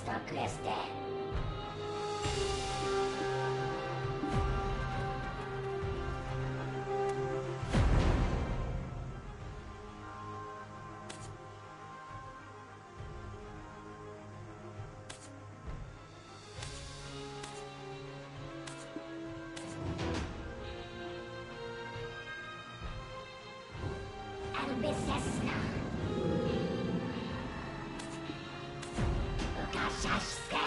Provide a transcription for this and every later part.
Kriste. Albicesna. Ukaszaszsken.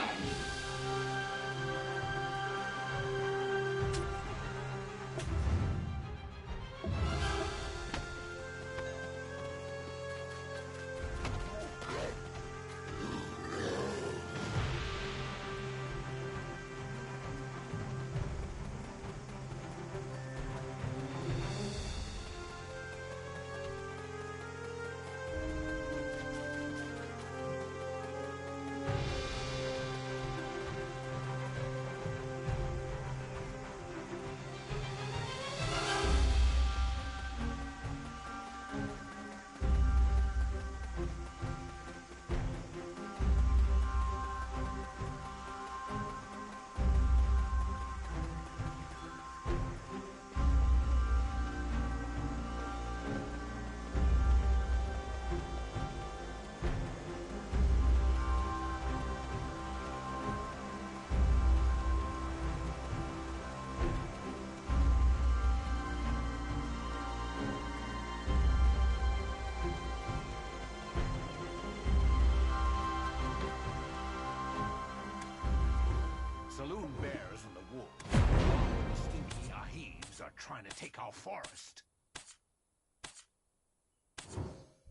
Saloon bears and the wolves, along with stinky Ahibs, are trying to take our forest.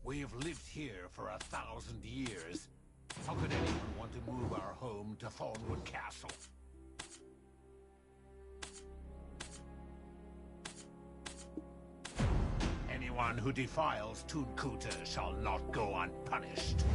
We've lived here for 1,000 years. How could anyone want to move our home to Thornwood Castle? Anyone who defiles Tudkuta shall not go unpunished.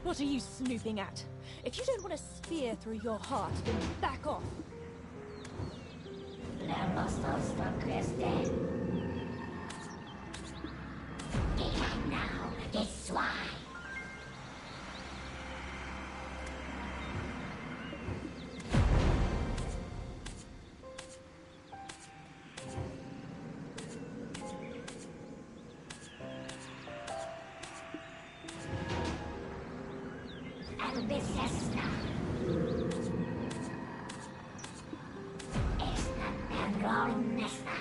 What are you snooping at? If you don't want a spear through your heart, then back off. Lermostowsko Kriste. Biegaj now, this swine. Albicesna. Esta perronesta.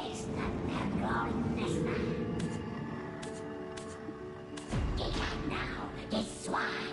It's not that long, Nesta. Get out now, you swine!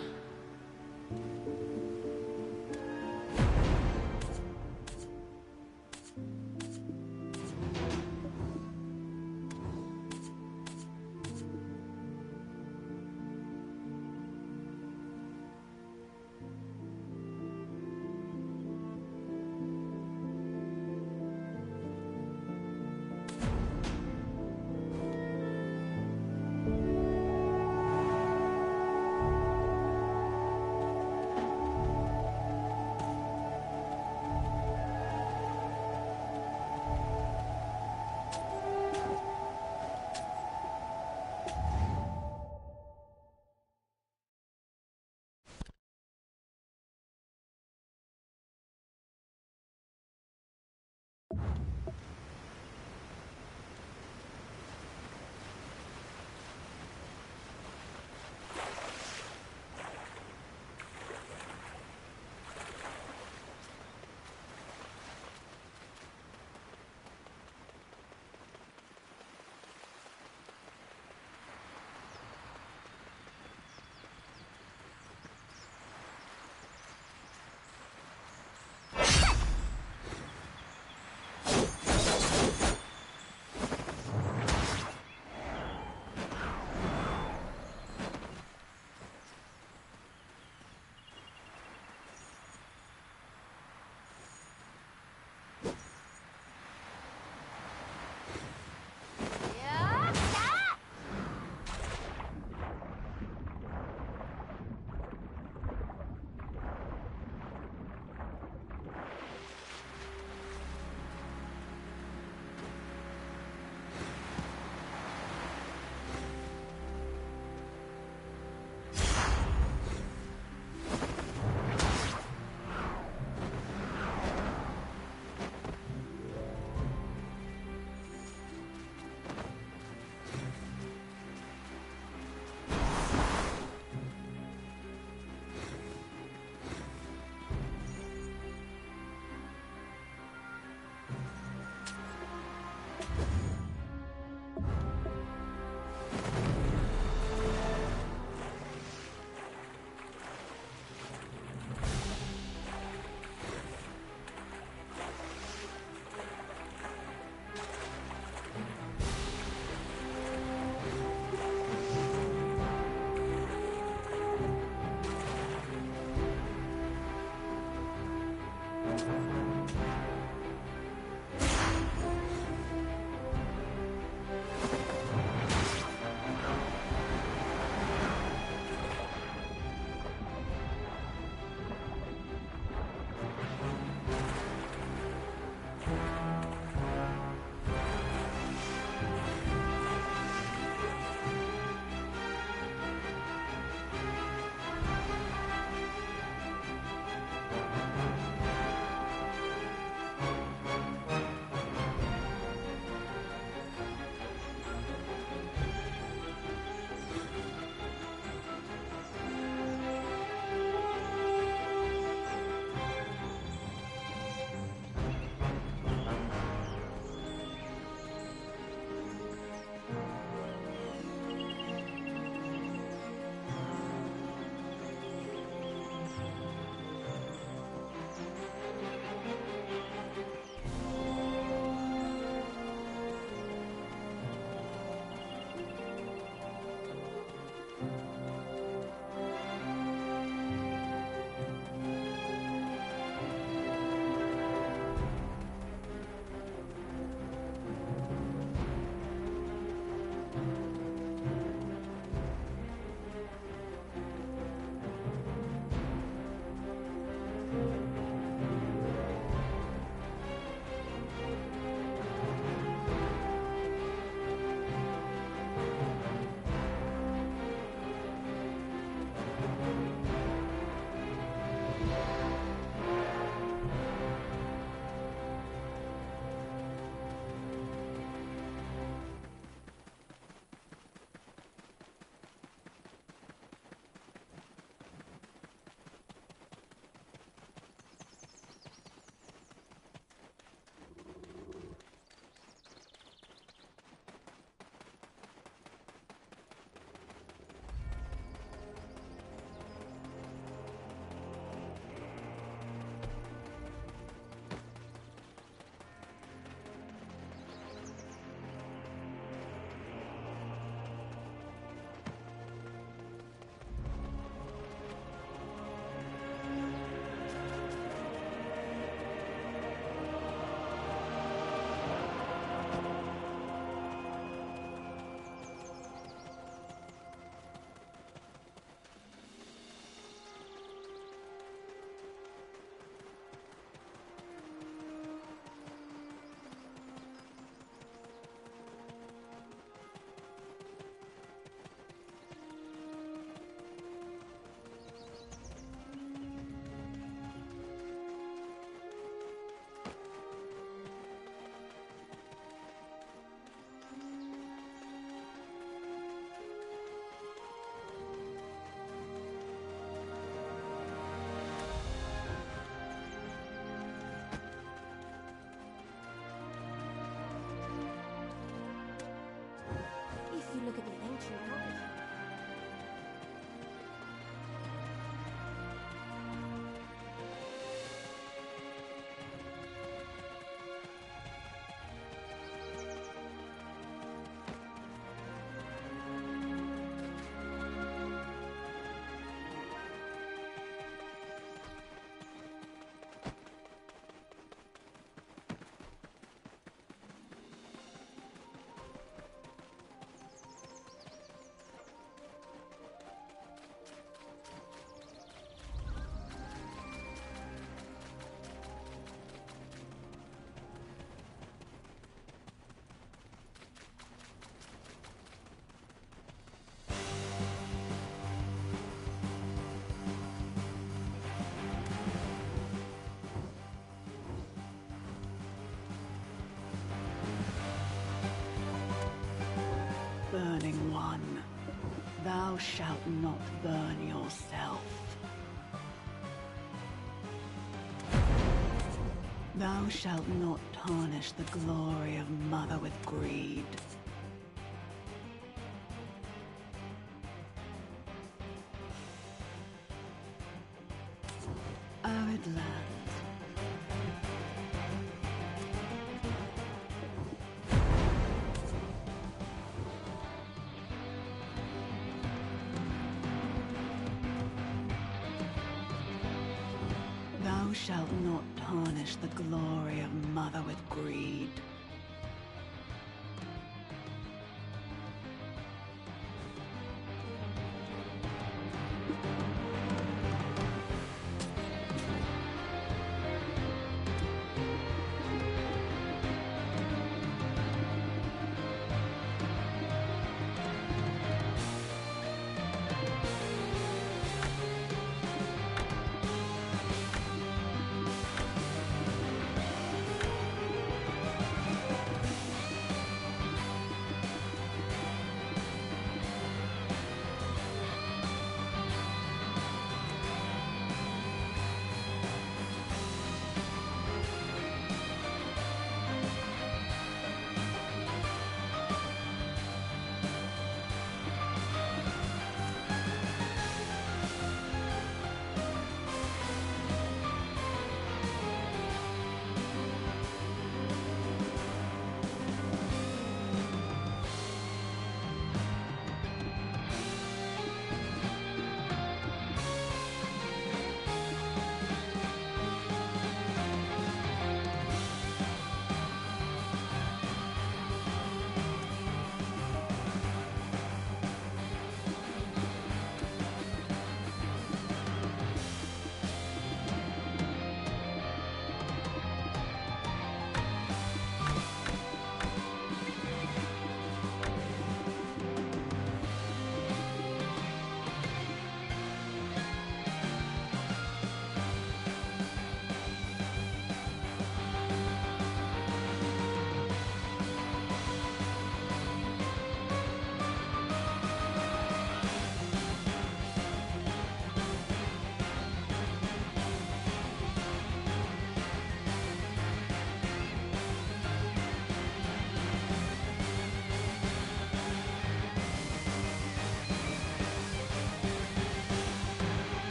Thou shalt not burn yourself. Thou shalt not tarnish the glory of Mother with greed. Arid lands. Thou shalt not tarnish the glory of Mother with greed.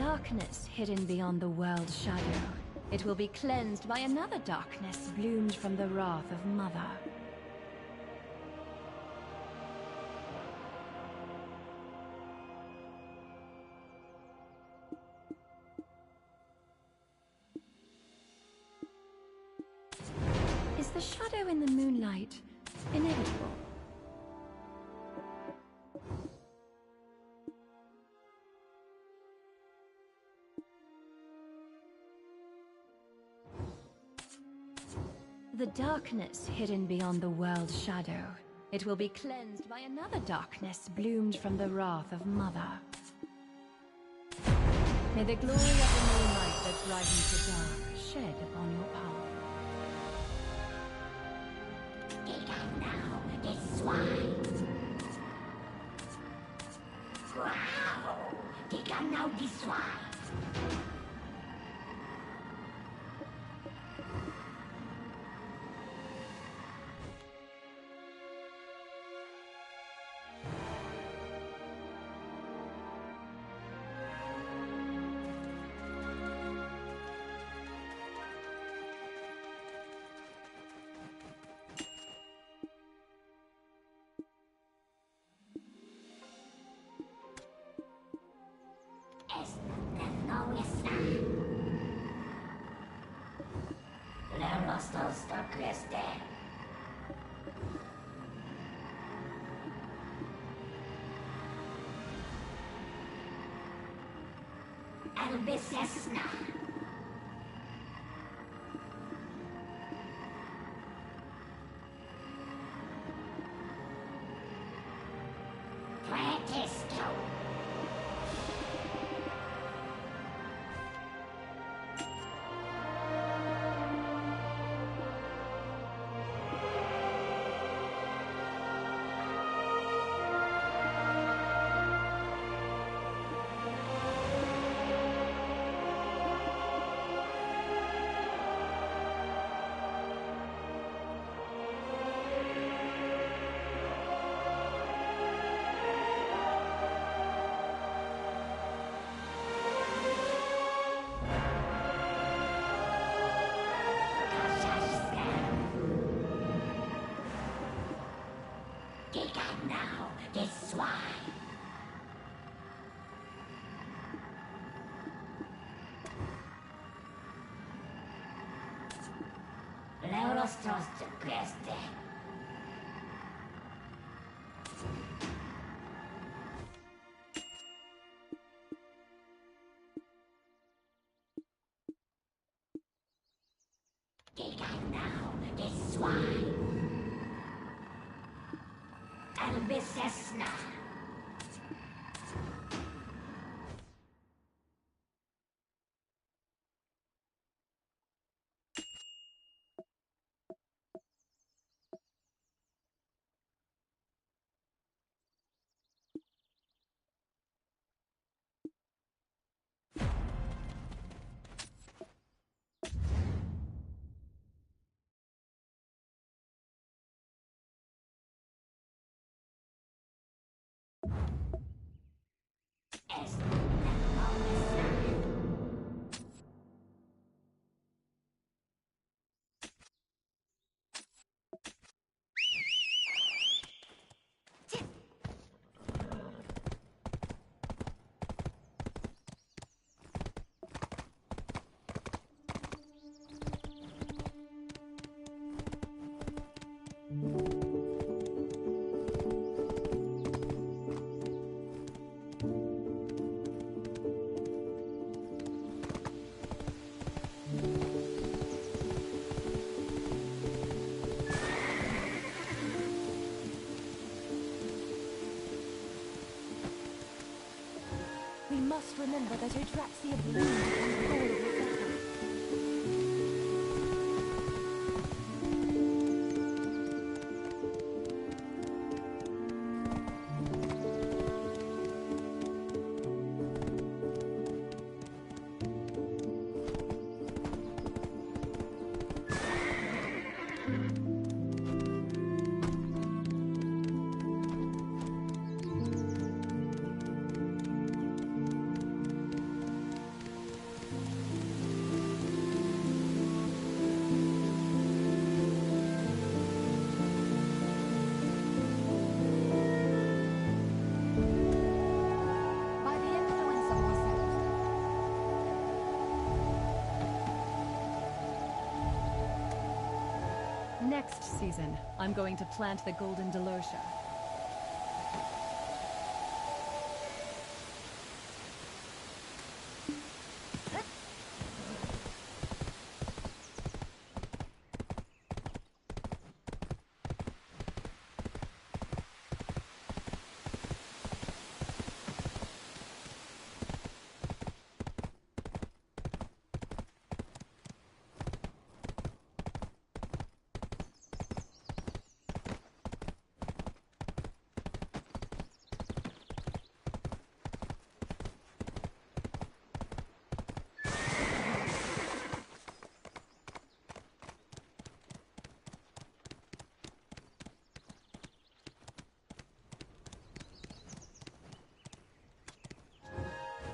darkness hidden beyond the world's shadow. It will be cleansed by another darkness bloomed from the wrath of Mother. Is the shadow in the moonlight inevitable? The darkness hidden beyond the world's shadow. It will be cleansed by another darkness bloomed from the wrath of Mother. May the glory of the moonlight that brightens the dark shed upon your path. Giga now, the swine. Growl. Giga now, the swine. Albicesna. Pratisto. Giga now, the swine. Leurostros to Creste. Giga now, the swine. Albicesna. We must remember that Odraxia bloomed from the fall of Rebecca. Next season, I'm going to plant the Golden Delosha.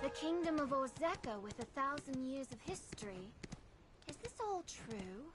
The kingdom of Orzeka with 1,000 years of history. Is this all true?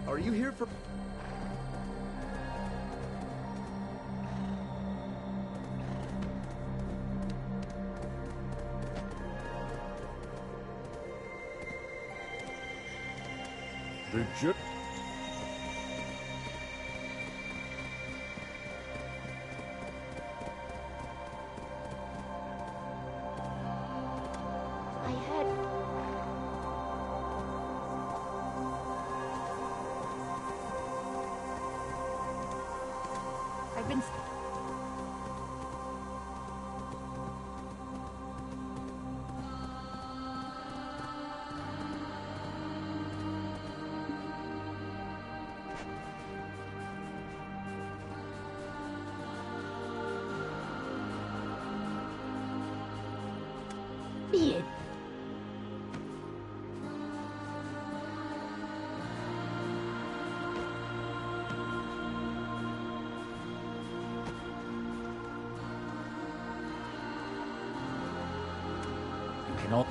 Are you here for... Did you... I heard... I've been... Beard. You cannot...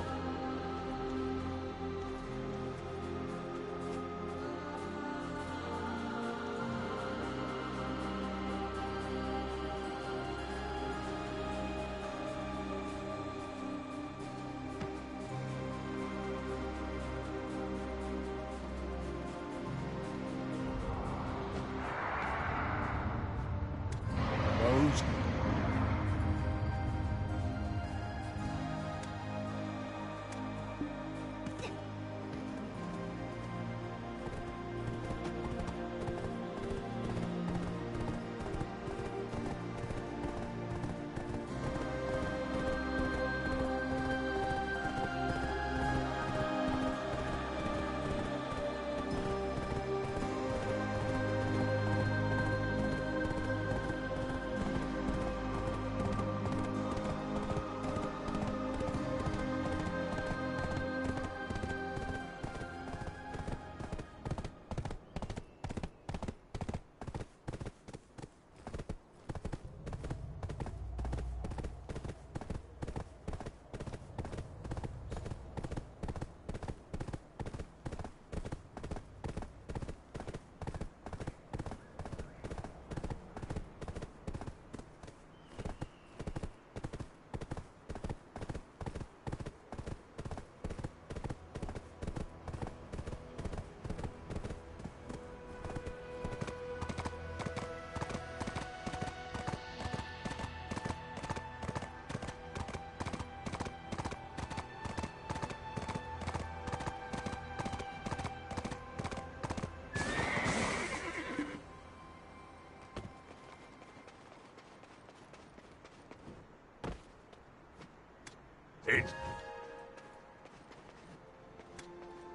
It's...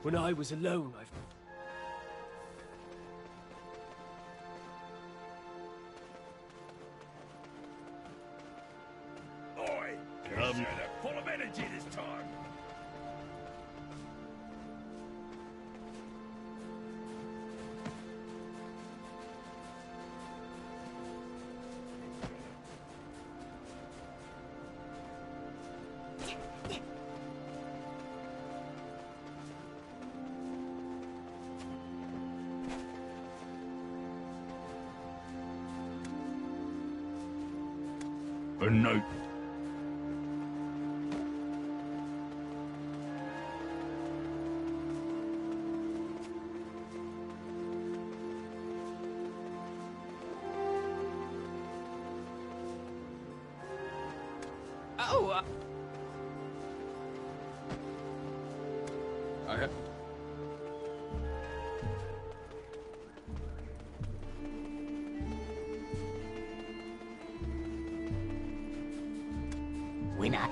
When I was alone, Oi! Full of energy this time! A note. Oh, I have... We're not.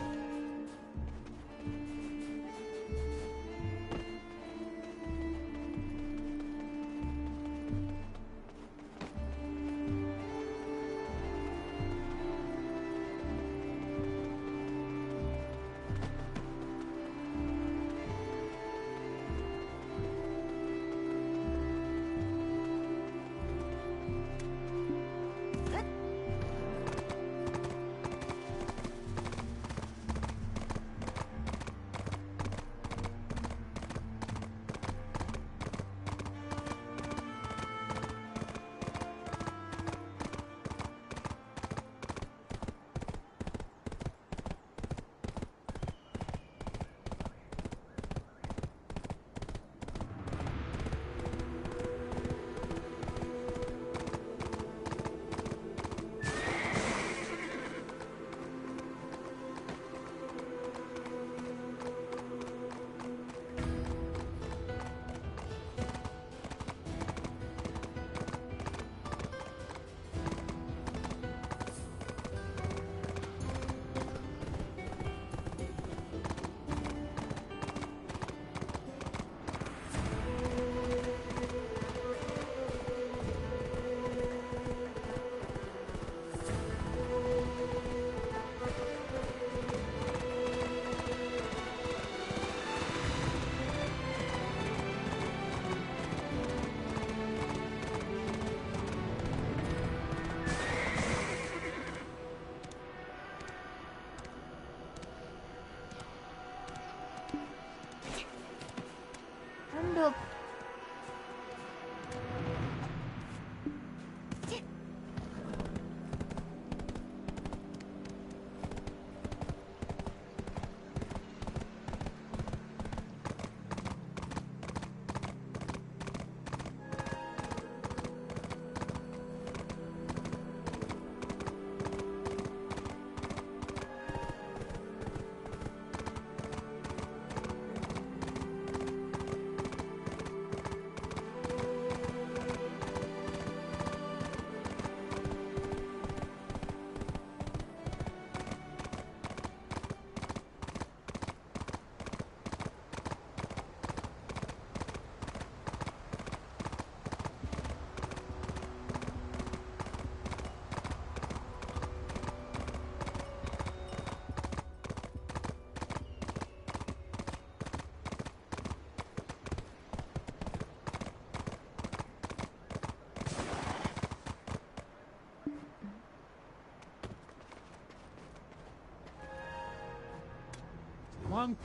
One.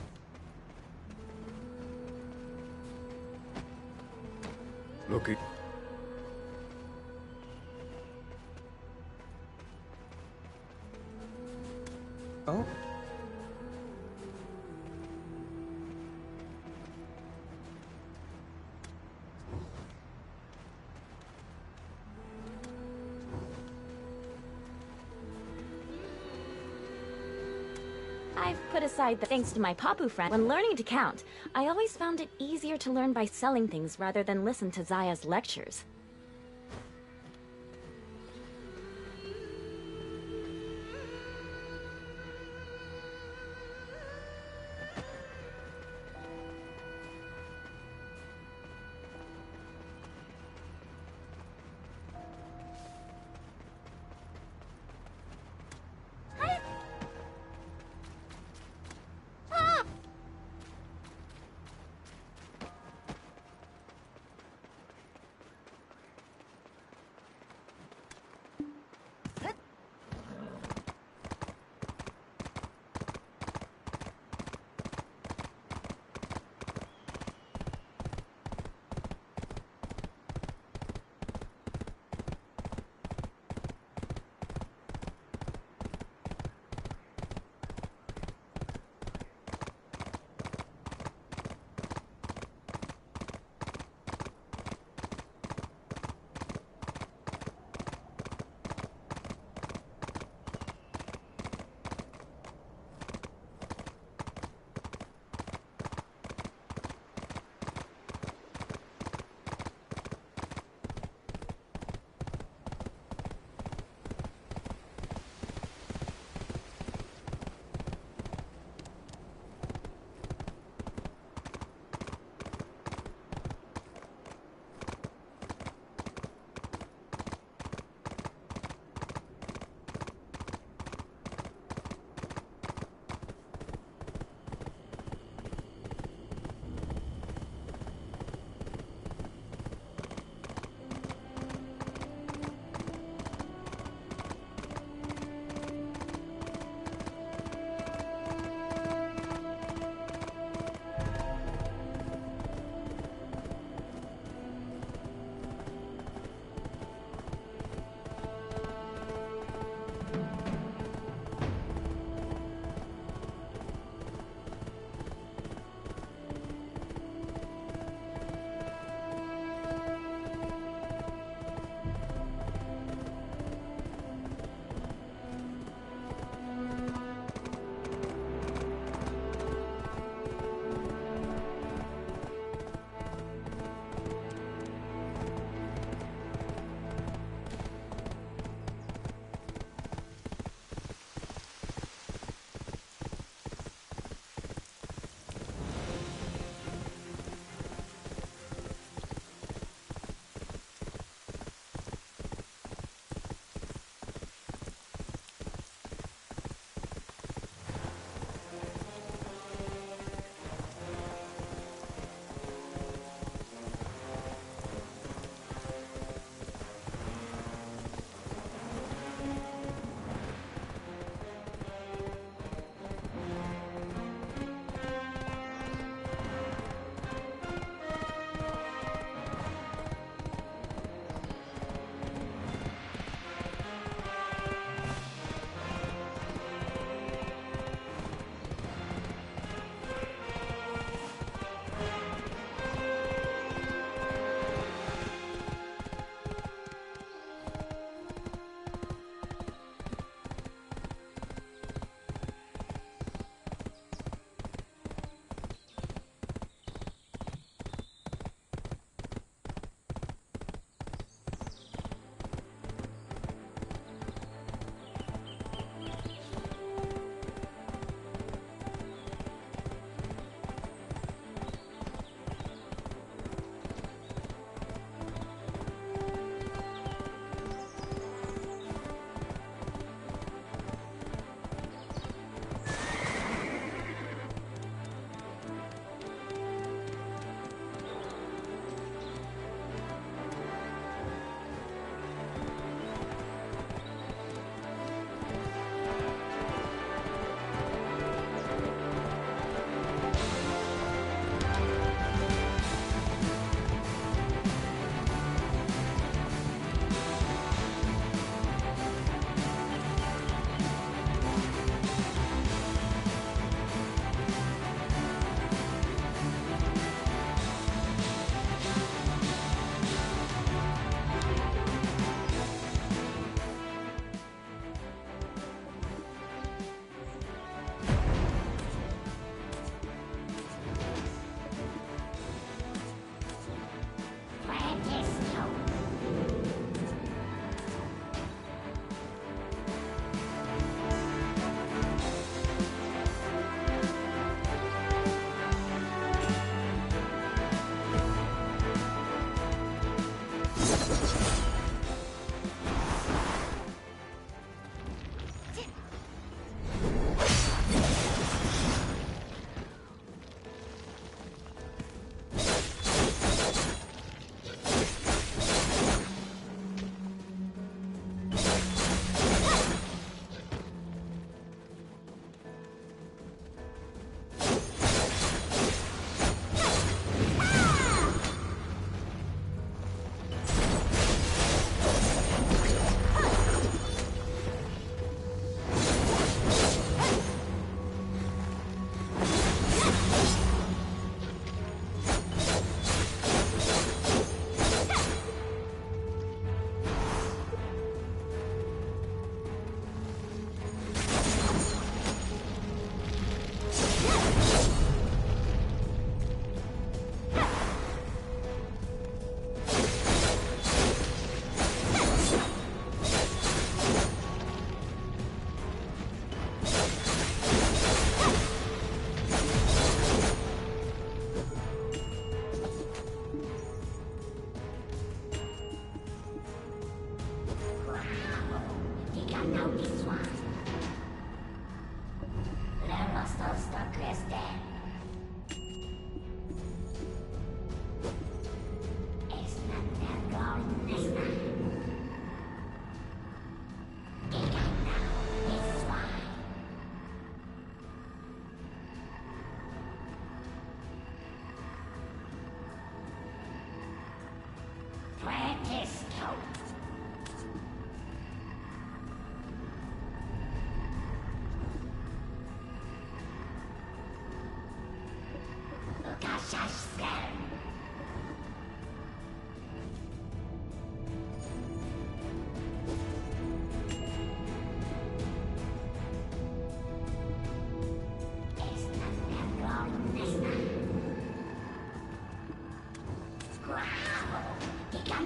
Looky. Oh? I've put aside the thanks to my Papu friend. When learning to count, I always found it easier to learn by selling things rather than listen to Zaya's lectures.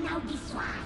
now this one.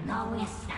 No está.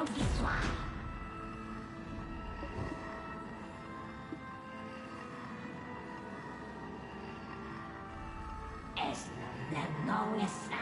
now this one. Es no está.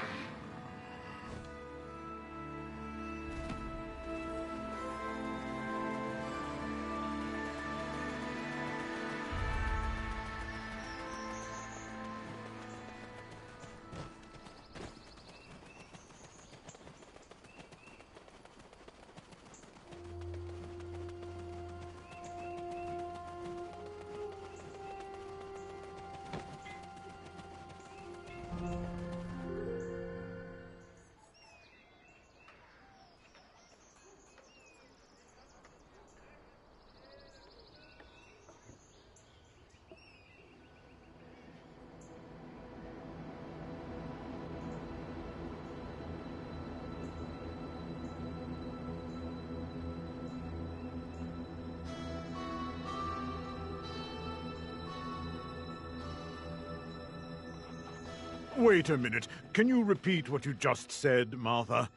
Wait a minute. Can you repeat what you just said, Martha?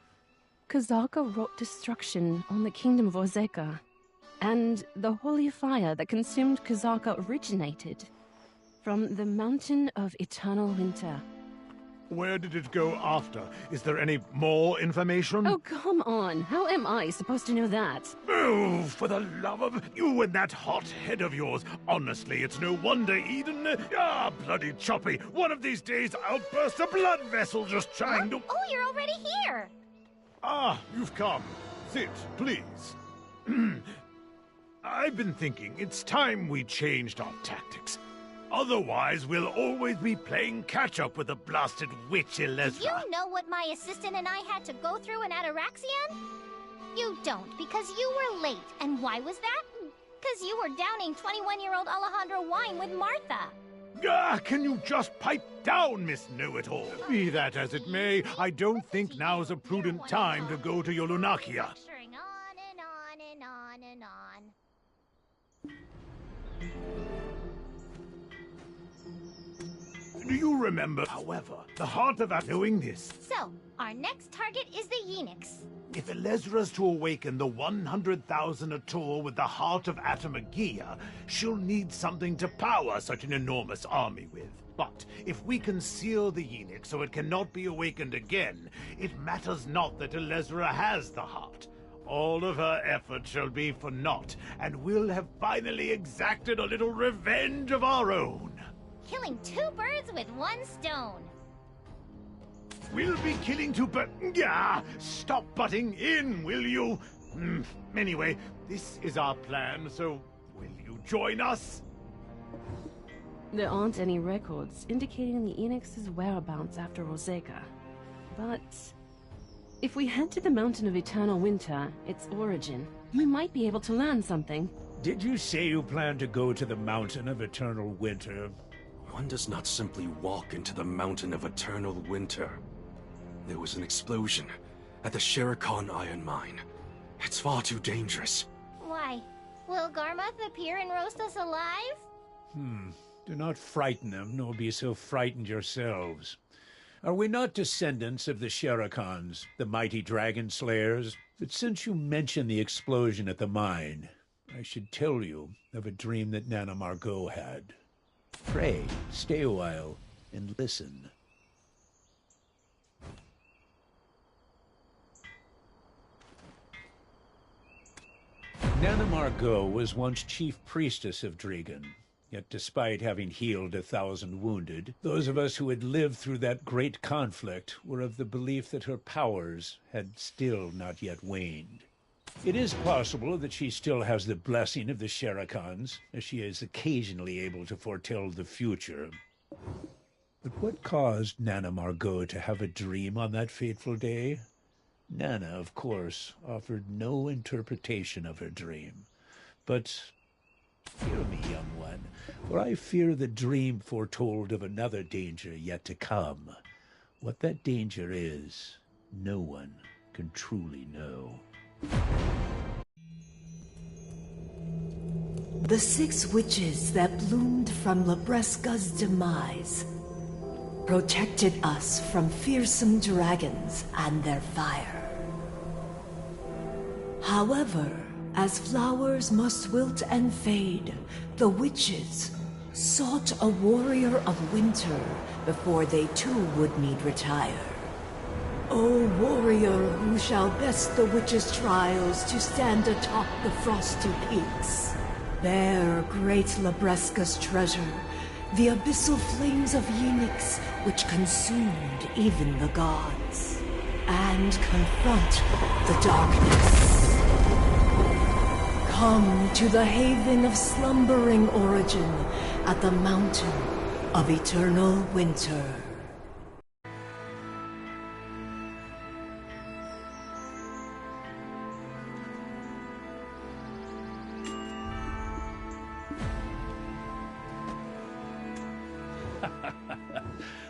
Kazaka wrought destruction on the kingdom of Ozeka, and the holy fire that consumed Kazaka originated from the Mountain of Eternal Winter. Where did it go after? Is there any more information? Oh, come on. How am I supposed to know that? Oh, for the love of you and that hot head of yours. Honestly, it's no wonder Eden... Ah, bloody choppy. One of these days I'll burst a blood vessel just trying to... Oh, you're already here! Ah, you've come. Sit, please. I've been thinking it's time we changed our tactics. Otherwise, we'll always be playing catch-up with the blasted witch Elezra. You know what my assistant and I had to go through in Ataraxion? You don't, because you were late. And why was that? Because you were downing 21-year-old Alejandro wine with Martha. Ah, can you just pipe down, Miss Know-It-All? Be that as it may, I don't think now's a prudent time to go to your Lunakia. Lecturing on and on and on and on. Do you remember, however, the heart of our doing this? So, our next target is the Yenix. If Elezra's to awaken the 100,000 Atoll with the heart of Atamagia, she'll need something to power such an enormous army with. But if we can seal the Yenix so it cannot be awakened again, it matters not that Elezra has the heart. All of her effort shall be for naught, and we'll have finally exacted a little revenge of our own. Killing two birds with one stone. We'll be killing two stop butting in, will you? Anyway, this is our plan, so will you join us? There aren't any records indicating the Enix's whereabouts after Ozeka. But if we head to the Mountain of Eternal Winter, its origin, we might be able to learn something. Did you say you plan to go to the Mountain of Eternal Winter? One does not simply walk into the Mountain of Eternal Winter. There was an explosion at the Sherakan Iron Mine. It's far too dangerous. Why? Will Garmoth appear and roast us alive? Do not frighten them, nor be so frightened yourselves. Are we not descendants of the Sherakans, the mighty dragon slayers? But since you mention the explosion at the mine, I should tell you of a dream that Nana Margot had. Pray, stay a while and listen. Nana Margot was once chief priestess of Dregan. Yet despite having healed 1,000 wounded, those of us who had lived through that great conflict were of the belief that her powers had still not yet waned. It is possible that she still has the blessing of the Sherakans, as she is occasionally able to foretell the future. But what caused Nana Margot to have a dream on that fateful day? Nana, of course, offered no interpretation of her dream. But hear me, young one, for I fear the dream foretold of another danger yet to come. What that danger is, no one can truly know. The 6 witches that bloomed from Labresca's demise protected us from fearsome dragons and their fire. However, as flowers must wilt and fade, the witches sought a warrior of winter before they too would need retire. O warrior who shall best the witches' trials to stand atop the frosty peaks, bear great Labresca's treasure, the abyssal flames of Yenix which consumed even the gods, and confront the darkness. Come to the haven of slumbering origin at the mountain of eternal winter.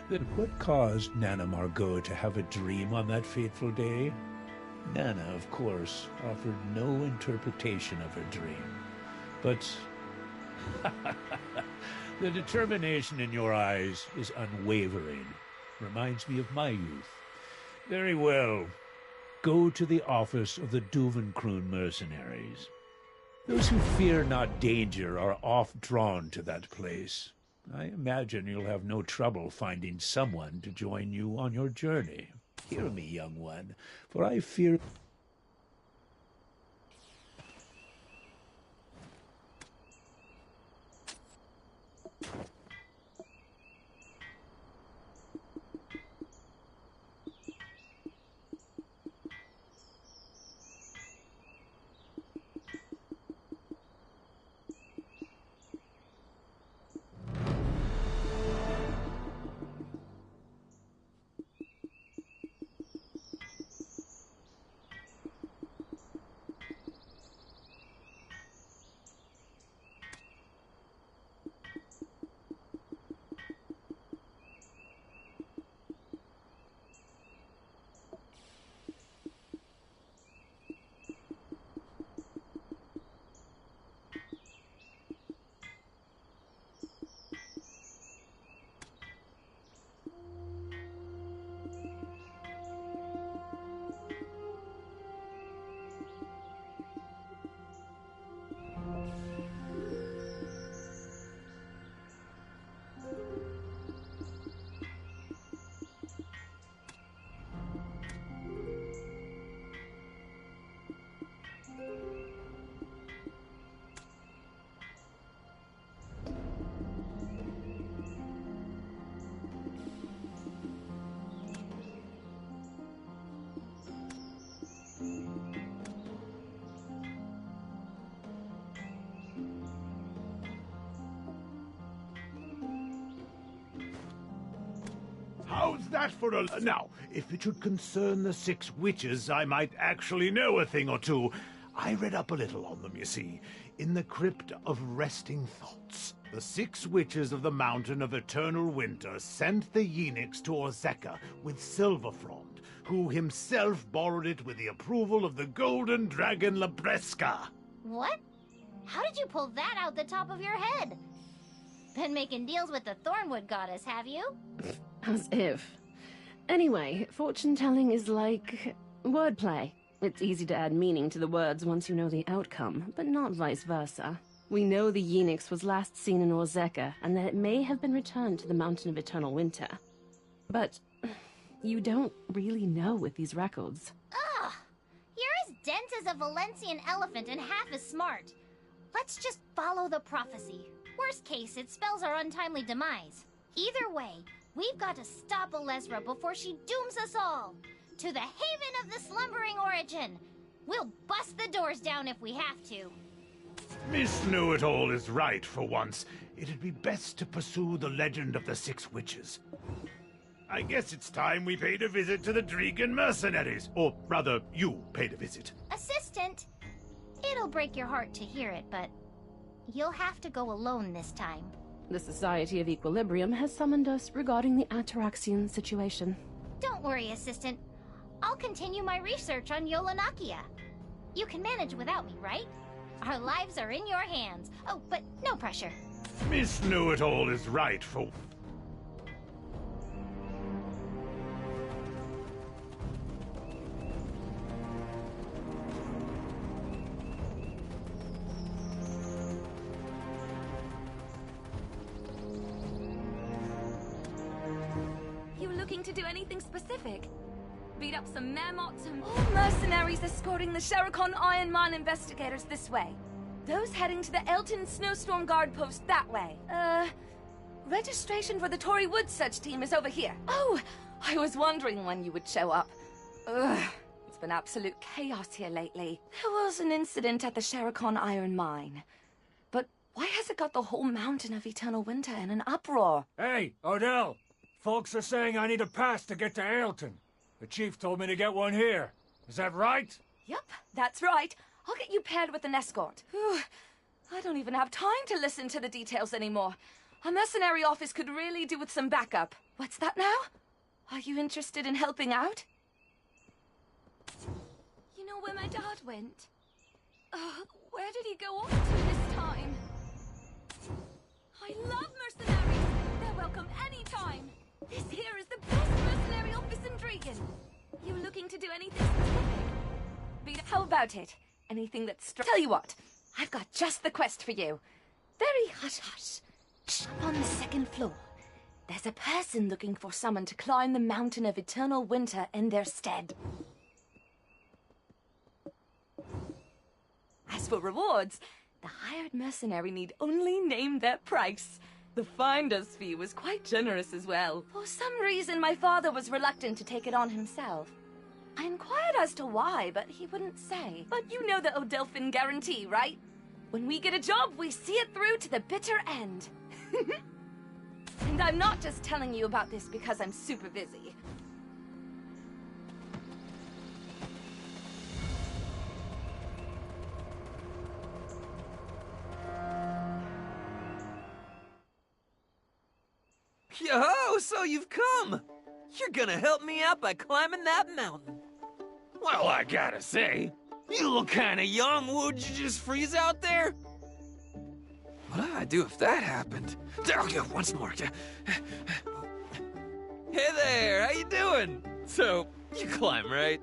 Then what caused Nana Margot to have a dream on that fateful day? Nana, of course, offered no interpretation of her dream. But the determination in your eyes is unwavering. Reminds me of my youth. Very well. Go to the office of the Duvenkroon mercenaries. Those who fear not danger are oft drawn to that place. I imagine you'll have no trouble finding someone to join you on your journey. Hear me, young one, for I fear... How's that for a... Now, if it should concern the 6 witches, I might actually know a thing or two. I read up a little on them, you see, in the Crypt of Resting Thoughts. The 6 witches of the Mountain of Eternal Winter sent the Yenix to Ozeka with Silverfrond, who himself borrowed it with the approval of the Golden Dragon Labresca. What? How did you pull that out the top of your head? Been making deals with the Thornwood goddess, have you? As if. Anyway, fortune-telling is like wordplay. It's easy to add meaning to the words once you know the outcome, but not vice versa. We know the Yenix was last seen in Ozeka, and that it may have been returned to the Mountain of Eternal Winter. But you don't really know with these records. Ugh! You're as dense as a Valencian elephant and half as smart. Let's just follow the prophecy. Worst case, it spells our untimely demise. Either way, we've got to stop Alezra before she dooms us all. To the haven of the slumbering origin. We'll bust the doors down if we have to. Miss Know-It-All is right for once. It'd be best to pursue the legend of the 6 witches. I guess it's time we paid a visit to the Dregan mercenaries. Or rather, you paid a visit. Assistant, it'll break your heart to hear it, but you'll have to go alone this time. The Society of Equilibrium has summoned us regarding the Ataraxian situation. Don't worry, Assistant. I'll continue my research on Yolanakia. You can manage without me, right? Our lives are in your hands. Oh, but no pressure. Miss Know-It-All is right for... to do anything specific? Beat up some Mammoths and more mercenaries escorting the Sherikon Iron Man investigators this way. Those heading to the Elton Snowstorm Guard post that way. Registration for the Tory Woods search team is over here. Oh, I was wondering when you would show up. Ugh, it's been absolute chaos here lately. There was an incident at the Sherikon Iron Mine. But why has it got the whole mountain of Eternal Winter in an uproar? Hey, Odell! Folks are saying I need a pass to get to Ailton. The chief told me to get one here. Is that right? Yep, that's right. I'll get you paired with an escort. Whew, I don't even have time to listen to the details anymore. A mercenary office could really do with some backup. What's that now? Are you interested in helping out? You know where my dad went? Where did he go off to this time? I love mercenaries! They're welcome anytime! This here is the best mercenary office in Dragon! You looking to do anything specific? How about it? Anything that's Tell you what, I've got just the quest for you. Very hush-hush. Up on the second floor, there's a person looking for someone to climb the mountain of Eternal Winter in their stead. As for rewards, the hired mercenary need only name their price. The finder's fee was quite generous as well. For some reason, my father was reluctant to take it on himself. I inquired as to why, but he wouldn't say. But you know the Odelphin guarantee, right? When we get a job, we see it through to the bitter end. And I'm not just telling you about this because I'm super busy. Yo, so you've come! You're gonna help me out by climbing that mountain. Well, I gotta say, you look kinda young. Would you just freeze out there? What do I do if that happened? Okay, once more. Hey there, how you doing? So, you climb, right?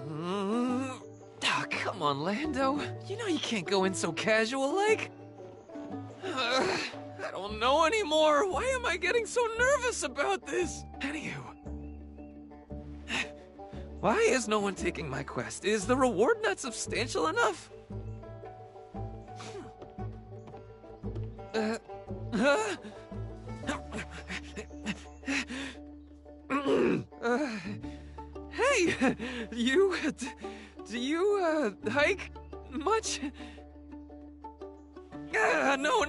Oh, come on, Lando. You know you can't go in so casual-like. I don't know anymore. Why am I getting so nervous about this? Anywho. Why is no one taking my quest? Is the reward not substantial enough? Hey, do you hike much? No.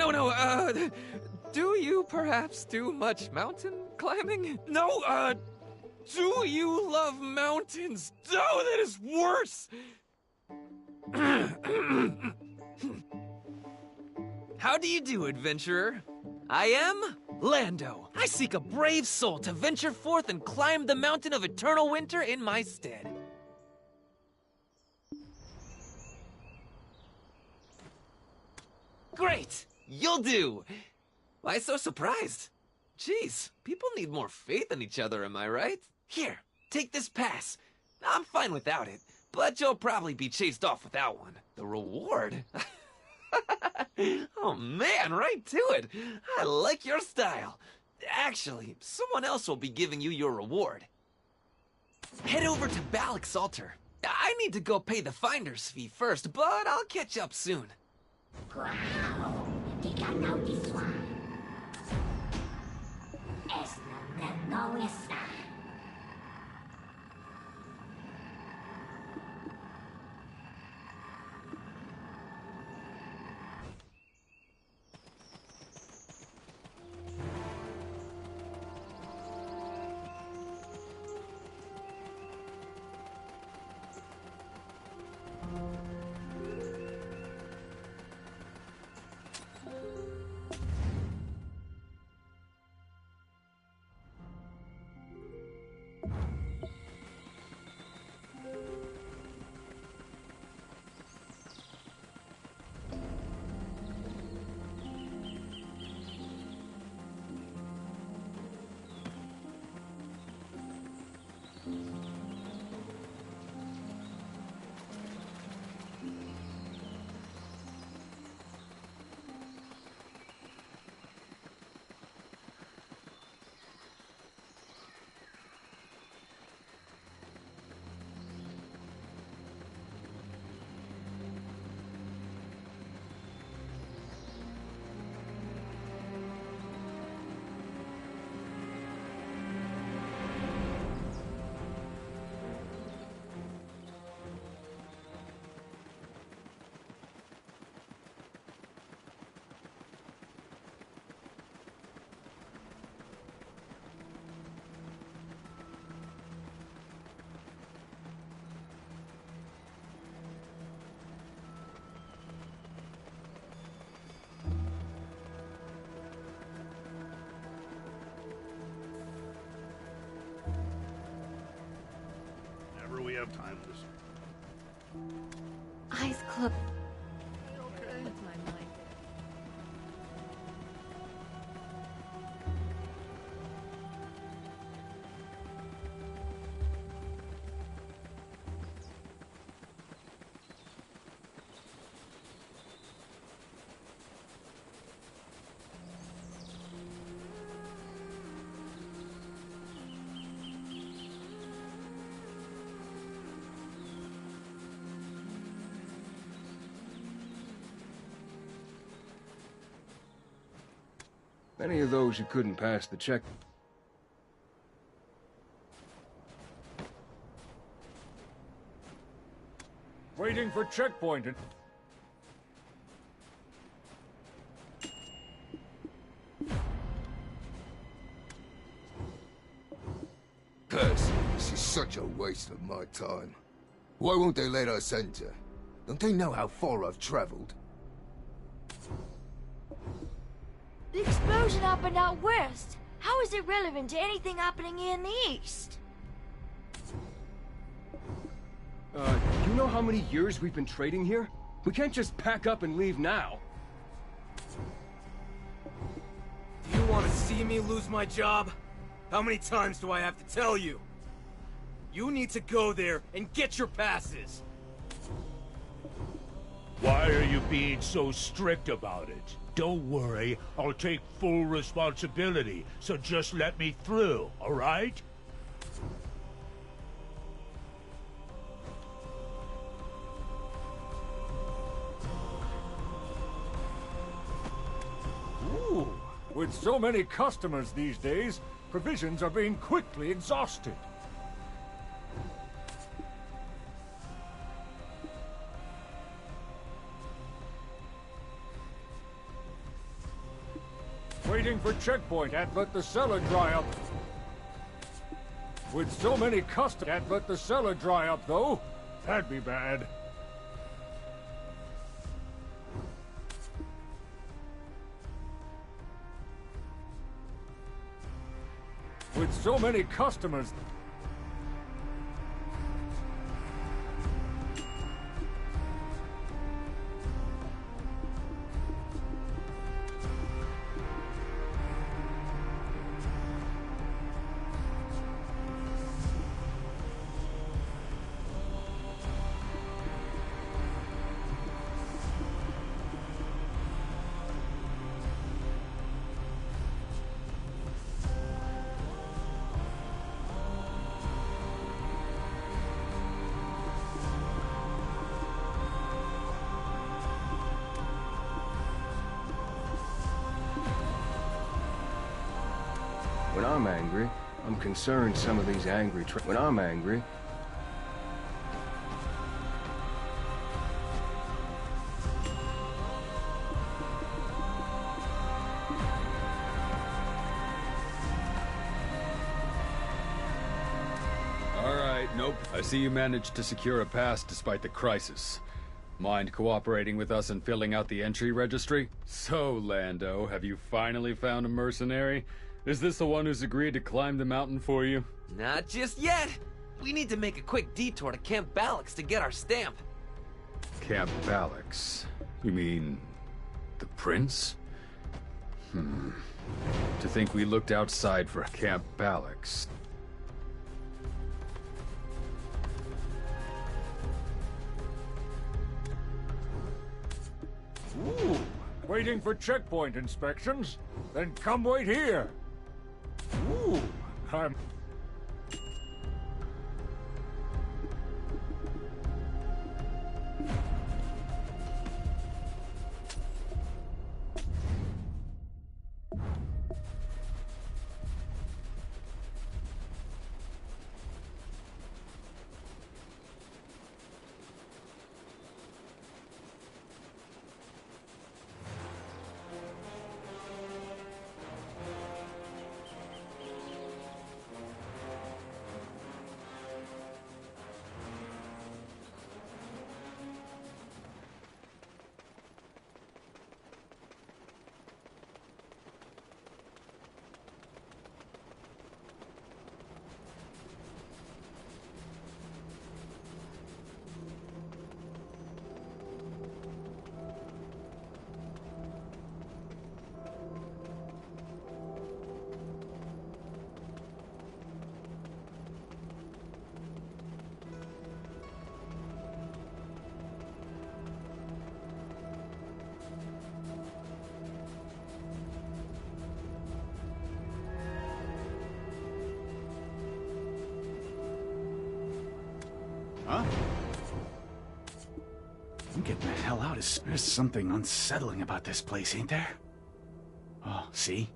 Do you perhaps do much mountain climbing? No, do you love mountains? Oh, that is worse! How do you do, adventurer? I am Lando. I seek a brave soul to venture forth and climb the mountain of eternal winter in my stead. Great! You'll do! Why so surprised? Jeez, people need more faith in each other, am I right? Here, take this pass. I'm fine without it, but you'll probably be chased off without one. The reward? Oh man, right to it. I like your style. Actually, someone else will be giving you your reward. Head over to Balak's altar. I need to go pay the finder's fee first, but I'll catch up soon. have time this. Eyes closed. Okay. What's my mind? Many of those you couldn't pass the check. Waiting for checkpoint. Percy, this is such a waste of my time. Why won't they let us enter? Don't they know how far I've traveled? The explosion happened out west. How is it relevant to anything happening here in the east? You know how many years we've been trading here? We can't just pack up and leave now. Do you want to see me lose my job? How many times do I have to tell you? You need to go there and get your passes. Why are you being so strict about it? Don't worry, I'll take full responsibility, so just let me through, all right? Ooh, with so many customers these days, provisions are being quickly exhausted. Waiting for checkpoint. Can't let the cellar dry up. With so many customers, can't let the cellar dry up, though. That'd be bad. With so many customers... When I'm angry, I'm concerned some of these angry when I'm angry... Alright, nope. I see you managed to secure a pass despite the crisis. Mind cooperating with us and filling out the entry registry? So, Lando, have you finally found a mercenary? Is this the one who's agreed to climb the mountain for you? Not just yet. We need to make a quick detour to Camp Ballix to get our stamp. Camp Ballix? You mean... the prince? To think we looked outside for Camp Ballix. Ooh, waiting for checkpoint inspections? Then come wait here. Ooh, I'm... I'm getting the hell out. There's something unsettling about this place, ain't there? Oh, see?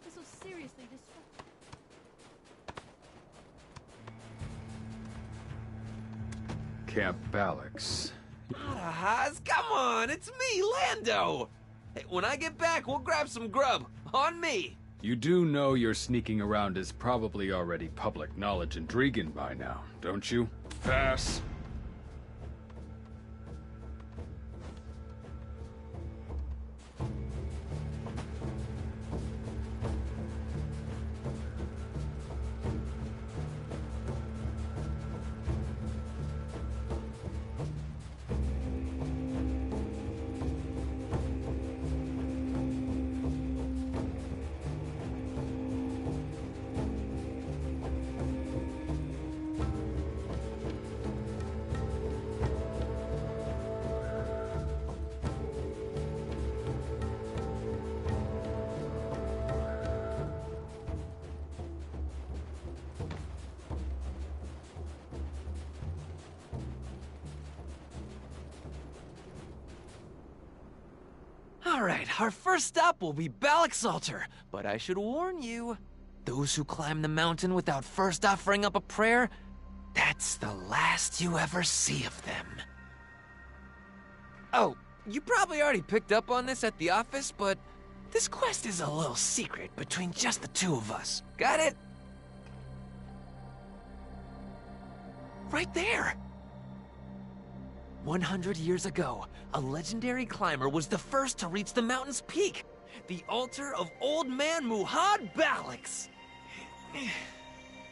This was seriously disruptive. Camp Balix. Haas, come on, it's me, Lando! Hey, when I get back, we'll grab some grub. On me! You do know your sneaking around is probably already public knowledge in Dregan by now, don't you? Pass. Alright, our first stop will be Balix Altar, but I should warn you, those who climb the mountain without first offering up a prayer, that's the last you ever see of them. Oh, you probably already picked up on this at the office, but this quest is a little secret between just the two of us. Got it? Right there! 100 years ago, a legendary climber was the first to reach the mountain's peak, the altar of Old Man Muhad Balix.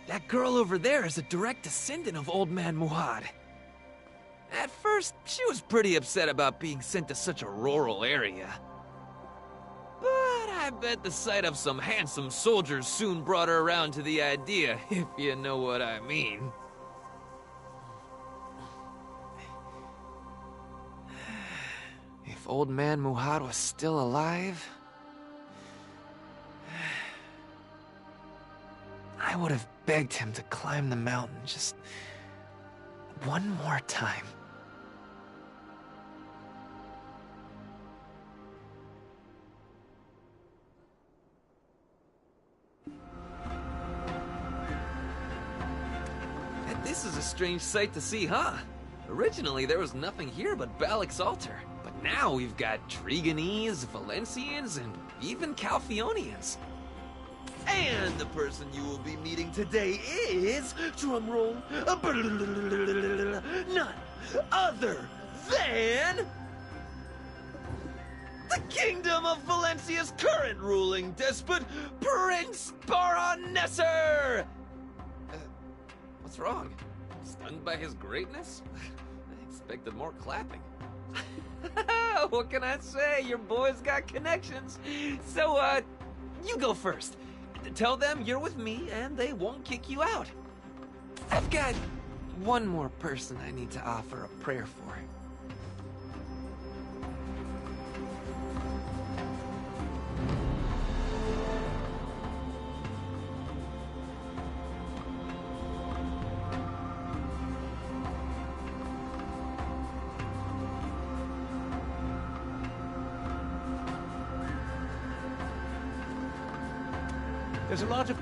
That girl over there is a direct descendant of Old Man Muhad. At first, she was pretty upset about being sent to such a rural area. But I bet the sight of some handsome soldiers soon brought her around to the idea, if you know what I mean. If Old Man Muhad was still alive, I would have begged him to climb the mountain just one more time. This is a strange sight to see, huh? Originally, there was nothing here but Balix Altar. But now we've got Dreganese, Valencians, and even Calphionians. And the person you will be meeting today is, drumroll, none other than... The kingdom of Valencia's current ruling despot, Prince Baron-Nessar! What's wrong? Stunned by his greatness? I expected more clapping. What can I say? Your boy's got connections. So, you go first. Tell them you're with me and they won't kick you out. I've got one more person I need to offer a prayer for. There's a lot of...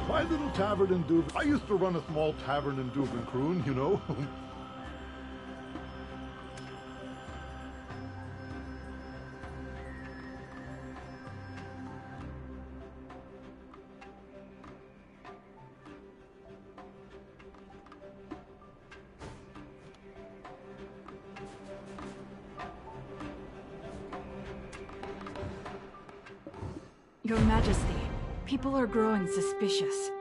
My little tavern in Duven. I used to run a small tavern in Duvenkroon, you know. Your Majesty, people are growing suspicious.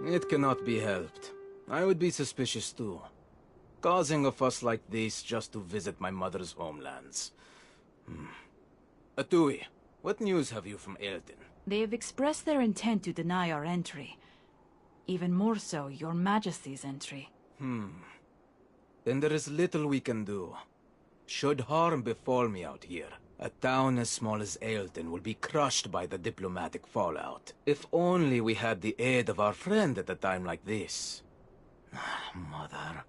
It cannot be helped. I would be suspicious too. Causing a fuss like this just to visit my mother's homelands. Atui, what news have you from Aelton? They have expressed their intent to deny our entry. Even more so, Your Majesty's entry. Then there is little we can do. Should harm befall me out here, a town as small as Aelton will be crushed by the diplomatic fallout. If only we had the aid of our friend at a time like this. Mother,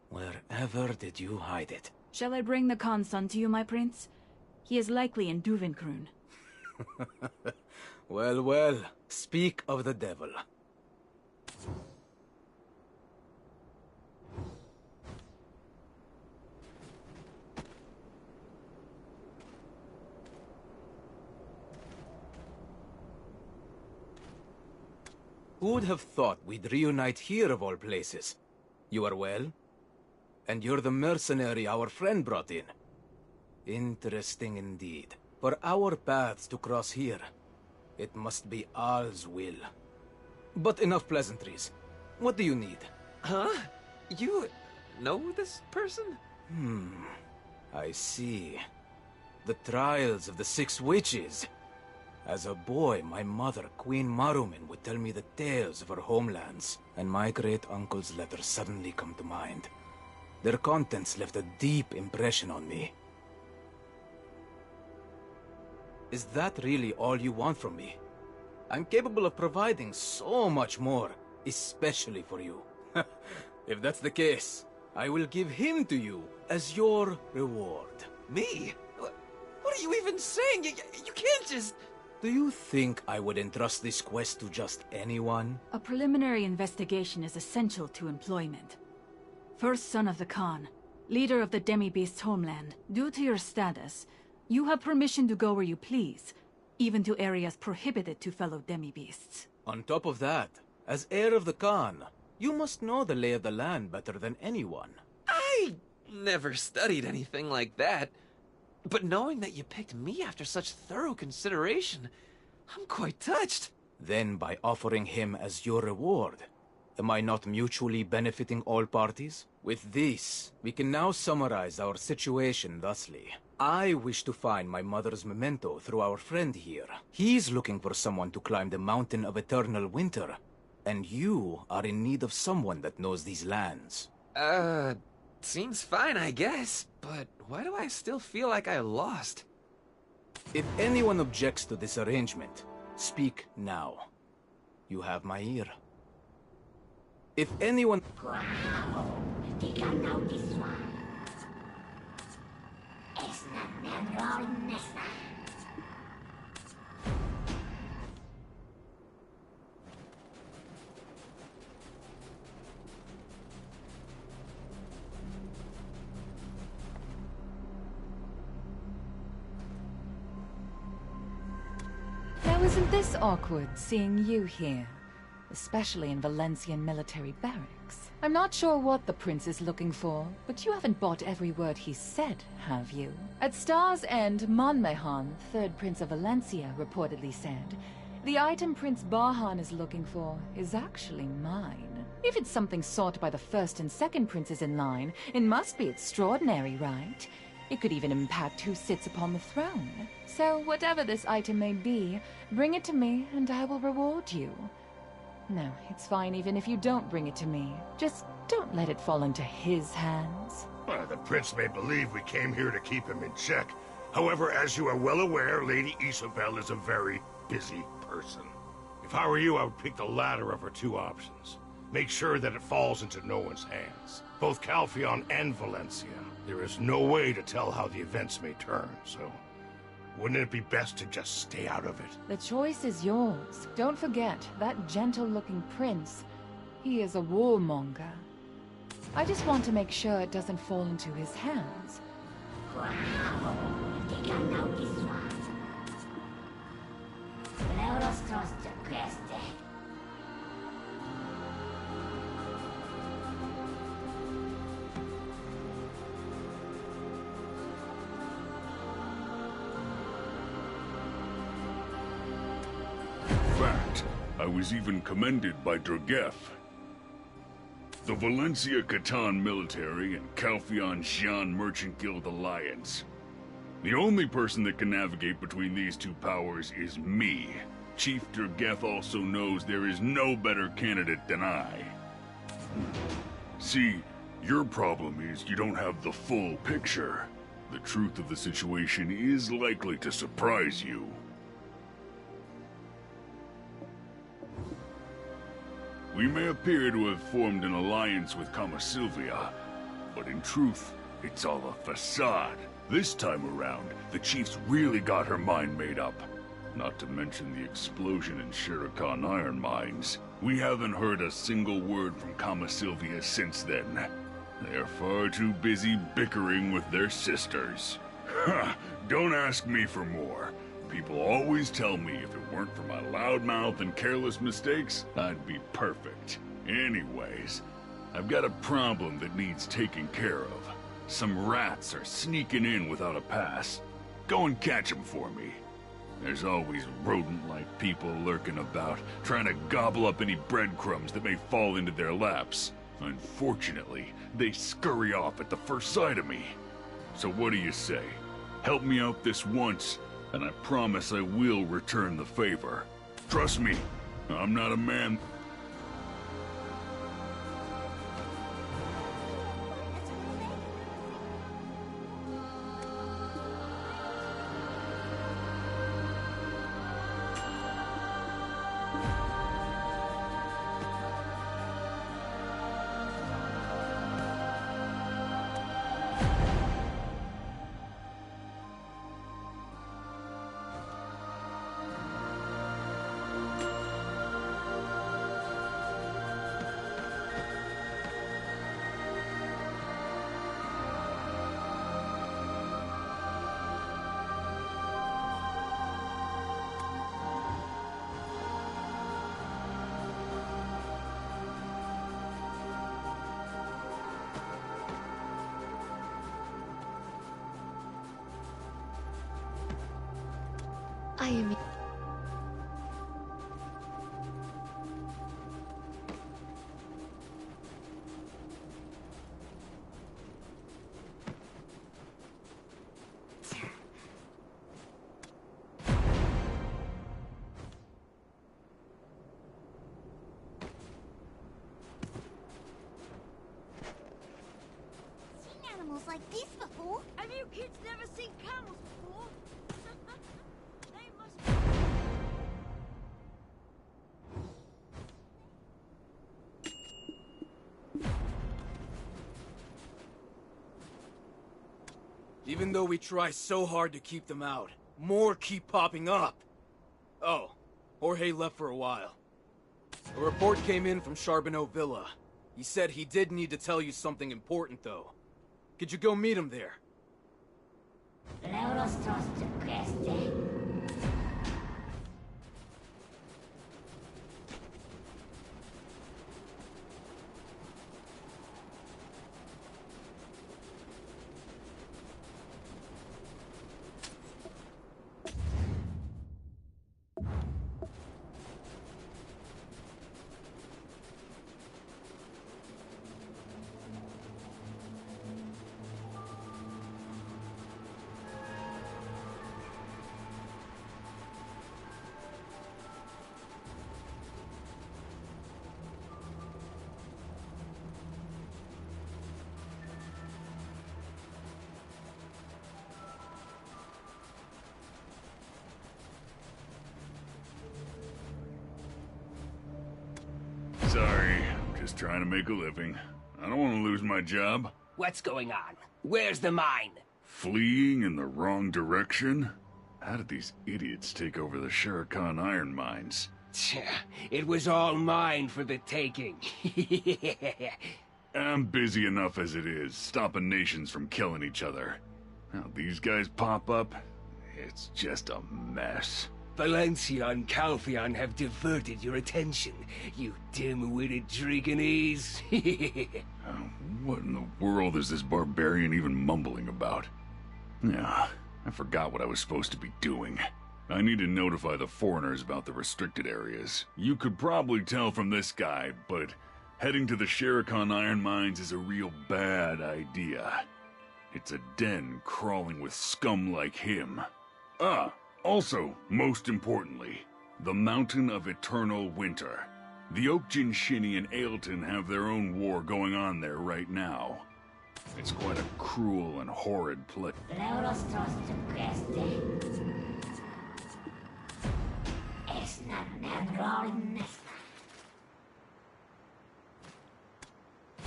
wherever did you hide it? Shall I bring the Khan's son to you, my prince? He is likely in Duvenkroon. Well, well, speak of the devil. Who would have thought we'd reunite here of all places? You are well? And you're the mercenary our friend brought in. Interesting indeed. For our paths to cross here, it must be Al's will. But enough pleasantries. What do you need? Huh? You know this person? I see. The trials of the 6 witches. As a boy, my mother, Queen Marumin, would tell me the tales of her homelands, and my great-uncle's letters suddenly come to mind. Their contents left a deep impression on me. Is that really all you want from me? I'm capable of providing so much more, especially for you. If that's the case, I will give him to you as your reward. Me? What are you even saying? You can't just... Do you think I would entrust this quest to just anyone? A preliminary investigation is essential to employment. First son of the Khan, leader of the Demi-Beast's homeland, due to your status, you have permission to go where you please, even to areas prohibited to fellow Demi-Beasts. On top of that, as heir of the Khan, you must know the lay of the land better than anyone. I never studied anything like that. But knowing that you picked me after such thorough consideration, I'm quite touched. Then by offering him as your reward, am I not mutually benefiting all parties? With this, we can now summarize our situation thusly. I wish to find my mother's memento through our friend here. He's looking for someone to climb the mountain of eternal winter. And you are in need of someone that knows these lands. Seems fine, I guess. But why do I still feel like I lost? If anyone objects to this arrangement, speak now. You have my ear. If anyone... Now isn't this awkward, seeing you here? especially in Valencian military barracks. I'm not sure what the prince is looking for, but you haven't bought every word he said, have you? At Star's End, Monmehan, 3rd Prince of Valencia, reportedly said, the item Prince Bahan is looking for is actually mine. If it's something sought by the 1st and 2nd princes in line, it must be extraordinary, right? It could even impact who sits upon the throne. So whatever this item may be, bring it to me and I will reward you. No, it's fine even if you don't bring it to me. Just don't let it fall into his hands. Well, the prince may believe we came here to keep him in check. However, as you are well aware, Lady Isobel is a very busy person. If I were you, I would pick the latter of her 2 options. Make sure that it falls into no one's hands. Both Calpheon and Valencia. There is no way to tell how the events may turn, so wouldn't it be best to just stay out of it? The choice is yours. Don't forget, that gentle-looking prince, he is a warmonger. I just want to make sure it doesn't fall into his hands. Fact, I was even commended by Durgef. The Valencia Catan Military and Calpheon Xian Merchant Guild Alliance. The only person that can navigate between these 2 powers is me. Chief Durgef also knows there is no better candidate than I. See, your problem is you don't have the full picture. The truth of the situation is likely to surprise you. We may appear to have formed an alliance with Camasylvia, but in truth, it's all a facade. This time around, the chief's really got her mind made up. Not to mention the explosion in Shirakan iron mines. We haven't heard a single word from Camasylvia since then. They're far too busy bickering with their sisters. Don't ask me for more. People always tell me if it weren't for my loudmouth and careless mistakes, I'd be perfect. Anyways, I've got a problem that needs taking care of. Some rats are sneaking in without a pass. Go and catch them for me. There's always rodent-like people lurking about, trying to gobble up any breadcrumbs that may fall into their laps. Unfortunately, they scurry off at the first sight of me. So what do you say? Help me out this once, and I promise I will return the favor. Trust me, I'm not a man... I am... Seen animals like this before? Have you kids never seen camels before? Even though we try so hard to keep them out, more keep popping up. Oh, Jorge left for a while. A report came in from Charbonneau Villa. He said he did need to tell you something important, though. Could you go meet him there? Sorry, I'm just trying to make a living. I don't want to lose my job. What's going on? Where's the mine? Fleeing in the wrong direction? How did these idiots take over the Shurikan iron mines? It was all mine for the taking. I'm busy enough as it is, stopping nations from killing each other. Now these guys pop up, it's just a mess. Valencia and Calpheon have diverted your attention, you dim-witted Dragonese. What in the world is this barbarian even mumbling about? Yeah, I forgot what I was supposed to be doing. I need to notify the foreigners about the restricted areas. You could probably tell from this guy, but heading to the Shurikan iron mines is a real bad idea. It's a den crawling with scum like him. Also, most importantly, the Mountain of Eternal Winter. The Oakjin Shinny and Ailton have their own war going on there right now. It's quite a cruel and horrid place.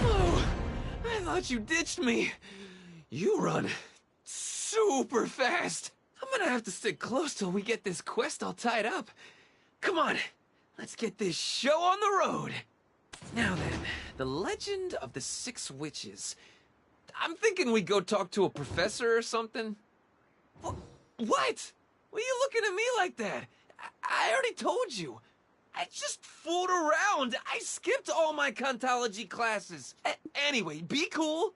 Oh, I thought you ditched me. You run super fast. I'm gonna have to stick close till we get this quest all tied up. Come on, let's get this show on the road. Now then, the legend of the 6 witches. I'm thinking we go talk to a professor or something. What? Why are you looking at me like that? I already told you. I just fooled around. I skipped all my Kantology classes. Anyway, be cool.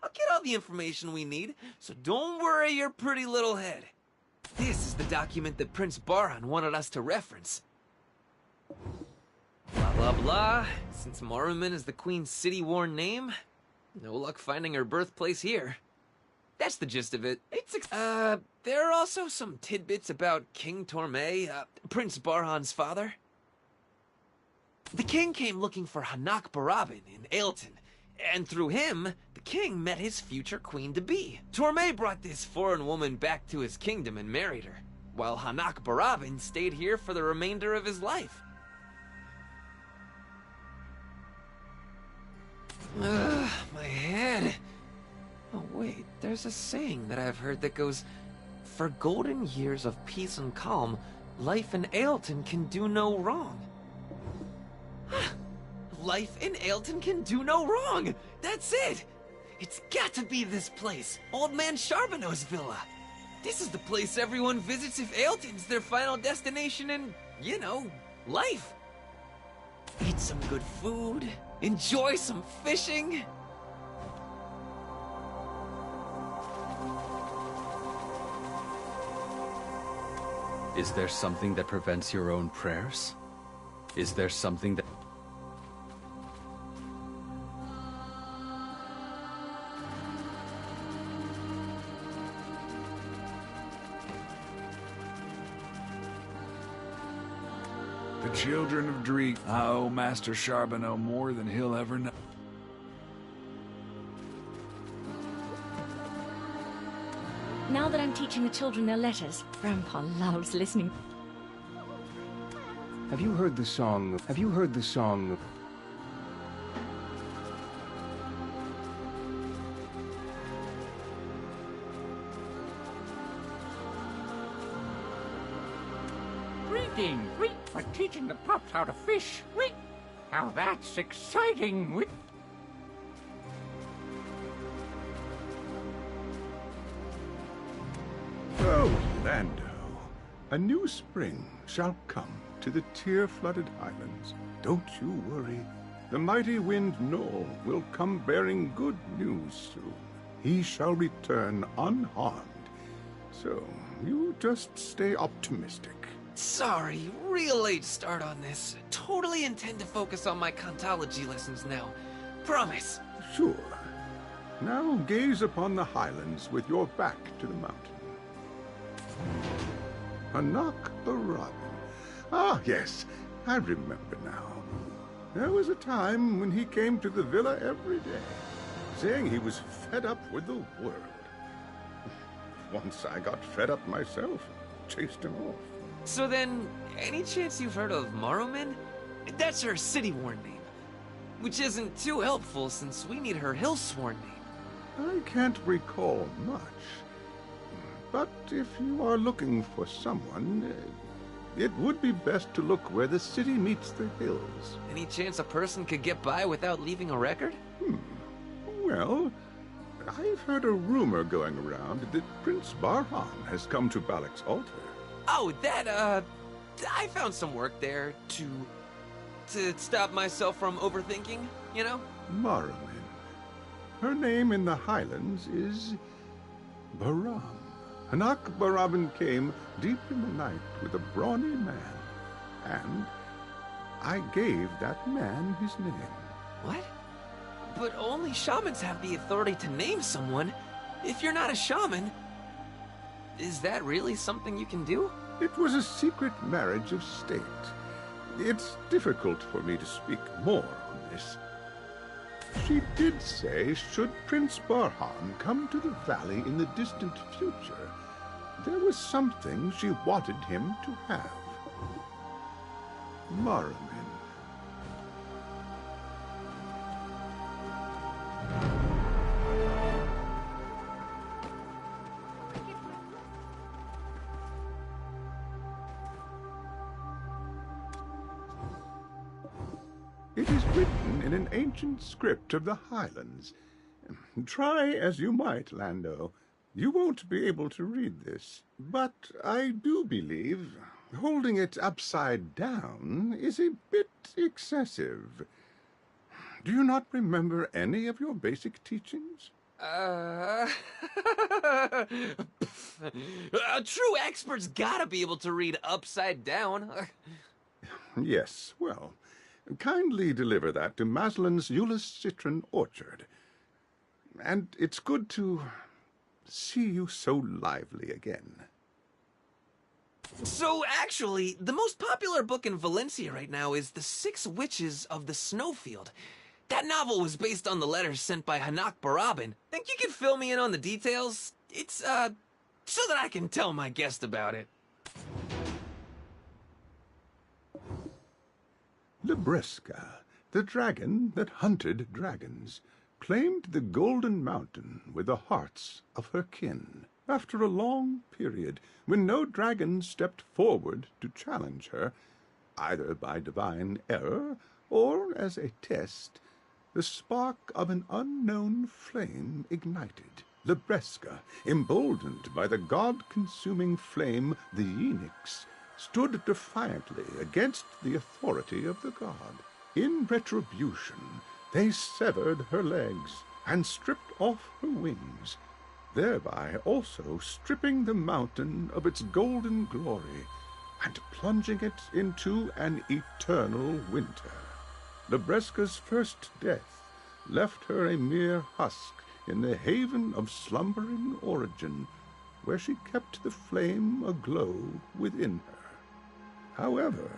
I'll get all the information we need, so don't worry your pretty little head. This is the document that Prince Barhan wanted us to reference. Blah, blah, blah. Since Morumen is the Queen's city-worn name, no luck finding her birthplace here. That's the gist of it. There are also some tidbits about King Torme, Prince Barhan's father. The king came looking for Hanak Barabin in Ailton, and through him, the king met his future queen-to-be. Torme brought this foreign woman back to his kingdom and married her, while Hanak Barabin stayed here for the remainder of his life. My head. Oh wait, there's a saying that I've heard that goes, "For golden years of peace and calm, life in Ailton can do no wrong." Life in Ailton can do no wrong! That's it! It's got to be this place, Old Man Charbonneau's villa. This is the place everyone visits if Ailton's their final destination in, you know, life. Eat some good food, enjoy some fishing. Is there something that prevents your own prayers? Is there something that... The children of Dreek. I owe Master Charbonneau more than he'll ever know. Now that I'm teaching the children their letters, Grandpa loves listening. Have you heard the song? Have you heard the song? Greetings, we're teaching the pups how to fish. Now that's exciting. Oh, Lando, a new spring shall come to the tear-flooded highlands. Don't you worry. The mighty wind Nor will come bearing good news soon. He shall return unharmed. So, you just stay optimistic. Sorry, real late start on this. Totally intend to focus on my Kantology lessons now. Promise. Sure. Now gaze upon the highlands with your back to the mountain. Hanak Barabin. Ah, yes, I remember now. There was a time when he came to the villa every day, saying he was fed up with the world. Once I got fed up myself, chased him off. So then, any chance you've heard of Morumen? That's her city-worn name. which isn't too helpful since we need her Hillsworn name. I can't recall much. But if you are looking for someone, it would be best to look where the city meets the hills. Any chance a person could get by without leaving a record? Well, I've heard a rumor going around that Prince Barhan has come to Balak's altar. Oh, I found some work there to stop myself from overthinking, you know? Morrowind. Her name in the Highlands is Baram. Hanak Barabin came deep in the night with a brawny man, and I gave that man his name. What? But only shamans have the authority to name someone. If you're not a shaman, is that really something you can do? It was a secret marriage of state. It's difficult for me to speak more on this. She did say, should Prince Barhan come to the valley in the distant future, there was something she wanted him to have. Morrowind. It is written in an ancient script of the Highlands. Try as you might, Lando, you won't be able to read this. But I do believe holding it upside down is a bit excessive. Do you not remember any of your basic teachings? True experts gotta be able to read upside down. Yes, well, kindly deliver that to Maslin's Euless Citron Orchard. And it's good to see you so lively again. So, actually, the most popular book in Valencia right now is The Six Witches of the Snowfield. That novel was based on the letters sent by Hanak Barabin. Think you could fill me in on the details? It's, so that I can tell my guest about it. Libresca, the dragon that hunted dragons, claimed the Golden Mountain with the hearts of her kin. After a long period, when no dragon stepped forward to challenge her, either by divine error or as a test, the spark of an unknown flame ignited. Libresca, emboldened by the god-consuming flame, the Enix, stood defiantly against the authority of the god. In retribution, they severed her legs and stripped off her wings, thereby also stripping the mountain of its golden glory and plunging it into an eternal winter. Libresca's first death left her a mere husk in the haven of slumbering origin, where she kept the flame aglow within her. However,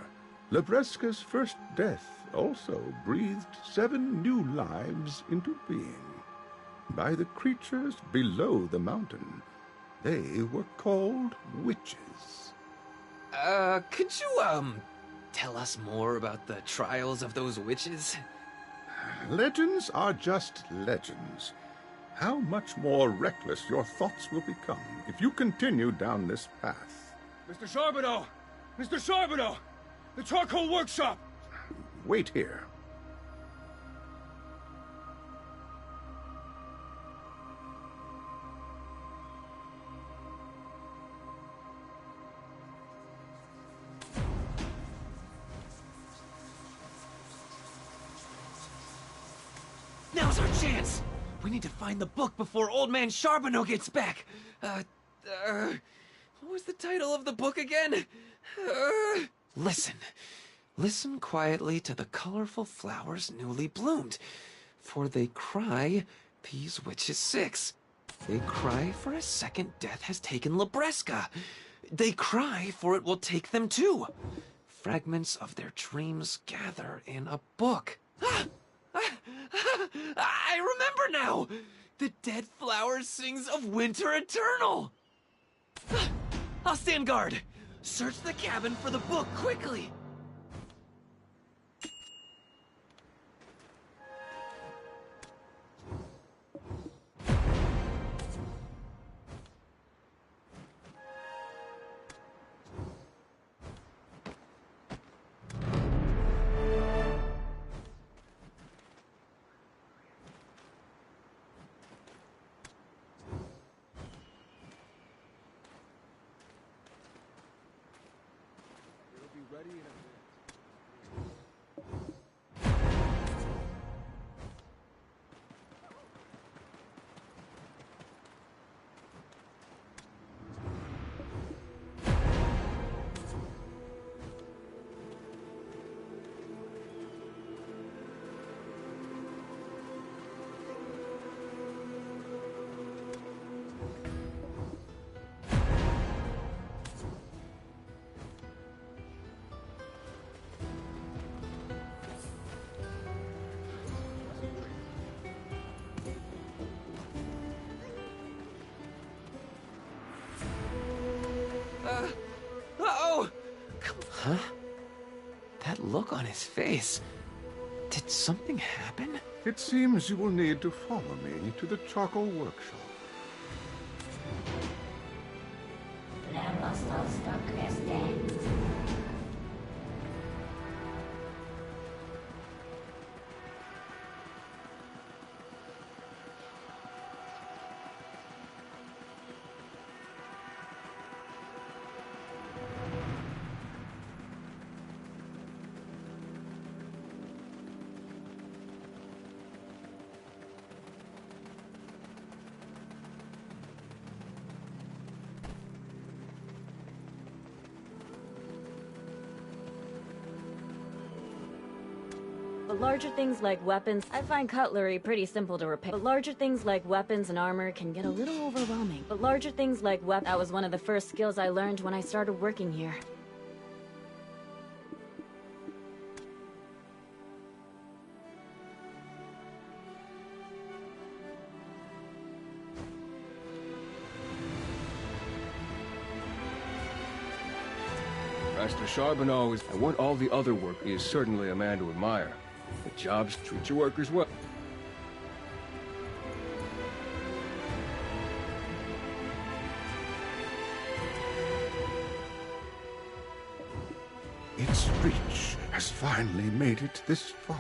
Libresca's first death also breathed 7 new lives into being. By the creatures below the mountain, they were called witches. Could you, tell us more about the trials of those witches? Legends are just legends. How much more reckless your thoughts will become if you continue down this path. Mr. Charbonneau! Mr. Charbonneau! The charcoal workshop! Wait here. Now's our chance! We need to find the book before Old Man Charbonneau gets back! What was the title of the book again? Listen. Listen quietly to the colorful flowers newly bloomed, for they cry, these witches 6. They cry for a second death has taken Libresca. They cry for it will take them too. Fragments of their dreams gather in a book. I remember now! The dead flower sings of winter eternal! I'll stand guard. Search the cabin for the book quickly. ready in a minute. Uh-oh! Huh? That look on his face. Did something happen? It seems you will need to follow me to the charcoal workshop. But larger things like weapons, I find cutlery pretty simple to repair. But larger things like weapons and armor can get a little overwhelming. That was one of the first skills I learned when I started working here. Master Charbonneau and what all the other work is certainly a man to admire. The jobs treat your workers well. Its reach has finally made it this far.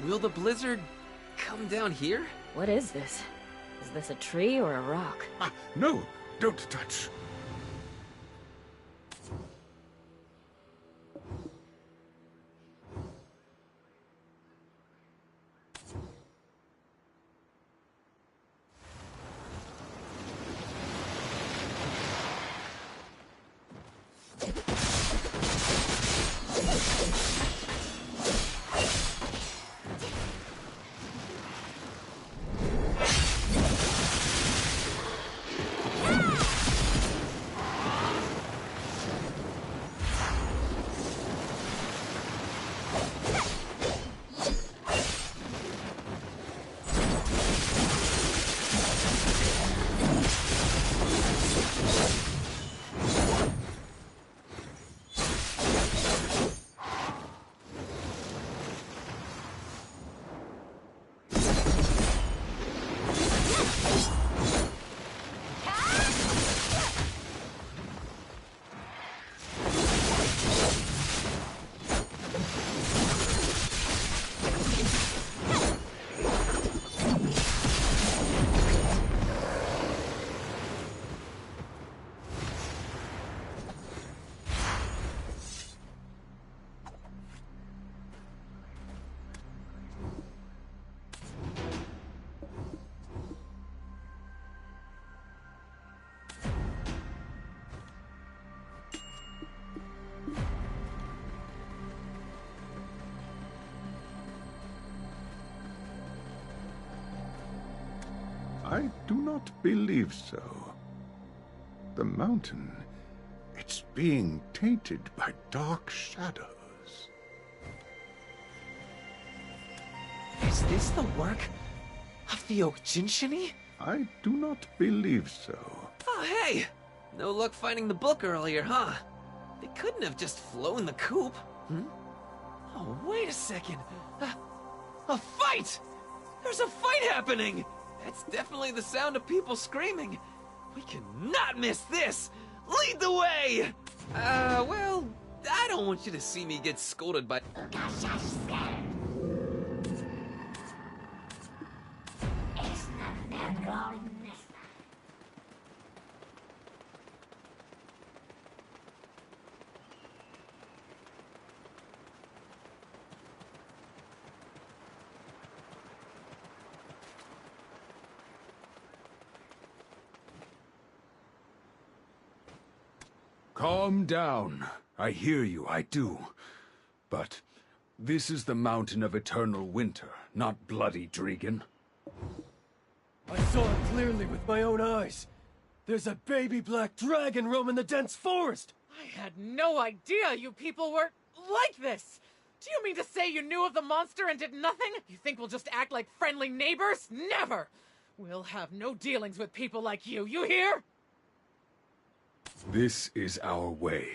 Will the blizzard come down here? What is this? Is this a tree or a rock? No, don't touch. I do not believe so. The mountain, it's being tainted by dark shadows. Is this the work of the Ojinshini? I do not believe so. Oh, hey! No luck finding the book earlier, huh? They couldn't have just flown the coop. Hmm? Oh, wait a second. A fight! There's a fight happening! That's definitely the sound of people screaming. We cannot miss this! Lead the way! Well, I don't want you to see me get scolded by... Calm down. I hear you, I do. But this is the Mountain of Eternal Winter, not Bloody Dregan. I saw it clearly with my own eyes. There's a baby black dragon roaming the dense forest. I had no idea you people were like this. Do you mean to say you knew of the monster and did nothing? You think we'll just act like friendly neighbors? Never! We'll have no dealings with people like you hear? This is our way.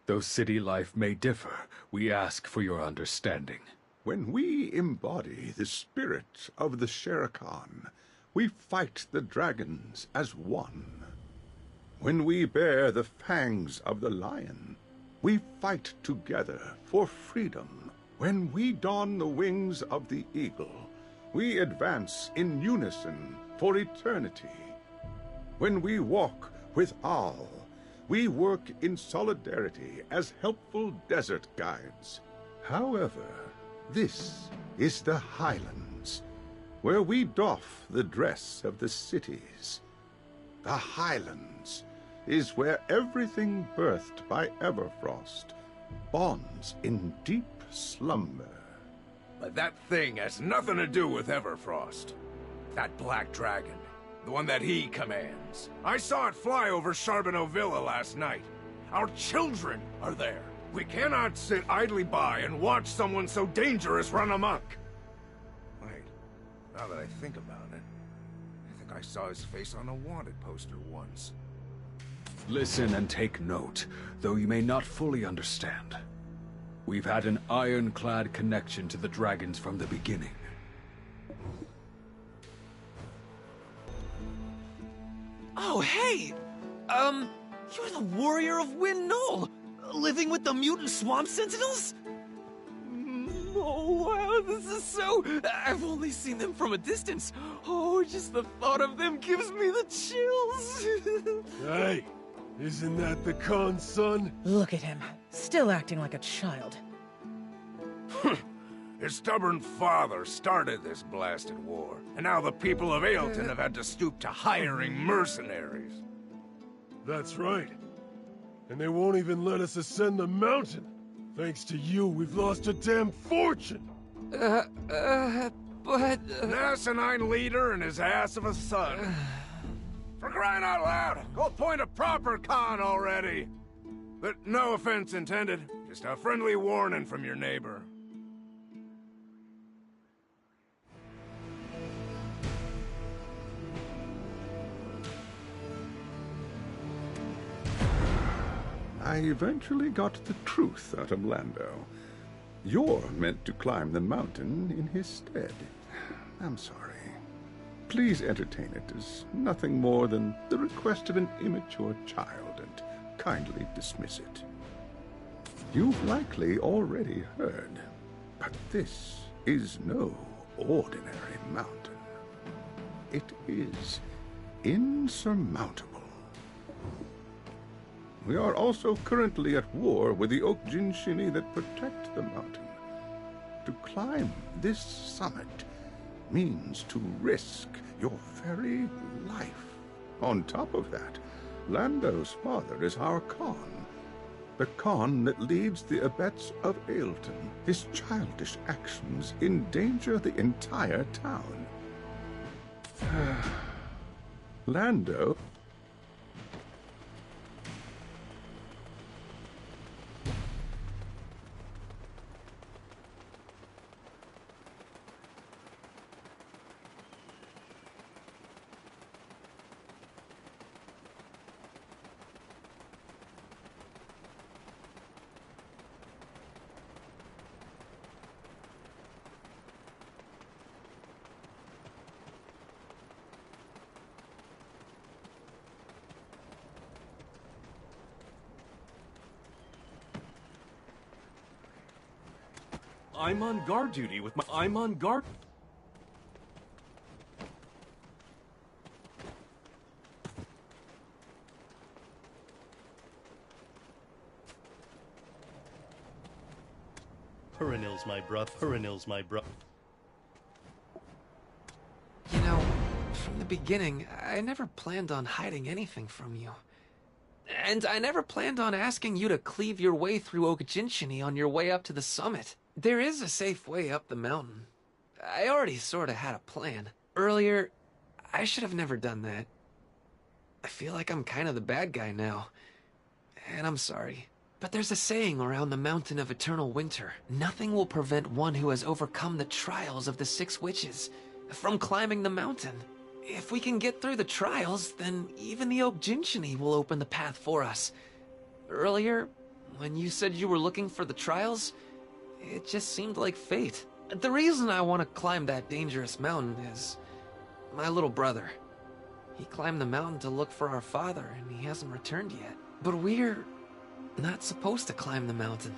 Though city life may differ, we ask for your understanding. When we embody the spirit of the Shere Khan, we fight the dragons as one. When we bear the fangs of the lion, we fight together for freedom. When we don the wings of the eagle, we advance in unison for eternity. When we walk with Al, we work in solidarity as helpful desert guides. However, this is the Highlands, where we doff the dress of the cities. The Highlands is where everything birthed by Everfrost bonds in deep slumber. But that thing has nothing to do with Everfrost. That black dragon, the one that he commands. I saw it fly over Charbonneau Villa last night. Our children are there. We cannot sit idly by and watch someone so dangerous run amok. Wait, now that I think about it, I think I saw his face on a wanted poster once. Listen and take note, though you may not fully understand. We've had an ironclad connection to the dragons from the beginning. Oh, hey! You're the warrior of Wind Knoll, living with the mutant swamp sentinels? Oh, wow, this is so... I've only seen them from a distance. Oh, just the thought of them gives me the chills. Hey, isn't that the Khan's son? Look at him, still acting like a child. His stubborn father started this blasted war, and now the people of Aelton have had to stoop to hiring mercenaries. That's right. And they won't even let us ascend the mountain. Thanks to you, we've lost a damn fortune. But... An asinine leader and his ass of a son. For crying out loud, go appoint a proper Khan already. But no offense intended, just a friendly warning from your neighbor. I eventually got the truth out of Lando. You're meant to climb the mountain in his stead. I'm sorry. Please entertain it as nothing more than the request of an immature child and kindly dismiss it. You've likely already heard, but this is no ordinary mountain. It is insurmountable. We are also currently at war with the Oak Jinshini that protect the mountain. To climb this summit means to risk your very life. On top of that, Lando's father is our Khan. The Khan that leads the Abets of Aelton. His childish actions endanger the entire town. Lando... I'm on guard duty with my... I'm on guard... Perennial's my bruh. Perennial's my bruh. You know, from the beginning, I never planned on hiding anything from you. And I never planned on asking you to cleave your way through Okajinchini on your way up to the summit. There is a safe way up the mountain. I already sorta had a plan. Earlier, I should have never done that. I feel like I'm kind of the bad guy now. And I'm sorry. But there's a saying around the Mountain of Eternal Winter. Nothing will prevent one who has overcome the trials of the 6 witches from climbing the mountain. If we can get through the trials, then even the Okajinchini will open the path for us. Earlier, when you said you were looking for the trials, it just seemed like fate. The reason I want to climb that dangerous mountain is my little brother. He climbed the mountain to look for our father, and he hasn't returned yet. But we're not supposed to climb the mountain.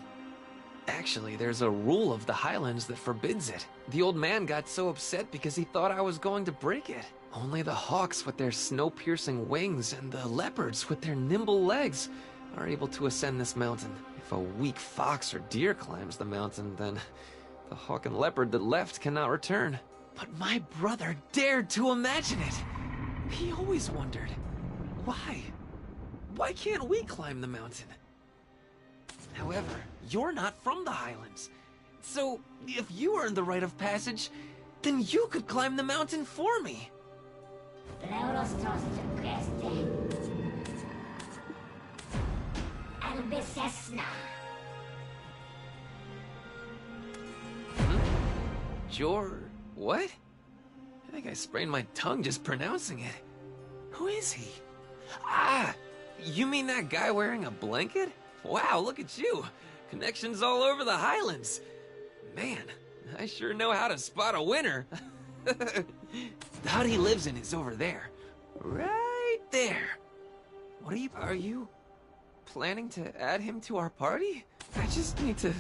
Actually, there's a rule of the Highlands that forbids it. The old man got so upset because he thought I was going to break it. Only the hawks with their snow-piercing wings and the leopards with their nimble legs are able to ascend this mountain. If a weak fox or deer climbs the mountain, then the hawk and leopard that left cannot return. But my brother dared to imagine it. He always wondered, why? Why can't we climb the mountain? However, you're not from the Highlands. So, if you earned the rite of passage, then you could climb the mountain for me. What? I think I sprained my tongue just pronouncing it. Who is he? Ah, you mean that guy wearing a blanket? Wow, look at you. Connections all over the Highlands. Man, I sure know how to spot a winner. The hut he lives in is over there. Right there. Are you planning to add him to our party? I just need to...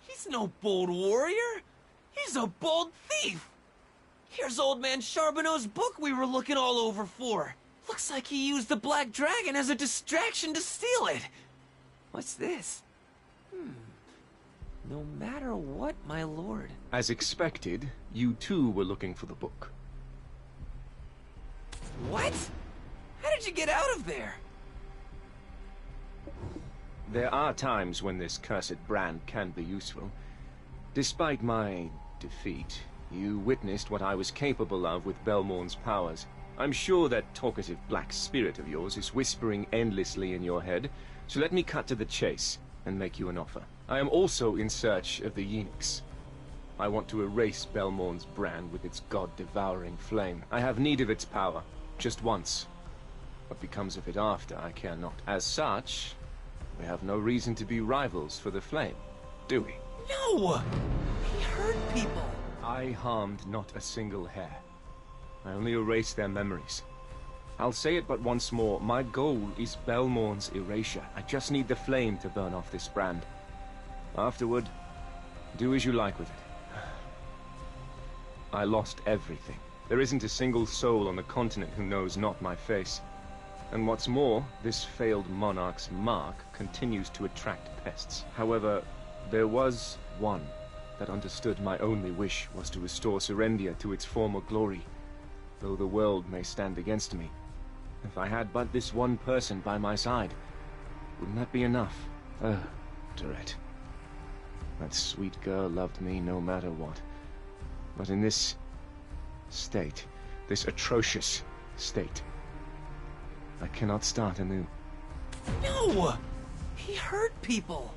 He's no bold warrior. He's a bold thief. Here's old man Charbonneau's book we were looking all over for. Looks like he used the Black Dragon as a distraction to steal it. What's this? No matter what, my lord. As expected, you too were looking for the book. What? How did you get out of there? There are times when this cursed brand can be useful. Despite my defeat, you witnessed what I was capable of with Belmorn's powers. I'm sure that talkative black spirit of yours is whispering endlessly in your head, so let me cut to the chase and make you an offer. I am also in search of the Yenix. I want to erase Belmorn's brand with its god-devouring flame. I have need of its power, just once. What becomes of it after, I care not. As such, we have no reason to be rivals for the flame, do we? No! He hurt people! I harmed not a single hair. I only erased their memories. I'll say it but once more, my goal is Belmorn's erasure. I just need the flame to burn off this brand. Afterward, do as you like with it. I lost everything. There isn't a single soul on the continent who knows not my face. And what's more, this failed monarch's mark continues to attract pests. However, there was one that understood my only wish was to restore Serendia to its former glory, though the world may stand against me. If I had but this one person by my side, wouldn't that be enough? Dorette. That sweet girl loved me no matter what. But in this state, this atrocious state, I cannot start anew. No! He hurt people!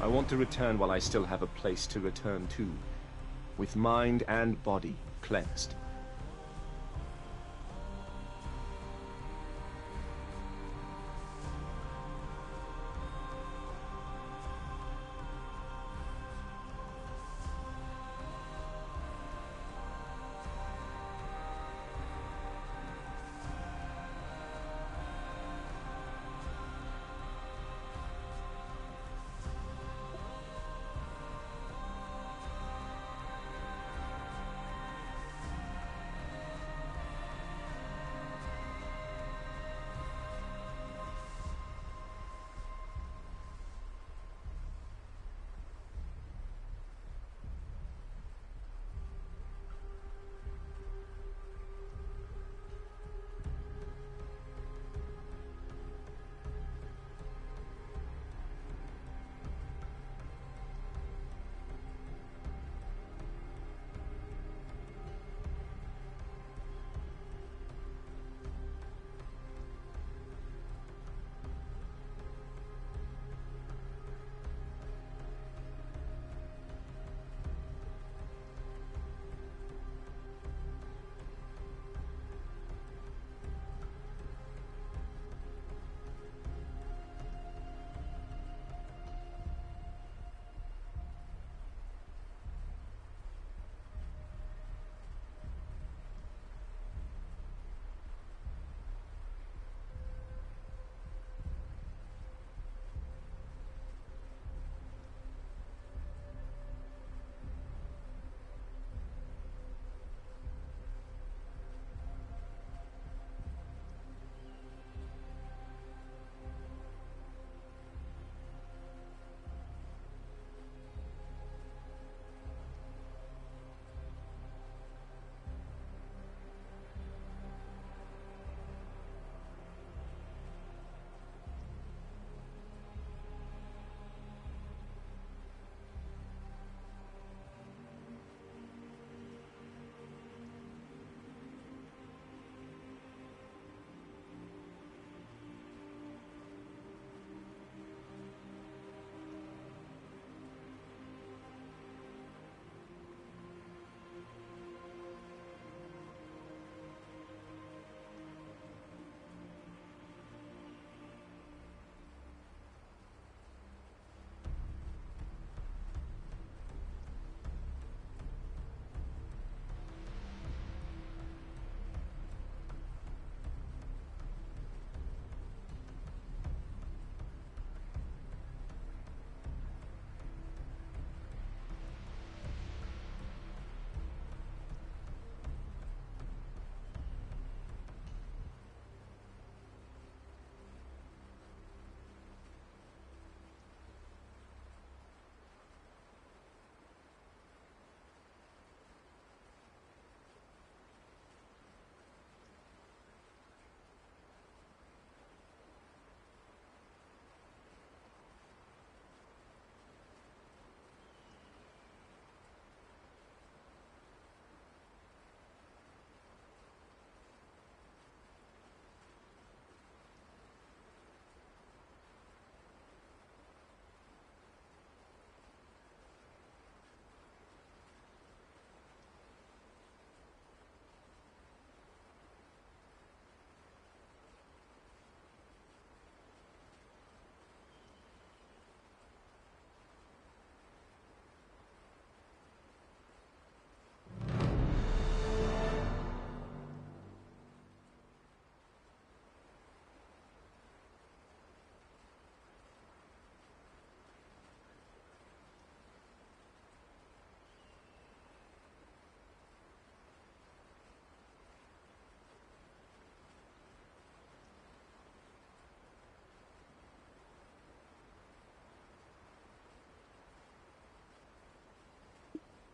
I want to return while I still have a place to return to, with mind and body cleansed.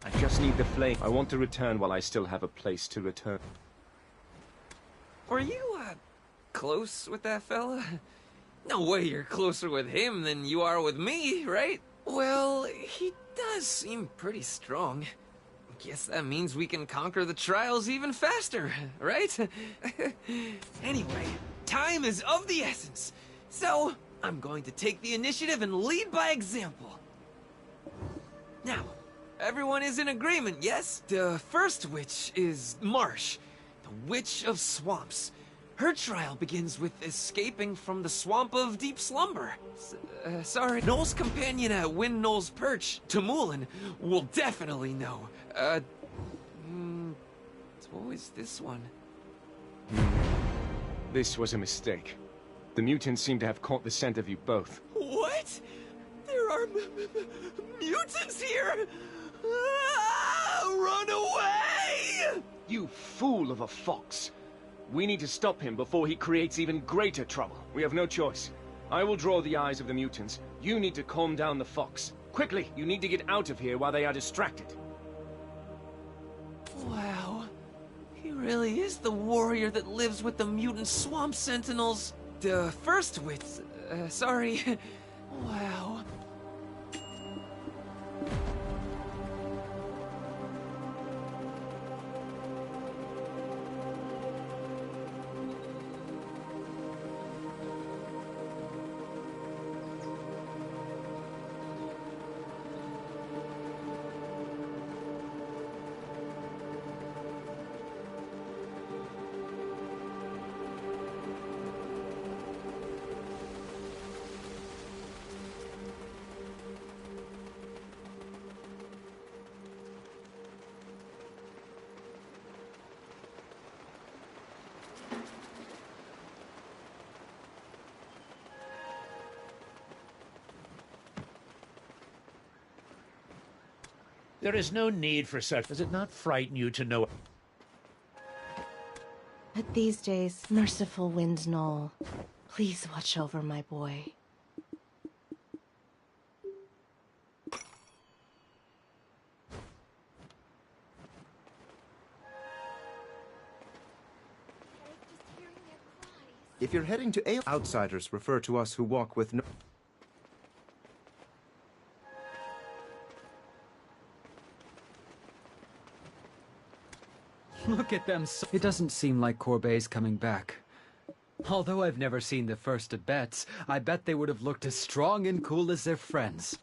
I just need the flame. I want to return while I still have a place to return. Are you, close with that fella? No way you're closer with him than you are with me, right? Well, he does seem pretty strong. Guess that means we can conquer the trials even faster, right? Anyway, time is of the essence. So, I'm going to take the initiative and lead by example. Now, everyone is in agreement, yes? The first witch is Marsh, the Witch of Swamps. Her trial begins with escaping from the Swamp of Deep Slumber. Sorry. Noel's companion at Wind Noel's Perch, Tamulin, will definitely know. So is this one? This was a mistake. The mutants seem to have caught the scent of you both. What? There are mutants here? Ah, run away! You fool of a fox. We need to stop him before he creates even greater trouble. We have no choice. I will draw the eyes of the mutants. You need to calm down the fox. Quickly, you need to get out of here while they are distracted. Wow. He really is the warrior that lives with the mutant swamp sentinels. The first witch... sorry. Wow. There is no need for such. Does it not frighten you to know? But these days, merciful Wind Noel, please watch over my boy. If you're heading to outsiders refer to us who walk with no... Look at them. It doesn't seem like Corbet's coming back. Although I've never seen the first Abets, I bet they would have looked as strong and cool as their friends.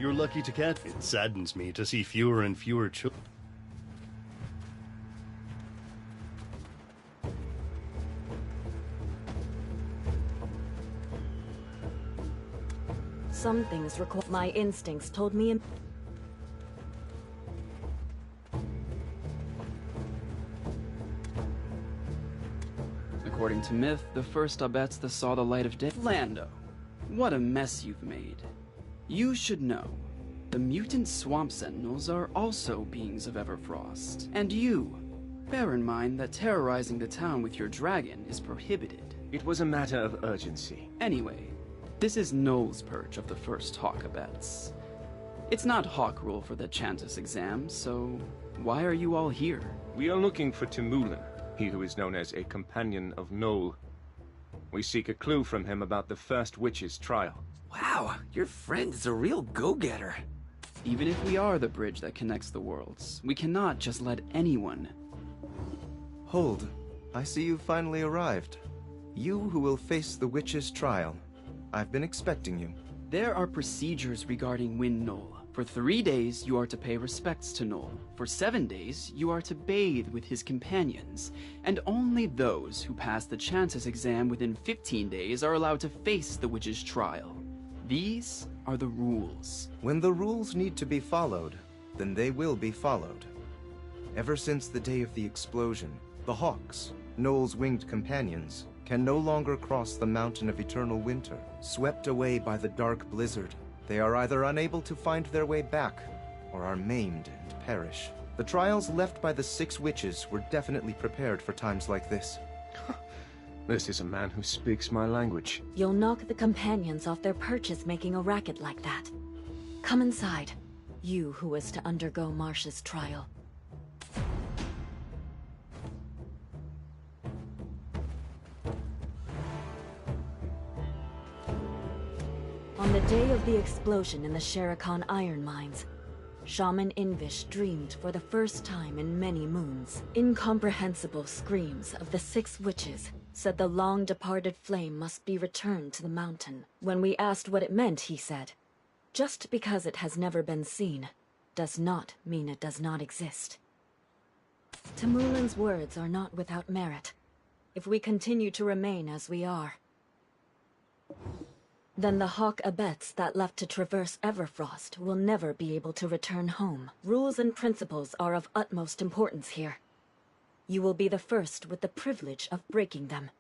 You're lucky to catch. It saddens me to see fewer and fewer children. Some things require... My instincts told me... According to myth, the first Abets that saw the light of day... Lando, what a mess you've made. You should know, the mutant swamp sentinels are also beings of Everfrost. And you, bear in mind that terrorizing the town with your dragon is prohibited. It was a matter of urgency. Anyway, this is Noel's Perch of the first Hawk Abets. It's not Hawk rule for the Chantus exam, so why are you all here? We are looking for Tamulin, he who is known as a companion of Noel. We seek a clue from him about the first witch's trial. Wow, your friend is a real go-getter. Even if we are the bridge that connects the worlds, we cannot just let anyone... Hold. I see you've finally arrived. You who will face the witch's trial. I've been expecting you. There are procedures regarding Wind Noel. For 3 days, you are to pay respects to Noel. For 7 days, you are to bathe with his companions. And only those who pass the Chantus exam within 15 days are allowed to face the witch's trial. These are the rules. When the rules need to be followed, then they will be followed. Ever since the day of the explosion, the Hawks, Noel's winged companions, can no longer cross the Mountain of Eternal Winter. Swept away by the dark blizzard, they are either unable to find their way back, or are maimed and perish. The trials left by the 6 witches were definitely prepared for times like this. This is a man who speaks my language. You'll knock the companions off their perches making a racket like that. Come inside, you who is to undergo Marsh's trial. On the day of the explosion in the Sharakan iron mines, Shaman Invish dreamed for the first time in many moons. Incomprehensible screams of the 6 witches said the long-departed flame must be returned to the mountain. When we asked what it meant, he said, "Just because it has never been seen, does not mean it does not exist." Temulin's words are not without merit. If we continue to remain as we are, then the Hawk Abets that left to traverse Everfrost will never be able to return home. Rules and principles are of utmost importance here. You will be the first with the privilege of breaking them.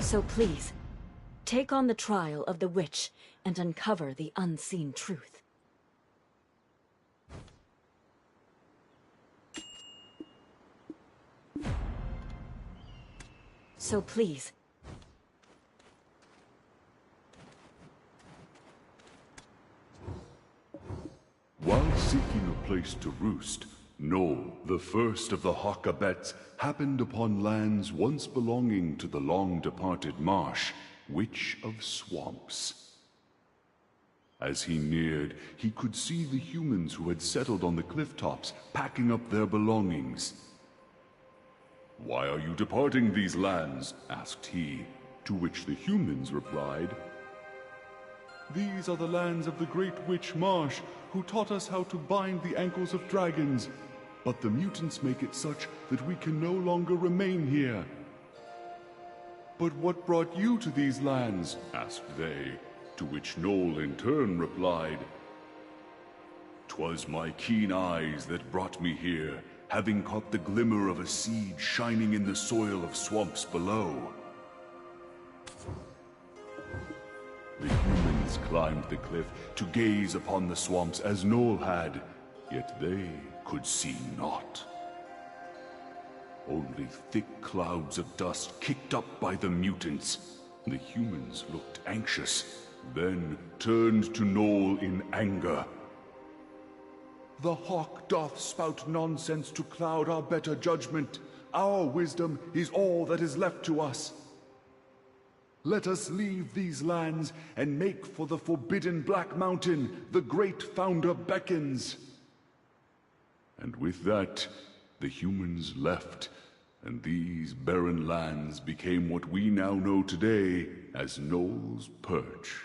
So please, take on the trial of the witch and uncover the unseen truth. So please, While seeking a place to roost, Noel, the first of the Hawkabets, happened upon lands once belonging to the long-departed Marsh, Witch of Swamps. As he neared, he could see the humans who had settled on the cliff tops, packing up their belongings. "Why are you departing these lands?" asked he, to which the humans replied, "These are the lands of the great witch Marsh, who taught us how to bind the ankles of dragons. But the mutants make it such that we can no longer remain here." "But what brought you to these lands?" asked they, to which Noel in turn replied, "'Twas my keen eyes that brought me here, having caught the glimmer of a seed shining in the soil of swamps below." The humans climbed the cliff to gaze upon the swamps as Noel had, yet they could see naught. Only thick clouds of dust kicked up by the mutants. The humans looked anxious, then turned to Noel in anger. "The hawk doth spout nonsense to cloud our better judgment. Our wisdom is all that is left to us. Let us leave these lands and make for the forbidden Black Mountain. The great founder beckons." And with that, the humans left, and these barren lands became what we now know today as Noel's Perch.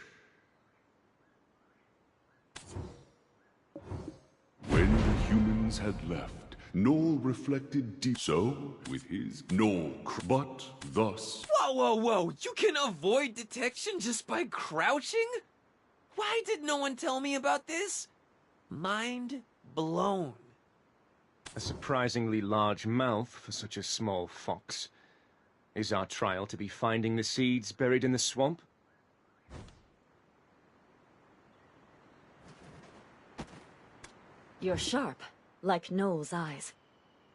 When the humans had left, Noel reflected deep. So, with his but thus. Whoa, whoa, whoa! You can avoid detection just by crouching? Why did no one tell me about this? Mind blown. A surprisingly large mouth for such a small fox. Is our trial to be finding the seeds buried in the swamp? You're sharp, like Noel's eyes.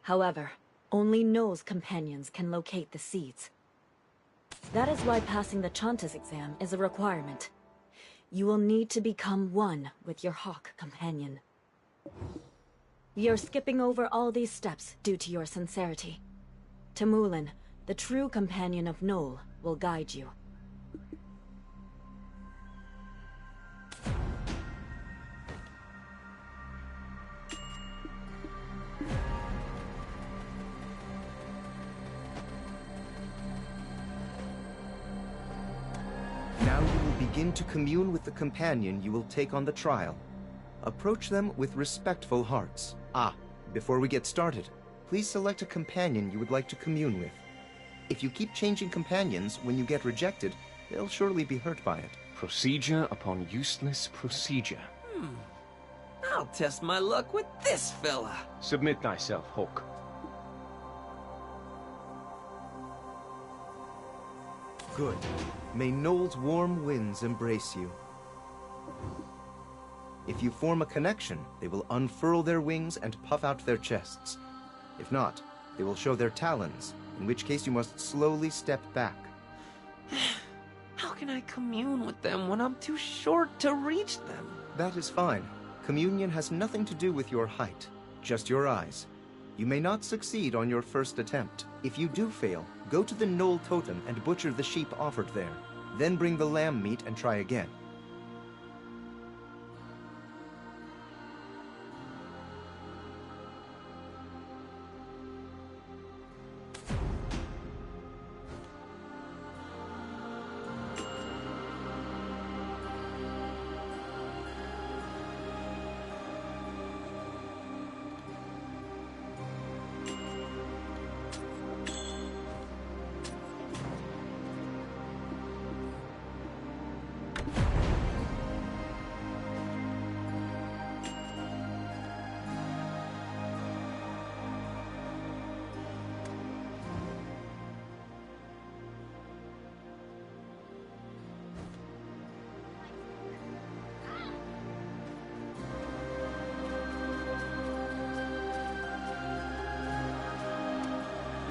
However, only Noel's companions can locate the seeds. That is why passing the Chantas exam is a requirement. You will need to become one with your hawk companion. You're skipping over all these steps due to your sincerity. Temulin, the true companion of Noel, will guide you. Now you will begin to commune with the companion you will take on the trial. Approach them with respectful hearts. Before we get started, please select a companion you would like to commune with. If you keep changing companions when you get rejected, they'll surely be hurt by it. Procedure upon useless procedure. I'll test my luck with this fella. Submit thyself, Hawk. Good. May Noel's warm winds embrace you. If you form a connection, they will unfurl their wings and puff out their chests. If not, they will show their talons, in which case you must slowly step back. How can I commune with them when I'm too short to reach them? That is fine. Communion has nothing to do with your height, just your eyes. You may not succeed on your first attempt. If you do fail, go to the Knoll Totem and butcher the sheep offered there. Then bring the lamb meat and try again.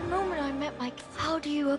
The moment I met Mike, how do you...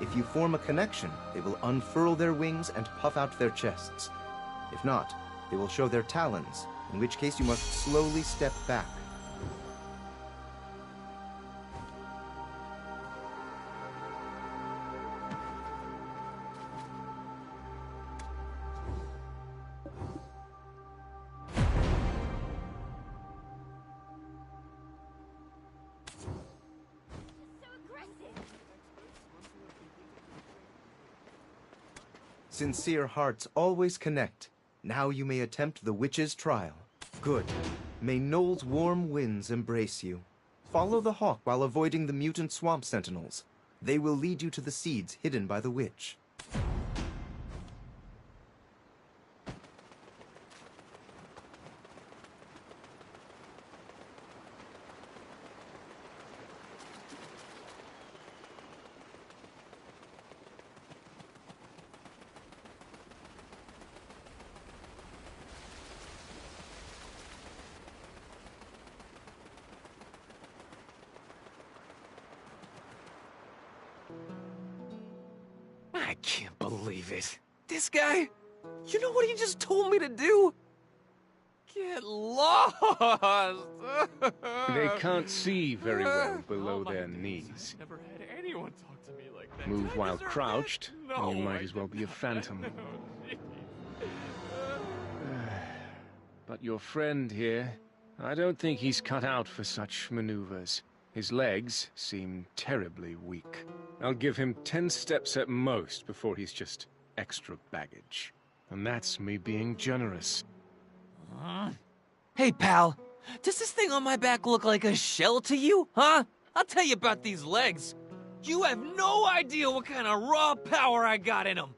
If you form a connection, they will unfurl their wings and puff out their chests. If not, they will show their talons, in which case you must slowly step back. Sincere hearts always connect. Now you may attempt the witch's trial. Good. May Knoll's warm winds embrace you. Follow the hawk while avoiding the mutant swamp sentinels. They will lead you to the seeds hidden by the witch. I can't believe it. This guy? You know what he just told me to do? Get lost! They can't see very well below their knees. Never had anyone talk to me like that. Move while crouched, and you might as well be a phantom. But your friend here, I don't think he's cut out for such maneuvers. His legs seem terribly weak. I'll give him 10 steps at most before he's just extra baggage. And that's me being generous. Hey, pal. Does this thing on my back look like a shell to you, huh? I'll tell you about these legs. You have no idea what kind of raw power I got in them.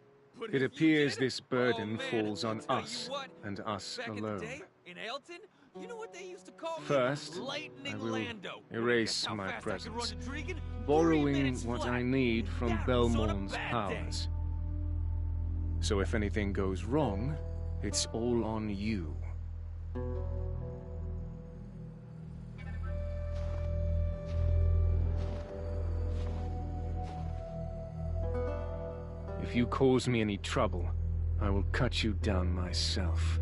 It appears this burden falls on us, and us alone. In Ailton, You know what they used to call First, me? Lightning I will Lando. erase How my fast I could run presence, a Dragon? 3 borrowing minutes what flat. I need from That was on a Belmorn's bad powers. So if anything goes wrong, it's all on you. If you cause me any trouble, I will cut you down myself.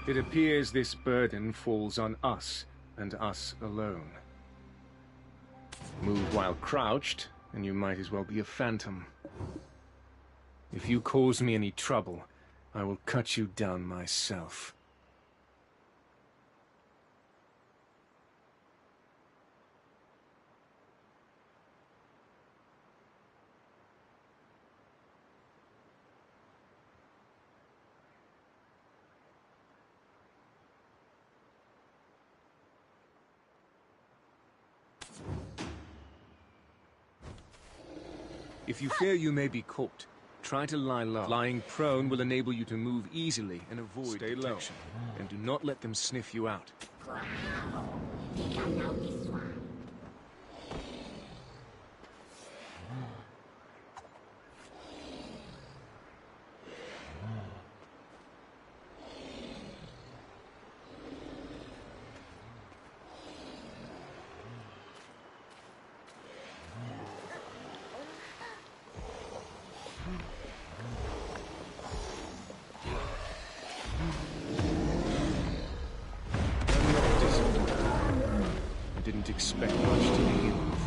It appears this burden falls on us, and us alone. Move while crouched, and you might as well be a phantom. If you cause me any trouble, I will cut you down myself. If you fear you may be caught, try to lie low. Lying prone will enable you to move easily and avoid detection. And do not let them sniff you out. I didn't expect much to begin with.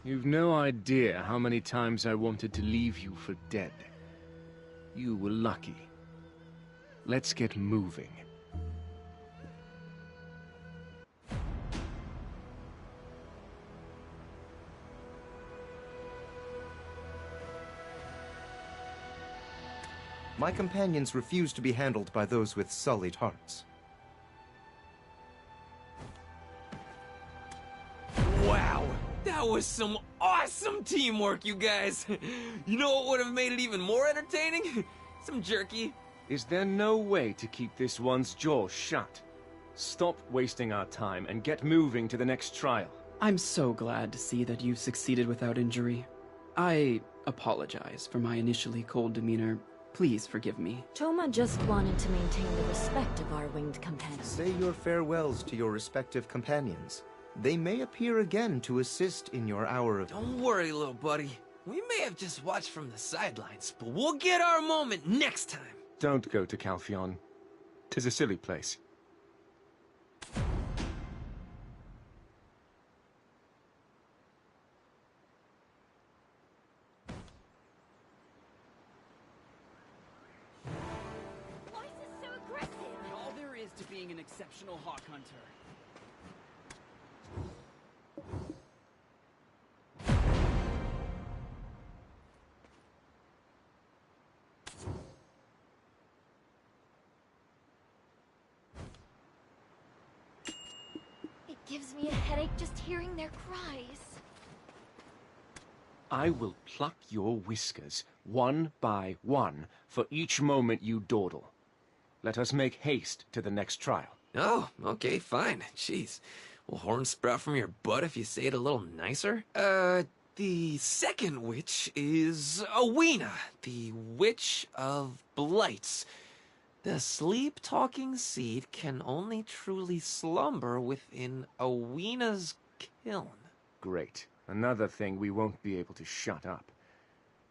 You've no idea how many times I wanted to leave you for dead. You were lucky. Let's get moving. My companions refuse to be handled by those with sullied hearts. Wow, that was some awesome teamwork, you guys. You know what would have made it even more entertaining? Some jerky. Is there no way to keep this one's jaw shut? Stop wasting our time and get moving to the next trial. I'm so glad to see that you succeeded without injury. I apologize for my initially cold demeanor. Please forgive me. Toma just wanted to maintain the respect of our winged companions. Say your farewells to your respective companions. They may appear again to assist in your hour of... Don't worry, little buddy. We may have just watched from the sidelines, but we'll get our moment next time. Don't go to Calpheon. 'Tis a silly place. being an exceptional hawk hunter. It gives me a headache just hearing their cries. I will pluck your whiskers, one by one, for each moment you dawdle. Let us make haste to the next trial. Oh, okay, fine. Jeez. Will horns sprout from your butt if you say it a little nicer? The second witch is Owina, the Witch of Blights. The sleep-talking seed can only truly slumber within Owina's kiln. Great. Another thing we won't be able to shut up.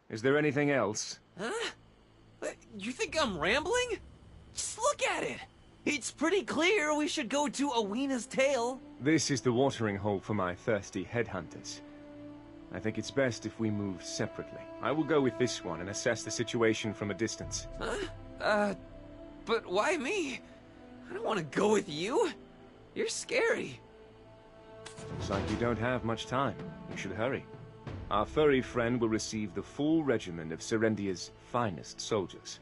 Is there anything else? Huh? You think I'm rambling? Just look at it! It's pretty clear we should go to Owina's tail. This is the watering hole for my thirsty headhunters. I think it's best if we move separately. I will go with this one and assess the situation from a distance. Huh? But why me? I don't want to go with you. You're scary. Looks like you don't have much time. You should hurry. Our furry friend will receive the full regiment of Serendia's finest soldiers.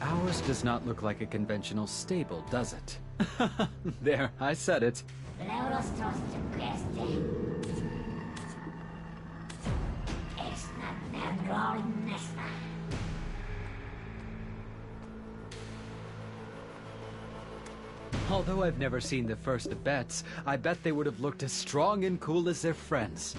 Ours does not look like a conventional stable, does it? There, I said it. Although I've never seen the first Abets, I bet they would have looked as strong and cool as their friends.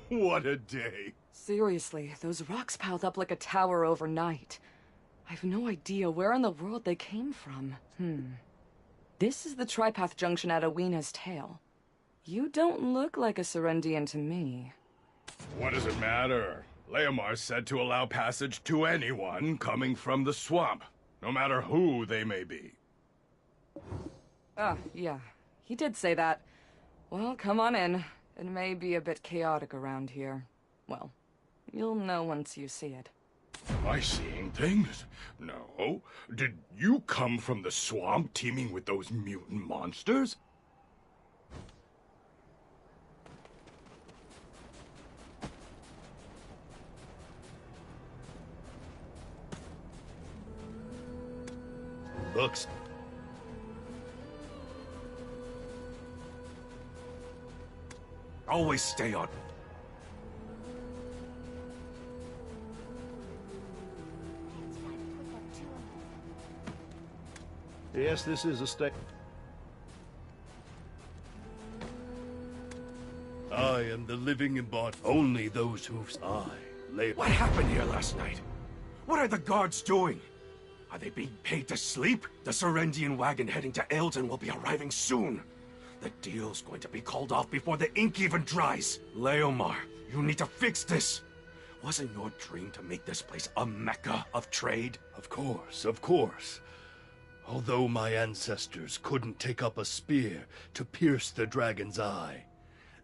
What a day. Seriously, those rocks piled up like a tower overnight. I've no idea where in the world they came from. This is the Tripath Junction at Owina's tail. You don't look like a Serendian to me. What does it matter? Leomar said to allow passage to anyone coming from the swamp, no matter who they may be. Yeah. He did say that. Well, come on in. It may be a bit chaotic around here. Well, you'll know once you see it. Am I seeing things? No. Did you come from the swamp teeming with those mutant monsters? Books. Always stay on. Yes, this is a step. I am the living embodiment. Only those whose lay. What happened here last night? What are the guards doing? Are they being paid to sleep? The Serendian wagon heading to Aelton will be arriving soon. The deal's going to be called off before the ink even dries. Leomar, you need to fix this. Wasn't your dream to make this place a mecca of trade? Of course, of course. Although my ancestors couldn't take up a spear to pierce the dragon's eye,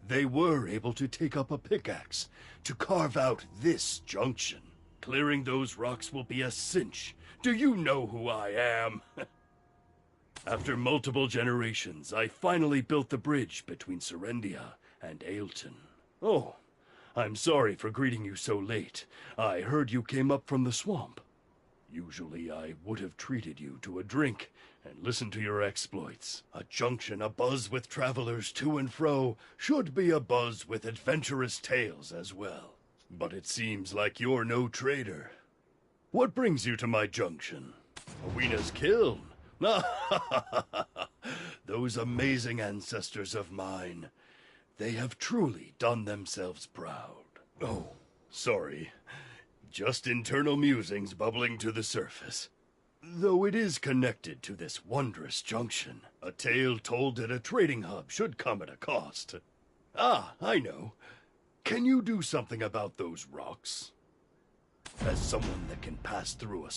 they were able to take up a pickaxe to carve out this junction. Clearing those rocks will be a cinch. Do you know who I am? After multiple generations, I finally built the bridge between Serendia and Aelton. Oh, I'm sorry for greeting you so late. I heard you came up from the swamp. Usually I would have treated you to a drink and listened to your exploits. A junction abuzz with travelers to and fro should be abuzz with adventurous tales as well. But it seems like you're no trader. What brings you to my junction? Oweena's kiln? Those amazing ancestors of mine. They have truly done themselves proud. Oh, sorry. Just internal musings bubbling to the surface. Though it is connected to this wondrous junction. A tale told at a trading hub should come at a cost. Ah, I know. Can you do something about those rocks? As someone that can pass through a...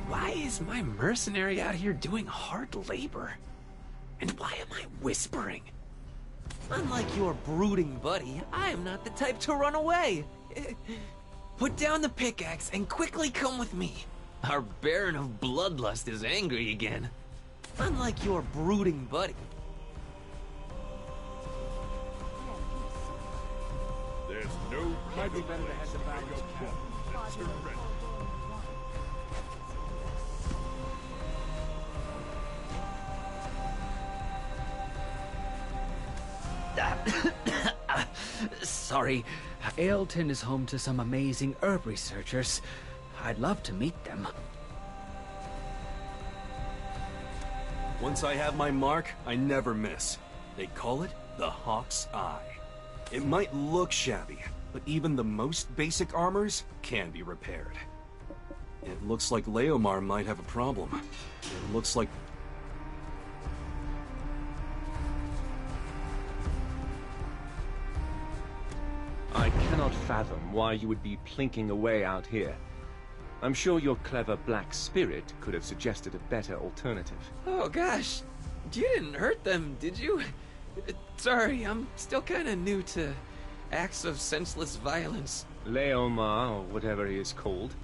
Why is my mercenary out here doing hard labor? And why am I whispering? Unlike your brooding buddy, I am not the type to run away. Put down the pickaxe and quickly come with me. Our Baron of Bloodlust is angry again. Unlike your brooding buddy. There's no... Might be better to head to battle. Sorry. Aelton is home to some amazing herb researchers. I'd love to meet them. Once I have my mark, I never miss. They call it the Hawk's Eye. It might look shabby, but even the most basic armors can be repaired. It looks like Leomar might have a problem. It looks like... I cannot fathom why you would be plinking away out here. I'm sure your clever black spirit could have suggested a better alternative. Oh gosh, you didn't hurt them, did you? Sorry, I'm still kinda new to acts of senseless violence. Leomar, or whatever he is called.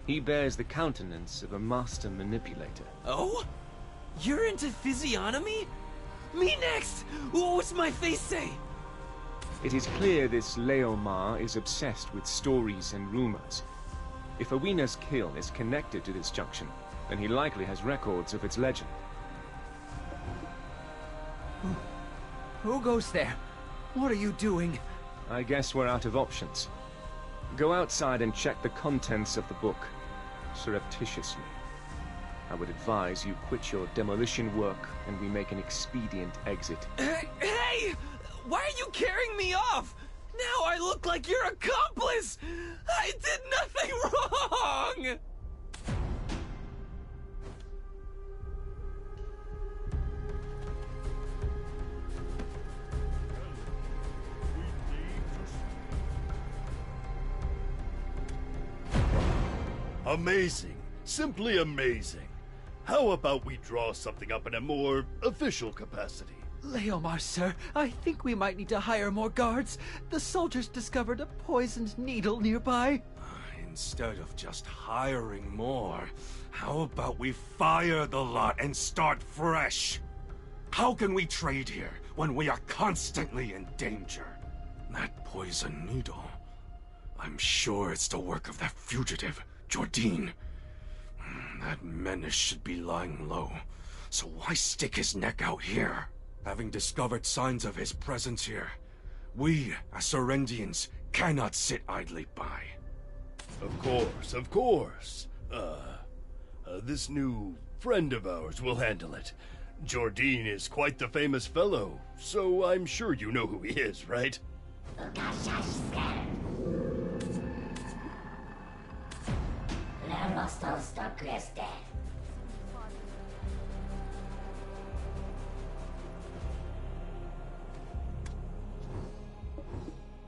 He bears the countenance of a master manipulator. Oh? You're into physiognomy? Me next! What's my face say? It is clear this Leomar is obsessed with stories and rumors. If Awina's kill is connected to this junction, then he likely has records of its legend. Who goes there? What are you doing? I guess we're out of options. Go outside and check the contents of the book, surreptitiously. I would advise you quit your demolition work and we make an expedient exit. Hey! Why are you carrying me off? Now I look like your accomplice! I did nothing wrong! Amazing. Simply amazing. How about we draw something up in a more official capacity? Leomar, sir, I think we might need to hire more guards. The soldiers discovered a poisoned needle nearby. Instead of just hiring more, how about we fire the lot and start fresh? How can we trade here when we are constantly in danger? That poison needle, I'm sure it's the work of that fugitive, Jordine. That menace should be lying low, so why stick his neck out here? Having discovered signs of his presence here, we, as Sorendians, cannot sit idly by. Of course. This new friend of ours will handle it. Jordine is quite the famous fellow, so I'm sure you know who he is, right?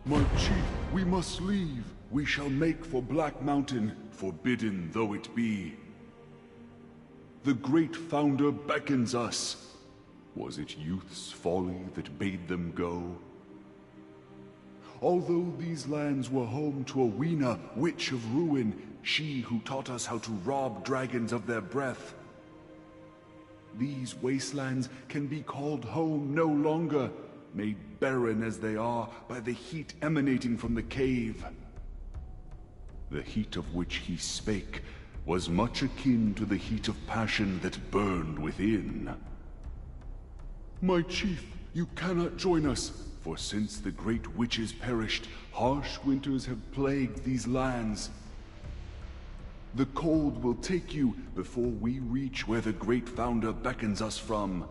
My chief, we must leave. We shall make for Black Mountain, forbidden though it be. The great founder beckons us. Was it youth's folly that bade them go? Although these lands were home to Awina, witch of ruin, she who taught us how to rob dragons of their breath, these wastelands can be called home no longer, made barren as they are by the heat emanating from the cave. The heat of which he spake was much akin to the heat of passion that burned within. My chief, you cannot join us, for since the great witches perished, harsh winters have plagued these lands. The cold will take you before we reach where the great founder beckons us from.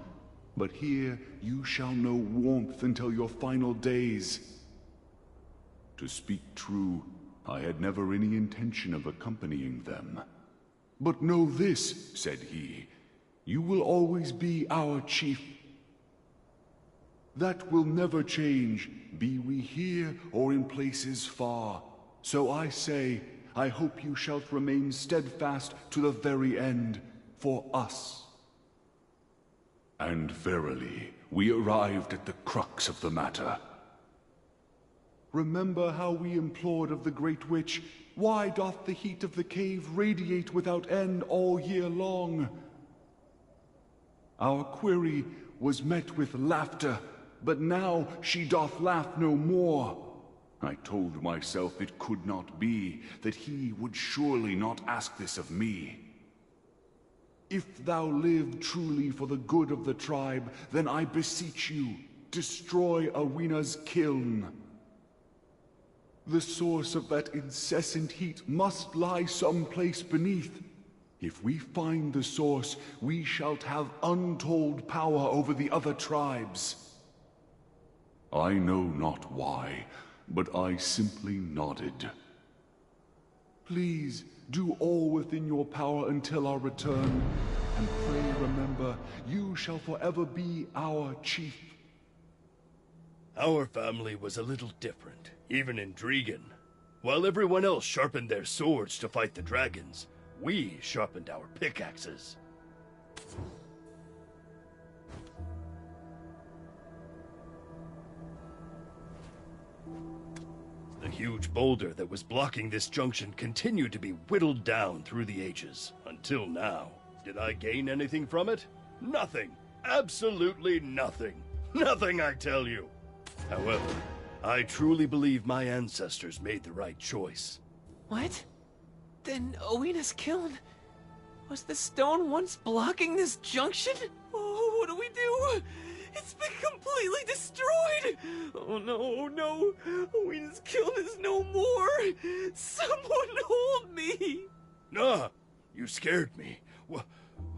But here you shall know warmth until your final days. To speak true, I had never any intention of accompanying them. But know this, said he, you will always be our chief. That will never change, be we here or in places far. So I say, I hope you shall remain steadfast to the very end, for us. And verily, we arrived at the crux of the matter. Remember how we implored of the Great Witch, why doth the heat of the cave radiate without end all year long? Our query was met with laughter, but now she doth laugh no more. I told myself it could not be, that he would surely not ask this of me. If thou live truly for the good of the tribe, then I beseech you, destroy Awina's kiln. The source of that incessant heat must lie someplace beneath. If we find the source, we shall have untold power over the other tribes. I know not why, but I simply nodded. Please, do all within your power until our return, and pray remember, you shall forever be our chief. Our family was a little different, even in Dregan. While everyone else sharpened their swords to fight the dragons, we sharpened our pickaxes. The huge boulder that was blocking this junction continued to be whittled down through the ages, until now. Did I gain anything from it? Nothing. Absolutely nothing. Nothing, I tell you. However, I truly believe my ancestors made the right choice. What? Then Owina's kiln? Was the stone once blocking this junction? Oh, what do we do? It's been completely destroyed! Oh no, no! Owina's kiln is no more! Someone hold me! Nah, you scared me.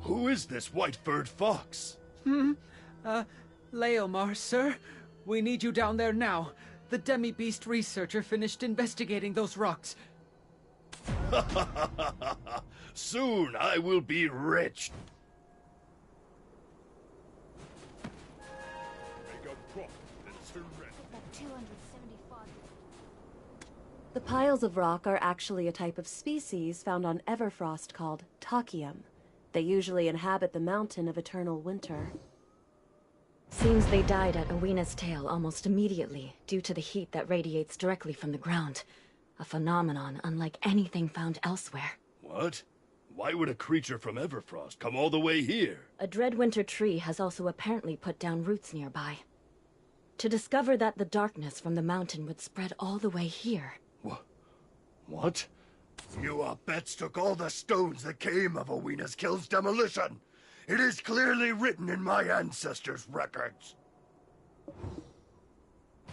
Who is this white-furred fox? Leomar, sir. We need you down there now. The demi-beast researcher finished investigating those rocks. Soon I will be rich. The piles of rock are actually a type of species found on Everfrost called Takium. They usually inhabit the mountain of eternal winter. Seems they died at Owina's tail almost immediately, due to the heat that radiates directly from the ground. A phenomenon unlike anything found elsewhere. What? Why would a creature from Everfrost come all the way here? A dreadwinter tree has also apparently put down roots nearby. To discover that the darkness from the mountain would spread all the way here. What? You Abets took all the stones that came of Owina's Kiln's demolition. It is clearly written in my ancestors' records.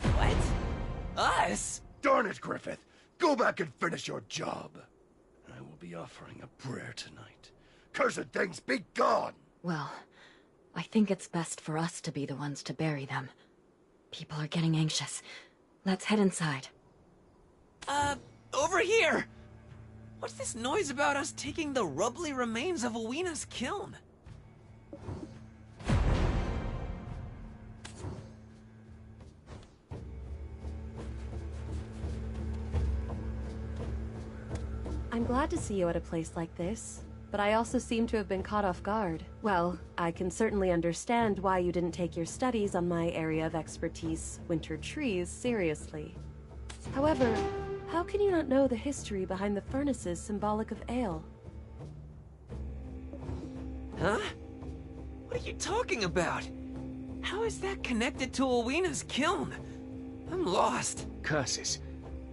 What? Us? Darn it, Griffith! Go back and finish your job. I will be offering a prayer tonight. Cursed things, be gone! Well, I think it's best for us to be the ones to bury them. People are getting anxious. Let's head inside. Over here! What's this noise about us taking the rubbly remains of Owina's kiln? I'm glad to see you at a place like this, but I also seem to have been caught off guard. Well, I can certainly understand why you didn't take your studies on my area of expertise, winter trees, seriously. However, how can you not know the history behind the furnaces symbolic of ale? Huh? What are you talking about? How is that connected to Owina's kiln? I'm lost. Curses.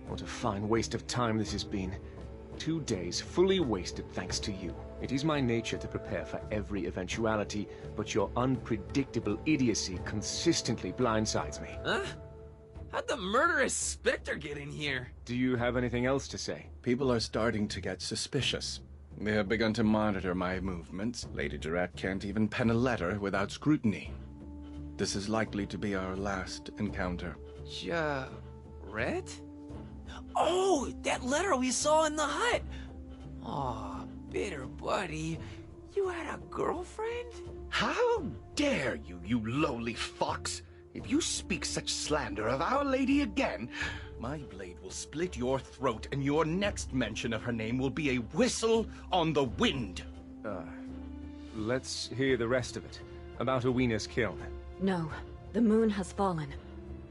What a fine waste of time this has been. 2 days fully wasted thanks to you. It is my nature to prepare for every eventuality, but your unpredictable idiocy consistently blindsides me. Huh? How'd the murderous Spectre get in here? Do you have anything else to say? People are starting to get suspicious. They have begun to monitor my movements. Lady Durrett can't even pen a letter without scrutiny. This is likely to be our last encounter. Red? Oh, that letter we saw in the hut! Aw, bitter buddy. You had a girlfriend? How dare you, you lowly fox! If you speak such slander of Our Lady again, my blade will split your throat, and your next mention of her name will be a whistle on the wind. Let's hear the rest of it. About Owina's kiln. No, the moon has fallen.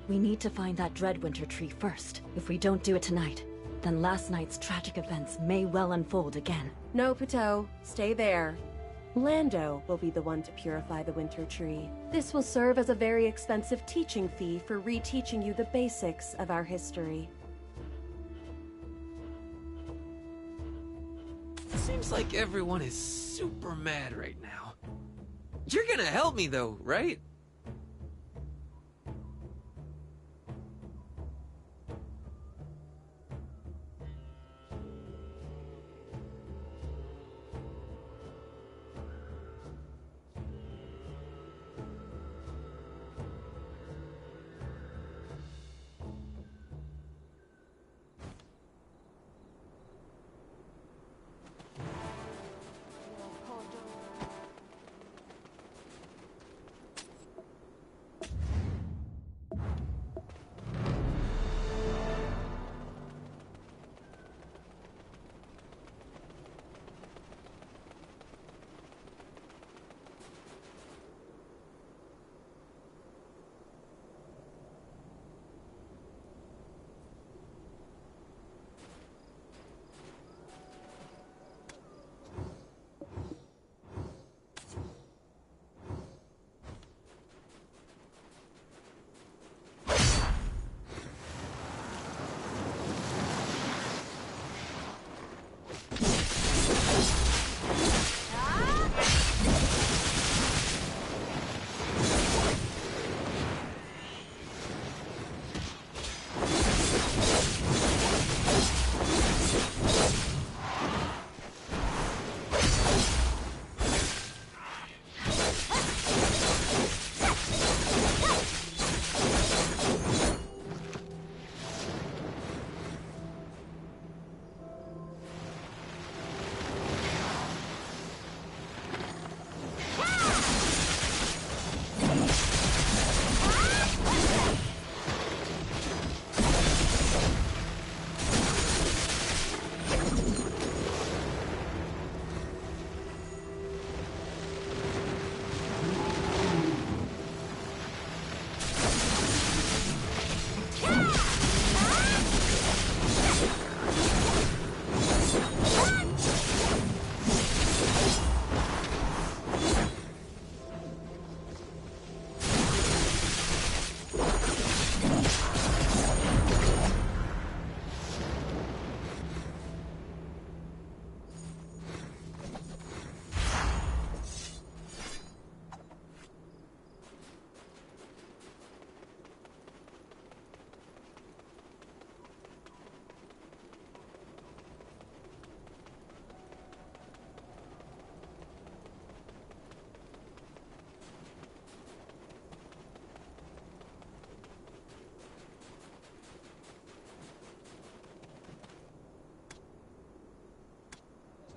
We need to find that Dreadwinter tree first. If we don't do it tonight, then last night's tragic events may well unfold again. No, Pateau. Stay there. Lando will be the one to purify the winter tree. This will serve as a very expensive teaching fee for reteaching you the basics of our history. Seems like everyone is super mad right now. You're gonna help me though, right?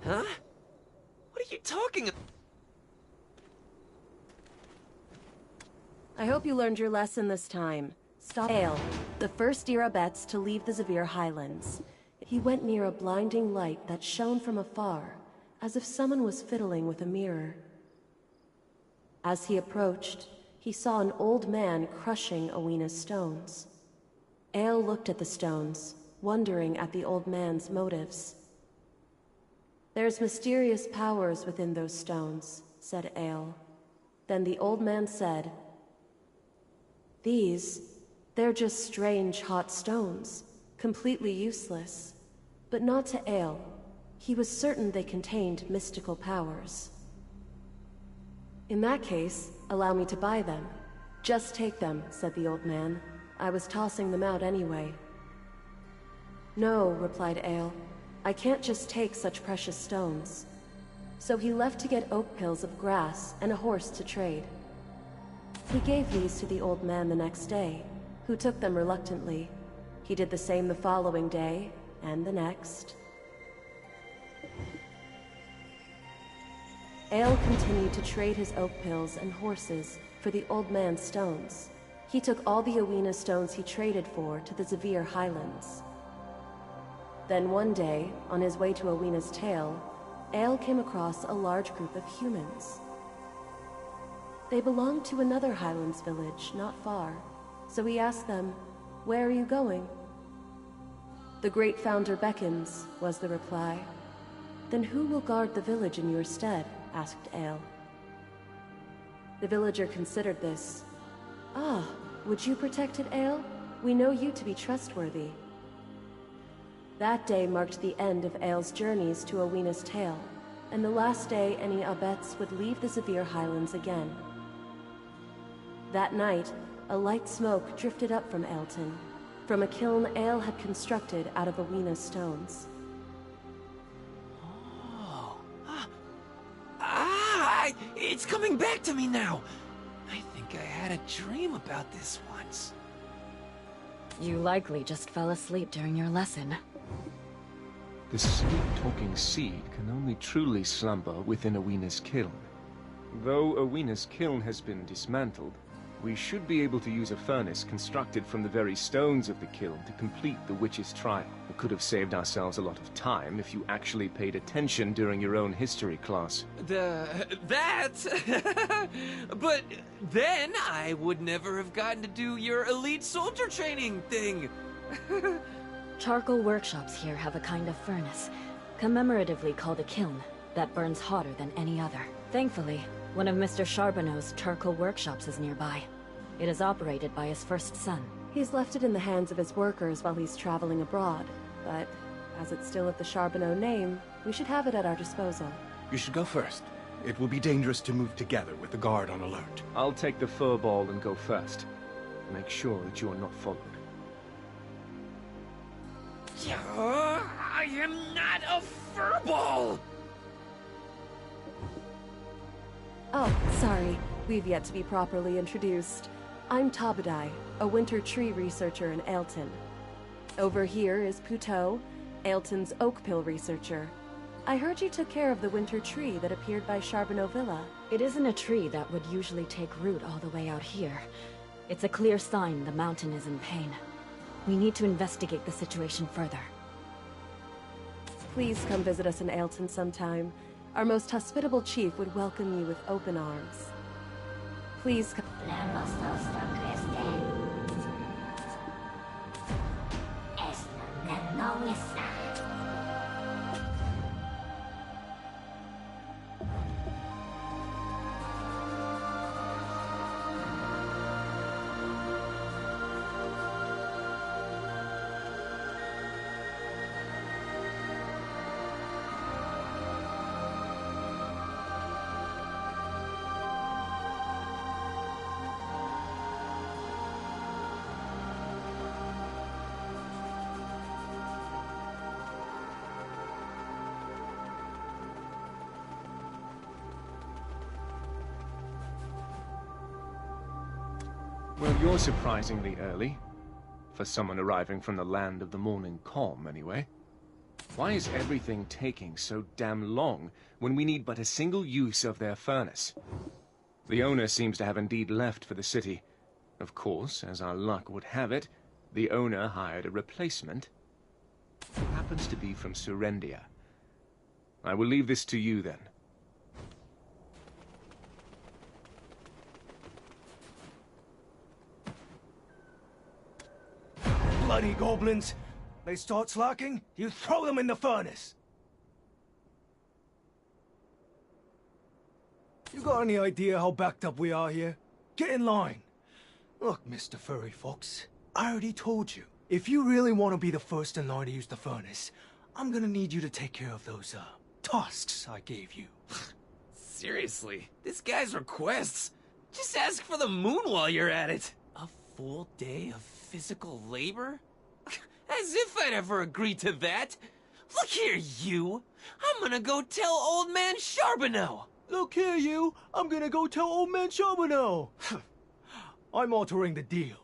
Huh? What are you talking about? I hope you learned your lesson this time. Stop. Ale, the first Irabets to leave the Zavir Highlands. He went near a blinding light that shone from afar, as if someone was fiddling with a mirror. As he approached, he saw an old man crushing Owina's stones. Ale looked at the stones, wondering at the old man's motives. "There's mysterious powers within those stones," said Ale. Then the old man said, "They're just strange hot stones, completely useless." But not to Ale. He was certain they contained mystical powers. "In that case, allow me to buy them." "Just take them," said the old man. "I was tossing them out anyway." "No," replied Ale. "I can't just take such precious stones." So he left to get oak pills of grass and a horse to trade. He gave these to the old man the next day, who took them reluctantly. He did the same the following day, and the next. Ale continued to trade his oak pills and horses for the old man's stones. He took all the Owina stones he traded for to the Zavir Highlands. Then one day, on his way to Owina's Tail, Ale came across a large group of humans. They belonged to another Highlands village, not far, so he asked them, "Where are you going?" "The Great Founder beckons," was the reply. "Then who will guard the village in your stead?" asked Ale. The villager considered this. "Ah, would you protect it, Ale? We know you to be trustworthy." That day marked the end of Ale's journeys to Owina's Tail, and the last day any Abets would leave the Zavir Highlands again. That night, a light smoke drifted up from Aelton, from a kiln Ale had constructed out of Owina's stones. It's coming back to me now! I think I had a dream about this once. You likely just fell asleep during your lesson. The sweet-talking seed can only truly slumber within Owina's kiln. Though Owina's kiln has been dismantled, we should be able to use a furnace constructed from the very stones of the kiln to complete the witch's trial. We could have saved ourselves a lot of time if you actually paid attention during your own history class. But then I would never have gotten to do your elite soldier training thing! Charcoal workshops here have a kind of furnace, commemoratively called a kiln, that burns hotter than any other. Thankfully, one of Mr. Charbonneau's charcoal workshops is nearby. It is operated by his first son. He's left it in the hands of his workers while he's traveling abroad, but as it's still at the Charbonneau name, we should have it at our disposal. You should go first. It will be dangerous to move together with the guard on alert. I'll take the fur ball and go first. Make sure that you are not followed. I am not a furball! Oh, sorry. We've yet to be properly introduced. I'm Tabadai, a winter tree researcher in Aelton. Over here is Puteau, Aelton's oak pill researcher. I heard you took care of the winter tree that appeared by Charbonneau Villa. It isn't a tree that would usually take root all the way out here. It's a clear sign the mountain is in pain. We need to investigate the situation further. Please come visit us in Aelton sometime. Our most hospitable chief would welcome you with open arms. Please come. Well, you're surprisingly early. For someone arriving from the land of the morning calm, anyway. Why is everything taking so damn long when we need but a single use of their furnace? The owner seems to have indeed left for the city. Of course, as our luck would have it, the owner hired a replacement who happens to be from Serendia. I will leave this to you then. Bloody goblins! They start slacking, you throw them in the furnace! You got any idea how backed up we are here? Get in line! Look, Mr. Furry Fox, I already told you, if you really want to be the first in line to use the furnace, I'm gonna need you to take care of those, tasks I gave you. Seriously, this guy's requests? Just ask for the moon while you're at it. A full day of physical labor? As if I'd ever agree to that. Look here, you. I'm gonna go tell Old Man Charbonneau. Look here, you. I'm gonna go tell Old Man Charbonneau. I'm altering the deal.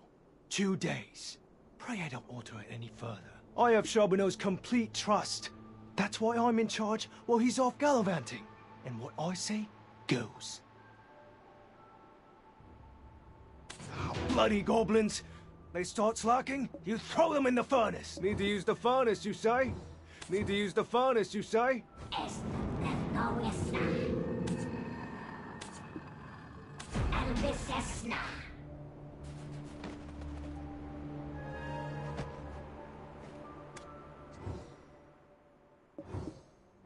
2 days. Pray I don't alter it any further. I have Charbonneau's complete trust. That's why I'm in charge while he's off gallivanting. And what I say goes. Oh, bloody goblins! They start slacking, you throw them in the furnace. Need to use the furnace, you say? Need to use the furnace, you say?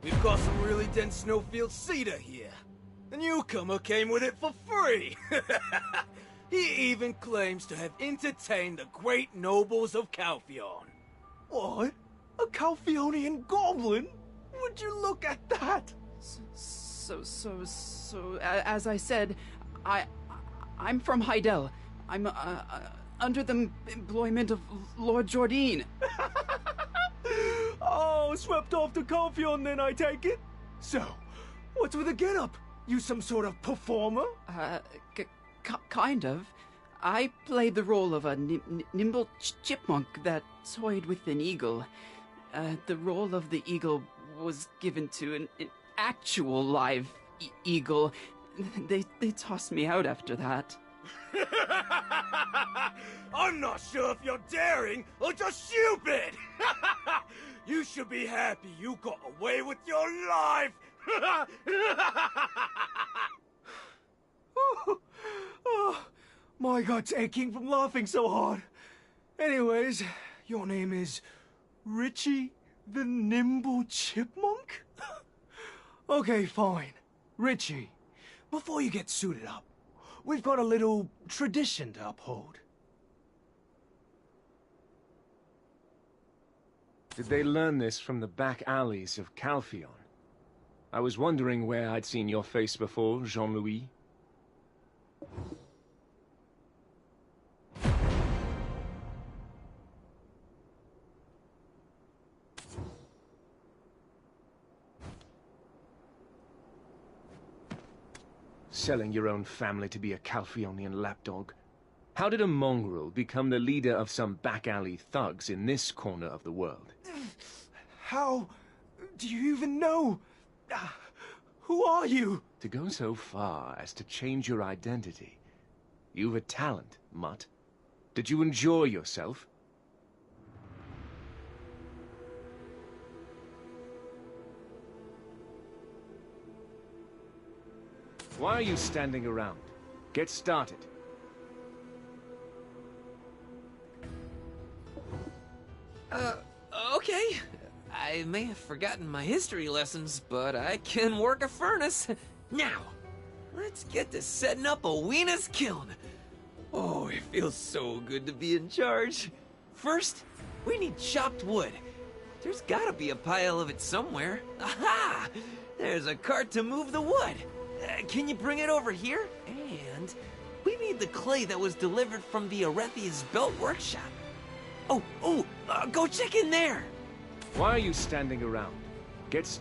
We've got some really dense snowfield cedar here. The newcomer came with it for free. He even claims to have entertained the great nobles of Calpheon. What? A Calpheonian goblin? Would you look at that? As I said, I'm from Heidel. I'm under the employment of Lord Jordine. Oh, swept off to Calpheon then, I take it? So, what's with the getup? You some sort of performer? Kind of. I played the role of a nimble chipmunk that toyed with an eagle. The role of the eagle was given to an actual live eagle. They tossed me out after that. I'm not sure if you're daring or just stupid. You should be happy you got away with your life. Oh, my gut's aching from laughing so hard. Anyways, your name is Richie the Nimble Chipmunk? Okay, fine. Richie, before you get suited up, we've got a little tradition to uphold. Did they learn this from the back alleys of Calpheon? I was wondering where I'd seen your face before, Jean-Louis. Selling your own family to be a Calpheonian lapdog? How did a mongrel become the leader of some back-alley thugs in this corner of the world? How do you even know? Who are you? To go so far as to change your identity. You've a talent, Mutt. Did you enjoy yourself? Why are you standing around? Get started. Okay. I may have forgotten my history lessons, but I can work a furnace. Now, let's get to setting up a Weenus kiln. Oh, it feels so good to be in charge. First, we need chopped wood. There's gotta be a pile of it somewhere. Aha! There's a cart to move the wood. Can you bring it over here? And we need the clay that was delivered from the Arethia's Belt Workshop. Go check in there. Why are you standing around? Get...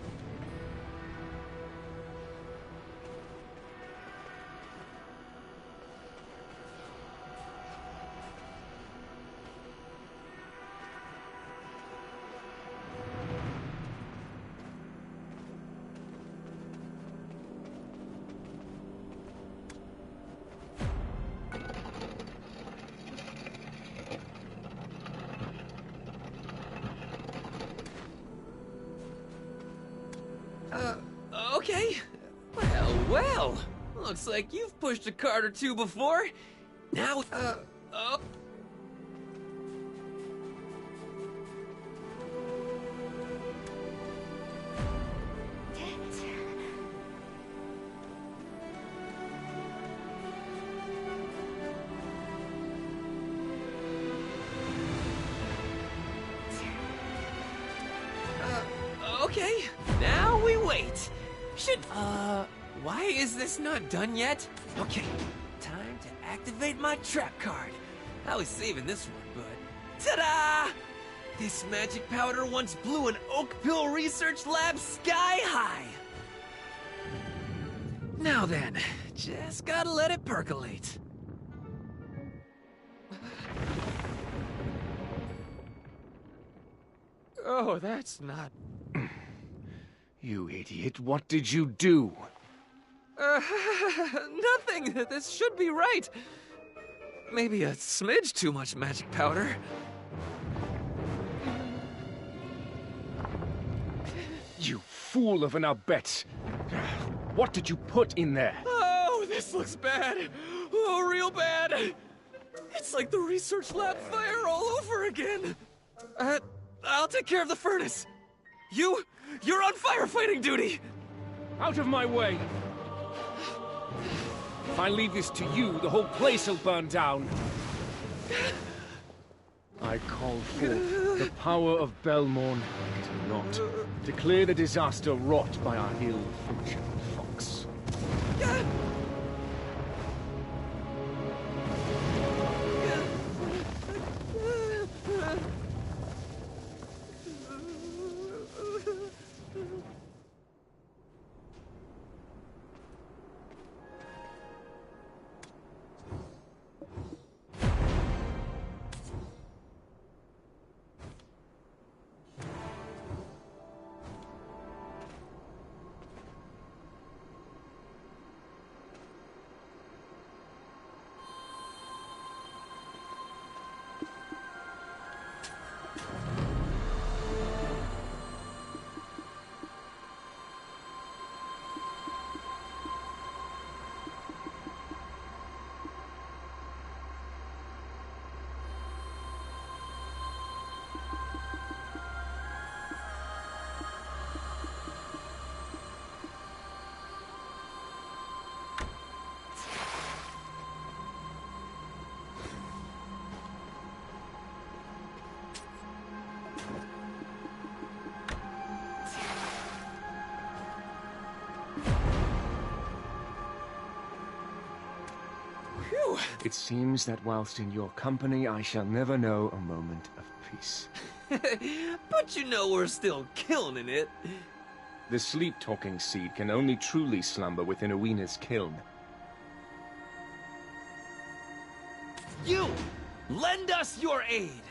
Okay. Well. Looks like you've pushed a cart or two before. Now, oh. Okay, now we wait. Why is this not done yet? Okay, time to activate my trap card. I was saving this one, but... Ta-da! This magic powder once blew an Oakville research lab sky high. Now then, just gotta let it percolate. Oh, that's not... You idiot, what did you do? Nothing. This should be right. Maybe a smidge too much magic powder. You fool of an Abet. What did you put in there? Oh, this looks bad. Oh, real bad. It's like the research lab fire all over again. I'll take care of the furnace. You're on firefighting duty. Out of my way. If I leave this to you, the whole place will burn down. I call forth the power of Belmorn to not declare the disaster wrought by our ill-fortune fox. It seems that whilst in your company, I shall never know a moment of peace. But you know we're still killing it. The sleep-talking seed can only truly slumber within Oweena's kiln. You! Lend us your aid!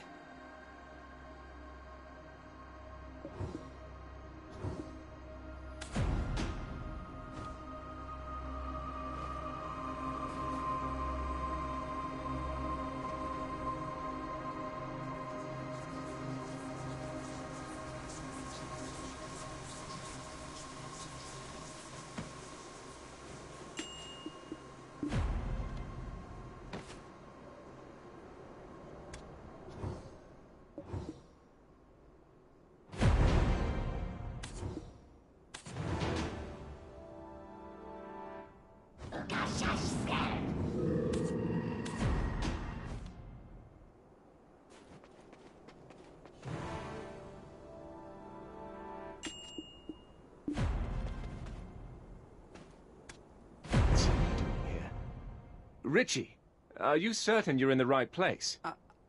Richie, are you certain you're in the right place?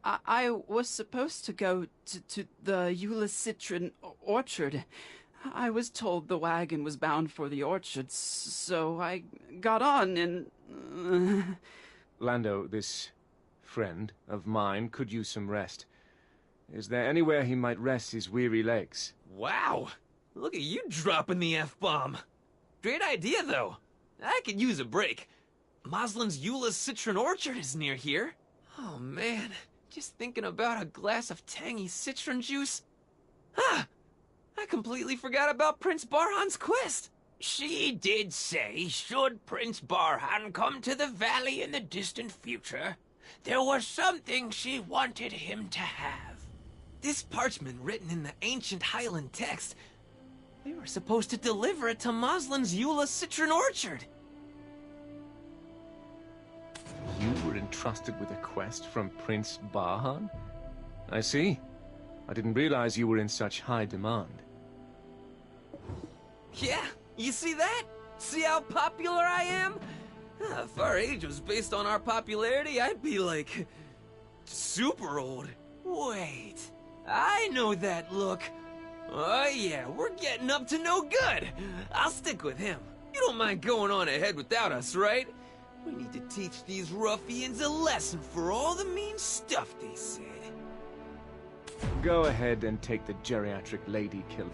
I was supposed to go to the Eula Citron orchard. I was told the wagon was bound for the orchard, so I got on and... Lando, this friend of mine could use some rest. Is there anywhere he might rest his weary legs? Wow! Look at you dropping the F-bomb. Great idea, though. I could use a break. Moslin's Eula Citron Orchard is near here. Oh, man. Just thinking about a glass of tangy citron juice. Ah! I completely forgot about Prince Barhan's quest. She did say, should Prince Barhan come to the valley in the distant future, there was something she wanted him to have. This parchment written in the ancient Highland text, they were supposed to deliver it to Moslin's Eula Citron Orchard. You were entrusted with a quest from Prince Barhan? I see. I didn't realize you were in such high demand. Yeah, you see that? See how popular I am? If our age was based on our popularity, I'd be like... super old. Wait, I know that look. Oh yeah, we're getting up to no good. I'll stick with him. You don't mind going on ahead without us, right? We need to teach these ruffians a lesson for all the mean stuff they said. Go ahead and take the geriatric lady killer.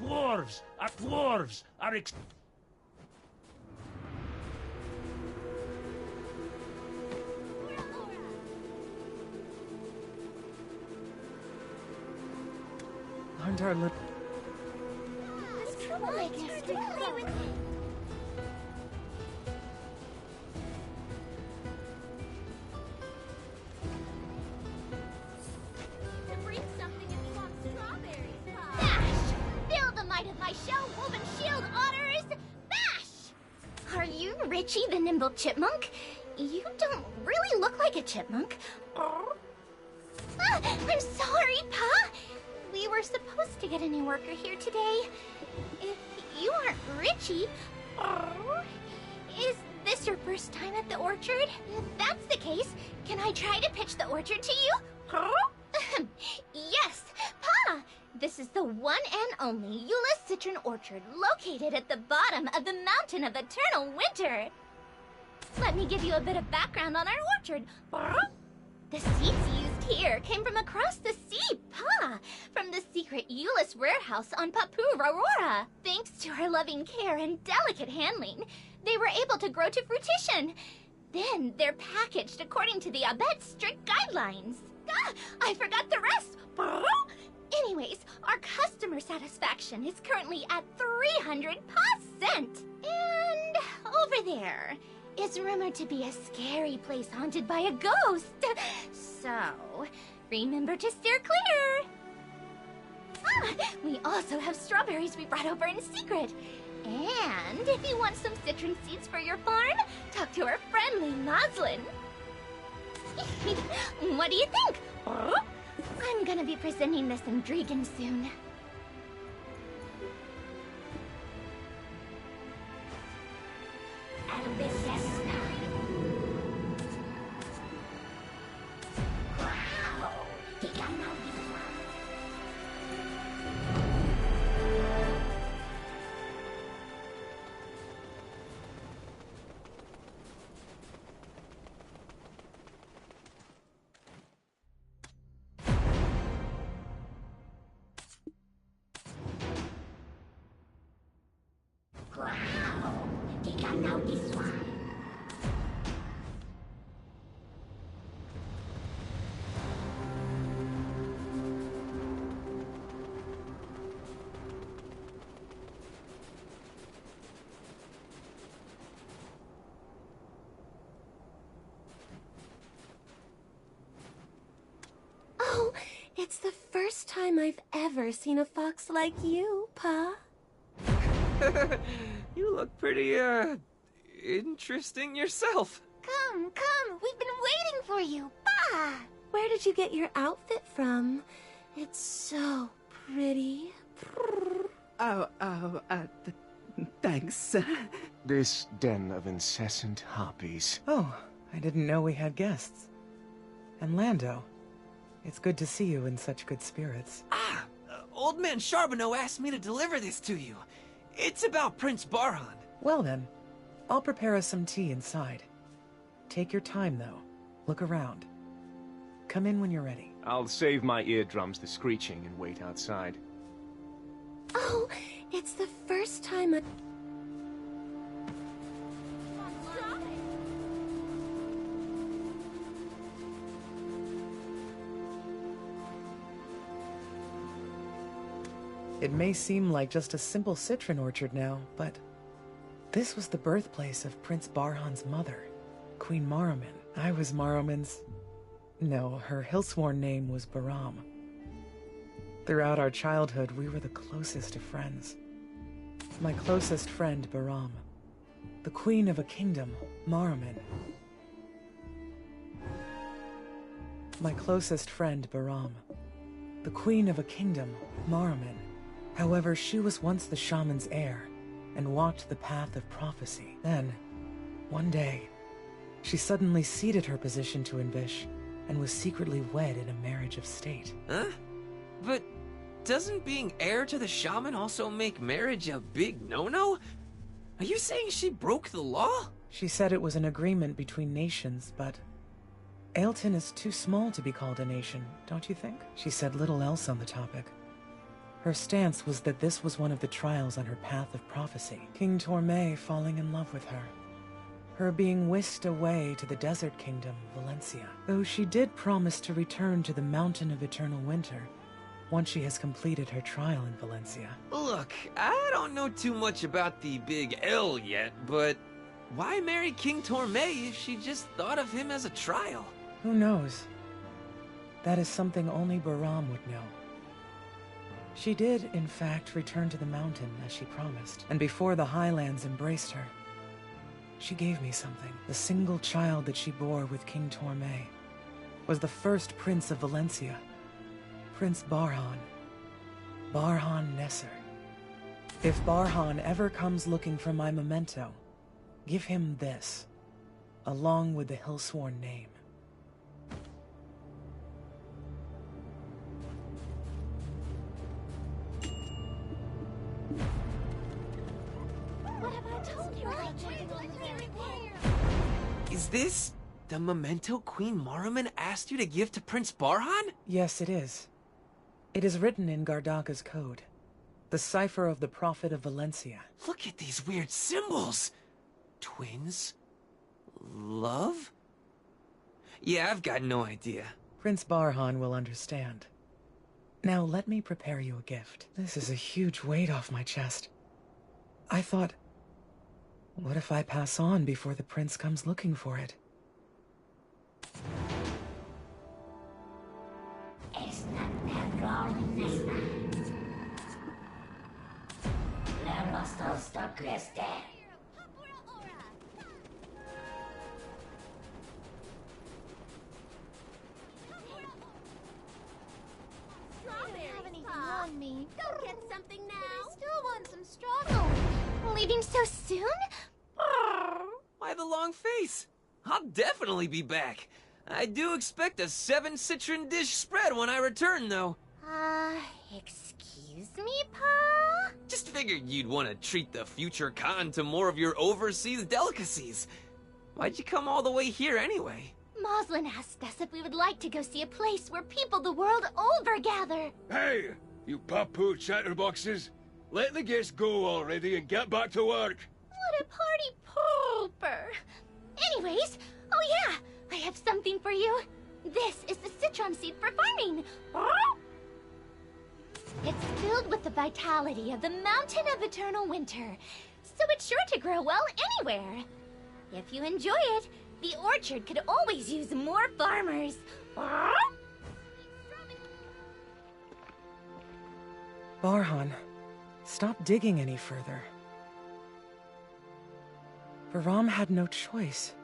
Dwarves are Aren't our little... This troublemaker is to play with him. To bring something if you want strawberries, Pop. Bash! Feel the might of my shell-woven shield, otters! Bash! Are you Richie the Nimble Chipmunk? You don't really look like a chipmunk. Ah, I'm sorry, Pa! We were supposed to get a new worker here today. If you aren't Richie, is this your first time at the orchard? If that's the case, can I try to pitch the orchard to you? Yes, Pa! This is the one and only Eula Citron Orchard, located at the bottom of the Mountain of Eternal Winter. Let me give you a bit of background on our orchard. The seeds used here came from across the sea, Pa! From the secret Euless warehouse on Papu Aurora. Thanks to her loving care and delicate handling, they were able to grow to fruition. Then they're packaged according to the Abet's strict guidelines. I forgot the rest! Anyways, our customer satisfaction is currently at 300%. And over there is rumored to be a scary place haunted by a ghost. So, remember to steer clear. We also have strawberries we brought over in secret. And if you want some citron seeds for your farm, talk to our friendly Moslin. What do you think? I'm gonna be presenting this in Dregan soon. It's the first time I've ever seen a fox like you, Pa. You look pretty, interesting yourself. Come, come, we've been waiting for you, Pa! Where did you get your outfit from? It's so pretty. Thanks. This den of incessant harpies. Oh, I didn't know we had guests. And Lando, it's good to see you in such good spirits. Old man Charbonneau asked me to deliver this to you. It's about Prince Barhan. Well then, I'll prepare us some tea inside. Take your time, though. Look around. Come in when you're ready. I'll save my eardrums the screeching and wait outside. Oh, it's the first time It may seem like just a simple citron orchard now, but this was the birthplace of Prince Barhan's mother, Queen Maramin. I was Maramin's... No, her Hillsworn name was Baram. Throughout our childhood, we were the closest of friends. My closest friend, Baram. The queen of a kingdom, Maramin. My closest friend, Baram. The queen of a kingdom, Maramin. However, she was once the shaman's heir, and walked the path of prophecy. Then, one day, she suddenly ceded her position to Invish, and was secretly wed in a marriage of state. Huh? But doesn't being heir to the shaman also make marriage a big no-no? Are you saying she broke the law? She said it was an agreement between nations, but Aelton is too small to be called a nation, don't you think? She said little else on the topic. Her stance was that this was one of the trials on her path of prophecy. King Torme falling in love with her. Her being whisked away to the desert kingdom, Valencia. Though she did promise to return to the Mountain of Eternal Winter once she has completed her trial in Valencia. Look, I don't know too much about the Big L yet, but why marry King Torme if she just thought of him as a trial? Who knows? That is something only Baram would know. She did, in fact, return to the mountain as she promised, and before the Highlands embraced her, she gave me something. The single child that she bore with King Torme was the first prince of Valencia, Prince Barhan. Barhan Nesser. If Barhan ever comes looking for my memento, give him this, along with the Hillsworn name. What have I told you about Is this the memento Queen Maramin asked you to give to Prince Barhan? Yes, it is. It is written in Gardaka's code. The cipher of the Prophet of Valencia. Look at these weird symbols. Twins? Love? Yeah, I've got no idea. Prince Barhan will understand. Now let me prepare you a gift. This is a huge weight off my chest. I thought, what if I pass on before the prince comes looking for it? On me. Go get something now. I still want some strawberries. Leaving so soon? Why the long face? I'll definitely be back. I do expect a 7-citron dish spread when I return, though. Excuse me, Pa? Just figured you'd want to treat the future Khan to more of your overseas delicacies. Why'd you come all the way here anyway? Moslin asked us if we would like to go see a place where people the world over gather. Hey, you papu chatterboxes! Let the guests go already and get back to work! What a party pooper! Anyways, oh yeah, I have something for you. This is the citron seed for farming. It's filled with the vitality of the Mountain of Eternal Winter, so it's sure to grow well anywhere. If you enjoy it, the orchard could always use more farmers. Barhan, stop digging any further. Baram had no choice.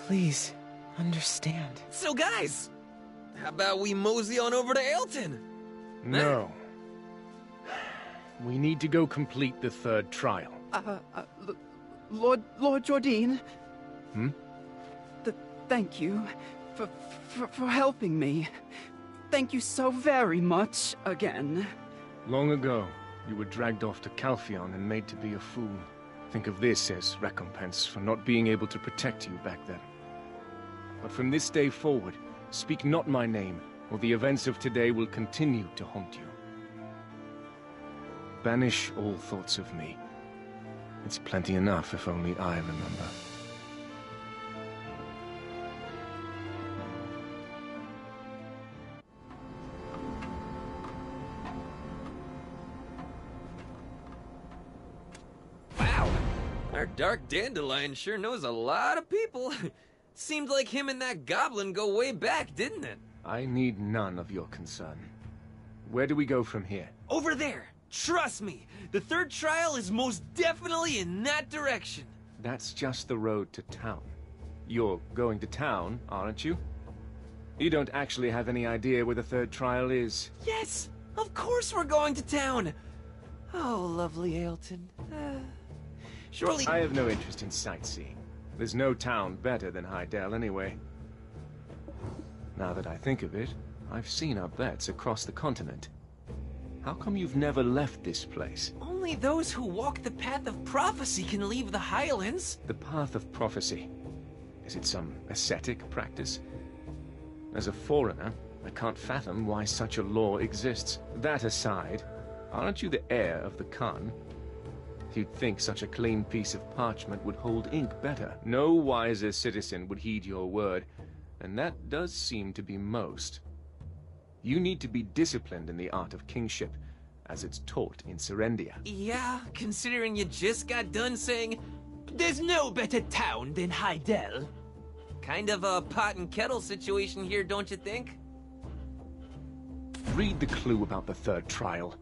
Please, understand. So guys, how about we mosey on over to Aelton? No. We need to go complete the third trial. Lord Jordine? Hmm? Thank you for helping me. Thank you so very much again. Long ago, you were dragged off to Calpheon and made to be a fool. Think of this as recompense for not being able to protect you back then. But from this day forward, speak not my name, or the events of today will continue to haunt you. Banish all thoughts of me. It's plenty enough if only I remember. Wow, our Dark Dandelion sure knows a lot of people. Seemed like him and that goblin go way back, didn't it? I need none of your concern. Where do we go from here? Over there! Trust me, the third trial is most definitely in that direction. That's just the road to town. You're going to town, aren't you? You don't actually have any idea where the third trial is. Yes, of course we're going to town. Oh, lovely Aelton. Surely... I have no interest in sightseeing. There's no town better than Hydael anyway. Now that I think of it, I've seen our bets across the continent. How come you've never left this place? Only those who walk the path of prophecy can leave the Highlands. The path of prophecy. Is it some ascetic practice? As a foreigner, I can't fathom why such a law exists. That aside, aren't you the heir of the Khan? You'd think such a clean piece of parchment would hold ink better. No wiser citizen would heed your word, and that does seem to be most. You need to be disciplined in the art of kingship, as it's taught in Serendia. Yeah, considering you just got done saying, there's no better town than Hydael. Kind of a pot and kettle situation here, don't you think? Read the clue about the third trial.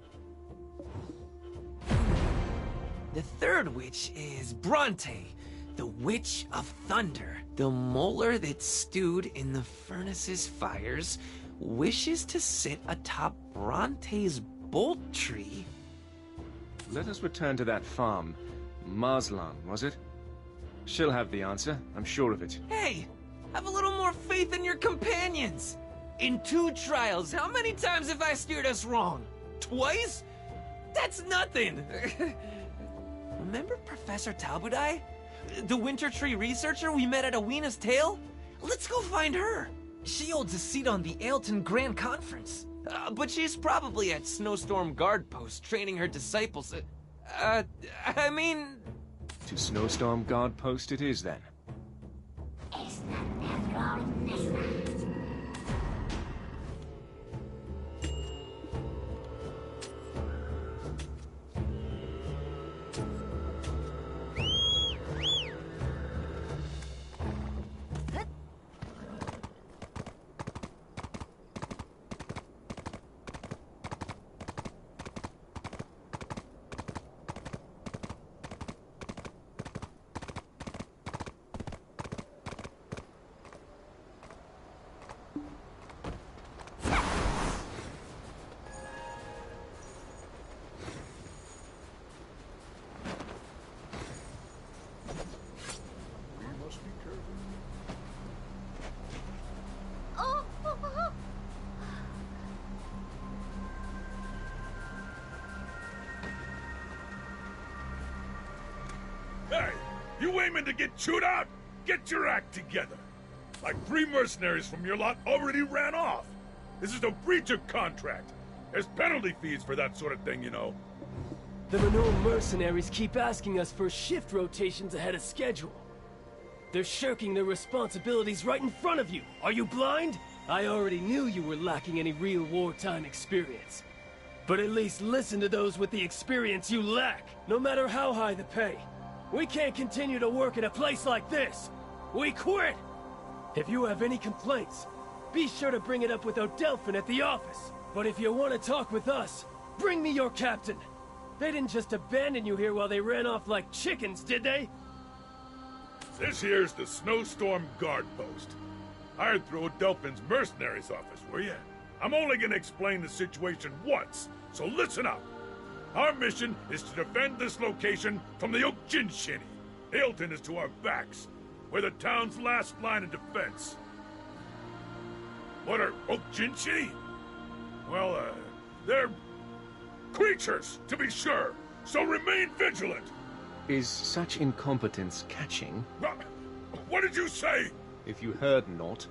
The third witch is Bronte, the Witch of Thunder. The molar that stewed in the furnace's fires wishes to sit atop Bronte's bolt tree. Let us return to that farm. Marslan, was it? She'll have the answer, I'm sure of it. Hey, have a little more faith in your companions. In 2 trials, how many times have I steered us wrong? Twice? That's nothing. Remember Professor Talbudai? The Winter Tree researcher we met at Awena's Tale? Let's go find her. She holds a seat on the Aelton Grand Conference. But she's probably at Snowstorm Guard Post training her disciples. I mean... To Snowstorm Guard Post it is, then. Hey, you aiming to get chewed out? Get your act together. Like 3 mercenaries from your lot already ran off. This is a breach of contract. There's penalty fees for that sort of thing, you know. The Manure mercenaries keep asking us for shift rotations ahead of schedule. They're shirking their responsibilities right in front of you. Are you blind? I already knew you were lacking any real wartime experience. But at least listen to those with the experience you lack, no matter how high the pay. We can't continue to work in a place like this. We quit! If you have any complaints, be sure to bring it up with Odelphin at the office. But if you want to talk with us, bring me your captain. They didn't just abandon you here while they ran off like chickens, did they? This here's the Snowstorm Guard Post. Hired through Delphin's mercenaries office, were ya? I'm only gonna explain the situation once, so listen up. Our mission is to defend this location from the Okjinshini. Aelton is to our backs. We're the town's last line of defense. What are Okjinshini? Well, they're creatures, to be sure, so remain vigilant. Is such incompetence catching? What did you say? If you heard not,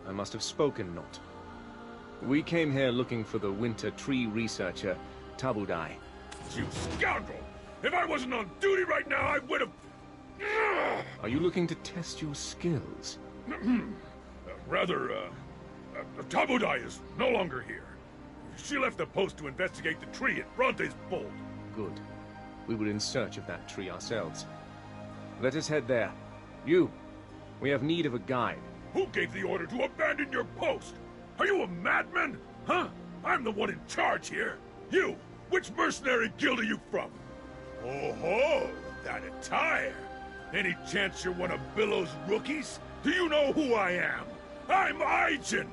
I must have spoken not. We came here looking for the winter tree researcher, Tabudai. You scoundrel! If I wasn't on duty right now, I would have... Are you looking to test your skills? Tabudai is no longer here. She left the post to investigate the tree at Bronte's Bolt. Good. We were in search of that tree ourselves. Let us head there. You, we have need of a guide. Who gave the order to abandon your post? Are you a madman? Huh? I'm the one in charge here. You, which mercenary guild are you from? Oh-ho, that attire. Any chance you're one of Billow's rookies? Do you know who I am? I'm Aijin.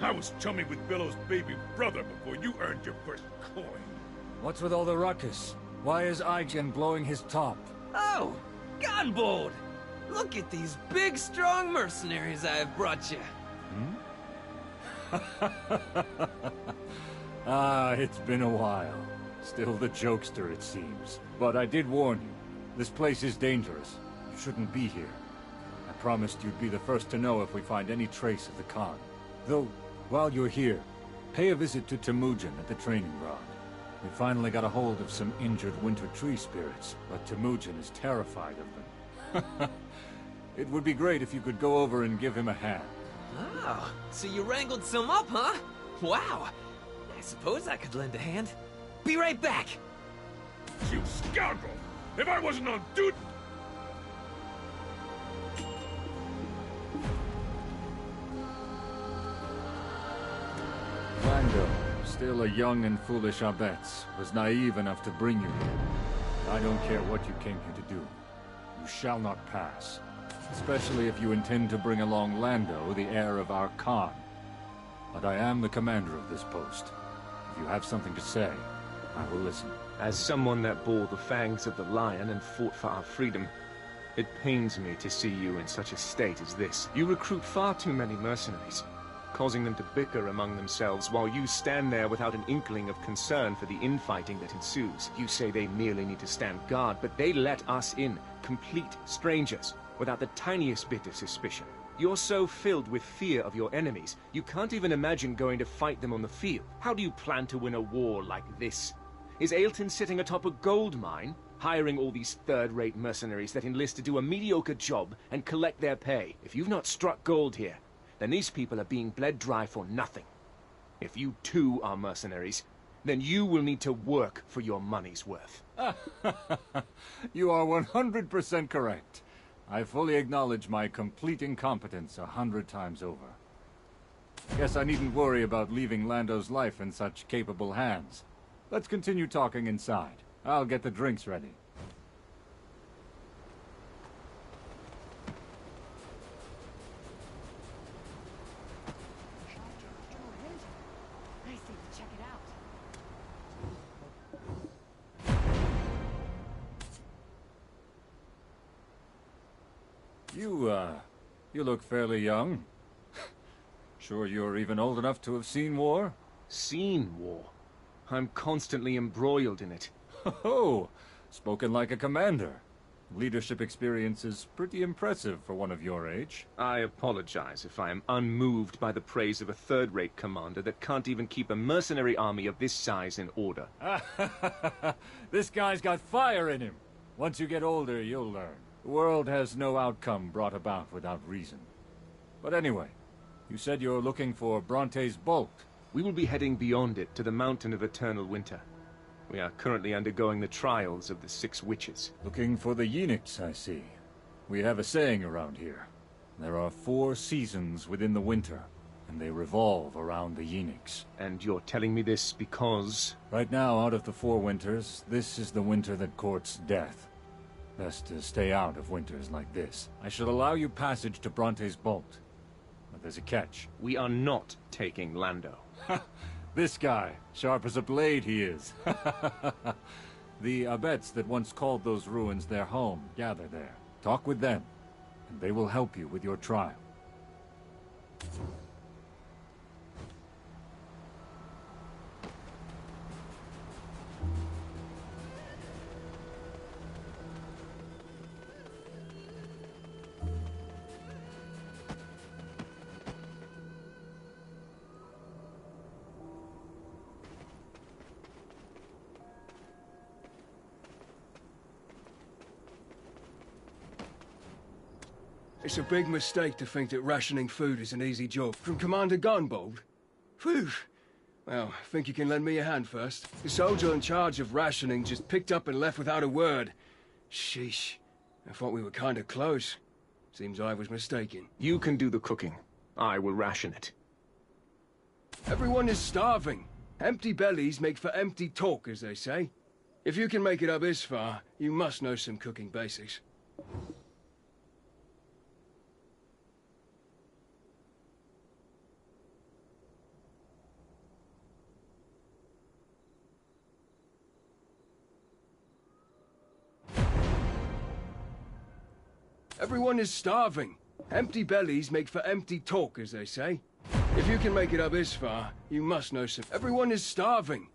I was chummy with Billow's baby brother before you earned your first coin. What's with all the ruckus? Why is Aijin blowing his top? Oh, Gunbold! Look at these big, strong mercenaries I have brought you. It's been a while. Still the jokester, it seems. But I did warn you. This place is dangerous. You shouldn't be here. I promised you'd be the first to know if we find any trace of the Khan. Though, while you're here, pay a visit to Temujin at the training ground. We finally got a hold of some injured winter tree spirits, but Temujin is terrified of them. It would be great if you could go over and give him a hand. Oh, so you wrangled some up, huh? Wow. I suppose I could lend a hand. Be right back. You scoundrel! If I wasn't on duty... Lando, still a young and foolish Abetz, was naive enough to bring you here. I don't care what you came here to do. You shall not pass. Especially if you intend to bring along Lando, the heir of our Khan. But I am the commander of this post. If you have something to say, I will listen. As someone that bore the fangs of the lion and fought for our freedom, it pains me to see you in such a state as this. You recruit far too many mercenaries, causing them to bicker among themselves while you stand there without an inkling of concern for the infighting that ensues. You say they merely need to stand guard, but they let us in, complete strangers, without the tiniest bit of suspicion. You're so filled with fear of your enemies, you can't even imagine going to fight them on the field. How do you plan to win a war like this? Is Aelton sitting atop a gold mine, hiring all these third-rate mercenaries that enlist to do a mediocre job and collect their pay? If you've not struck gold here, then these people are being bled dry for nothing. If you too are mercenaries, then you will need to work for your money's worth. You are 100% correct. I fully acknowledge my complete incompetence 100 times over. Guess I needn't worry about leaving Lando's life in such capable hands. Let's continue talking inside. I'll get the drinks ready. You look fairly young. Sure you're even old enough to have seen war? Seen war? I'm constantly embroiled in it. Oh, spoken like a commander. Leadership experience is pretty impressive for one of your age. I apologize if I am unmoved by the praise of a third-rate commander that can't even keep a mercenary army of this size in order. This guy's got fire in him. Once you get older, you'll learn. The world has no outcome brought about without reason. But anyway, you said you're looking for Bronte's Bolt. We will be heading beyond it to the Mountain of Eternal Winter. We are currently undergoing the trials of the 6 witches. Looking for the Yeniks, I see. We have a saying around here. There are 4 seasons within the winter, and they revolve around the Yeenix. And you're telling me this because... Right now, out of the 4 winters, this is the winter that courts death. Best to stay out of winters like this. I shall allow you passage to Bronte's Bolt. But there's a catch. We are not taking Lando. This guy, sharp as a blade he is. The Abets that once called those ruins their home gather there. Talk with them, and they will help you with your trial. It's a big mistake to think that rationing food is an easy job. From Commander Gunbold? Phew. Well, I think you can lend me a hand first. The soldier in charge of rationing just picked up and left without a word. Sheesh. I thought we were kind of close. Seems I was mistaken. You can do the cooking. I will ration it. Everyone is starving. Empty bellies make for empty talk, as they say. If you can make it up this far, you must know some cooking basics. Everyone is starving. Empty bellies make for empty talk, as they say. If you can make it up this far, you must know some... Everyone is starving.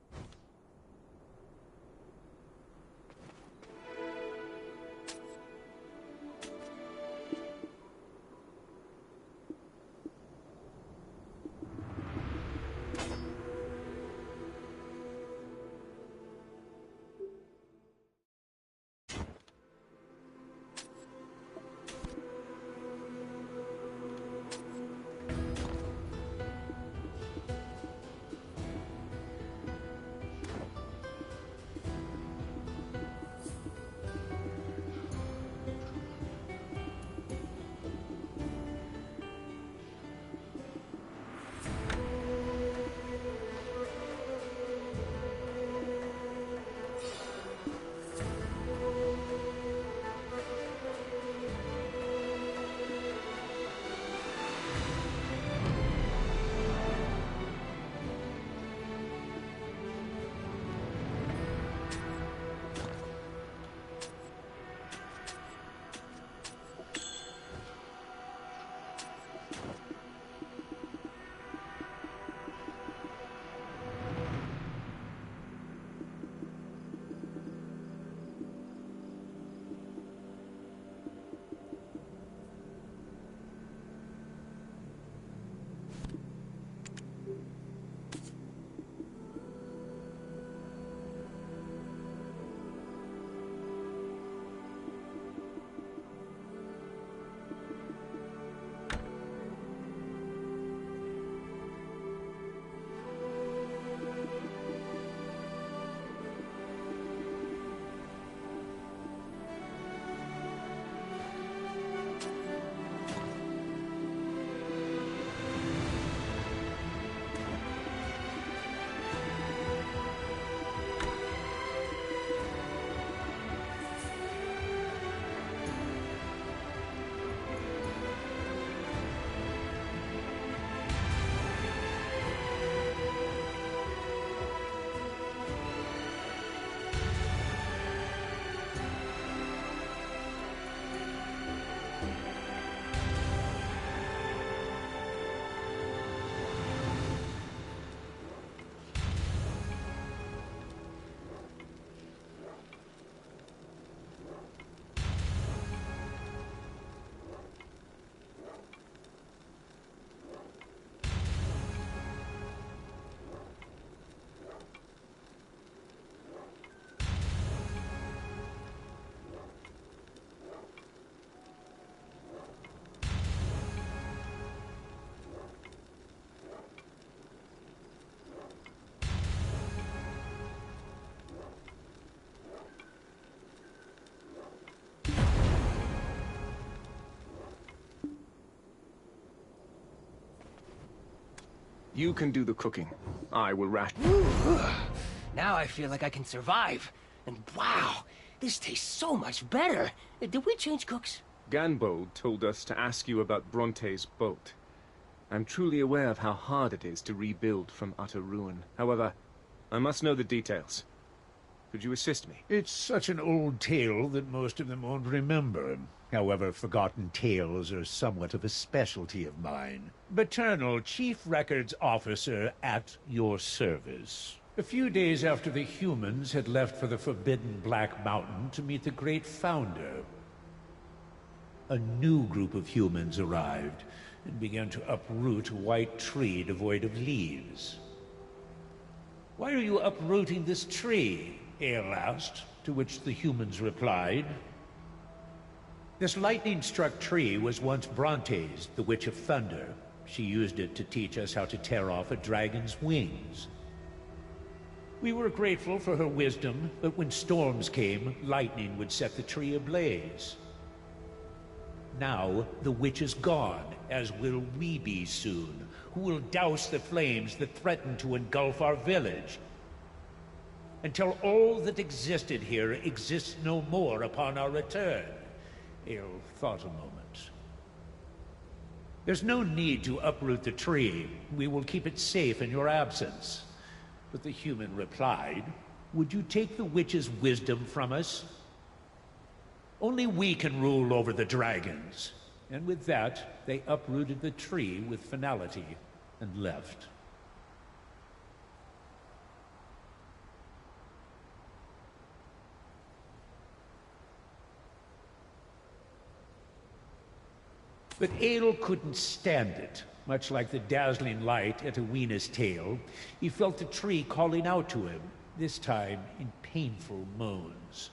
You can do the cooking. I will Now I feel like I can survive. And wow, this tastes so much better. Did we change cooks? Ganbold told us to ask you about Bronte's boat. I'm truly aware of how hard it is to rebuild from utter ruin. However, I must know the details. Could you assist me? It's such an old tale that most of them won't remember. However, forgotten tales are somewhat of a specialty of mine. Paternal Chief Records Officer at your service. A few days after the humans had left for the Forbidden Black Mountain to meet the Great Founder, a new group of humans arrived and began to uproot a white tree devoid of leaves. "Why are you uprooting this tree?" Ale asked, to which the humans replied, "This lightning-struck tree was once Bronte's, the Witch of Thunder. She used it to teach us how to tear off a dragon's wings. We were grateful for her wisdom, but when storms came, lightning would set the tree ablaze. Now, the witch is gone, as will we be soon, who will douse the flames that threaten to engulf our village, until all that existed here exists no more upon our return." Ale thought a moment. "There's no need to uproot the tree. We will keep it safe in your absence." But the human replied, "Would you take the witch's wisdom from us? Only we can rule over the dragons." And with that, they uprooted the tree with finality and left. But Ale couldn't stand it. Much like the dazzling light at Awena's tail, he felt the tree calling out to him, this time in painful moans.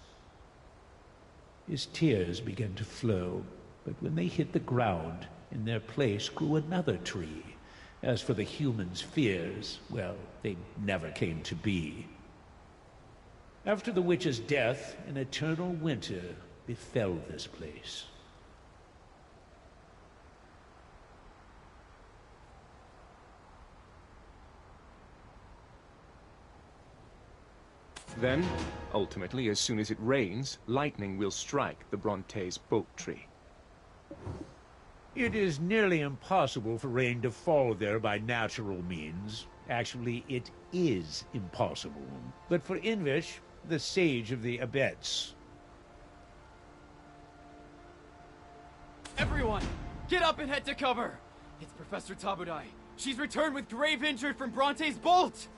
His tears began to flow, but when they hit the ground, in their place grew another tree. As for the humans' fears, well, they never came to be. After the witch's death, an eternal winter befell this place. Then, ultimately, as soon as it rains, lightning will strike the Bronte's boat tree. It is nearly impossible for rain to fall there by natural means. Actually, it is impossible. But for Invish, the sage of the Abets. Everyone, get up and head to cover! It's Professor Tabudai. She's returned with grave injury from Bronte's bolt!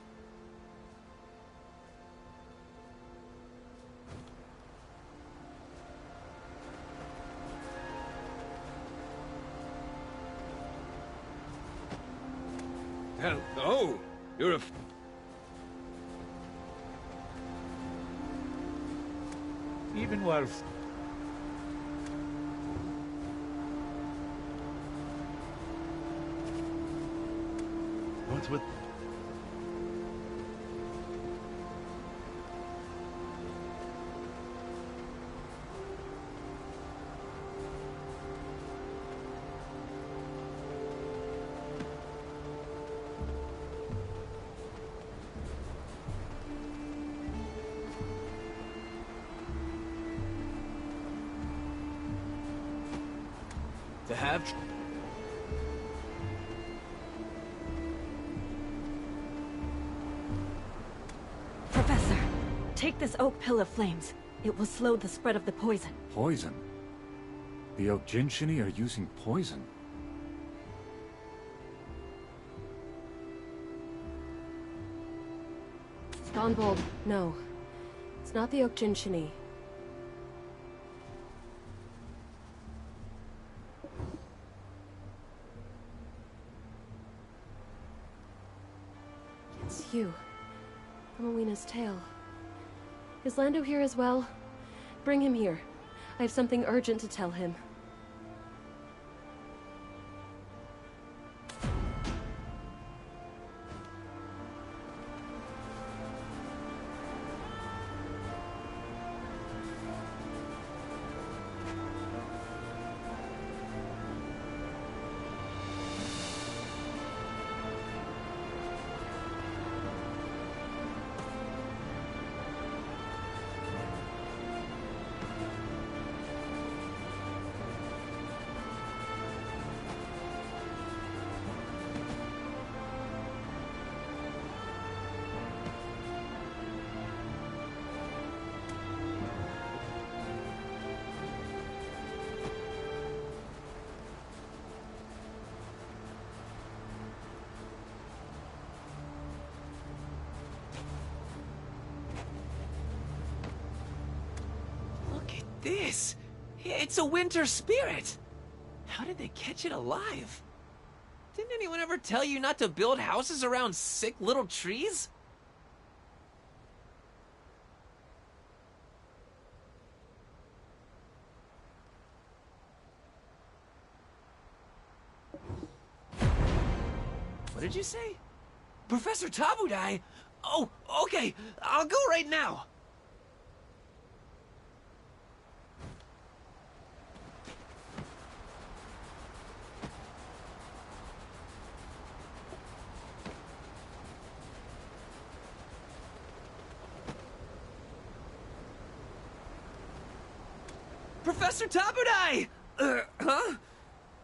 Oh, you're a... Even while... What's with... To have... Professor, take this oak pill of flames. It will slow the spread of the poison. Poison? The Oginshini are using poison? Gonbold, no. It's not the Oginshini. It's you. From Awena's tale. Is Lando here as well? Bring him here. I have something urgent to tell him. this? It's a winter spirit. How did they catch it alive? Didn't anyone ever tell you not to build houses around sick little trees? What did you say? Professor Tabudai? Oh, okay. I'll go right now. Professor Tabudai! Huh?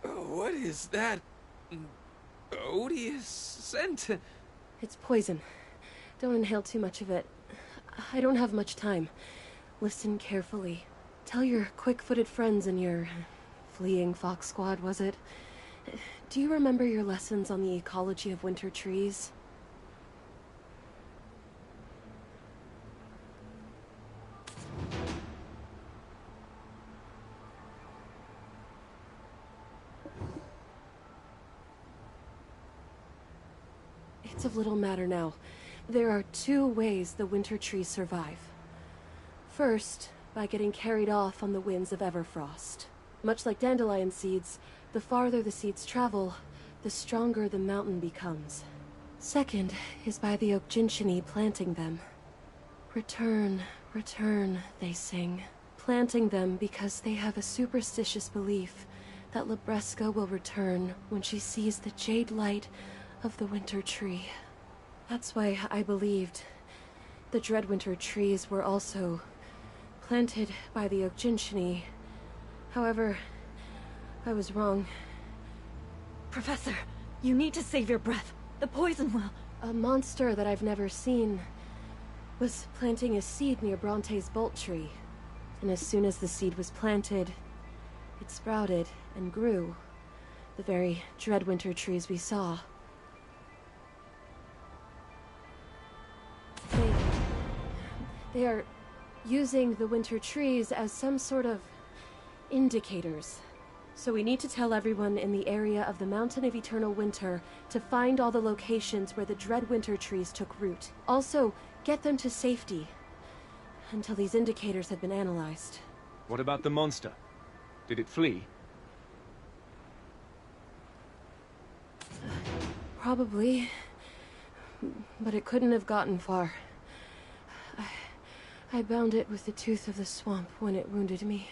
What is that odious scent? It's poison. Don't inhale too much of it. I don't have much time. Listen carefully. Tell your quick-footed friends in your fleeing fox squad, was it? Do you remember your lessons on the ecology of winter trees? It's of little matter now. There are two ways the winter trees survive. First, by getting carried off on the winds of Everfrost. Much like dandelion seeds, the farther the seeds travel, the stronger the mountain becomes. Second is by the Okjinshini planting them. Return, return, they sing. Planting them because they have a superstitious belief that Libresca will return when she sees the jade light of the winter tree. That's why I believed the Dreadwinter trees were also planted by the Okjinshini. However, I was wrong. Professor, you need to save your breath. The poison will... A monster that I've never seen was planting a seed near Bronte's bolt tree. And as soon as the seed was planted, it sprouted and grew. The very Dreadwinter trees we saw. They are using the winter trees as some sort of indicators. So we need to tell everyone in the area of the Mountain of Eternal Winter to find all the locations where the Dreadwinter trees took root. Also, get them to safety until these indicators have been analyzed. What about the monster? Did it flee? Probably. But it couldn't have gotten far. I bound it with the tooth of the swamp when it wounded me.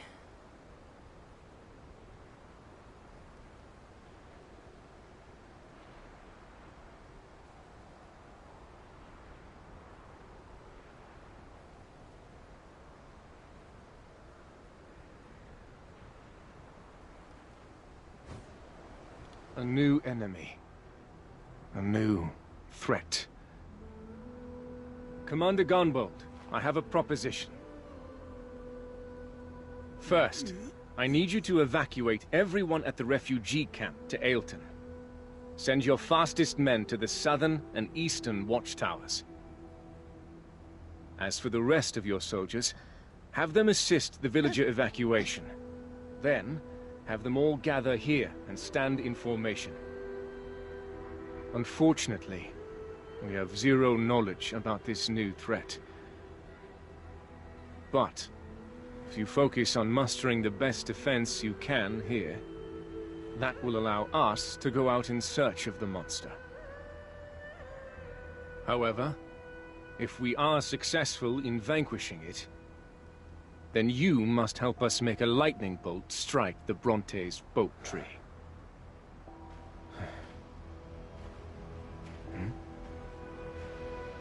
A new enemy. A new threat. Commander Gunbold, I have a proposition. First, I need you to evacuate everyone at the refugee camp to Ailton. Send your fastest men to the southern and eastern watchtowers. As for the rest of your soldiers, have them assist the villager evacuation. Then, have them all gather here and stand in formation. Unfortunately, we have zero knowledge about this new threat. But, if you focus on mustering the best defense you can here, that will allow us to go out in search of the monster. However, if we are successful in vanquishing it, then you must help us make a lightning bolt strike the Bronte's boat tree.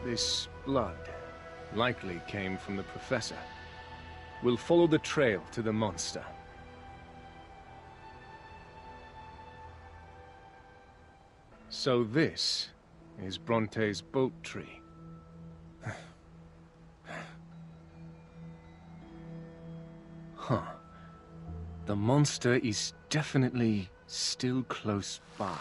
This blood likely came from the Professor. We'll follow the trail to the monster. So this is Bronte's boat tree. Huh. The monster is definitely still close by.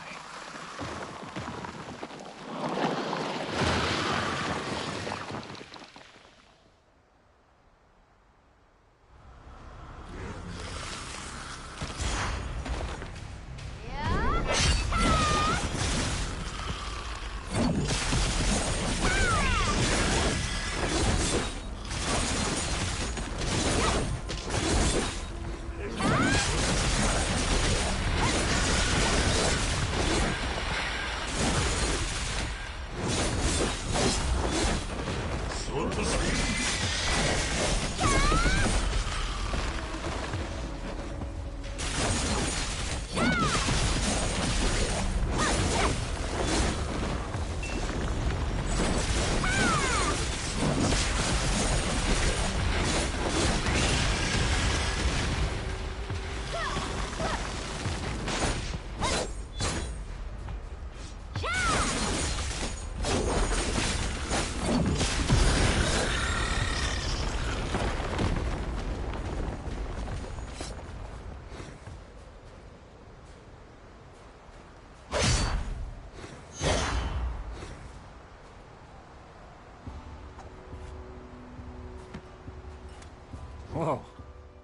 Whoa.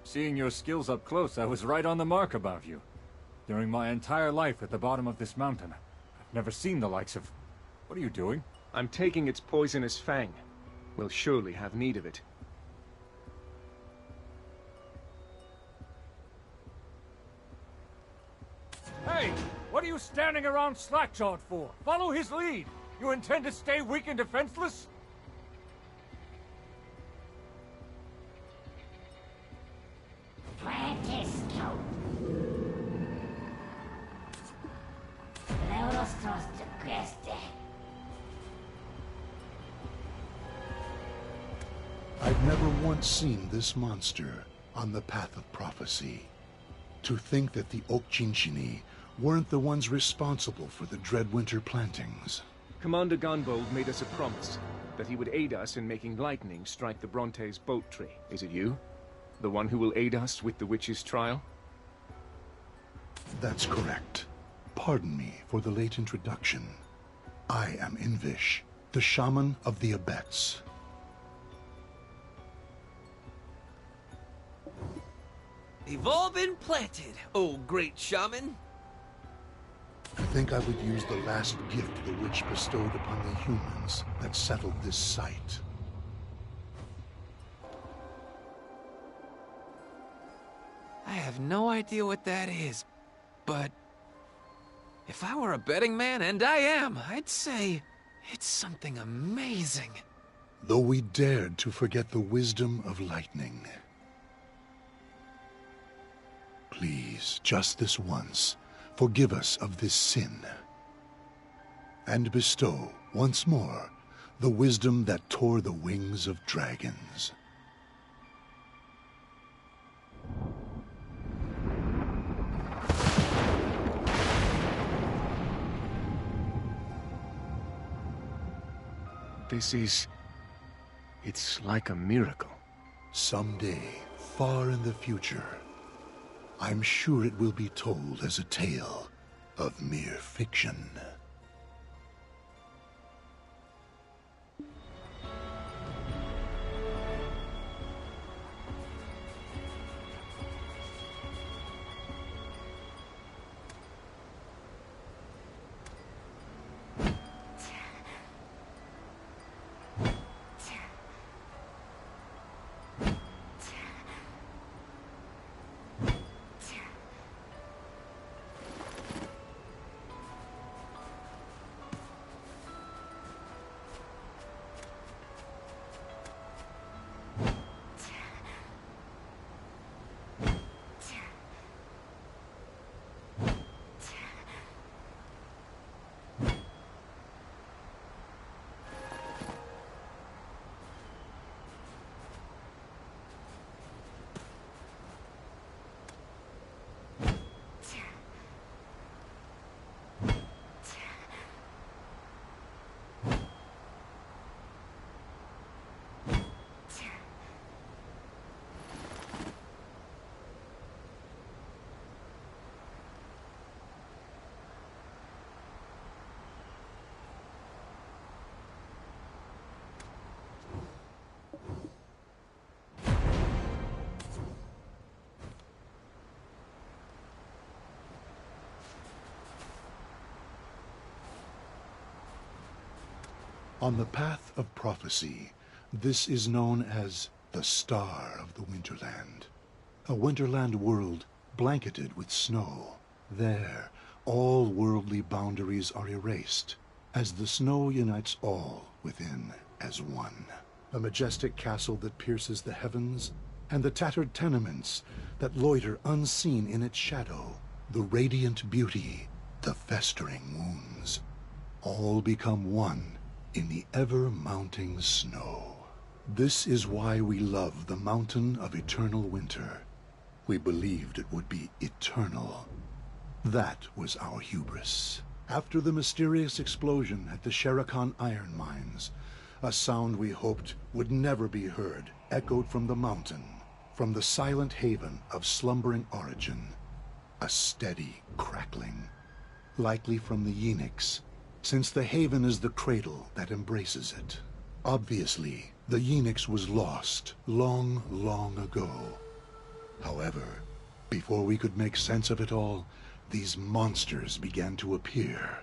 Seeing your skills up close, I was right on the mark about you. During my entire life at the bottom of this mountain, I've never seen the likes of... What are you doing? I'm taking its poisonous fang. We'll surely have need of it. Hey! What are you standing around slack-jawed for? Follow his lead! You intend to stay weak and defenseless? I've never once seen this monster on the path of prophecy. To think that the Okchinchini weren't the ones responsible for the Dreadwinter plantings. Commander Gunbold made us a promise that he would aid us in making lightning strike the Bronte's boat tree. Is it you? The one who will aid us with the witch's trial? That's correct. Pardon me for the late introduction. I am Invish, the shaman of the Abets. They've all been planted, oh great shaman. I think I would use the last gift the witch bestowed upon the humans that settled this site. I have no idea what that is, but if I were a betting man, and I am, I'd say it's something amazing. Though we dared to forget the wisdom of lightning. Please, just this once, forgive us of this sin, and bestow, once more, the wisdom that tore the wings of dragons. It's like a miracle. Someday, far in the future, I'm sure it will be told as a tale of mere fiction. On the path of prophecy, this is known as the Star of the Winterland. A Winterland world blanketed with snow. There, all worldly boundaries are erased, as the snow unites all within as one. A majestic castle that pierces the heavens, and the tattered tenements that loiter unseen in its shadow. The radiant beauty, the festering wounds, all become one in the ever-mounting snow. This is why we love the mountain of eternal winter. We believed it would be eternal. That was our hubris. After the mysterious explosion at the Sherakan iron mines, a sound we hoped would never be heard echoed from the mountain, from the silent haven of slumbering origin. A steady crackling, likely from the Yenix, since the haven is the cradle that embraces it. Obviously, The Yenix was lost long, long ago. However, before we could make sense of it all, these monsters began to appear.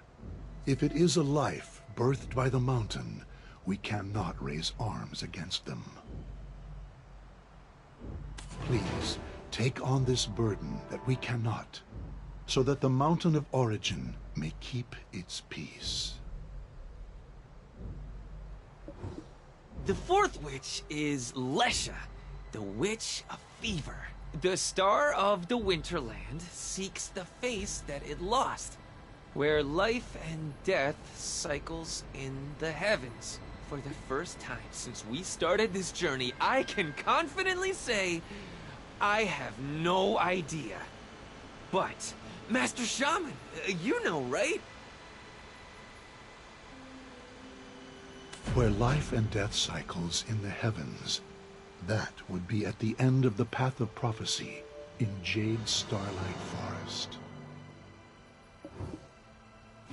If it is a life birthed by the mountain, we cannot raise arms against them. Please, take on this burden that we cannot, so that the Mountain of Origin may keep its peace. The fourth witch is Lesha, the Witch of Fever. The Star of the Winterland seeks the face that it lost, where life and death cycles in the heavens. For the first time since we started this journey, I can confidently say I have no idea. But, Master Shaman, you know, right? Where life and death cycles in the heavens, that would be at the end of the Path of Prophecy in Jade Starlight Forest.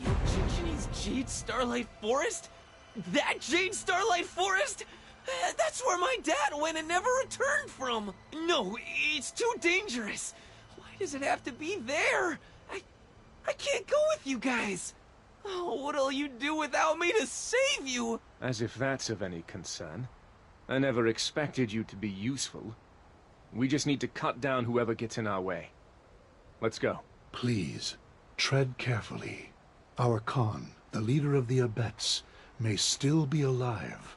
Jinjini's Jade Starlight Forest? That Jade Starlight Forest? That's where my dad went and never returned from. No, it's too dangerous. Why does it have to be there? I can't go with you guys. Oh, what'll you do without me to save you? As if that's of any concern. I never expected you to be useful. We just need to cut down whoever gets in our way. Let's go. Please, tread carefully. Our Khan, the leader of the Abets, may still be alive.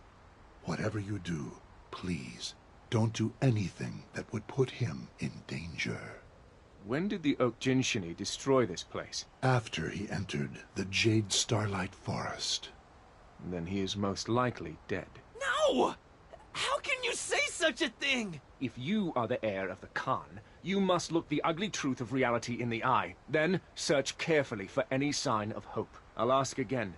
Whatever you do, please, don't do anything that would put him in danger. When did the Oak Jinshini destroy this place? After he entered the Jade Starlight Forest. Then he is most likely dead. No! How can you say such a thing? If you are the heir of the Khan, you must look the ugly truth of reality in the eye. Then search carefully for any sign of hope. I'll ask again.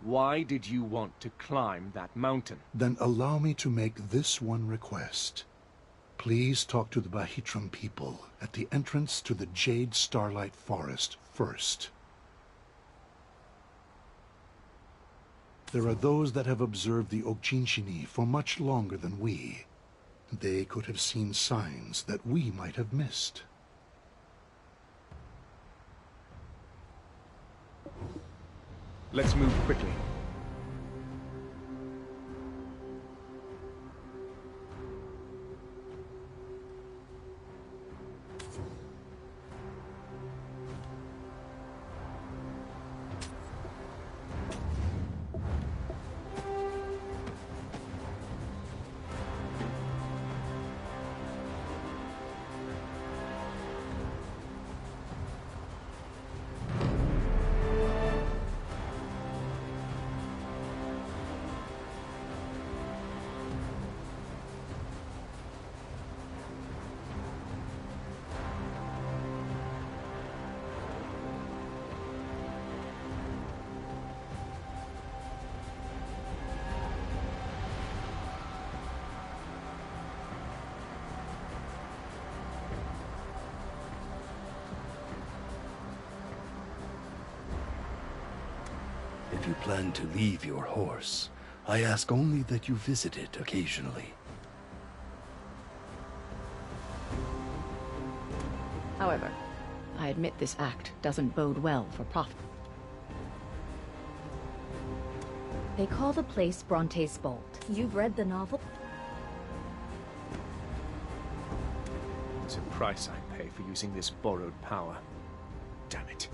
Why did you want to climb that mountain? Then allow me to make this one request. Please talk to the Bahitram people at the entrance to the Jade Starlight Forest first. There are those that have observed the Okchinchini for much longer than we. They could have seen signs that we might have missed. Let's move quickly. If you plan to leave your horse, I ask only that you visit it occasionally. However, I admit this act doesn't bode well for profit. They call the place Bronte's Bolt. You've read the novel? It's a price I pay for using this borrowed power. Damn it.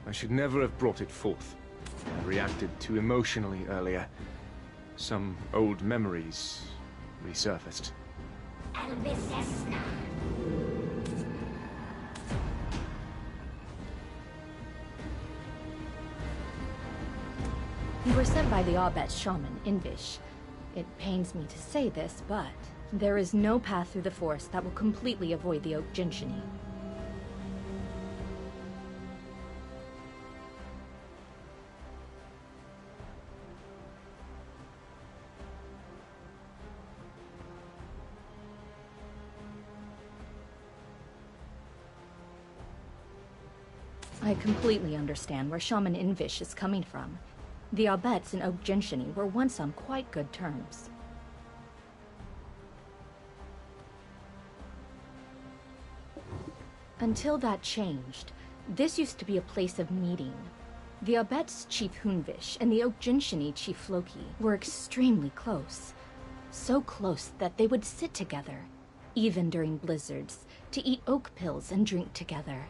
I should never have brought it forth. I reacted too emotionally earlier. Some old memories resurfaced. You were sent by the Abet shaman, Invish. It pains me to say this, but there is no path through the forest that will completely avoid the Oak Jinshini. I completely understand where Shaman Invish is coming from. The Abets and Oak Jinshini were once on quite good terms. Until that changed, this used to be a place of meeting. The Abet's Chief Hunvish and the Okjinshini Chief Floki were extremely close. So close that they would sit together, even during blizzards, to eat oak pills and drink together.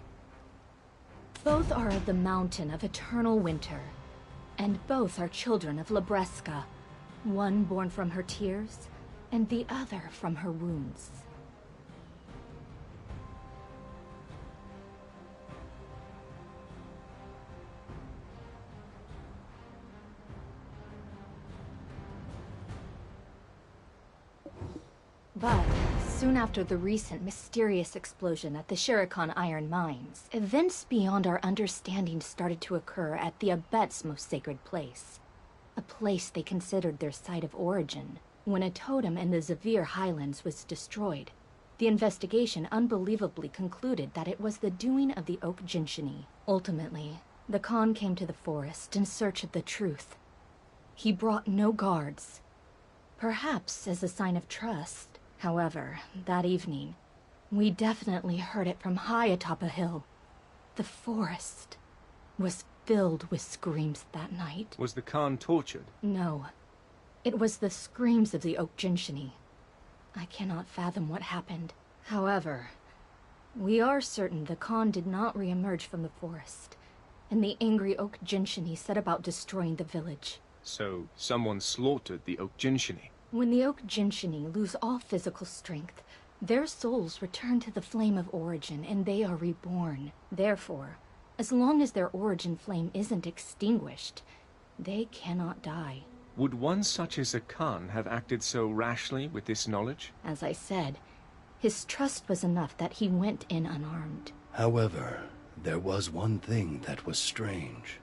Both are of the Mountain of Eternal Winter, and both are children of Labreska, one born from her tears, and the other from her wounds. But soon after the recent mysterious explosion at the Shirikon Iron Mines, events beyond our understanding started to occur at the Abet's most sacred place. A place they considered their site of origin. When a totem in the Zavir Highlands was destroyed, the investigation unbelievably concluded that it was the doing of the Okjinshini. Ultimately, the Khan came to the forest in search of the truth. He brought no guards, perhaps as a sign of trust. However, that evening, we definitely heard it from high atop a hill. The forest was filled with screams that night. Was the Khan tortured? No. It was the screams of the Okjinshini. I cannot fathom what happened. However, we are certain the Khan did not re-emerge from the forest, and the angry Okjinshini set about destroying the village. So, someone slaughtered the Okjinshini. When the Okjinshini lose all physical strength, their souls return to the flame of origin and they are reborn. Therefore, as long as their origin flame isn't extinguished, they cannot die. Would one such as a Khan have acted so rashly with this knowledge? As I said, his trust was enough that he went in unarmed. However, there was one thing that was strange.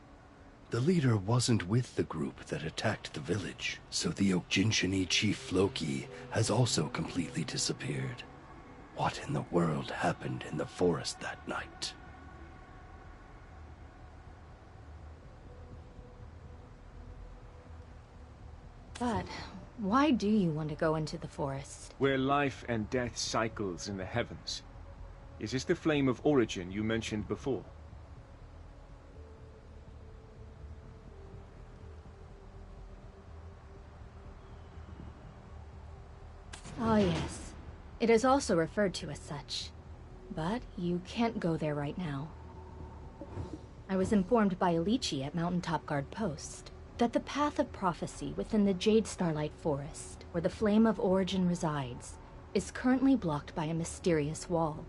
The leader wasn't with the group that attacked the village, so the Okjinshini Chief Floki has also completely disappeared. What in the world happened in the forest that night? But why do you want to go into the forest? Where life and death cycles in the heavens. Is this the flame of origin you mentioned before? Ah, yes. It is also referred to as such. But you can't go there right now. I was informed by Alici at Mountaintop Guard Post that the path of prophecy within the Jade Starlight Forest, where the flame of origin resides, is currently blocked by a mysterious wall.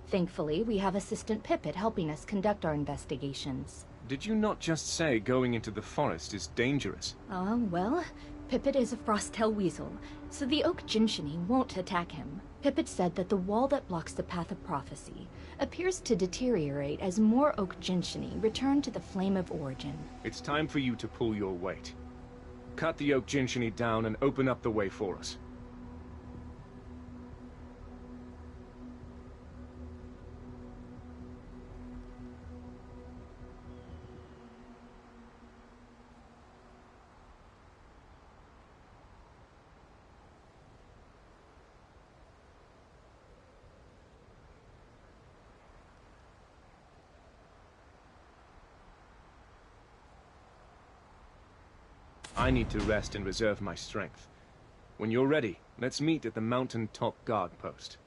Thankfully, we have Assistant Pippet helping us conduct our investigations. Did you not just say going into the forest is dangerous? Well, Pippet is a Frostel Weasel, so the Okjinshini won't attack him. Pippet said that the wall that blocks the path of prophecy appears to deteriorate as more Okjinshini return to the flame of origin. It's time for you to pull your weight. Cut the Okjinshini down and open up the way for us. I need to rest and reserve my strength. When you're ready, let's meet at the mountain top guard post.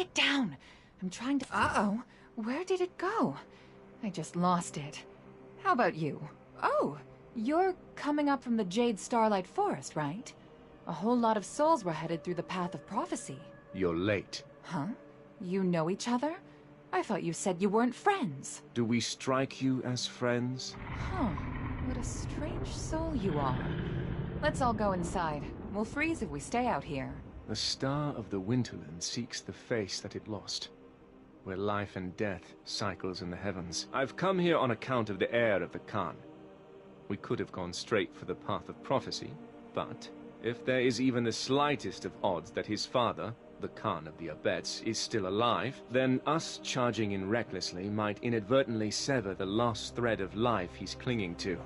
it down. I'm trying to... Uh-oh. Where did it go? I just lost it. How about you? Oh, you're coming up from the Jade Starlight Forest, right? A whole lot of souls were headed through the Path of Prophecy. You're late. Huh? You know each other? I thought you said you weren't friends. Do we strike you as friends? Huh. What a strange soul you are. Let's all go inside. We'll freeze if we stay out here. The star of the Winterland seeks the face that it lost, where life and death cycles in the heavens. I've come here on account of the heir of the Khan. We could have gone straight for the Path of Prophecy, but if there is even the slightest of odds that his father, the Khan of the Abets, is still alive, then us charging in recklessly might inadvertently sever the last thread of life he's clinging to.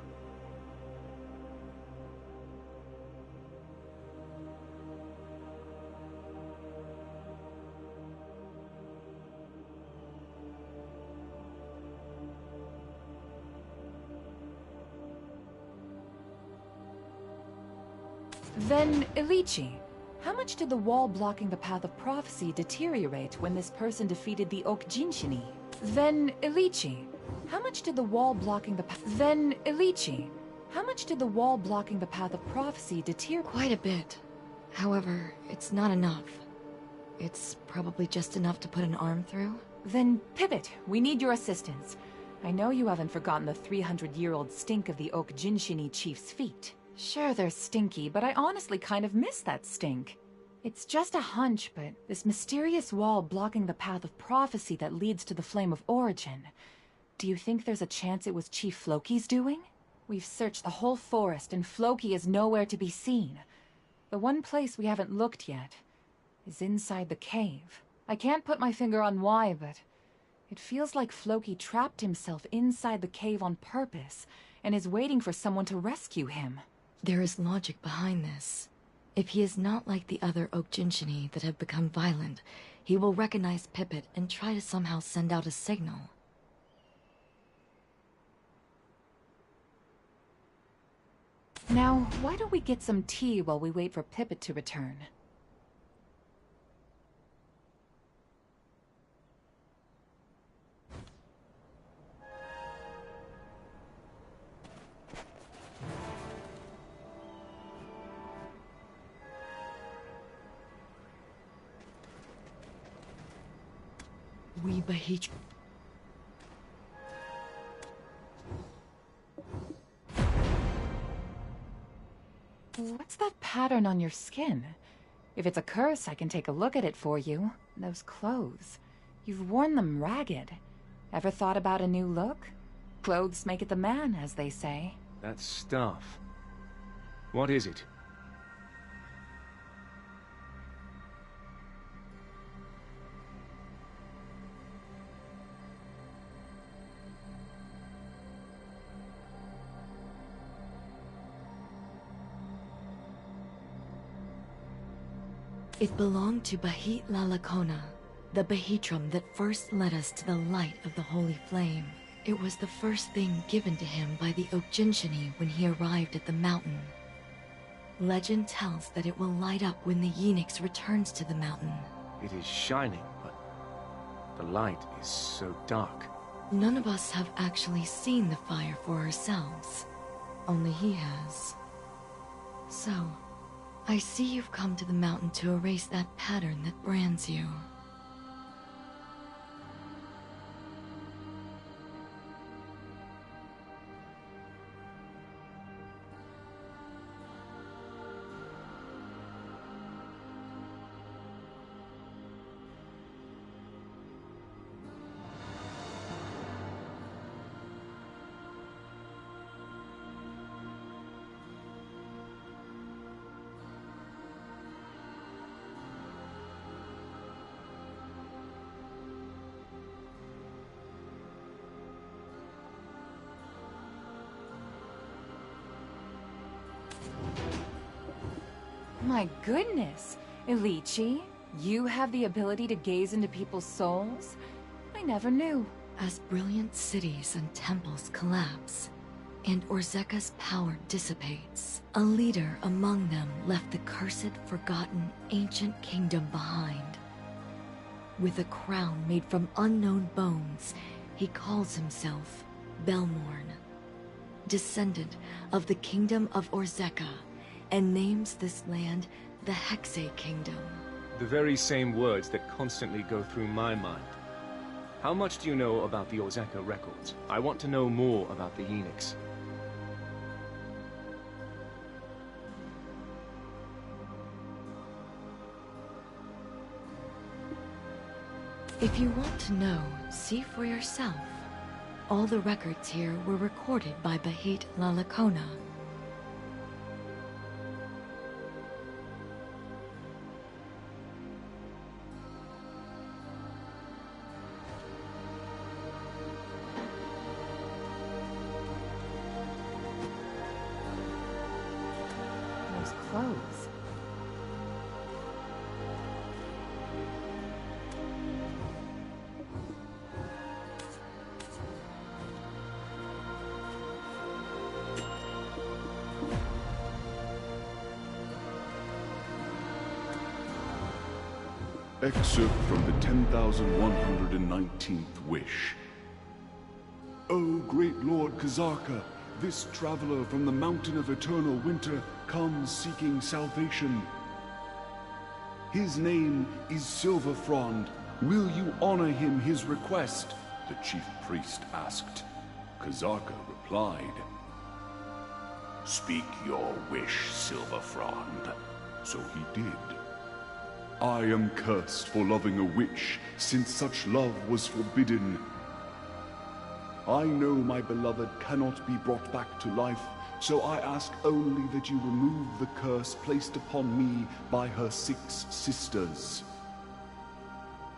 Then, Ilichi, how much did the wall blocking the Path of Prophecy deteriorate when this person defeated the Oak Jinshini? Then, Ilichi, how much did the wall blocking the Then, Ilichi, how much did the wall blocking the Path of Prophecy deteriorate? Quite a bit. However, it's not enough. It's probably just enough to put an arm through. Then, Pivot, we need your assistance. I know you haven't forgotten the 300-year-old stink of the Oak Jinshini chief's feet. Sure, they're stinky, but I honestly kind of miss that stink. It's just a hunch, but this mysterious wall blocking the Path of Prophecy that leads to the Flame of Origin, do you think there's a chance it was Chief Floki's doing? We've searched the whole forest, and Floki is nowhere to be seen. The one place we haven't looked yet is inside the cave. I can't put my finger on why, but it feels like Floki trapped himself inside the cave on purpose and is waiting for someone to rescue him. There is logic behind this. If he is not like the other Oak Jinshini that have become violent, he will recognize Pipit and try to somehow send out a signal. Now, why don't we get some tea while we wait for Pipit to return? We Bahich. What's that pattern on your skin? If it's a curse, I can take a look at it for you. Those clothes. You've worn them ragged. Ever thought about a new look? Clothes make it the man, as they say. That stuff. What is it? It belonged to Bahit Lalakona, the Bahitram that first led us to the light of the Holy Flame. It was the first thing given to him by the Oak Jinshini when he arrived at the mountain. Legend tells that it will light up when the Yeenix returns to the mountain. It is shining, but the light is so dark. None of us have actually seen the fire for ourselves. Only he has. So, I see you've come to the mountain to erase that pattern that brands you. My goodness! Ilichi, you have the ability to gaze into people's souls? I never knew. As brilliant cities and temples collapse, and Orzeka's power dissipates, a leader among them left the cursed, forgotten, ancient kingdom behind. With a crown made from unknown bones, he calls himself Belmorn, descendant of the Kingdom of Orzeka, and names this land the Hexe Kingdom. The very same words that constantly go through my mind. How much do you know about the Orzeka records? I want to know more about the Enix. If you want to know, see for yourself. All the records here were recorded by Bahit Lalakona. Those clothes. Excerpt from the 10,119th Wish. O great Lord Kazarka, this traveler from the Mountain of Eternal Winter comes seeking salvation. His name is Silverfrond. Will you honor him his request? The chief priest asked. Kazarka replied, "Speak your wish, Silverfrond." So he did. I am cursed for loving a witch, since such love was forbidden. I know my beloved cannot be brought back to life, so I ask only that you remove the curse placed upon me by her 6 sisters.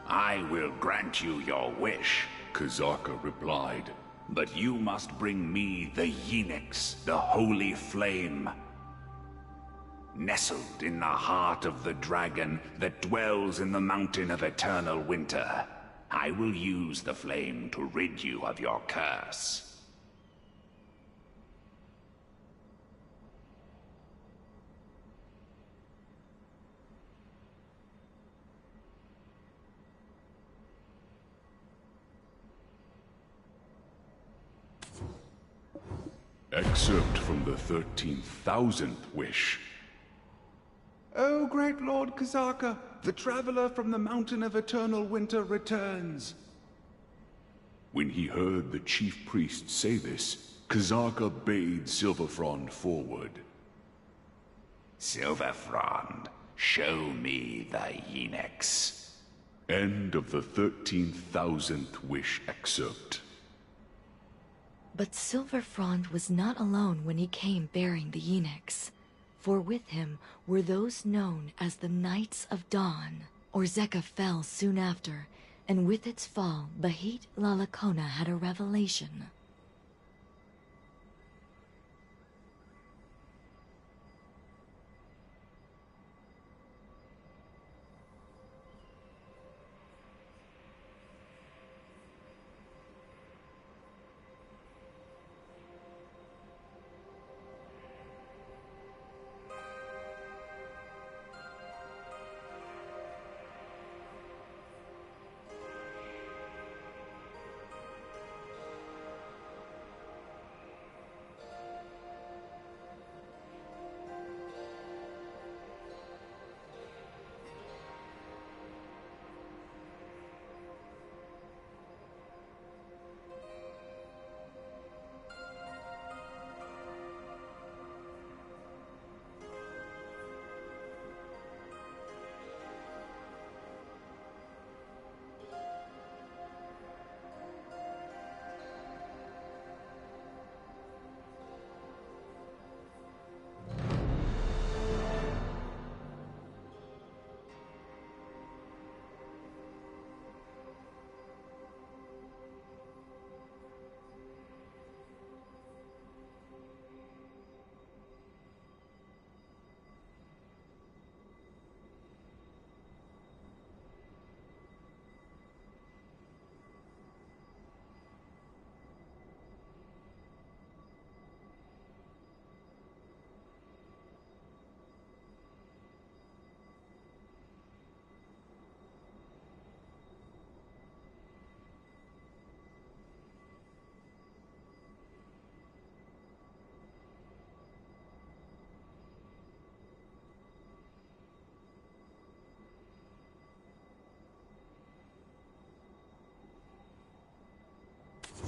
I will grant you your wish, Kazarka replied. But you must bring me the Enix, the holy flame. Nestled in the heart of the dragon that dwells in the Mountain of Eternal Winter, I will use the flame to rid you of your curse. Excerpt from the 13,000th Wish. O great Lord Kazarka, the traveler from the Mountain of Eternal Winter returns. When he heard the chief priest say this, Kazarka bade Silverfrond forward. Silverfrond, show me the Enix. End of the 13,000th Wish excerpt. But Silverfrond was not alone when he came bearing the Enix. For with him were those known as the Knights of Dawn. Orzeka fell soon after, and with its fall, Bahit Lalakona had a revelation.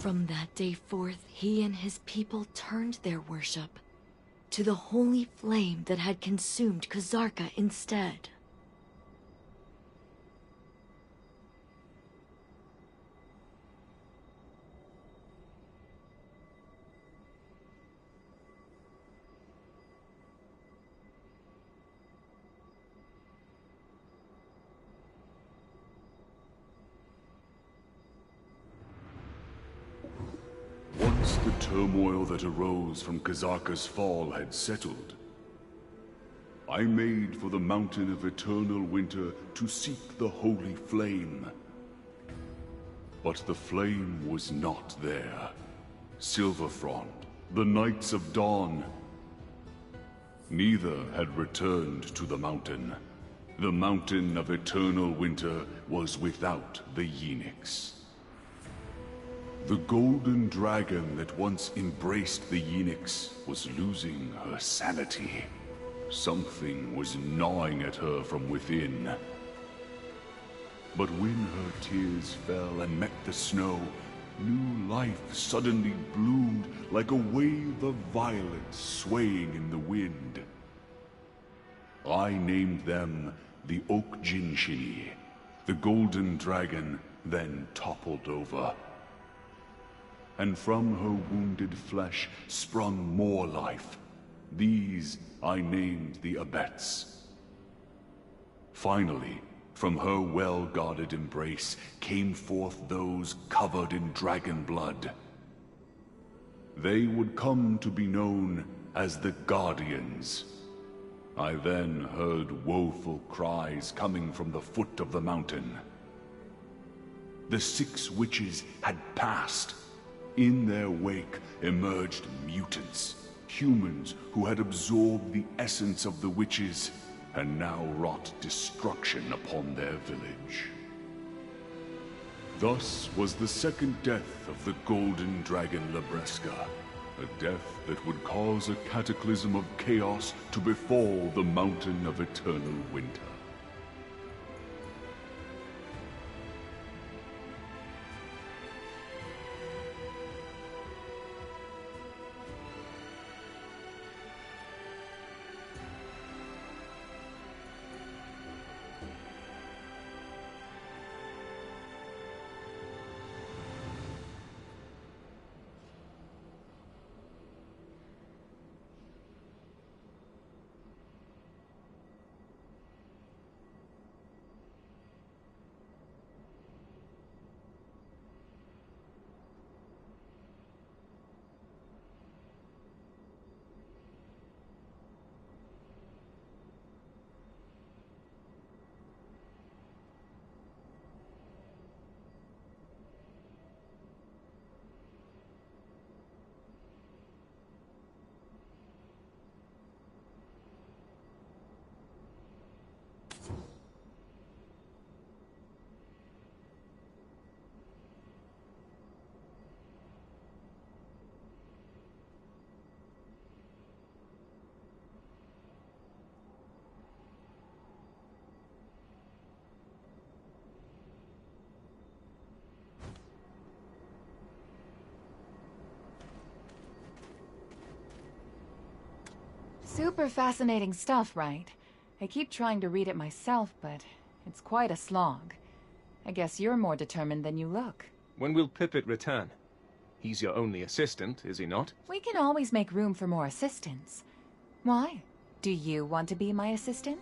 From that day forth, he and his people turned their worship to the holy flame that had consumed Kazarka instead. Once the turmoil that arose from Kazarka's fall had settled, I made for the Mountain of Eternal Winter to seek the holy flame. But the flame was not there. Silverfrond, the Knights of Dawn, neither had returned to the mountain. The Mountain of Eternal Winter was without the Yeenix. The golden dragon that once embraced the Yeenix was losing her sanity. Something was gnawing at her from within. But when her tears fell and met the snow, new life suddenly bloomed like a wave of violets swaying in the wind. I named them the Oak Jinshini. The golden dragon then toppled over. And from her wounded flesh sprung more life. These I named the Abets. Finally, from her well-guarded embrace came forth those covered in dragon blood. They would come to be known as the Guardians. I then heard woeful cries coming from the foot of the mountain. The 6 witches had passed. In their wake emerged mutants, humans who had absorbed the essence of the witches and now wrought destruction upon their village. Thus was the second death of the golden dragon Labreska, a death that would cause a cataclysm of chaos to befall the Mountain of Eternal Winter. Super fascinating stuff, right? I keep trying to read it myself, but it's quite a slog. I guess you're more determined than you look. When will Pippet return? He's your only assistant, is he not? We can always make room for more assistants. Why? Do you want to be my assistant?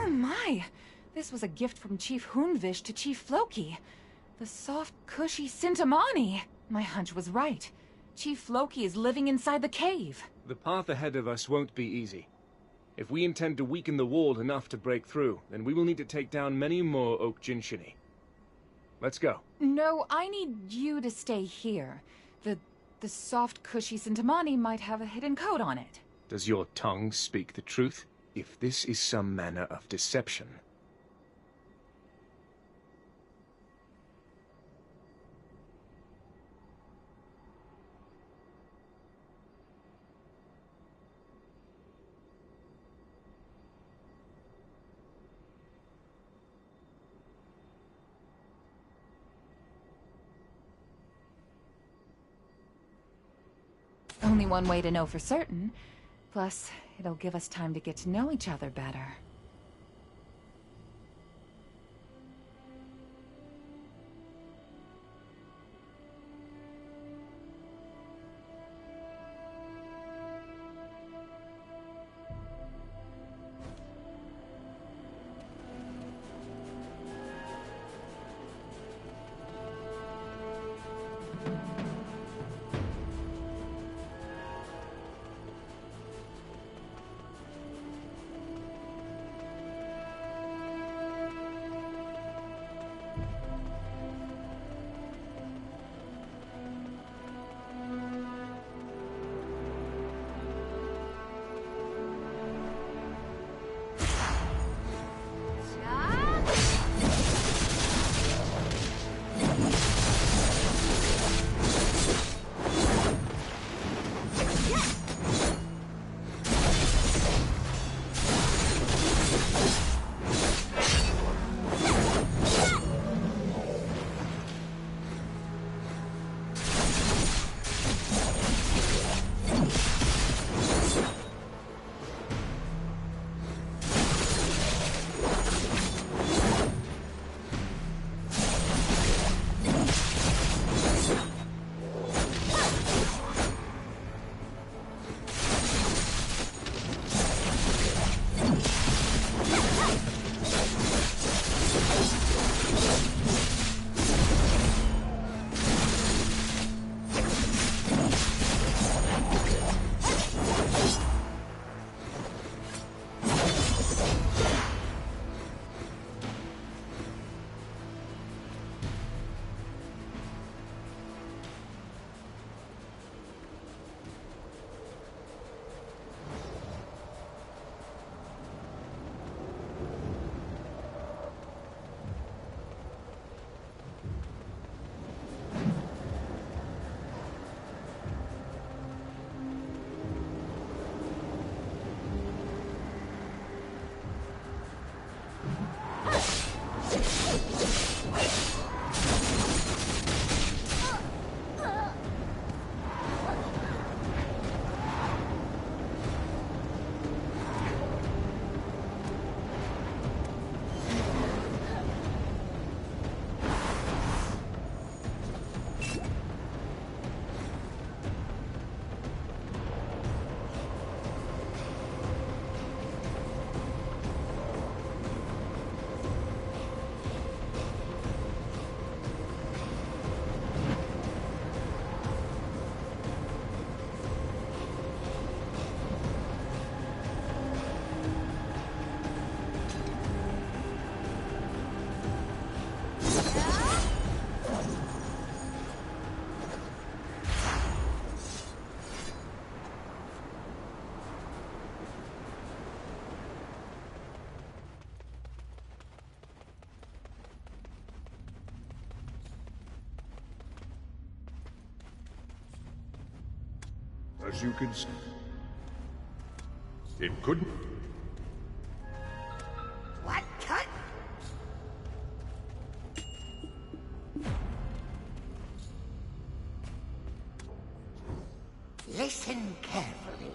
Oh my! This was a gift from Chief Hoonvish to Chief Floki. The soft, cushy Sintamani! My hunch was right. Chief Floki is living inside the cave. The path ahead of us won't be easy. If we intend to weaken the wall enough to break through, then we will need to take down many more Oak Jinshini. Let's go. No, I need you to stay here. The soft, cushy Sintamani might have a hidden code on it. Does your tongue speak the truth? If this is some manner of deception... Only one way to know for certain. Plus, it'll give us time to get to know each other better. As you can see, it couldn't. What cut? Listen carefully.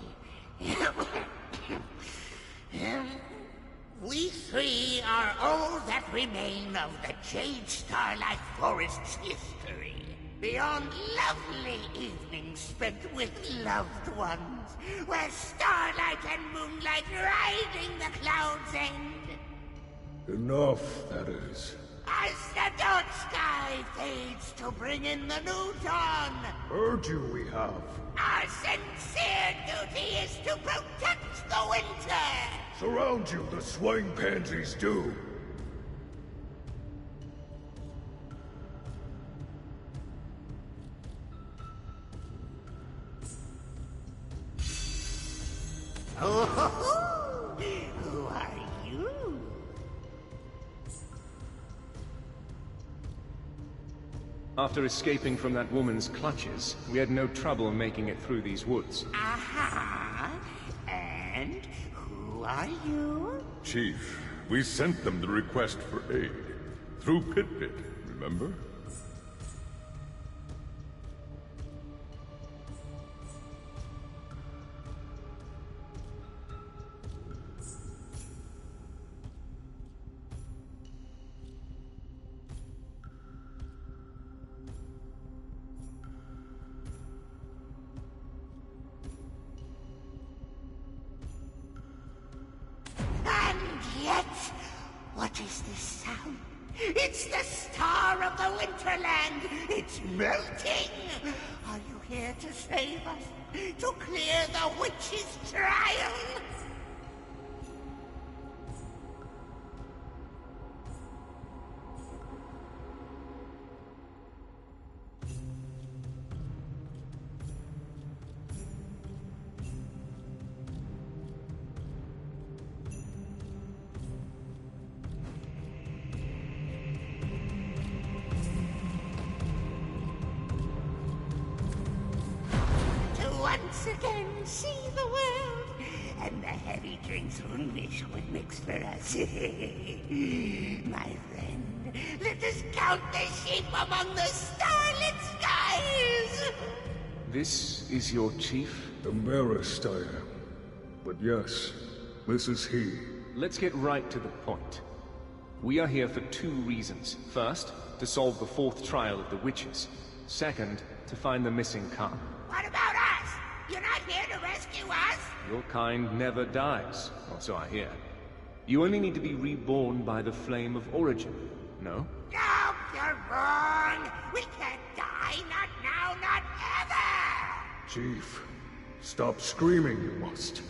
We three are all that remain of the Jade Starlight Forest's history. Beyond lovely evenings spent with loved ones, where starlight and moonlight riding the cloud's end. Enough, that is. As the dark sky fades to bring in the new dawn, Heard you we have. our sincere duty is to protect the winter! Surround you, the swine pansies do. Oh, who are you? After escaping from that woman's clutches, we had no trouble making it through these woods. Aha! And who are you? Chief, we sent them the request for aid. Through Pit-Pit, remember? What is this sound? It's the star of the Winterland! It's melting! Are you here to save us? To clear the witch's trial? Once again see the world, and the heavy drinks Unwish would mix for us. My friend, let us count the sheep among the starlit skies! This is your chief? Embarrassed I am. But yes, this is he. Let's get right to the point. We are here for two reasons. First, to solve the fourth trial of the witches. Second, to find the missing Khan. What about us? You're not here to rescue us? Your kind never dies, or so I hear. You only need to be reborn by the flame of origin, no? No, you're wrong! We can't die, not now, not ever! Chief, stop screaming, you must.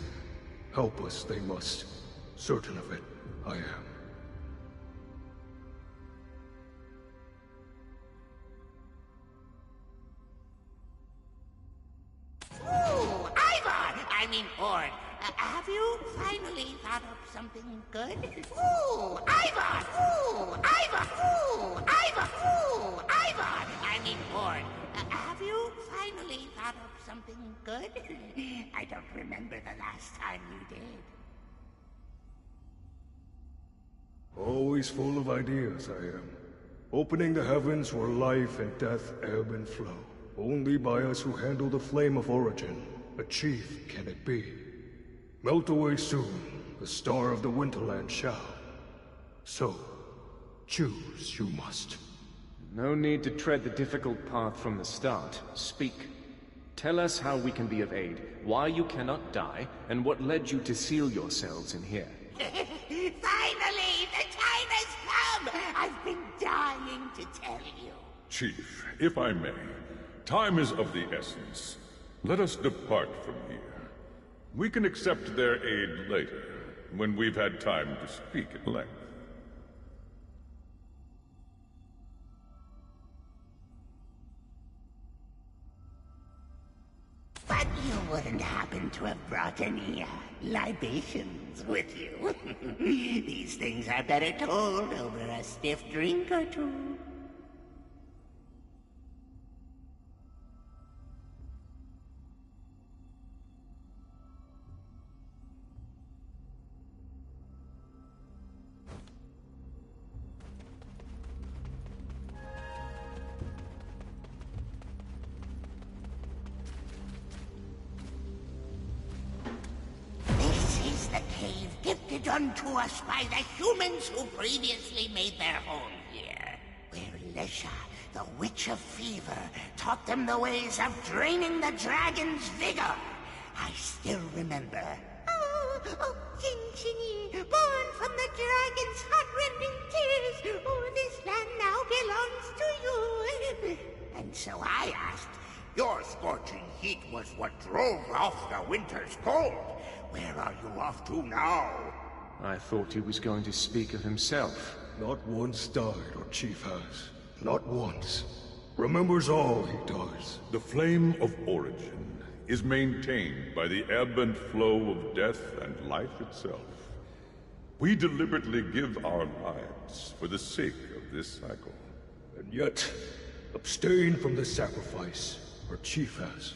Help us, they must. Certain of it, I am. Ooh, Ivar! I mean, Ord. Have you finally thought up something good? Ooh, Ivar! Ooh, Ivar! Ooh, Ivar! Ooh, Ivar! I mean, Ord. Have you finally thought up something good? I don't remember the last time you did. Always full of ideas, I am. Opening the heavens where life and death ebb and flow. Only by us who handle the flame of origin, a chief can it be. Melt away soon, the star of the Winterland shall. So, choose you must. No need to tread the difficult path from the start. Speak. Tell us how we can be of aid, why you cannot die, and what led you to seal yourselves in here. Finally, the time has come! I've been dying to tell you. Chief, if I may, time is of the essence. Let us depart from here. We can accept their aid later, when we've had time to speak at length. But you wouldn't happen to have brought any, libations with you. These things are better told over a stiff drink or two. Gifted unto us by the humans who previously made their home here. Where Lesha, the Witch of Fever, taught them the ways of draining the dragon's vigor. I still remember. Oh, Jinchini, born from the dragon's hot red scorching heat was what drove off the winter's cold. Where are you off to now? I thought he was going to speak of himself. Not once died our chief has. Not once. Remembers all he does. The flame of origin is maintained by the ebb and flow of death and life itself. We deliberately give our lives for the sake of this cycle. And yet, abstain from the sacrifice our chief has.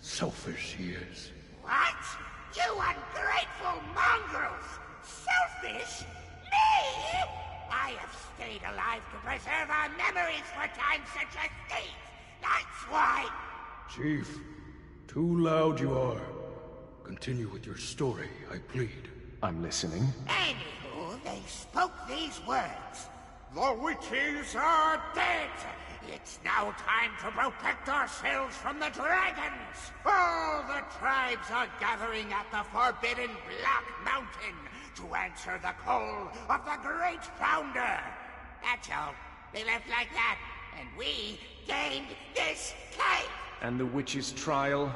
Selfish he is. What? You ungrateful mongrels! Selfish? Me? I have stayed alive to preserve our memories for times such as these! That's why! Chief, too loud you are. Continue with your story, I plead. I'm listening. Anywho, they spoke these words. The witches are dead! It's now time to protect ourselves from the dragons! All the tribes are gathering at the Forbidden Black Mountain to answer the call of the Great Founder! That's all. They left like that, and we gained this cave! And the witch's trial?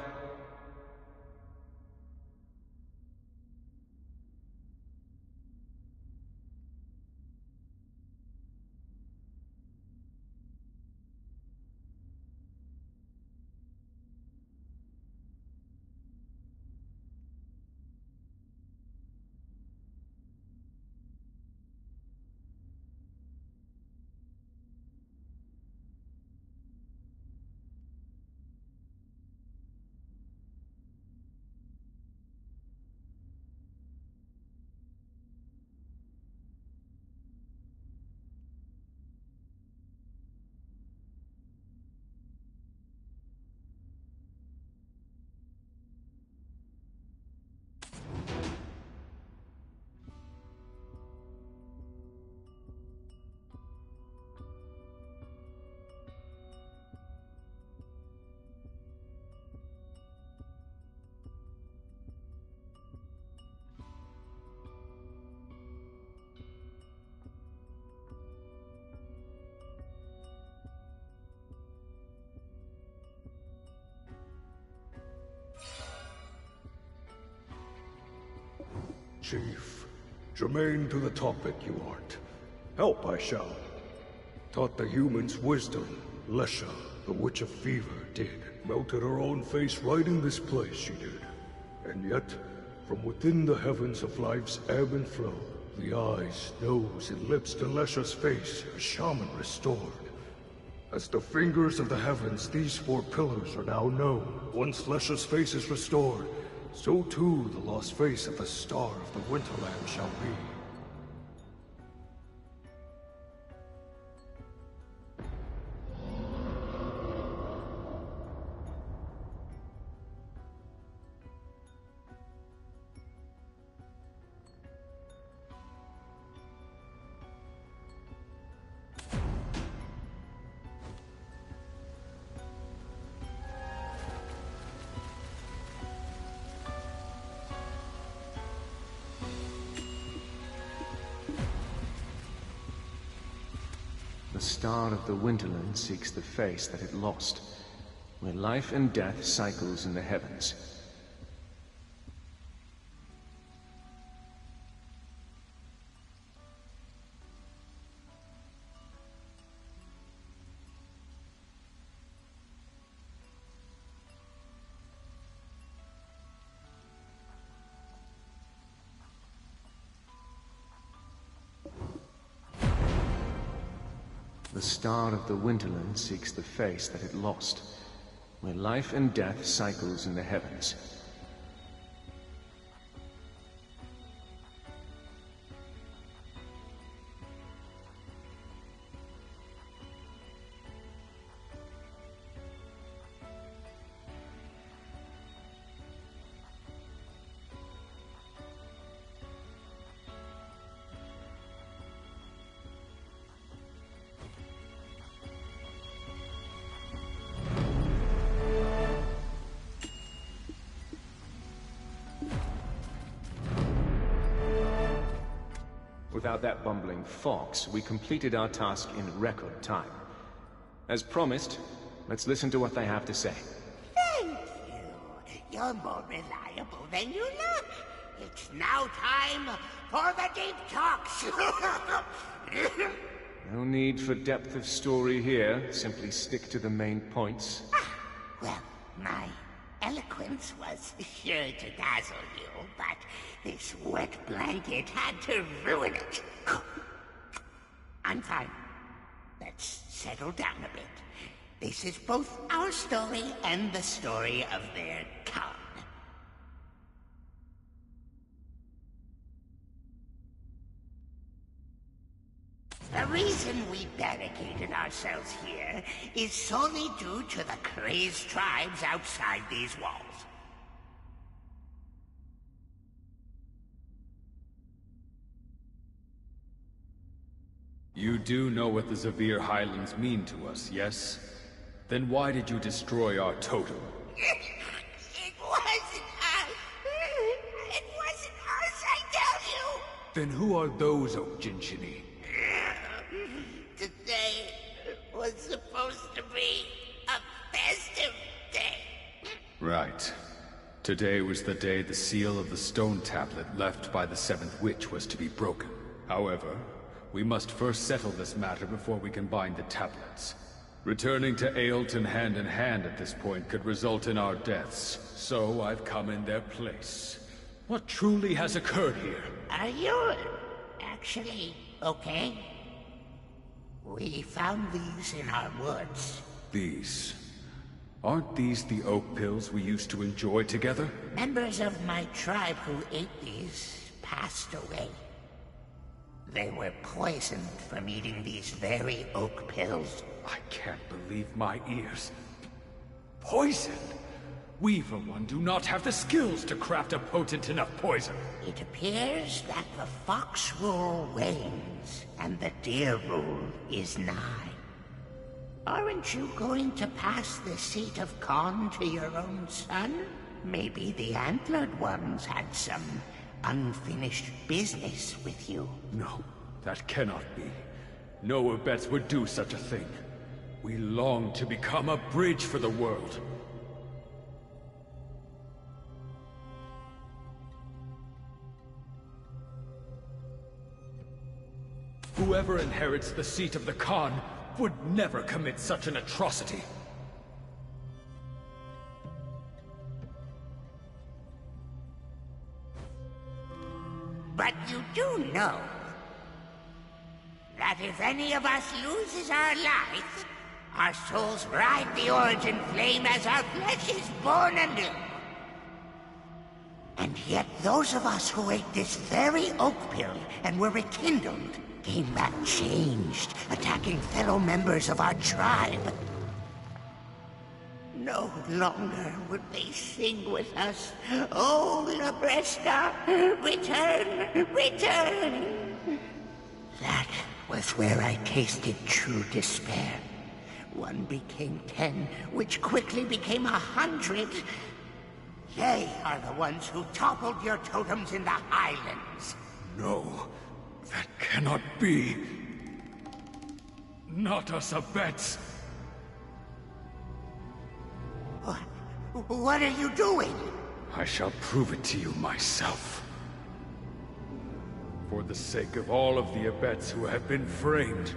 Chief, germane to the topic you aren't. Help I shall. Taught the humans wisdom, Lesha, the Witch of Fever, did. Melted her own face right in this place, she did. And yet, from within the heavens of life's ebb and flow, the eyes, nose, and lips to Lesha's face, a shaman restored. As the fingers of the heavens, these four pillars are now known. Once Lesha's face is restored, so too the lost face of the Star of the Winterland shall be. The Star of the Winterland seeks the face that it lost, where life and death cycles in the heavens. The Star of the Winterland seeks the face that it lost, where life and death cycles in the heavens. Without that bumbling fox, we completed our task in record time. As promised, let's listen to what they have to say. You're more reliable than you look. It's now time for the deep talks. No need for depth of story here. Simply stick to the main points. Well, my eloquence was sure to dazzle you, but this wet blanket had to ruin it. I'm fine. Let's settle down a bit. This is both our story and the story of their Khan. The reason we barricaded ourselves here is solely due to the crazed tribes outside these walls. You do know what the Zavir Highlands mean to us, yes? Then why did you destroy our totem? It wasn't us! It wasn't us, I tell you! Then who are those Oak Jinchini? Today was supposed to be a festive day. Right. Today was the day the seal of the stone tablet left by the Seventh Witch was to be broken. However, we must first settle this matter before we can bind the tablets. Returning to Aelton hand in hand at this point could result in our deaths, so I've come in their place. What truly has occurred here? Are you actually okay? We found these in our woods. These? Aren't these the oak pills we used to enjoy together? Members of my tribe who ate these passed away. They were poisoned from eating these very oak pills. I can't believe my ears. Poison? We, for one, do not have the skills to craft a potent enough poison. It appears that the fox rule wanes, and the deer rule is nigh. Aren't you going to pass the seat of Khan to your own son? Maybe the antlered ones had some unfinished business with you. No, that cannot be. No Abets would do such a thing. We long to become a bridge for the world. Whoever inherits the seat of the Khan would never commit such an atrocity. But you do know that if any of us loses our lives, our souls ride the origin flame as our flesh is born anew. And yet those of us who ate this very oak pill and were rekindled came back changed, attacking fellow members of our tribe. No longer would they sing with us, "Oh, Labresta, return, return!" That was where I tasted true despair. One became 10, which quickly became 100. They are the ones who toppled your totems in the Highlands. No, that cannot be. Not us Abets. What are you doing? I shall prove it to you myself. For the sake of all of the Abets who have been framed,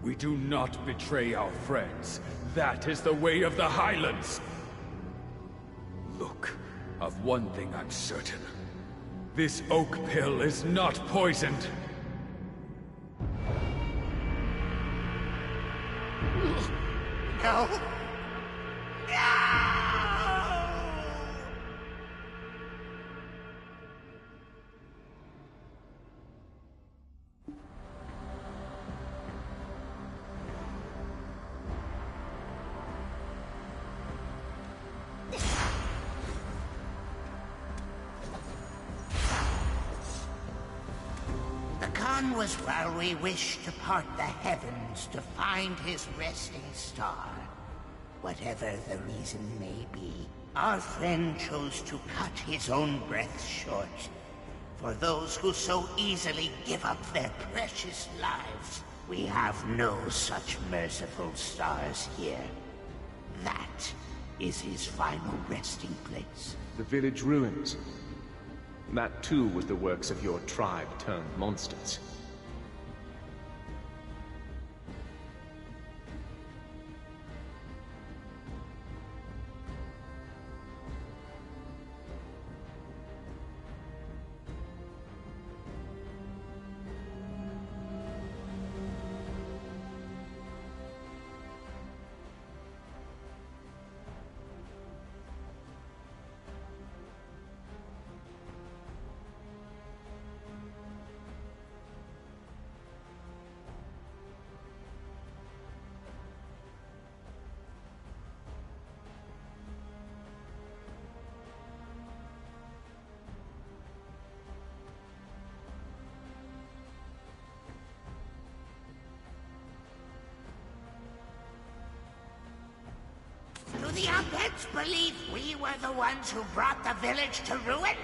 we do not betray our friends. That is the way of the Highlands. Look, of one thing I'm certain. This oak pill is not poisoned. No. The Khan was where we wish to part the heavens to find his resting star. Whatever the reason may be, our friend chose to cut his own breath short. For those who so easily give up their precious lives, we have no such merciful stars here. That is his final resting place. The village ruins. That too was the works of your tribe turned monsters. Do the Abeds believe we were the ones who brought the village to ruin?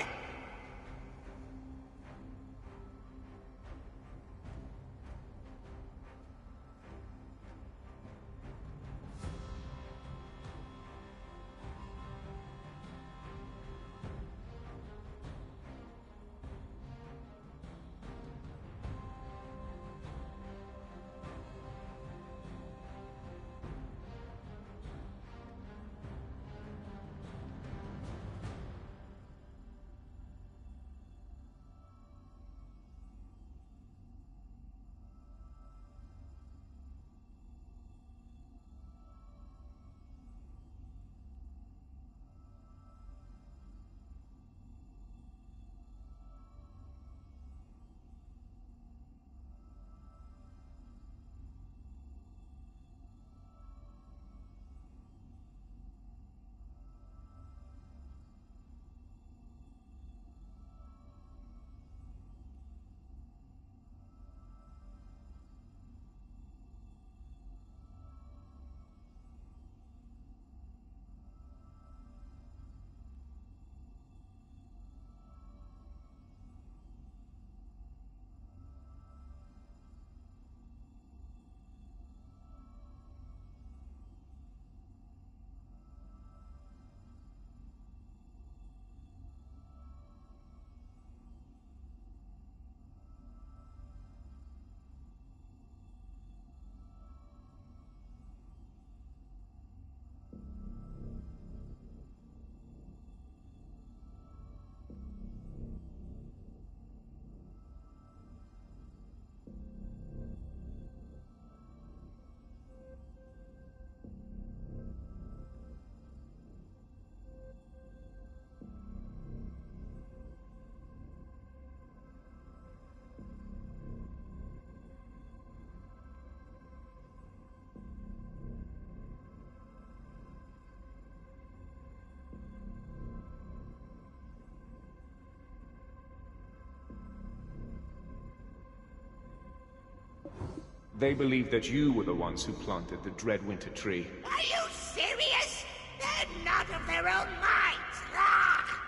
They believe that you were the ones who planted the Dreadwinter tree. Are you serious? They're not of their own minds. Ah!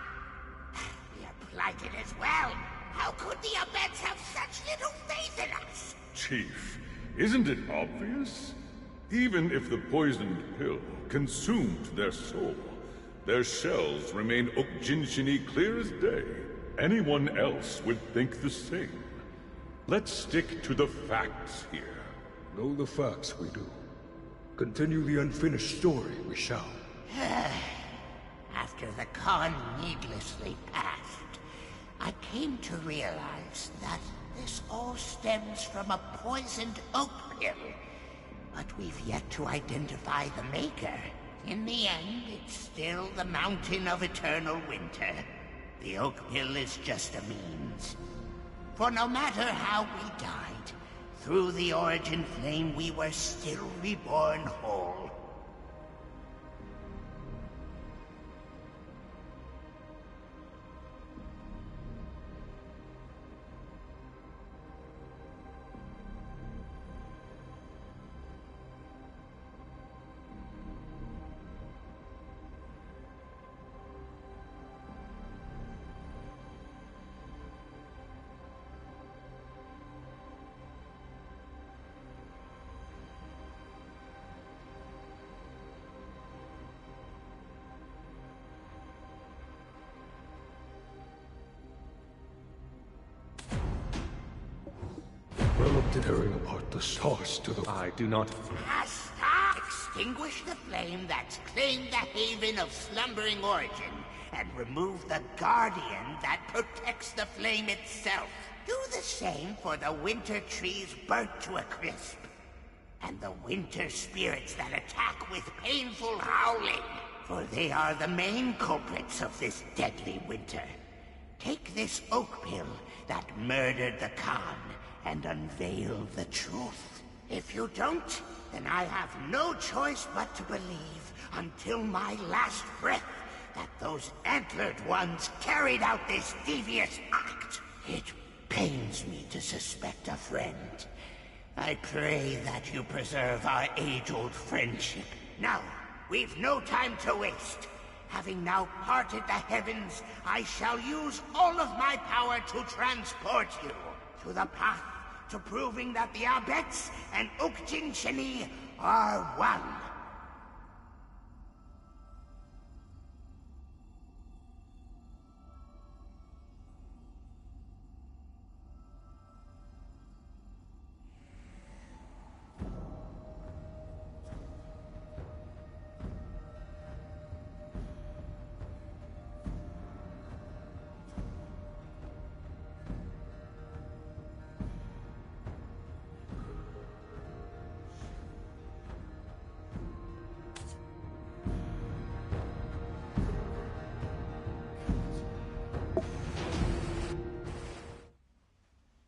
We are plighted as well. How could the Abeds have such little faith in us? Chief, isn't it obvious? Even if the poisoned pill consumed their soul, their shells remain Okjinshini clear as day. Anyone else would think the same. Let's stick to the facts here. Know the facts we do. Continue the unfinished story we shall. After the Khan needlessly passed, I came to realize that this all stems from a poisoned oak pill. But we've yet to identify the maker. In the end, it's still the Mountain of Eternal Winter. The oak pill is just a means. For no matter how we died, through the origin flame we were still reborn whole. tearing apart the stars to the... I do not... Asta, extinguish the flame that's claimed the haven of slumbering origin, and remove the guardian that protects the flame itself. Do the same for the winter trees burnt to a crisp, and the winter spirits that attack with painful howling, for they are the main culprits of this deadly winter. Take this oak pill that murdered the Khan, and unveil the truth. If you don't, then I have no choice but to believe, until my last breath, that those antlered ones carried out this devious act. It pains me to suspect a friend. I pray that you preserve our age-old friendship. Now, we've no time to waste. Having now parted the heavens, I shall use all of my power to transport you to the path to proving that the Abets and Ukjin Shini are one.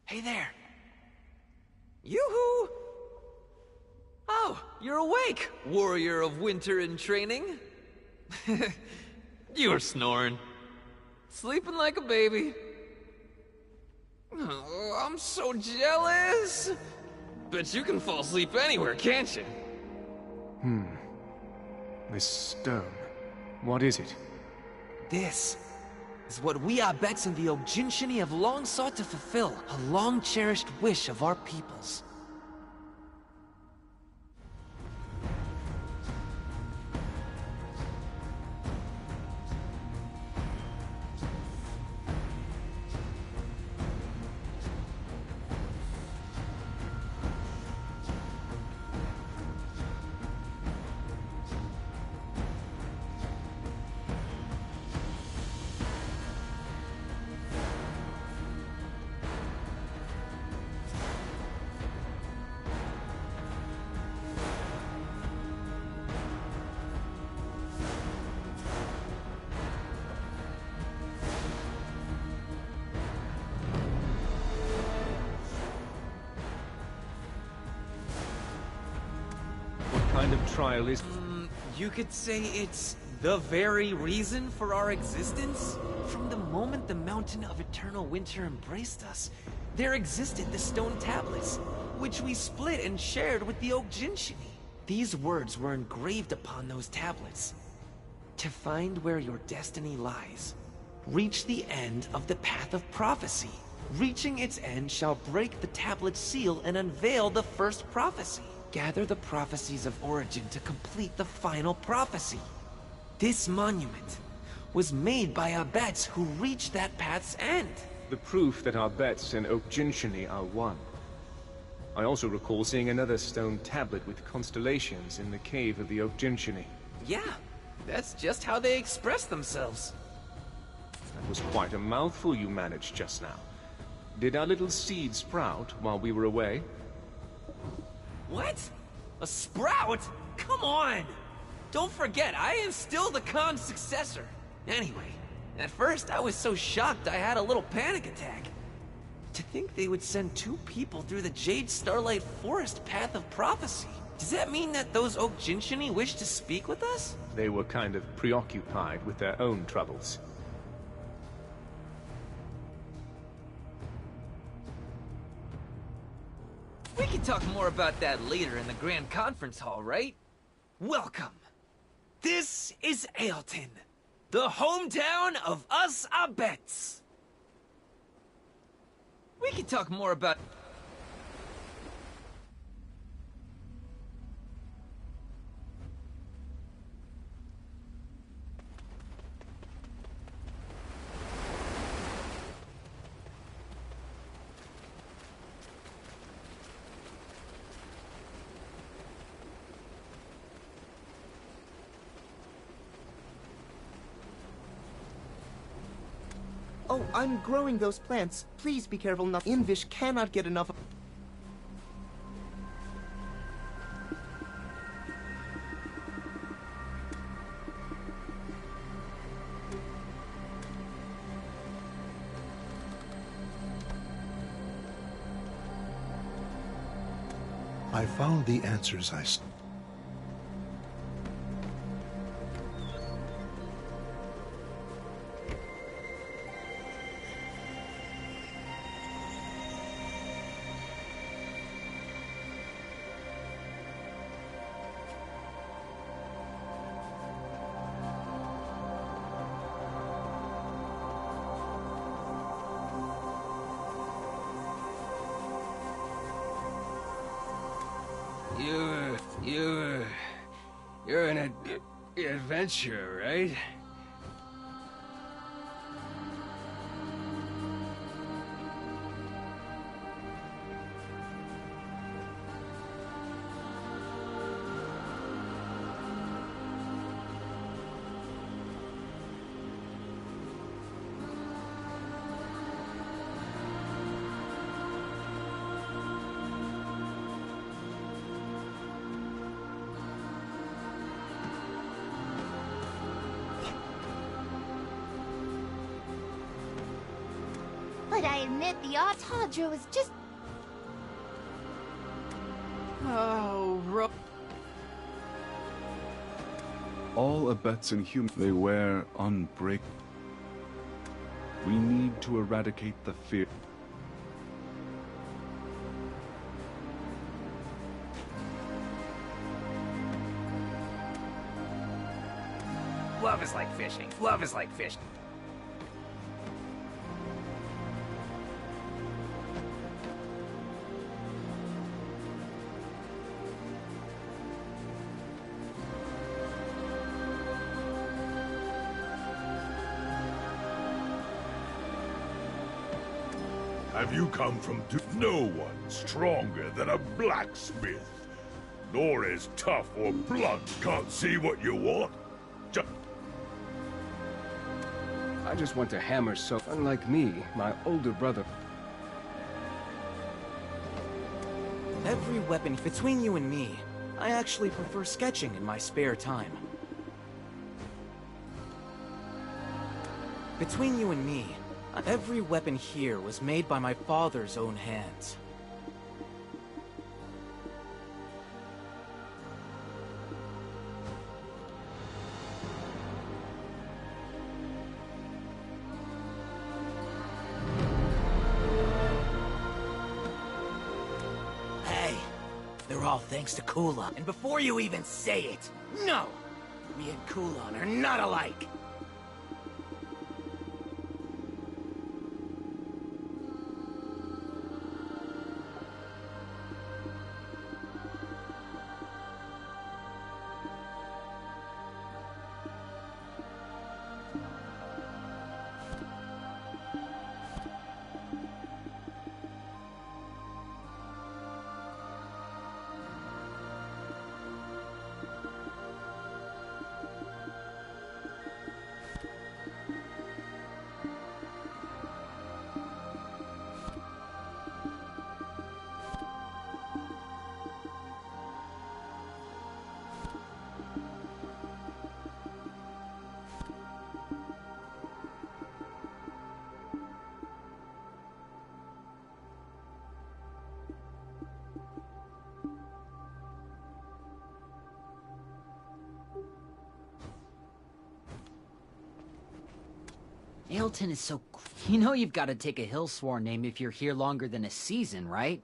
Hey there. Yoo-hoo! Oh, you're awake, warrior of winter in training. You're snoring. Sleeping like a baby. Oh, I'm so jealous. Bet you can fall asleep anywhere, can't you? This stone. What is it? This is what we Abets in the Ojinshini have long sought to fulfill, a long-cherished wish of our peoples. What kind of trial is... You could say it's the very reason for our existence? From the moment the Mountain of Eternal Winter embraced us, there existed the stone tablets, which we split and shared with the Ojinshini. These words were engraved upon those tablets. To find where your destiny lies, reach the end of the Path of Prophecy. Reaching its end shall break the tablet's seal and unveil the first prophecy. Gather the prophecies of origin to complete the final prophecy. This monument was made by Abets who reached that path's end. The proof that Abets and Ojinshini are one. I also recall seeing another stone tablet with constellations in the cave of the Ojinshini. Yeah, that's just how they express themselves. That was quite a mouthful you managed just now. Did our little seed sprout while we were away? What? A sprout? Come on! Don't forget, I am still the Khan's successor. Anyway, at first I was so shocked I had a little panic attack. To think they would send 2 people through the Jade Starlight Forest Path of Prophecy. Does that mean that those Ojinshini wish to speak with us? They were kind of preoccupied with their own troubles. We can talk more about that later in the Grand Conference Hall, right? Welcome. This is Aelton, the hometown of us Abets. We can talk more about... Oh, I'm growing those plants. Please be careful not— Invish cannot get enough— I found the answers I You're an adventurer, right? But I admit the Tadra was just... Oh, All Abets and humans, they wear unbreak. We need to eradicate the fear. Love is like fishing. Love is like fishing. Have you come from no one stronger than a blacksmith? Nor as tough or blunt. Can't see what you want? I just want to hammer, so unlike me, my older brother. Every weapon between you and me, I actually prefer sketching in my spare time. Between you and me, every weapon here was made by my father's own hands. Hey, they're all thanks to Kula. And before you even say it, no! Me and Kulan are not alike! Ailton is so... You know you've got to take a Hillsworn name if you're here longer than a season, right?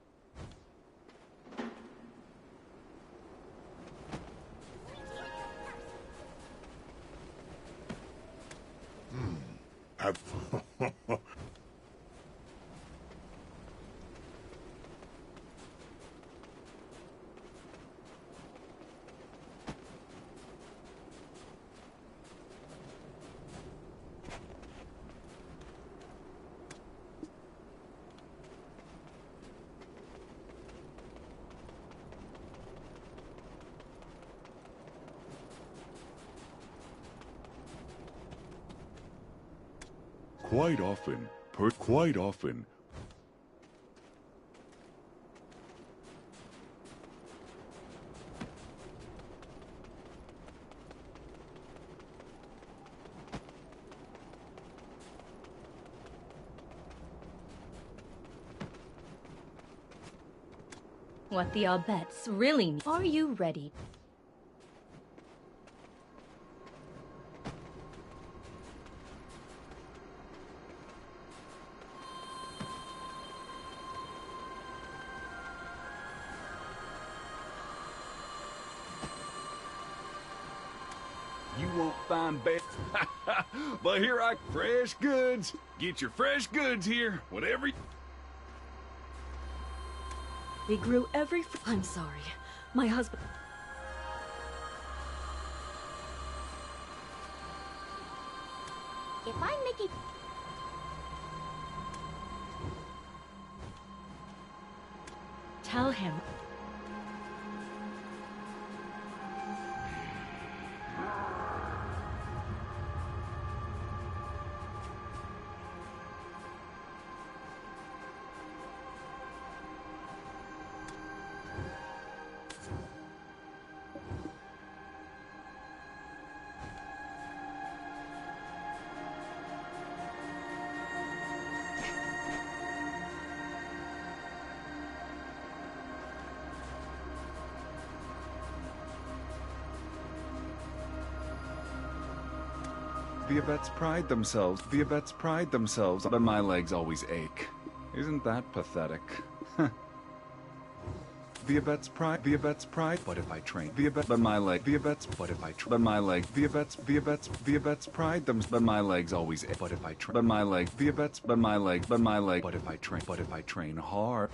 Quite often, What the Abets really mean. Are you ready? you won't find bad. But here I fresh goods. Get your fresh goods here. Whatever. They grew every. I'm sorry. My husband. If I'm Mickey... Tell him. The Abets pride themselves, but my legs always ache. Isn't that pathetic? The Abets pride, but if I train, but my Abets pride them, but my legs always ache, but if I train, but my leg, the Abets, but if I train hard.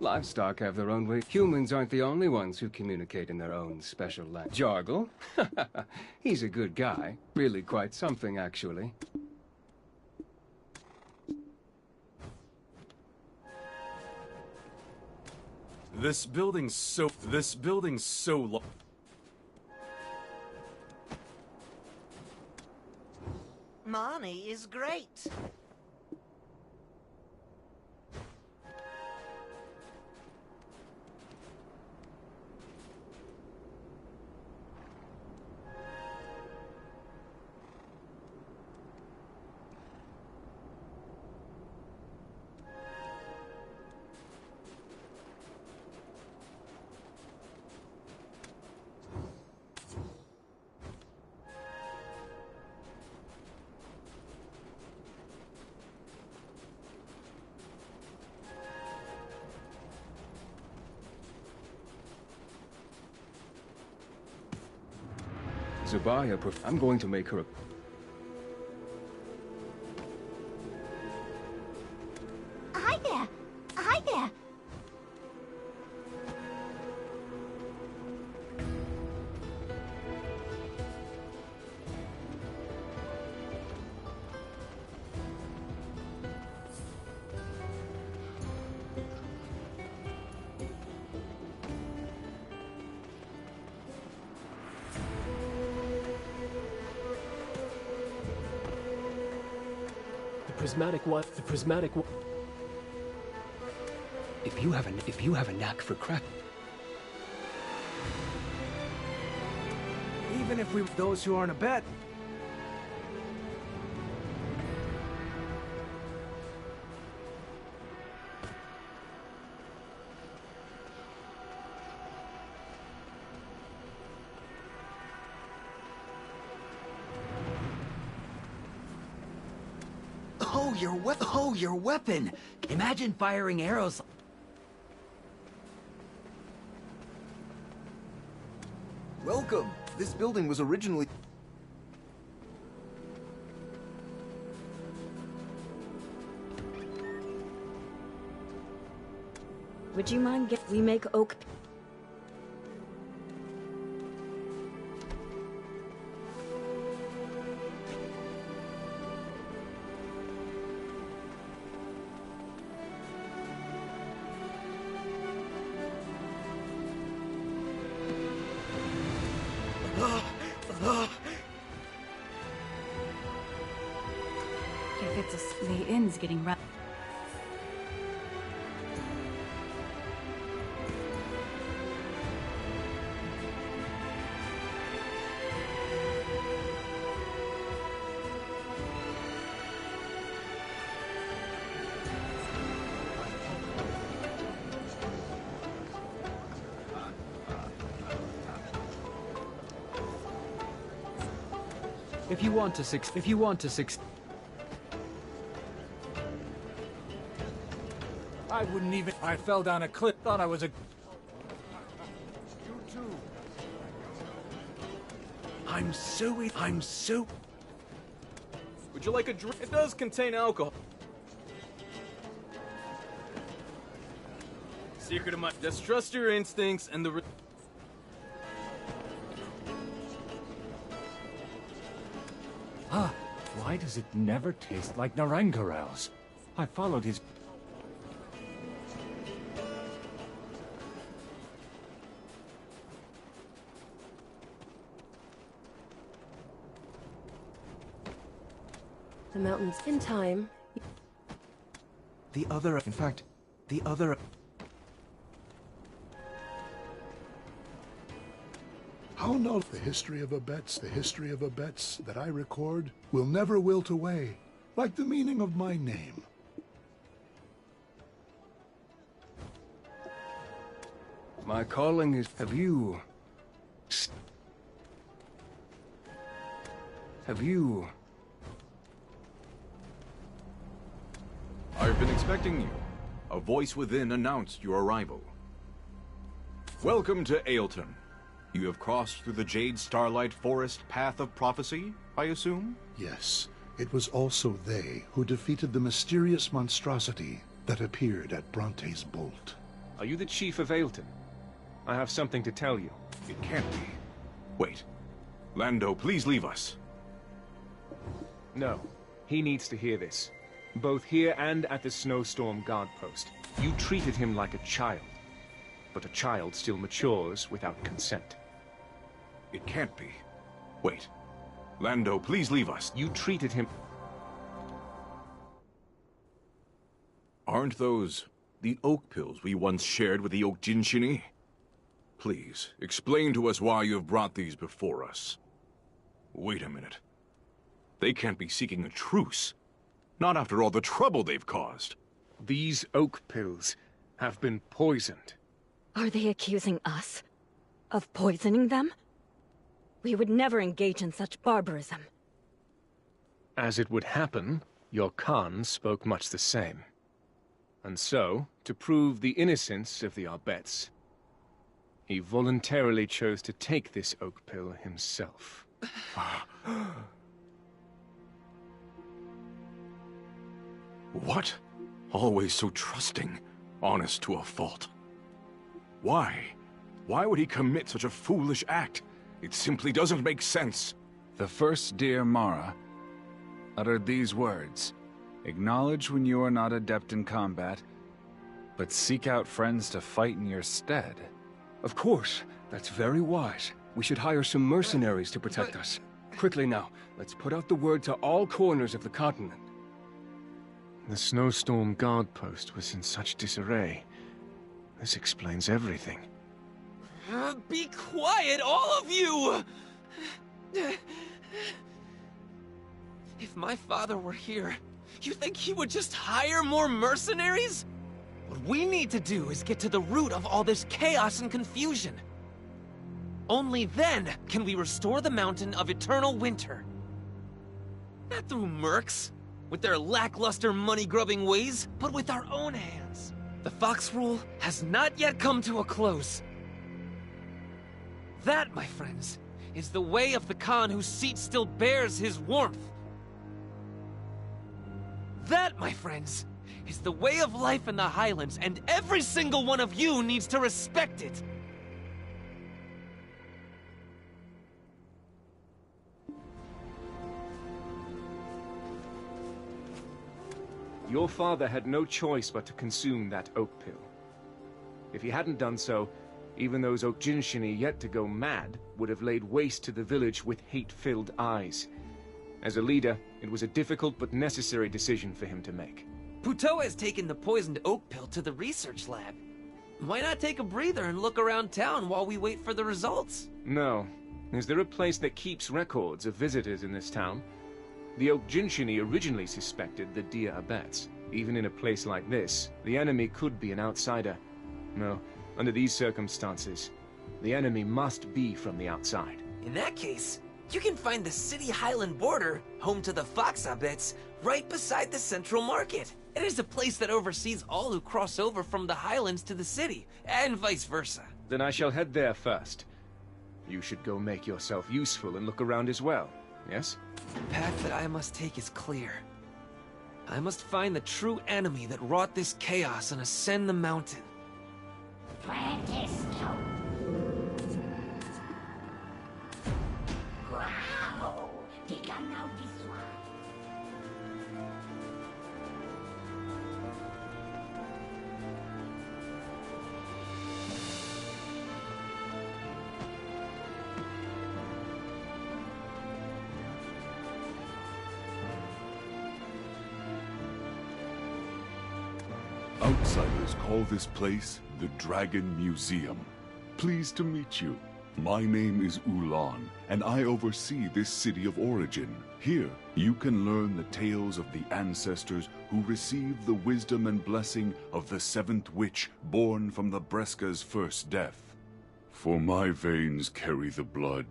Livestock have their own way. Humans aren't the only ones who communicate in their own special language. Jargle? He's a good guy. Really quite something, actually. This building's so long. Marnie is great. Zubaya, I'm going to make her a... Hi there! Hi there! The prismatic one. If you have a knack for crack... Even if we those who aren't a bet. Oh, your weapon! Imagine firing arrows. Welcome! This building was originally... Would you mind we make oak... If it's the inn's getting rough. If you want to I wouldn't even. I fell down a cliff. Thought I was a. You too. I'm so. Would you like a drink? It does contain alcohol. Secret of my. Just trust your instincts and the. Huh. Why does it never taste like Narangarel's? I followed his... The mountains in time. The other... In fact, the other... How no? The history of Abetz that I record will never wilt away, like the meaning of my name. My calling is... Have you... I've been expecting you. A voice within announced your arrival. Welcome to Ailton. You have crossed through the Jade Starlight Forest Path of Prophecy, I assume? Yes, it was also they who defeated the mysterious monstrosity that appeared at Bronte's Bolt. Are you the chief of Ailton? I have something to tell you. It can't be. Wait. Lando, please leave us. No. He needs to hear this. Both here and at the Snowstorm Guard Post. You treated him like a child. But a child still matures without consent. It can't be. Wait. Lando, please leave us. You treated him... Aren't those the oak pills we once shared with the Oak Jinshini? Please, explain to us why you have brought these before us. Wait a minute. They can't be seeking a truce. Not after all the trouble they've caused. These oak pills have been poisoned. Are they accusing us of poisoning them? We would never engage in such barbarism. As it would happen, your Khan spoke much the same. And so, to prove the innocence of the Abetz, he voluntarily chose to take this oak pill himself. What? Always so trusting, honest to a fault. Why? Why would he commit such a foolish act? It simply doesn't make sense. The first Dear Mara uttered these words. Acknowledge when you are not adept in combat, but seek out friends to fight in your stead. Of course, that's very wise. We should hire some mercenaries to protect us. Quickly now, let's put out the word to all corners of the continent. The Snowstorm Guard Post was in such disarray. This explains everything. Be quiet, all of you! If my father were here, you think he would just hire more mercenaries? What we need to do is get to the root of all this chaos and confusion. Only then can we restore the Mountain of Eternal Winter. Not through mercs, with their lackluster money-grubbing ways, but with our own hands. The Fox Rule has not yet come to a close. That, my friends, is the way of the Khan whose seat still bears his warmth. That, my friends, is the way of life in the Highlands, and every single one of you needs to respect it. Your father had no choice but to consume that oak pill. If he hadn't done so, even those Oak Jinshini yet to go mad would have laid waste to the village with hate-filled eyes. As a leader, it was a difficult but necessary decision for him to make. Puto has taken the poisoned oak pill to the research lab. Why not take a breather and look around town while we wait for the results? No. Is there a place that keeps records of visitors in this town? The Oak Jinshini originally suspected the Dear Abets. Even in a place like this, the enemy could be an outsider. No, under these circumstances, the enemy must be from the outside. In that case, you can find the city highland border, home to the Fox Abets, right beside the central market. It is a place that oversees all who cross over from the highlands to the city, and vice versa. Then I shall head there first. You should go make yourself useful and look around as well, yes? The path that I must take is clear. I must find the true enemy that wrought this chaos and ascend the mountain. Outsiders call this place the Dragon Museum. Pleased to meet you. My name is Ulan, and I oversee this city of origin. Here, you can learn the tales of the ancestors who received the wisdom and blessing of the seventh witch born from the Breska's first death. For my veins carry the blood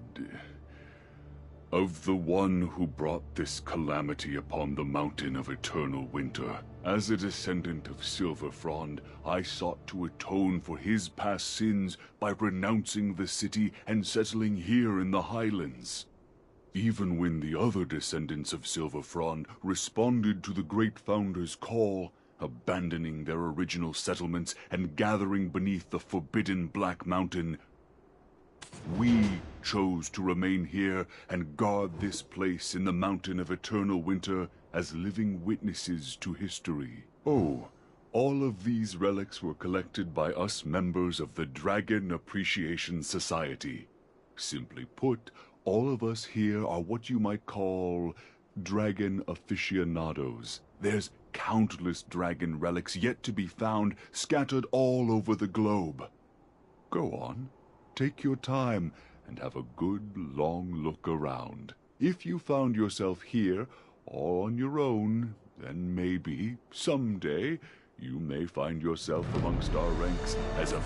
of the one who brought this calamity upon the mountain of eternal winter. As a descendant of Silverfrond, I sought to atone for his past sins by renouncing the city and settling here in the Highlands. Even when the other descendants of Silverfrond responded to the Great Founder's call, abandoning their original settlements and gathering beneath the forbidden Black Mountain, we chose to remain here and guard this place in the Mountain of Eternal Winter as living witnesses to history. Oh, all of these relics were collected by us members of the Dragon Appreciation Society. Simply put, all of us here are what you might call dragon aficionados. There's countless dragon relics yet to be found, scattered all over the globe. Go on. Take your time and have a good long look around. If you found yourself here, all on your own, then maybe, someday, you may find yourself amongst our ranks as a...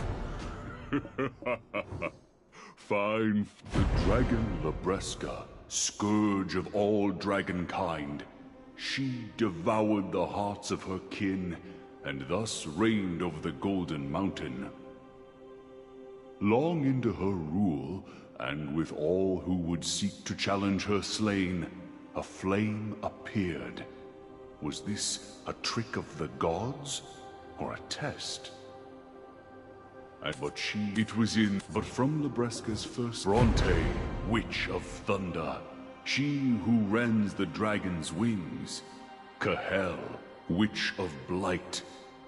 Fine. The Dragon Labreska, scourge of all dragonkind. She devoured the hearts of her kin, and thus reigned over the Golden Mountain. Long into her rule, and with all who would seek to challenge her slain, a flame appeared. Was this a trick of the gods, or a test? But from Labreska's first Bronte, Witch of Thunder, she who rends the dragon's wings. Kahel, Witch of Blight,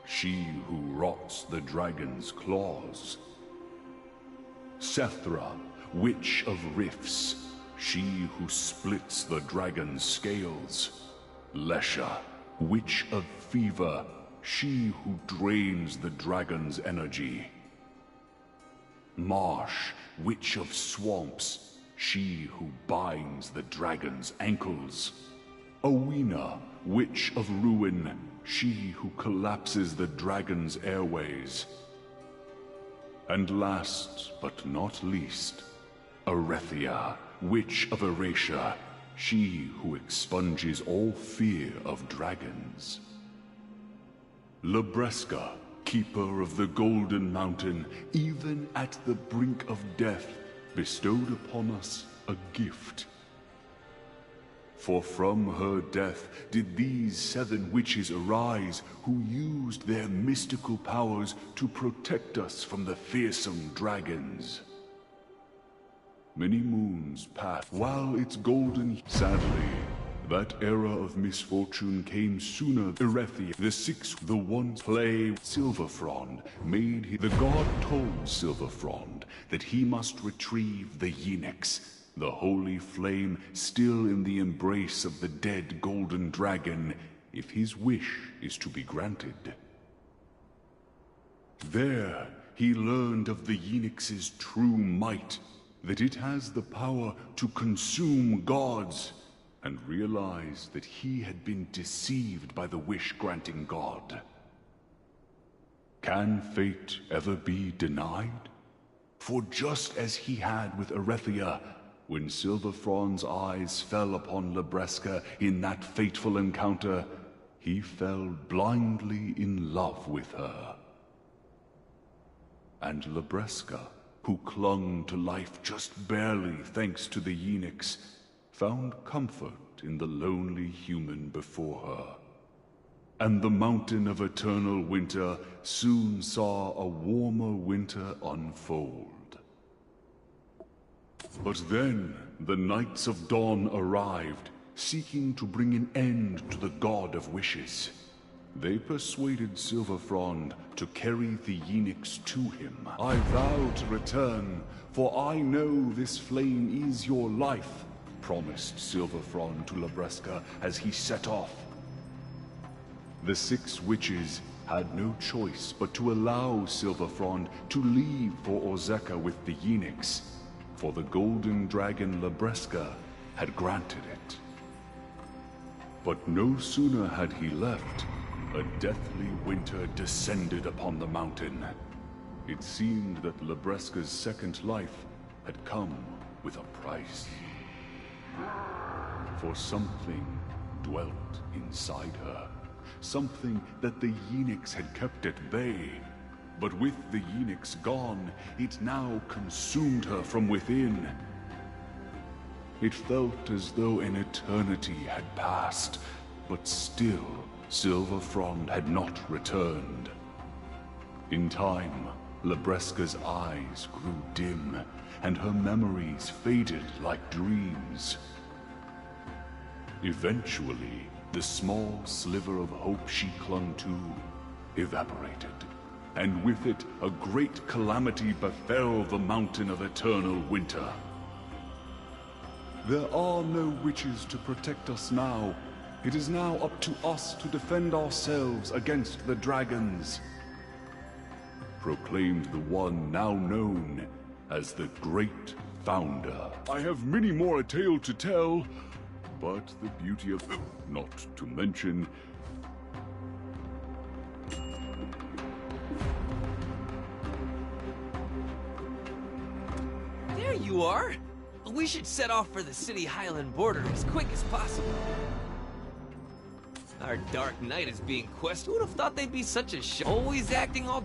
she who rots the dragon's claws. Sethra, Witch of Rifts, she who splits the dragon's scales. Lesha, Witch of Fever, she who drains the dragon's energy. Marsh, Witch of Swamps, she who binds the dragon's ankles. Owena, Witch of Ruin, she who collapses the dragon's airways. And last but not least, Arethia, Witch of Erasia, she who expunges all fear of dragons. Labreska, keeper of the Golden Mountain, even at the brink of death, bestowed upon us a gift. For from her death did these 7 witches arise, who used their mystical powers to protect us from the fearsome dragons. Many moons passed while its golden... Sadly, that era of misfortune came sooner. Erethia, the 6th, the once play Silverfrond, made the god told Silverfrond that he must retrieve the Yeenix, the holy flame still in the embrace of the dead golden dragon, if his wish is to be granted. There, he learned of the Phoenix's true might, that it has the power to consume gods, and realized that he had been deceived by the wish-granting god. Can fate ever be denied? For just as he had with Erethia, when Silver Frond's eyes fell upon Libresca in that fateful encounter, he fell blindly in love with her. And Libresca, who clung to life just barely thanks to the Phoenix, found comfort in the lonely human before her. And the mountain of eternal winter soon saw a warmer winter unfold. But then the Knights of Dawn arrived, seeking to bring an end to the God of Wishes. They persuaded Silver Frond to carry the Phoenix to him. I vow to return, for I know this flame is your life, promised Silver Frond to Libresca as he set off. The 6 witches had no choice but to allow Silver Frond to leave for Ozeka with the Phoenix, for the golden dragon Libresca had granted it. But no sooner had he left, a deathly winter descended upon the mountain. It seemed that Libresca's second life had come with a price. For something dwelt inside her. Something that the Phoenix had kept at bay. But with the Phoenix gone, it now consumed her from within. It felt as though an eternity had passed, but still Silver Frond had not returned. In time, Libresca's eyes grew dim, and her memories faded like dreams. Eventually, the small sliver of hope she clung to evaporated, and with it a great calamity befell the mountain of eternal winter. There are no witches to protect us now. It is now up to us to defend ourselves against the dragons, proclaimed the one now known as the Great Founder. I have many more a tale to tell, but the beauty of... not to mention... There you are! We should set off for the city Highland border as quick as possible. Our Dark Knight is being quested. Who would have thought they'd be such a show? Always acting all...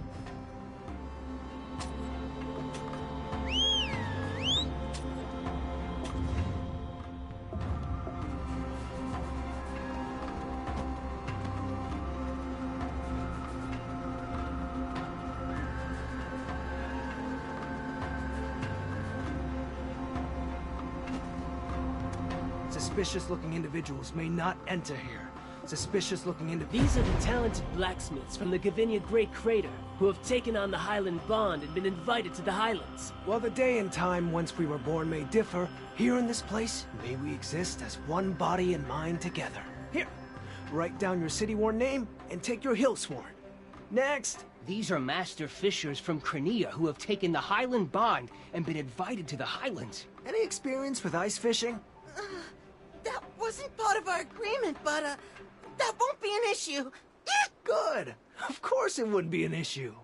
Suspicious-looking individuals may not enter here. Suspicious-looking These are the talented blacksmiths from the Gavinia Great Crater who have taken on the Highland Bond and been invited to the Highlands. While the day and time whence we were born may differ, here in this place, may we exist as one body and mind together. Here, write down your city-worn name and take your hill-sworn. Next! These are Master Fishers from Cranea who have taken the Highland Bond and been invited to the Highlands. Any experience with ice fishing? That wasn't part of our agreement, but, that won't be an issue. Good. Of course it wouldn't be an issue.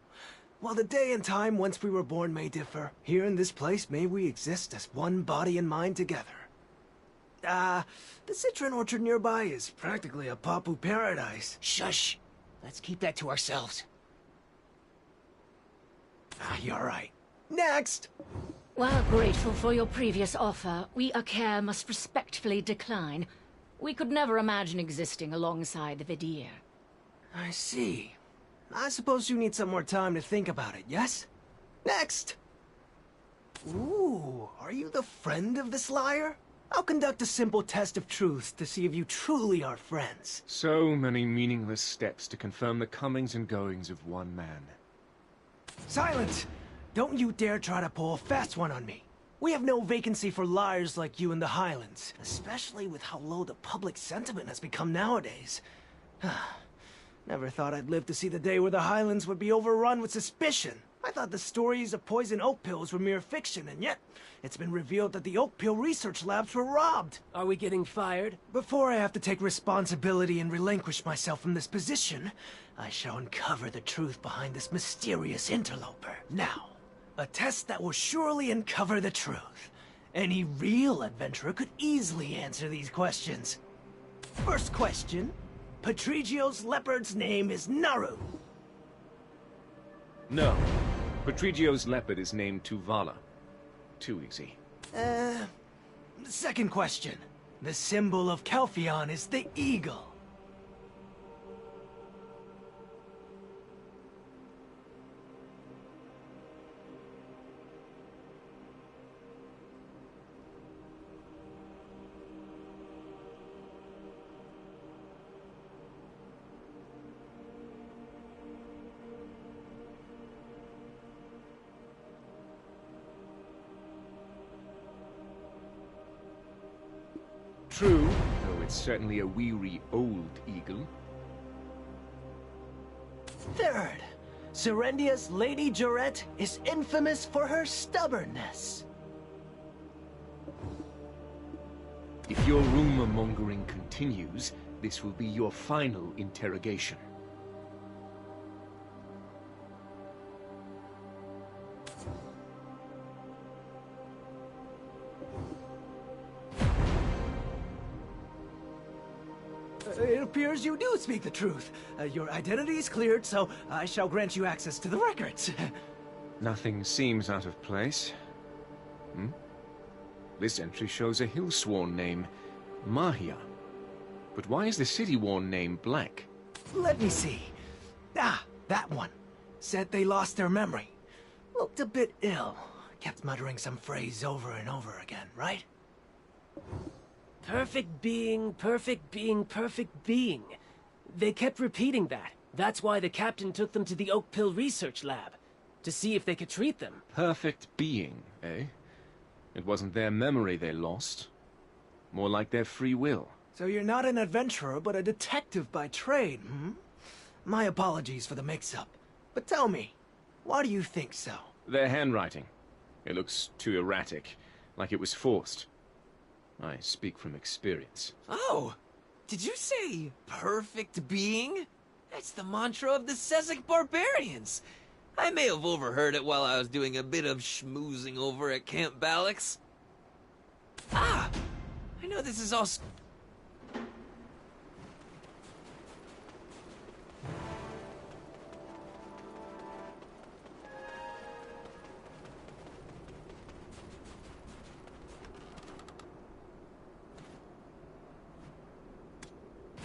While the day and time whence we were born may differ, here in this place may we exist as one body and mind together. The citron orchard nearby is practically a Papu paradise. Shush! Let's keep that to ourselves. You're right. Next! While grateful for your previous offer, we Aker must respectfully decline. We could never imagine existing alongside the Vidir. I see. I suppose you need some more time to think about it, yes? Next! Ooh, are you the friend of this liar? I'll conduct a simple test of truth to see if you truly are friends. So many meaningless steps to confirm the comings and goings of one man. Silence! Don't you dare try to pull a fast one on me. We have no vacancy for liars like you in the Highlands, especially with how low the public sentiment has become nowadays. Never thought I'd live to see the day where the Highlands would be overrun with suspicion. I thought the stories of poison oak pills were mere fiction, and yet it's been revealed that the oak pill research labs were robbed. Are we getting fired? Before I have to take responsibility and relinquish myself from this position, I shall uncover the truth behind this mysterious interloper. Now, a test that will surely uncover the truth. Any real adventurer could easily answer these questions. First question. Patrigio's leopard's name is Naru. No. Patrigio's leopard is named Tuvala. Too easy. Second question. The symbol of Kelfion is the eagle. True, though it's certainly a weary old eagle. Third, Serendia's Lady Jarette is infamous for her stubbornness. If your rumor-mongering continues, this will be your final interrogation. It appears you do speak the truth. Your identity is cleared, so I shall grant you access to the records. Nothing seems out of place. This entry shows a Hillsworn name, Mahia. But why is the City-worn name blank? Let me see. Ah, that one. Said they lost their memory. Looked a bit ill. Kept muttering some phrase over and over again, right? Perfect being, perfect being, perfect being. They kept repeating that. That's why the captain took them to the Oak Pill Research Lab, to see if they could treat them. Perfect being, eh? It wasn't their memory they lost. More like their free will. So you're not an adventurer, but a detective by trade, hmm? My apologies for the mix-up. But tell me, why do you think so? Their handwriting. It looks too erratic, like it was forced. I speak from experience. Oh, did you say perfect being? That's the mantra of the Sezek Barbarians. I may have overheard it while I was doing a bit of schmoozing over at Camp Balix. Ah, I know this is all...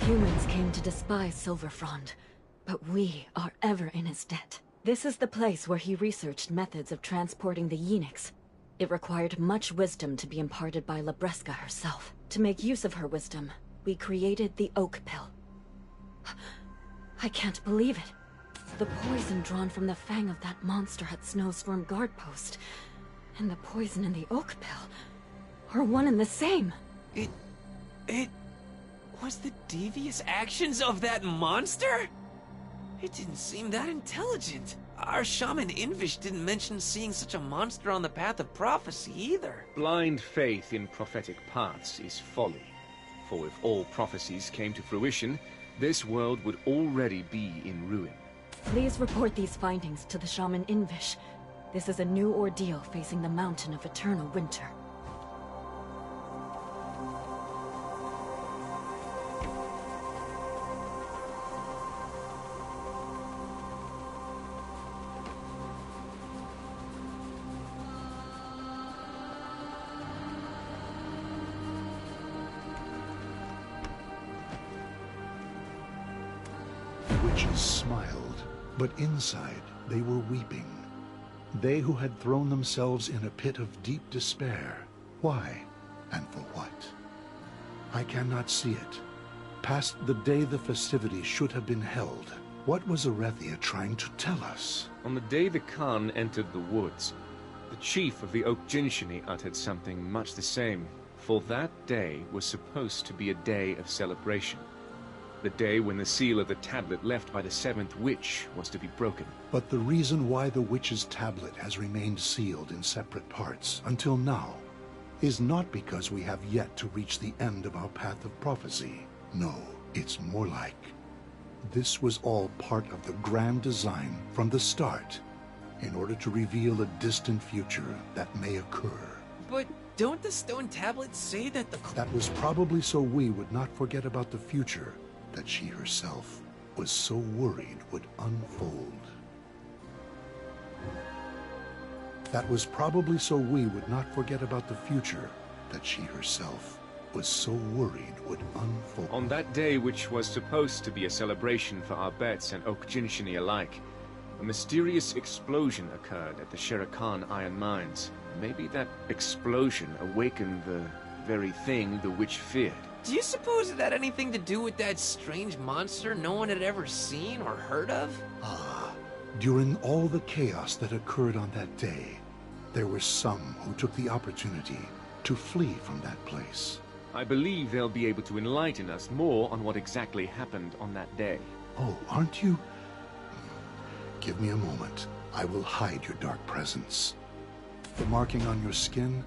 Humans came to despise Silverfrond, but we are ever in his debt. This is the place where he researched methods of transporting the Yenix. It required much wisdom to be imparted by Labreska herself. To make use of her wisdom, we created the Oak Pill. I can't believe it. The poison drawn from the fang of that monster at Snowstorm Guard Post, and the poison in the Oak Pill, are one and the same. It was the devious actions of that monster? It didn't seem that intelligent. Our shaman Invish didn't mention seeing such a monster on the path of prophecy either. Blind faith in prophetic paths is folly. For if all prophecies came to fruition, this world would already be in ruin. Please report these findings to the shaman Invish. This is a new ordeal facing the Mountain of Eternal Winter. Witches smiled, but inside they were weeping. They who had thrown themselves in a pit of deep despair. Why, and for what? I cannot see it. Past the day the festivities should have been held, what was Arethia trying to tell us? On the day the Khan entered the woods, the The chief of the Oak Jinshini uttered something much the same, for that day was supposed to be a day of celebration. The day when the seal of the tablet left by the seventh witch was to be broken. But the reason why the witch's tablet has remained sealed in separate parts until now is not because we have yet to reach the end of our path of prophecy. No, it's more like this was all part of the grand design from the start, in order to reveal a distant future that may occur. But don't the stone tablets say that the... That was probably so we would not forget about the future that she herself was so worried would unfold. That was probably so we would not forget about the future that she herself was so worried would unfold. On that day, which was supposed to be a celebration for our Bets and Oak Jinshini alike, a mysterious explosion occurred at the Shere Khan Iron Mines. Maybe that explosion awakened the very thing the witch feared. Do you suppose it had anything to do with that strange monster no one had ever seen or heard of? During all the chaos that occurred on that day, there were some who took the opportunity to flee from that place. I believe they'll be able to enlighten us more on what exactly happened on that day. Oh, aren't you? Give me a moment. I will hide your dark presence. The marking on your skin?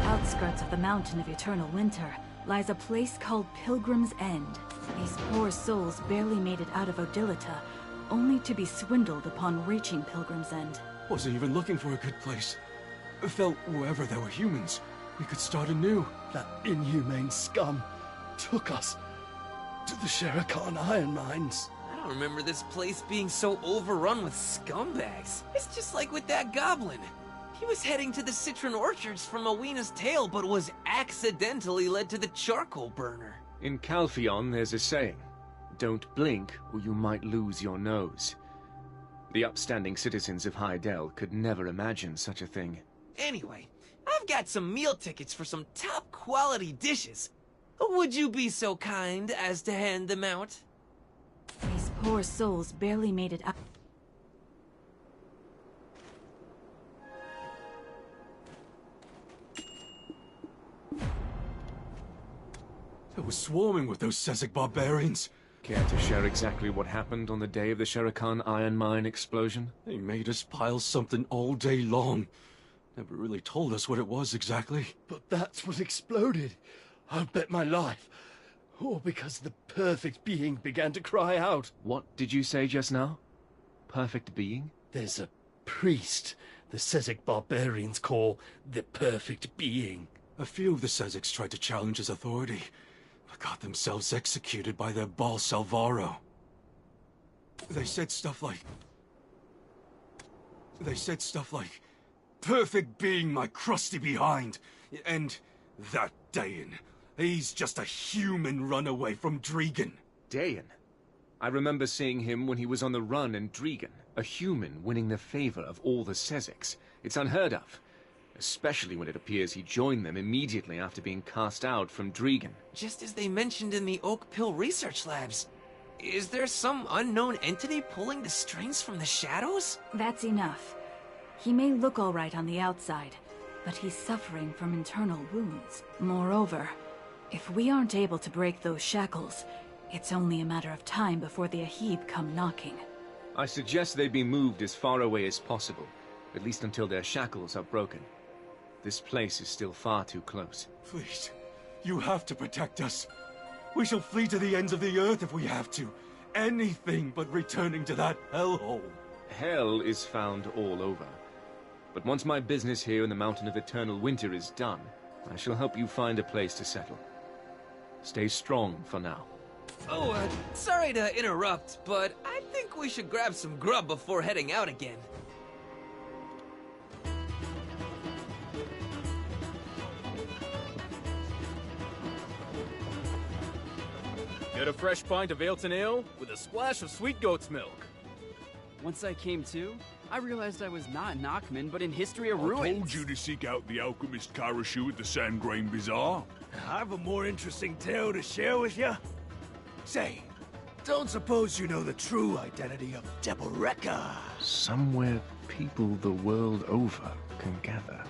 Outskirts of the Mountain of Eternal Winter lies a place called Pilgrim's End. These poor souls barely made it out of Odilita, only to be swindled upon reaching Pilgrim's End. Wasn't even looking for a good place. I felt wherever there were humans, we could start anew. That inhumane scum took us to the Shere Khan Iron Mines. I don't remember this place being so overrun with scumbags. It's just like with that goblin. He was heading to the citron orchards from Awena's Tale, but was accidentally led to the charcoal burner. In Calpheon, there's a saying, "Don't blink or you might lose your nose." The upstanding citizens of Hydael could never imagine such a thing. Anyway, I've got some meal tickets for some top-quality dishes. Would you be so kind as to hand them out? These poor souls barely made it out. It was swarming with those Sezek barbarians. Care to share exactly what happened on the day of the Shere Khan Iron Mine explosion? They made us pile something all day long. Never really told us what it was exactly. But that's what exploded. I'll bet my life. All because the perfect being began to cry out. What did you say just now? Perfect being? There's a priest the Sezek barbarians call the perfect being. A few of the Sezeks tried to challenge his authority, but got themselves executed by their Baal Salvaro. They said stuff like, perfect being my crusty behind, and that Dayan, he's just a human runaway from Dregan. Dayan? I remember seeing him when he was on the run in Dregan, a human winning the favor of all the Sezeks. It's unheard of. Especially when it appears he joined them immediately after being cast out from Dregan. Just as they mentioned in the Oak Pill research labs. Is there some unknown entity pulling the strings from the shadows? That's enough. He may look all right on the outside, but he's suffering from internal wounds. Moreover, if we aren't able to break those shackles, it's only a matter of time before the Ahib come knocking. I suggest they be moved as far away as possible, at least until their shackles are broken. This place is still far too close. Please, you have to protect us. We shall flee to the ends of the earth if we have to. Anything but returning to that hellhole. Hell is found all over. But once my business here in the Mountain of Eternal Winter is done, I shall help you find a place to settle. Stay strong for now. Oh, sorry to interrupt, but I think we should grab some grub before heading out again. Get a fresh pint of Ailton Ale with a splash of sweet goat's milk. Once I came to, I realized I was not in Achman, but in History of Ruins. I told you to seek out the alchemist Karashu at the Sandgrain Bazaar. I have a more interesting tale to share with you. Say, don't suppose you know the true identity of Deboreka? Somewhere people the world over can gather.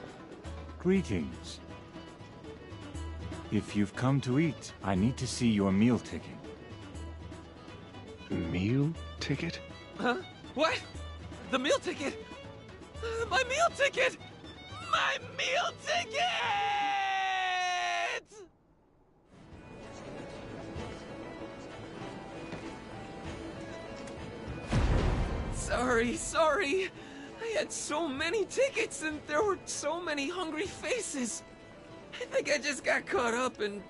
Greetings. If you've come to eat, I need to see your meal ticket. Meal ticket? Huh? What? The meal ticket? My meal ticket! My meal ticket! Sorry. I had so many tickets and there were so many hungry faces. I think I just got caught up and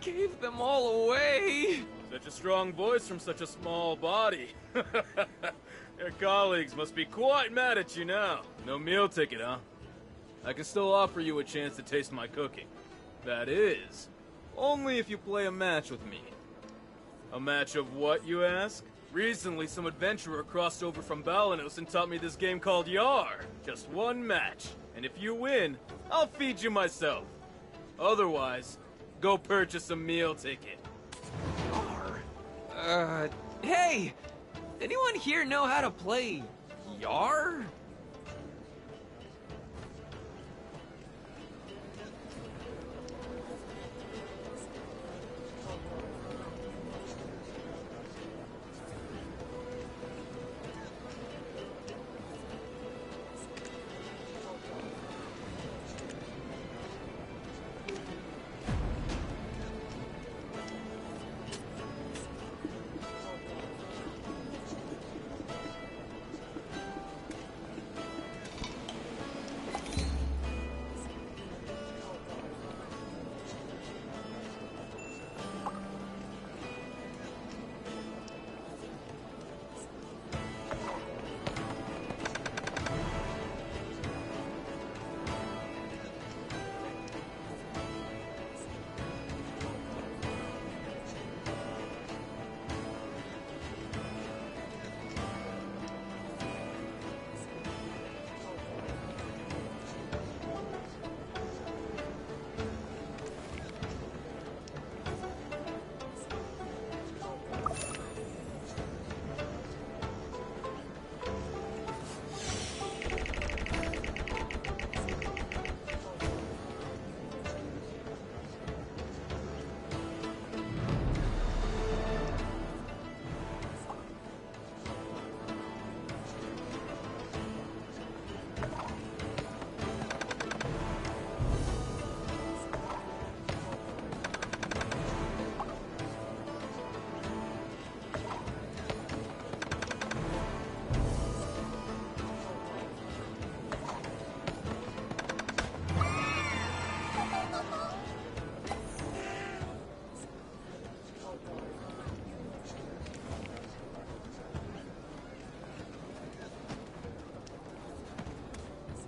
gave them all away. Such a strong voice from such a small body. Your colleagues must be quite mad at you now. No meal ticket, huh? I can still offer you a chance to taste my cooking. That is, only if you play a match with me. A match of what, you ask? Recently, some adventurer crossed over from Balanos and taught me this game called Yar. Just one match. And if you win, I'll feed you myself. Otherwise, go purchase a meal ticket. Hey! Anyone here know how to play Yar?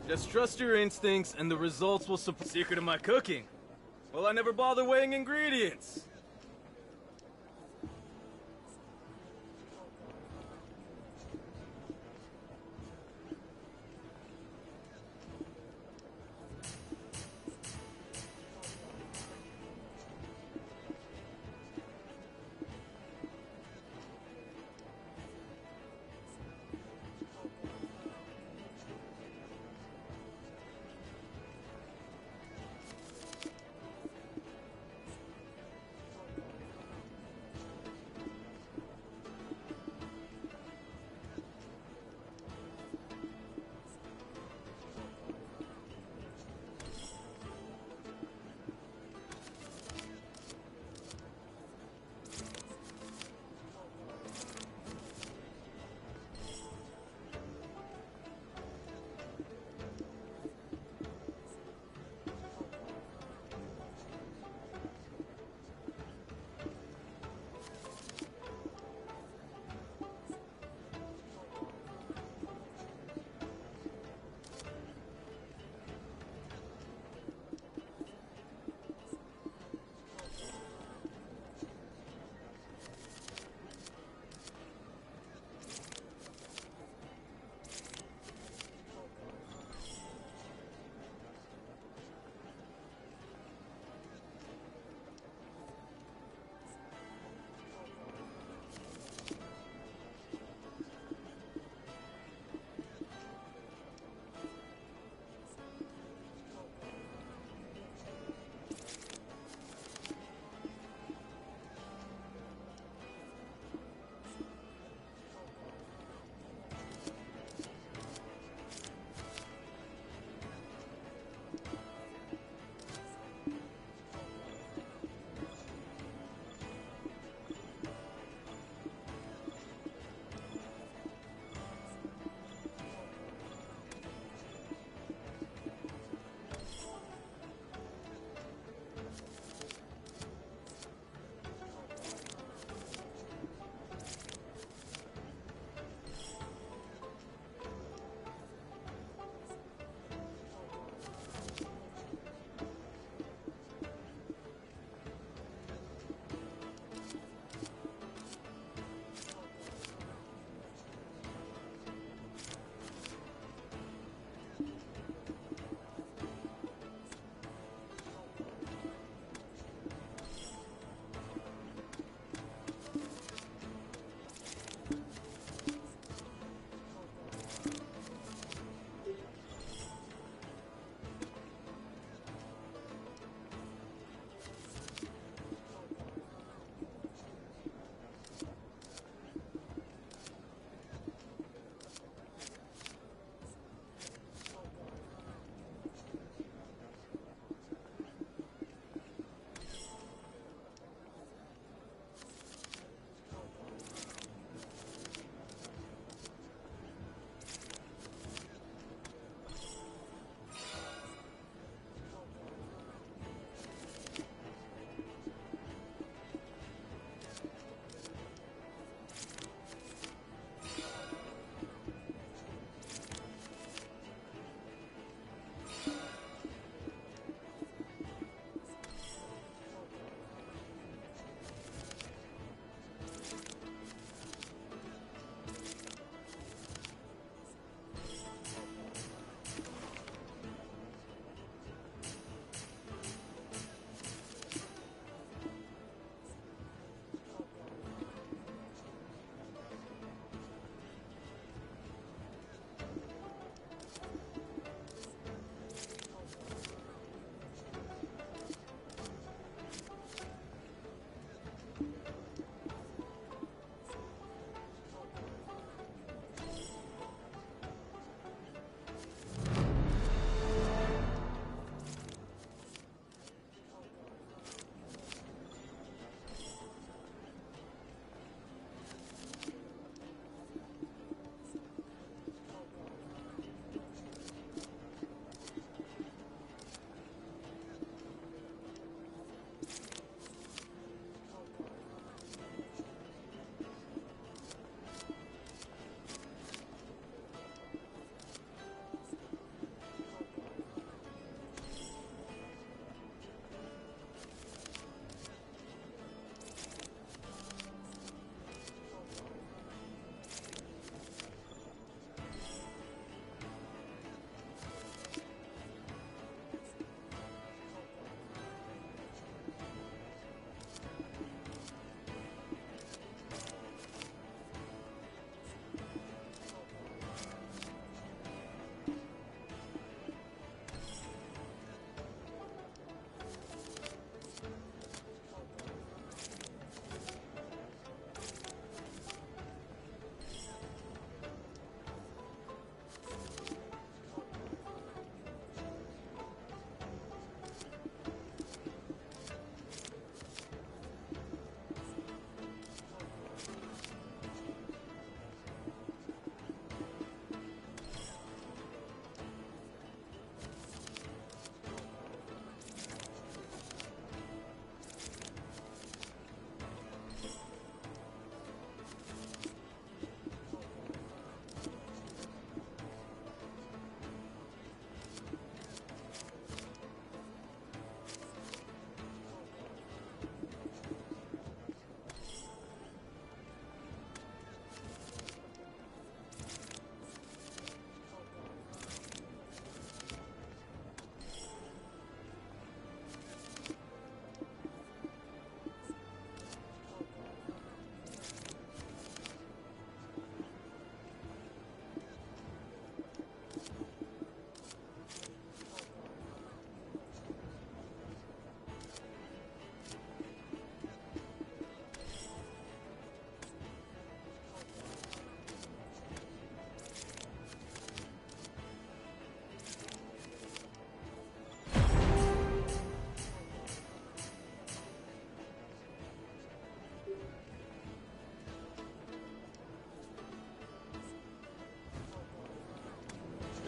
Just trust your instincts and the results will support the secret of my cooking. Well, I never bother weighing ingredients.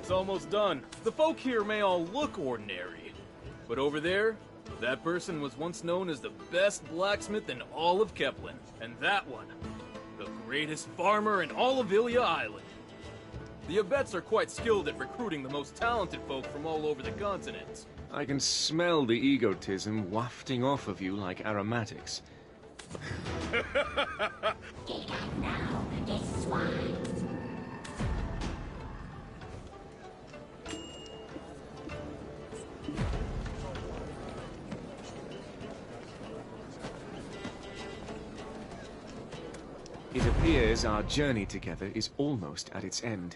It's almost done. The folk here may all look ordinary, but over there, that person was once known as the best blacksmith in all of Keplen. And that one, the greatest farmer in all of Ilya Island. The Abets are quite skilled at recruiting the most talented folk from all over the continent. I can smell the egotism wafting off of you like aromatics. Get out now, you swine! It appears our journey together is almost at its end.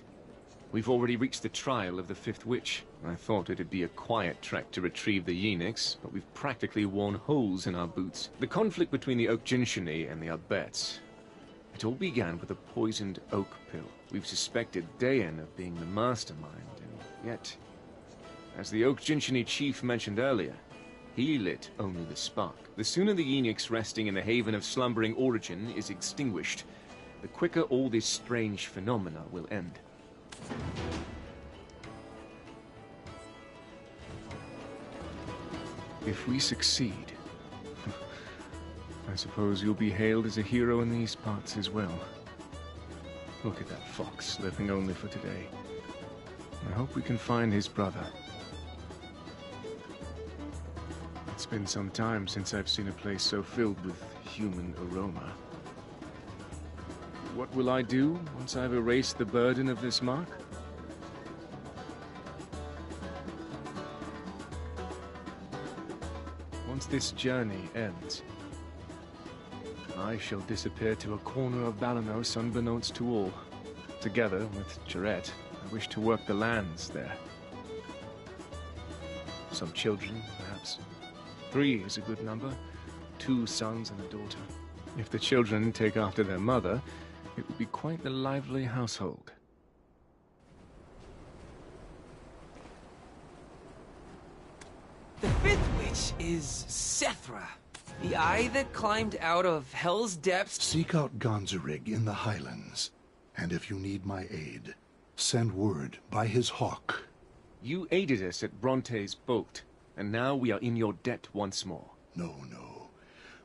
We've already reached the trial of the Fifth Witch. I thought it'd be a quiet trek to retrieve the Yenix, but we've practically worn holes in our boots. The conflict between the Oak Jinshini and the Abets. It all began with a poisoned oak pill. We've suspected Dayan of being the mastermind, and yet, as the Oak Jinshini chief mentioned earlier, he lit only the spark. The sooner the Yenix resting in the Haven of Slumbering Origin is extinguished, the quicker all this strange phenomena will end. If we succeed, I suppose you'll be hailed as a hero in these parts as well. Look at that fox, living only for today. I hope we can find his brother. It's been some time since I've seen a place so filled with human aroma. What will I do once I've erased the burden of this mark? Once this journey ends, I shall disappear to a corner of Balanos unbeknownst to all. Together with Jarette, I wish to work the lands there. Some children, perhaps. 3 is a good number. 2 sons and a daughter. If the children take after their mother, it would be quite a lively household. The Fifth Witch is Sethra, the eye that climbed out of Hell's depths. Seek out Gonzarig in the Highlands, and if you need my aid, send word by his hawk. You aided us at Bronte's boat, and now we are in your debt once more. No.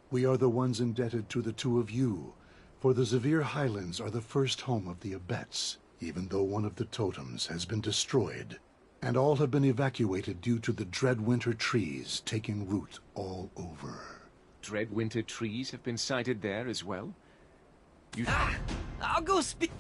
We are the ones indebted to the two of you, for the Zevir Highlands are the first home of the Abets, even though one of the totems has been destroyed, and all have been evacuated due to the Dreadwinter trees taking root all over. Dreadwinter trees have been sighted there as well? I'll go speak.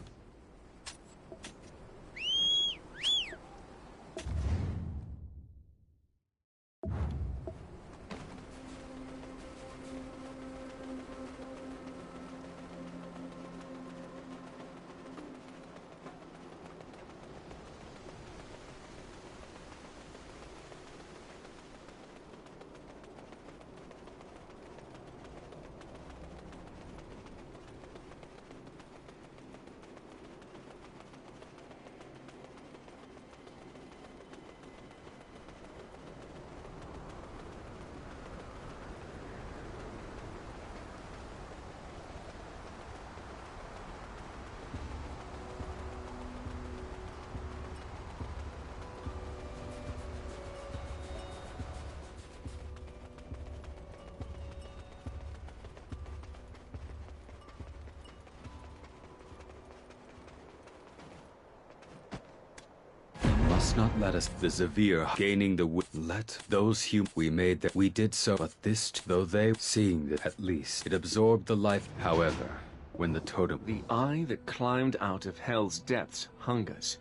Must not let us the Zevir gaining the let those we made that we did so, but this though they seeing that at least it absorbed the life. However, when the totem the eye that climbed out of Hell's depths hungers,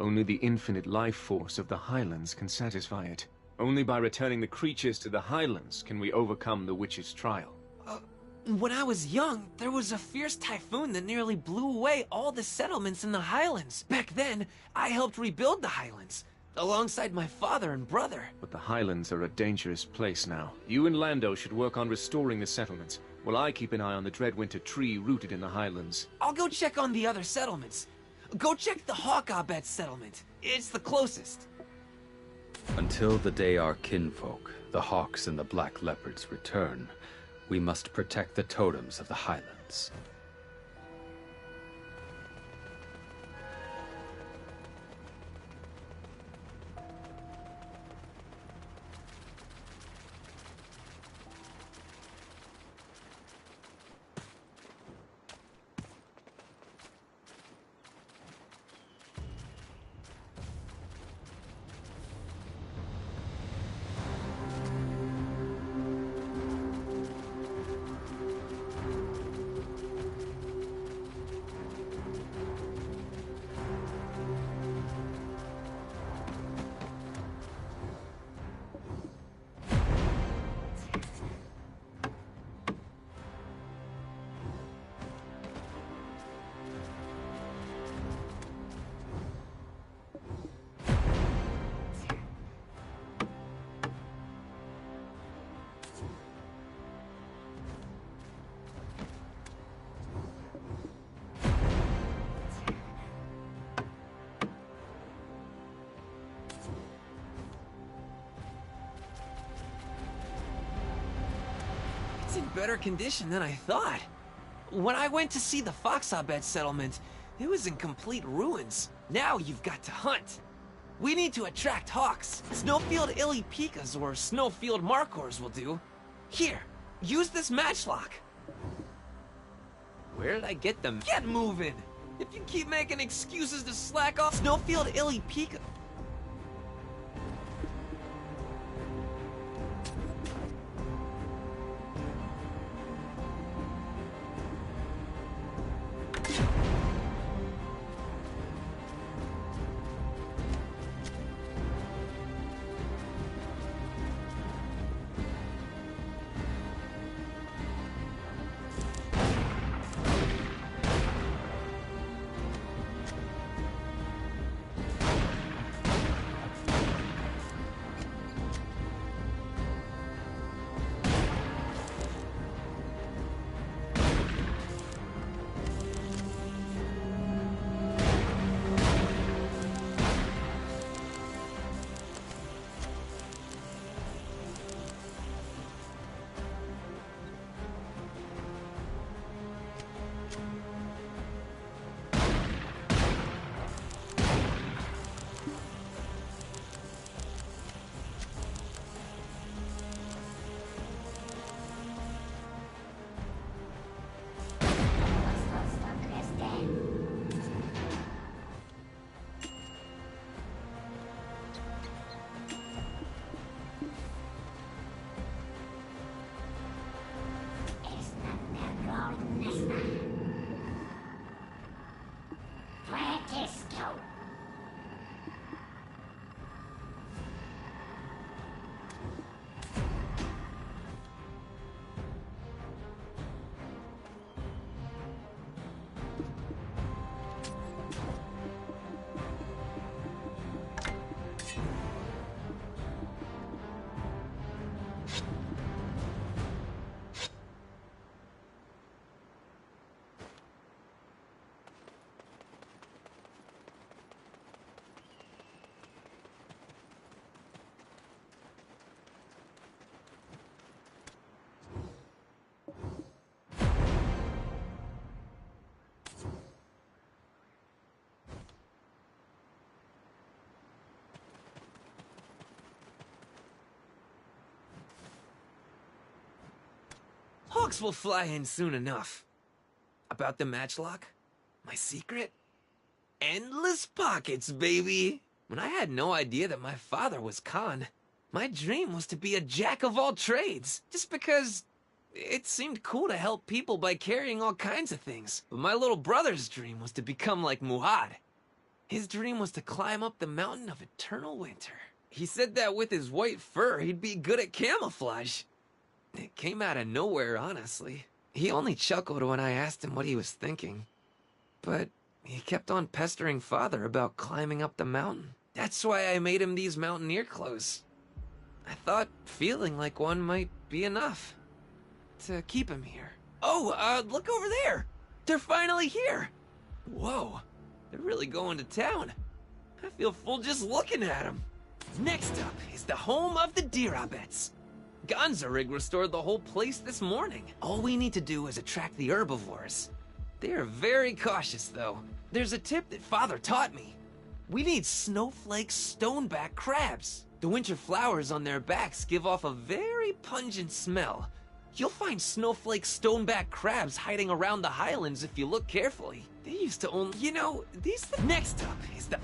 only the infinite life force of the Highlands can satisfy it. Only by returning the creatures to the Highlands can we overcome the witch's trial. When I was young, there was a fierce typhoon that nearly blew away all the settlements in the Highlands. Back then, I helped rebuild the Highlands, alongside my father and brother. But the Highlands are a dangerous place now. You and Lando should work on restoring the settlements, while I keep an eye on the Dreadwinter tree rooted in the Highlands. I'll go check on the other settlements. Go check the Hawkabet settlement. It's the closest. Until the day our kinfolk, the Hawks and the Black Leopards, return, we must protect the totems of the Highlands. better condition than I thought. When I went to see the Foxabet settlement, it was in complete ruins. Now you've got to hunt. We need to attract hawks. Snowfield Illipikas or Snowfield Markors will do. Here, use this matchlock. Where did I get them? Get moving! If you keep making excuses to slack off, Snowfield Illipika... Hawks will fly in soon enough. About the matchlock? My secret? Endless pockets, baby! When I had no idea that my father was Khan, my dream was to be a jack of all trades, just because it seemed cool to help people by carrying all kinds of things. But my little brother's dream was to become like Muhad. His dream was to climb up the mountain of eternal winter. He said that with his white fur, he'd be good at camouflage. It came out of nowhere, honestly. He only chuckled when I asked him what he was thinking. But he kept on pestering Father about climbing up the mountain. That's why I made him these mountaineer clothes. I thought feeling like one might be enough to keep him here. Oh, look over there! They're finally here! Whoa, they're really going to town. I feel full just looking at them. Next up is the home of the Dirabets. Gonzarig restored the whole place this morning. All we need to do is attract the herbivores. They are very cautious, though. There's a tip that Father taught me. We need snowflake stoneback crabs. The winter flowers on their backs give off a very pungent smell. You'll find snowflake stoneback crabs hiding around the highlands if you look carefully. They used to own... You know, these... Next up is the...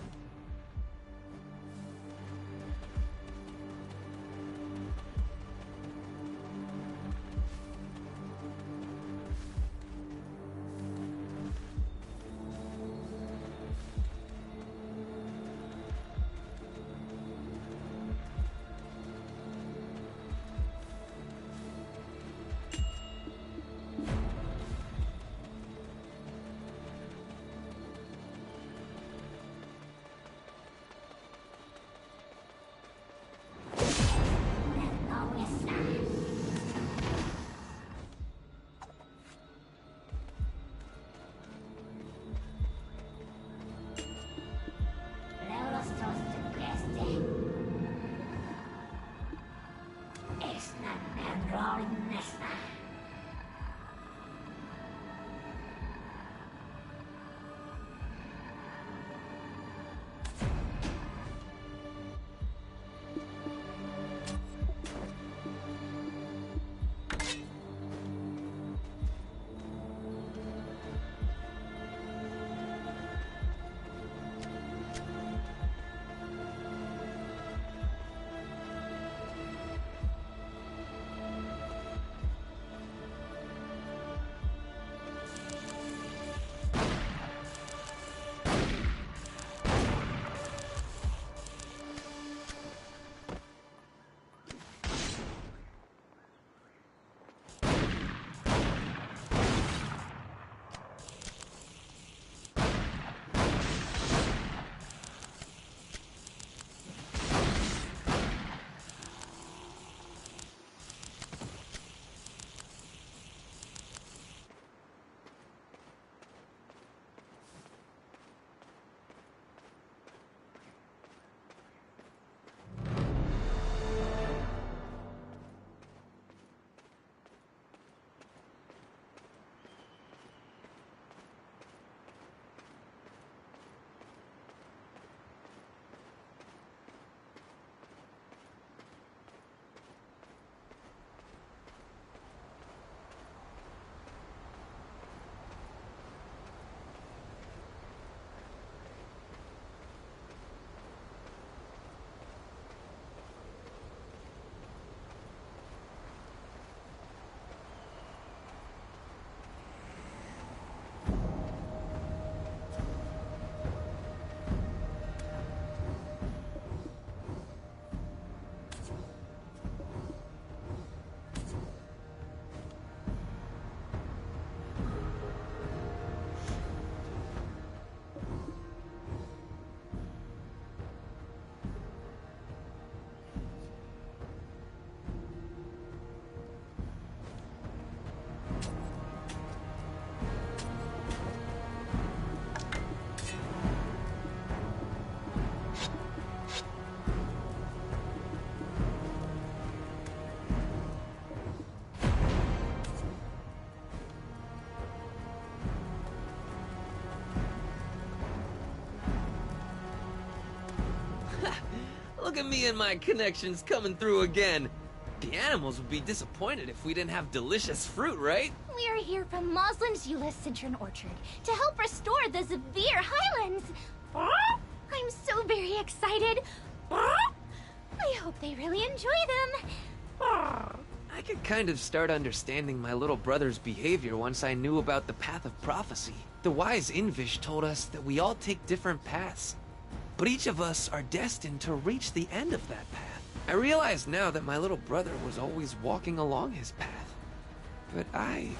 Look at me and my connections coming through again. The animals would be disappointed if we didn't have delicious fruit, right? We're here from Moslim's Eula Citron Orchard to help restore the Zavir Highlands. I'm so very excited. I hope they really enjoy them. I could kind of start understanding my little brother's behavior once I knew about the Path of Prophecy. The wise Invish told us that we all take different paths, but each of us are destined to reach the end of that path. I realize now that my little brother was always walking along his path, but I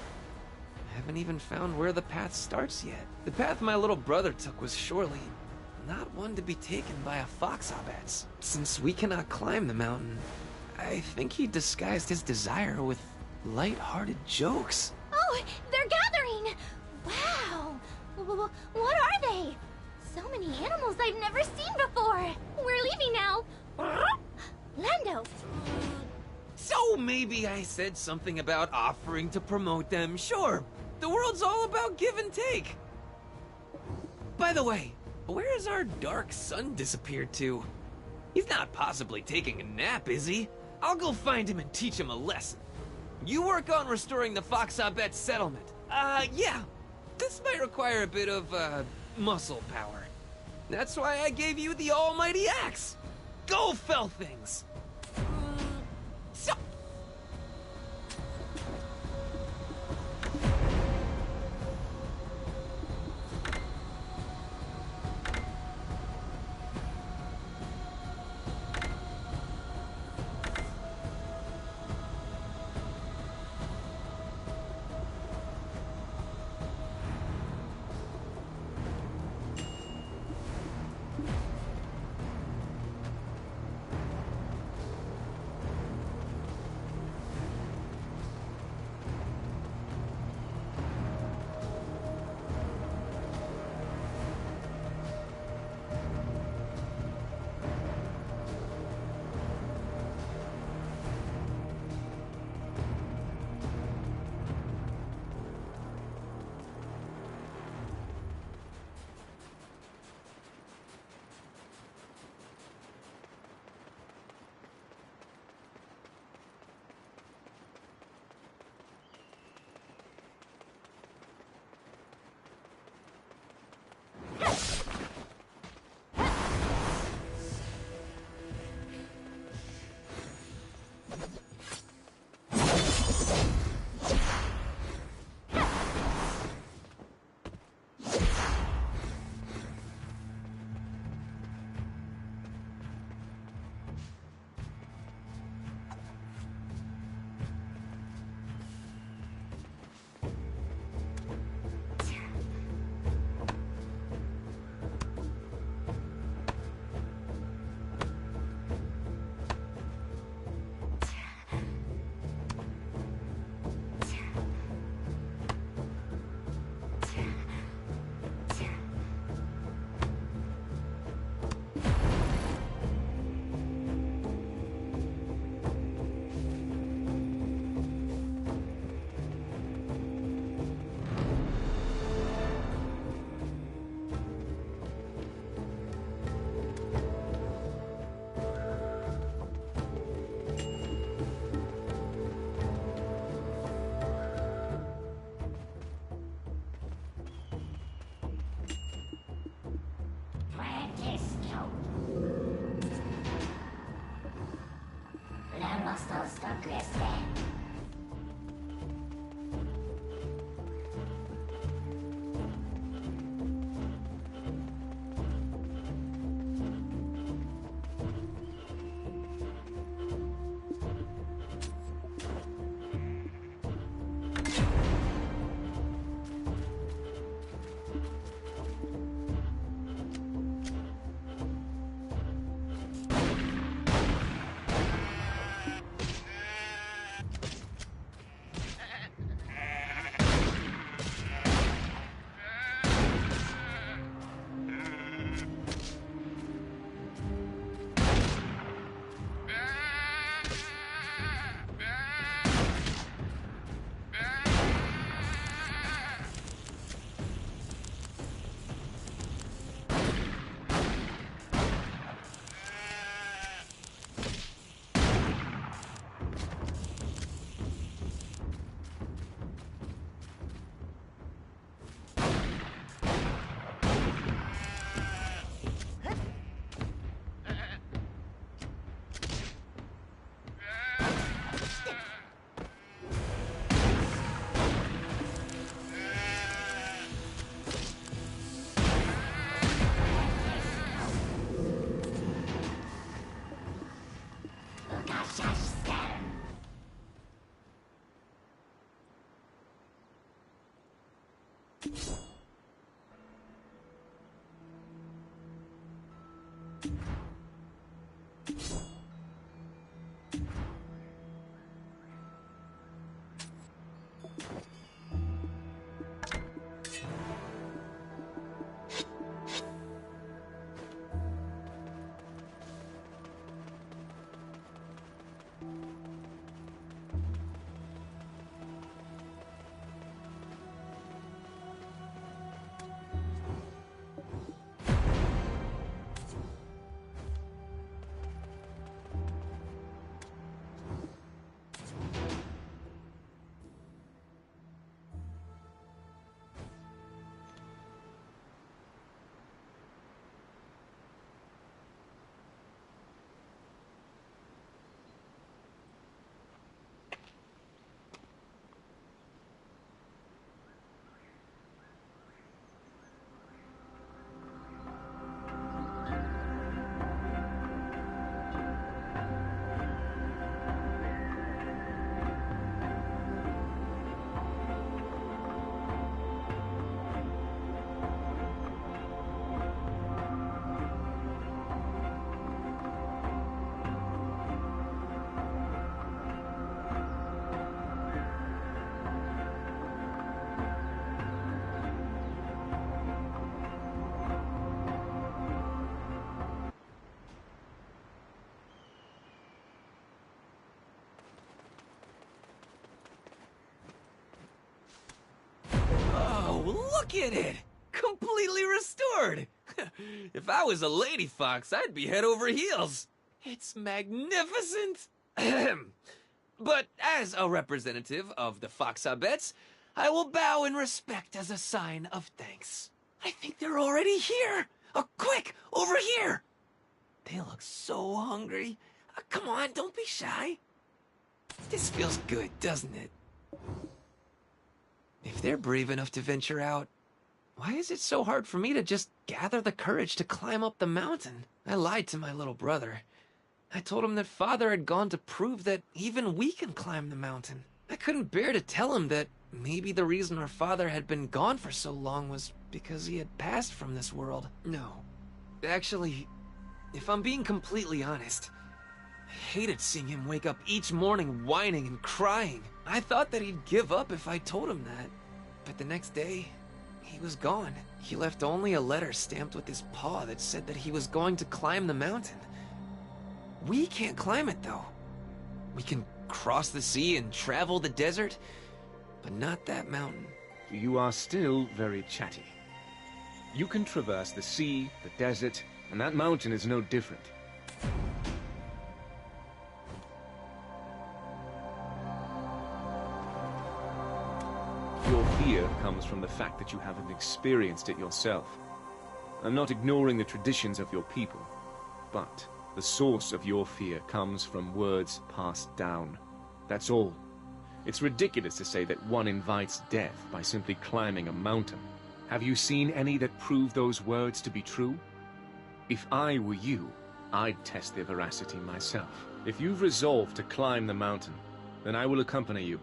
haven't even found where the path starts yet. The path my little brother took was surely not one to be taken by a Foxabats. Since we cannot climb the mountain, I think he disguised his desire with light-hearted jokes. Oh, they're gathering! Wow! What are they? So many animals I've never seen before! We're leaving now! Lando! So maybe I said something about offering to promote them. Sure, the world's all about give and take. By the way, where has our dark son disappeared to? He's not possibly taking a nap, is he? I'll go find him and teach him a lesson. You work on restoring the Foxabet settlement. Yeah. This might require a bit of, muscle power. That's why I gave you the almighty axe. Go fell things! So at it! Completely restored! If I was a lady fox, I'd be head over heels. It's magnificent! But as a representative of the Fox-Abettes, I will bow in respect as a sign of thanks. I think they're already here! Quick! Over here! They look so hungry. Come on, don't be shy. This feels good, doesn't it? If they're brave enough to venture out, why is it so hard for me to just gather the courage to climb up the mountain? I lied to my little brother. I told him that Father had gone to prove that even we can climb the mountain. I couldn't bear to tell him that maybe the reason our father had been gone for so long was because he had passed from this world. No. Actually, if I'm being completely honest, I hated seeing him wake up each morning whining and crying. I thought that he'd give up if I told him that. But the next day, he was gone. He left only a letter stamped with his paw that said that he was going to climb the mountain. We can't climb it, though. We can cross the sea and travel the desert, but not that mountain. You are still very chatty. You can traverse the sea, the desert, and that mountain is no different. Your fear comes from the fact that you haven't experienced it yourself. I'm not ignoring the traditions of your people, but the source of your fear comes from words passed down. That's all. It's ridiculous to say that one invites death by simply climbing a mountain. Have you seen any that prove those words to be true? If I were you, I'd test their veracity myself. If you've resolved to climb the mountain, then I will accompany you.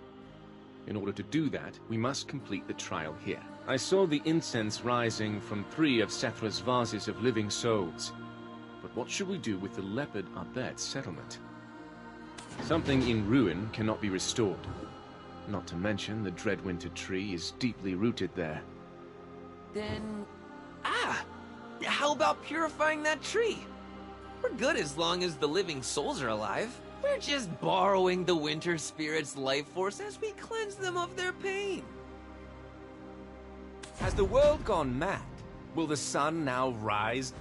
In order to do that, we must complete the trial here. I saw the incense rising from 3 of Sethra's vases of living souls. But what should we do with the Leopard Abet settlement? Something in ruin cannot be restored. Not to mention the Dreadwinter tree is deeply rooted there. Then... how about purifying that tree? We're good as long as the living souls are alive. We're just borrowing the winter spirit's life force as we cleanse them of their pain. Has the world gone mad? Will the sun now rise?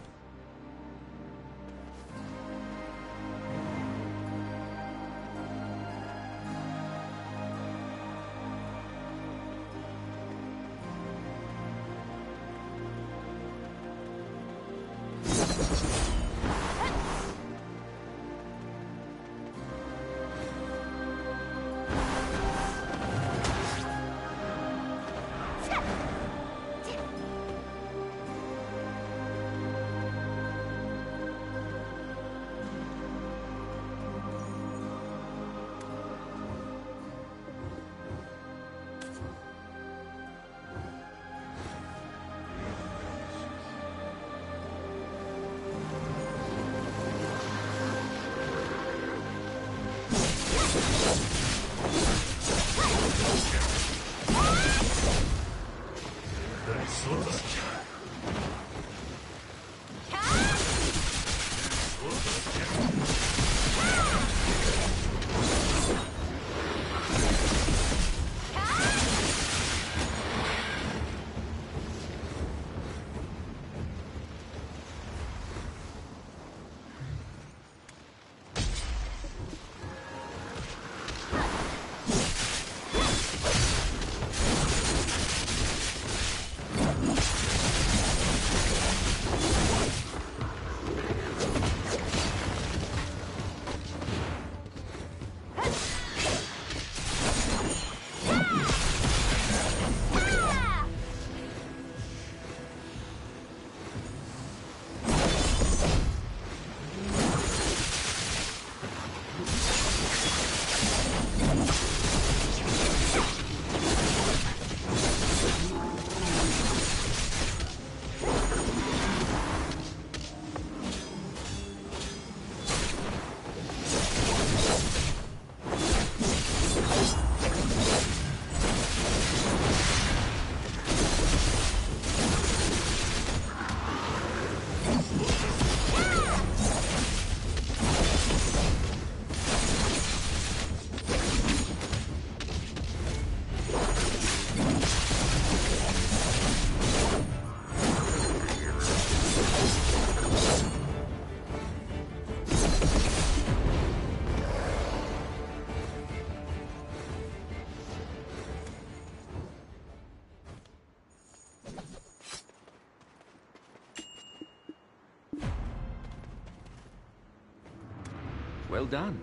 Well done.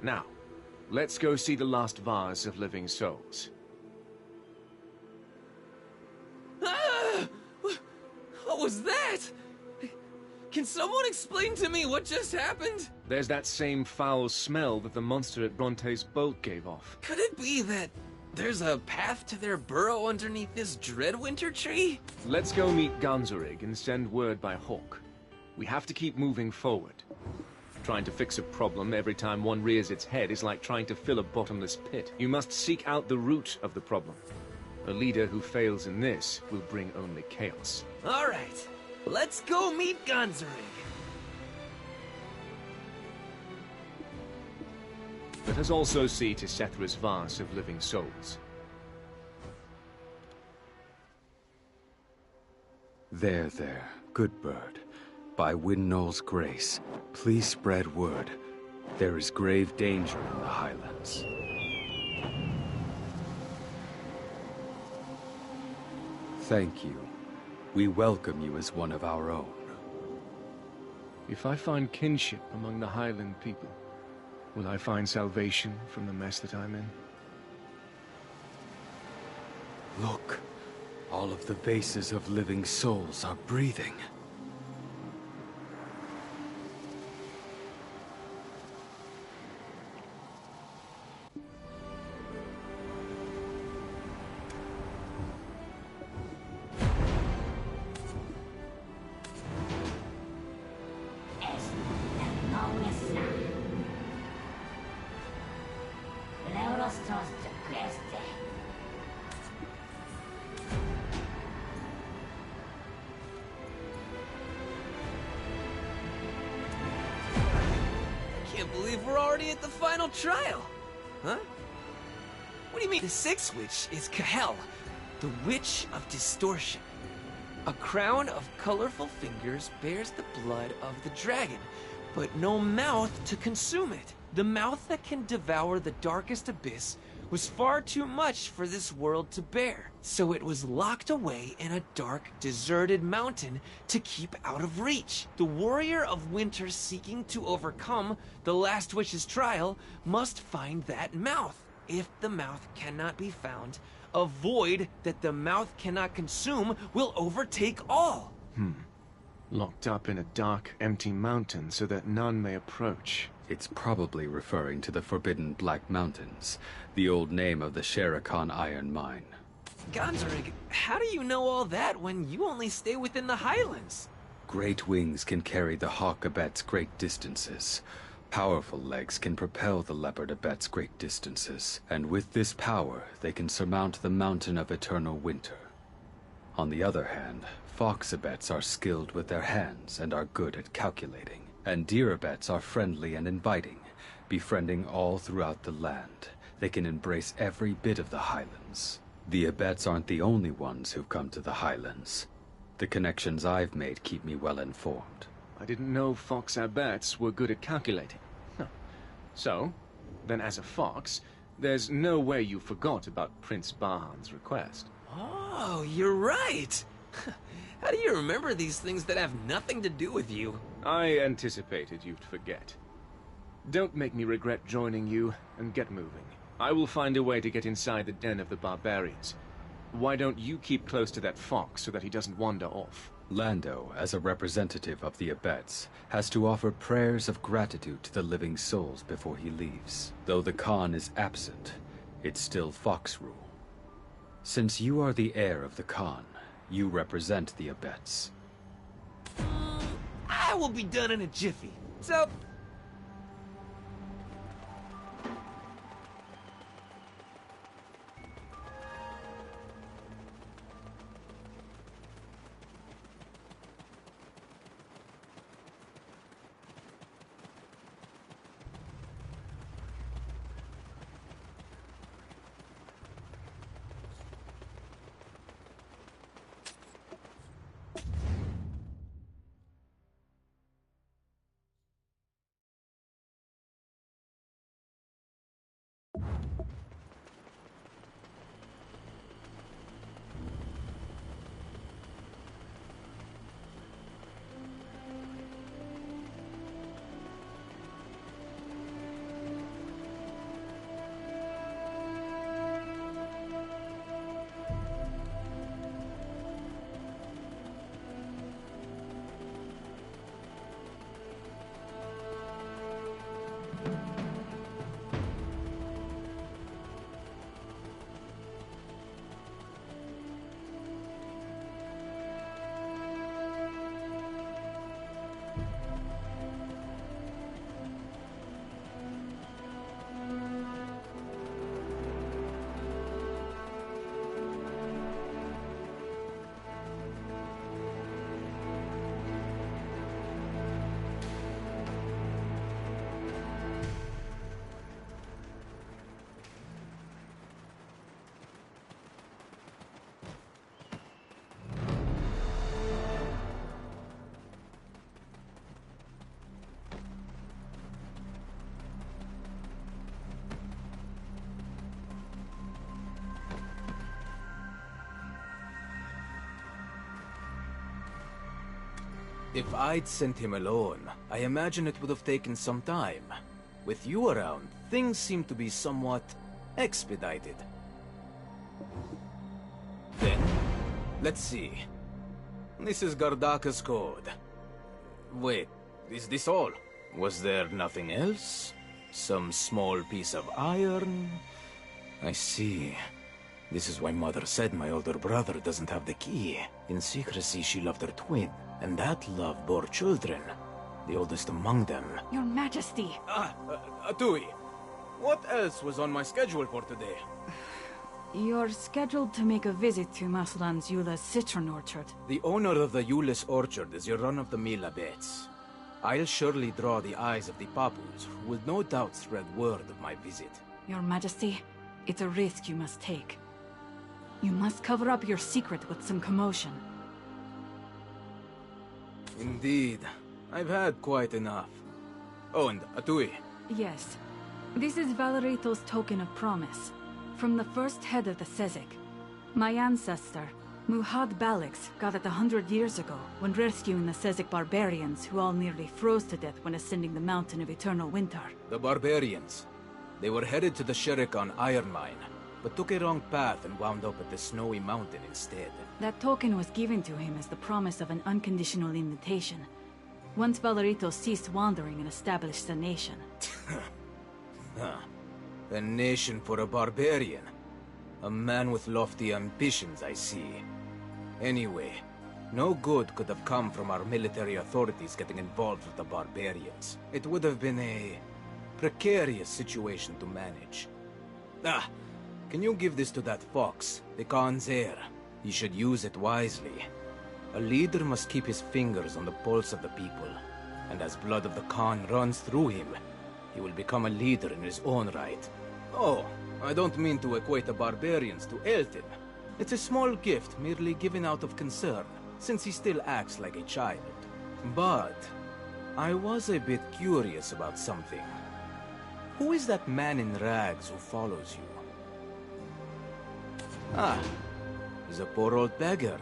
Now, let's go see the last vase of living souls. Ah! What was that? Can someone explain to me what just happened? There's that same foul smell that the monster at Bronte's bolt gave off. Could it be that there's a path to their burrow underneath this Dreadwinter tree? Let's go meet Ganzorig and send word by Hawk. We have to keep moving forward. Trying to fix a problem every time one rears its head is like trying to fill a bottomless pit. You must seek out the root of the problem. A leader who fails in this will bring only chaos. All right, let's go meet Ganzorig. Let us also see to Sethra's vase of living souls. There, good bird. By Windknow's grace, please spread word. There is grave danger in the Highlands. Thank you. We welcome you as one of our own. If I find kinship among the Highland people, will I find salvation from the mess that I'm in? Look, all of the vases of living souls are breathing. Can't believe we're already at the final trial. Huh? What do you mean? The Sixth Witch is Kahel, the Witch of Distortion. A crown of colorful fingers bears the blood of the dragon, but no mouth to consume it. The mouth that can devour the darkest abyss was far too much for this world to bear, so it was locked away in a dark, deserted mountain to keep out of reach. The warrior of winter seeking to overcome the last witch's trial must find that mouth. If the mouth cannot be found, a void that the mouth cannot consume will overtake all. Locked up in a dark, empty mountain so that none may approach. It's probably referring to the Forbidden Black Mountains, the old name of the Shere-Khan iron mine. Ganzorig, how do you know all that when you only stay within the Highlands? Great wings can carry the hawk abets great distances. Powerful legs can propel the leopard abets great distances. And with this power, they can surmount the mountain of eternal winter. On the other hand, fox abets are skilled with their hands and are good at calculating. And deer abets are friendly and inviting, befriending all throughout the land. They can embrace every bit of the Highlands. The abets aren't the only ones who've come to the Highlands. The connections I've made keep me well informed. I didn't know fox abets were good at calculating. Huh. So, then as a fox, there's no way you forgot about Prince Bahan's request. Oh, you're right! How do you remember these things that have nothing to do with you? I anticipated you'd forget. Don't make me regret joining you, and get moving. I will find a way to get inside the den of the barbarians. Why don't you keep close to that fox so that he doesn't wander off? Lando, as a representative of the abets, has to offer prayers of gratitude to the living souls before he leaves. Though the Khan is absent, it's still fox rule. Since you are the heir of the Khan, you represent the abets. I will be done in a jiffy. So, If I'd sent him alone, I imagine it would have taken some time. With you around, things seem to be somewhat expedited. Then, let's see. This is Gardaka's code. Wait, is this all? Was there nothing else? Some small piece of iron? I see. This is why Mother said my older brother doesn't have the key. In secrecy, she loved her twin, and that love bore children. The oldest among them. Your Majesty! Atui, what else was on my schedule for today? You're scheduled to make a visit to Maslan's Eula's citron orchard. The owner of the Euless orchard is your run-of-the-mill abbess. I'll surely draw the eyes of the Papus, who will no doubt spread word of my visit. Your Majesty, it's a risk you must take. You must cover up your secret with some commotion. Indeed. I've had quite enough. Oh, and Atui. Yes. This is Valerito's token of promise. From the first head of the Sezek. My ancestor, Muhad Balix, got it 100 years ago when rescuing the Sezek barbarians who all nearly froze to death when ascending the Mountain of Eternal Winter. The barbarians. They were headed to the Sherikan iron mine, but took a wrong path and wound up at the Snowy Mountain instead. That token was given to him as the promise of an unconditional invitation. Once Valerito ceased wandering and established a nation. A nation for a barbarian. A man with lofty ambitions, I see. Anyway, no good could have come from our military authorities getting involved with the barbarians. It would have been a precarious situation to manage. Can you give this to that fox, the Khan's heir? He should use it wisely. A leader must keep his fingers on the pulse of the people, and as blood of the Khan runs through him, he will become a leader in his own right. Oh, I don't mean to equate the barbarians to Elton. It's a small gift merely given out of concern, since he still acts like a child. But I was a bit curious about something. Who is that man in rags who follows you? He's a poor old beggar.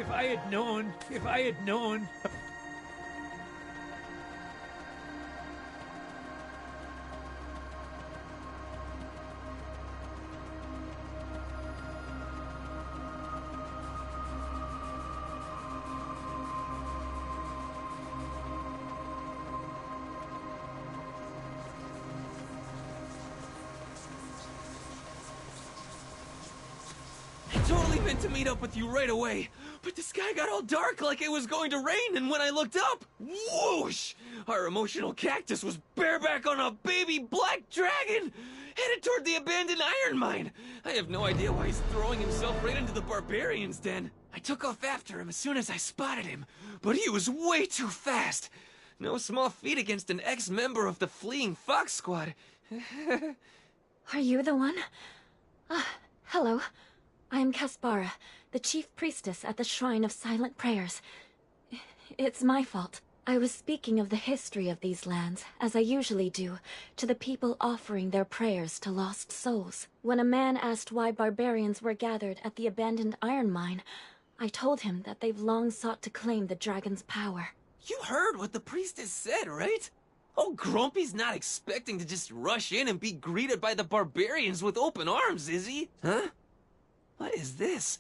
If I had known... I totally meant to meet up with you right away. But the sky got all dark like it was going to rain, and when I looked up, whoosh! Our emotional cactus was bareback on a baby black dragon, headed toward the abandoned iron mine. I have no idea why he's throwing himself right into the barbarian's den. I took off after him as soon as I spotted him, but he was way too fast. No small feat against an ex-member of the fleeing Fox Squad. Are you the one? Hello. I am Caspara, the chief priestess at the Shrine of Silent Prayers. It's my fault. I was speaking of the history of these lands, as I usually do, to the people offering their prayers to lost souls. When a man asked why barbarians were gathered at the abandoned iron mine, I told him that they've long sought to claim the dragon's power. You heard what the priestess said, right? Oh, Grumpy's not expecting to just rush in and be greeted by the barbarians with open arms, is he? Huh? What is this?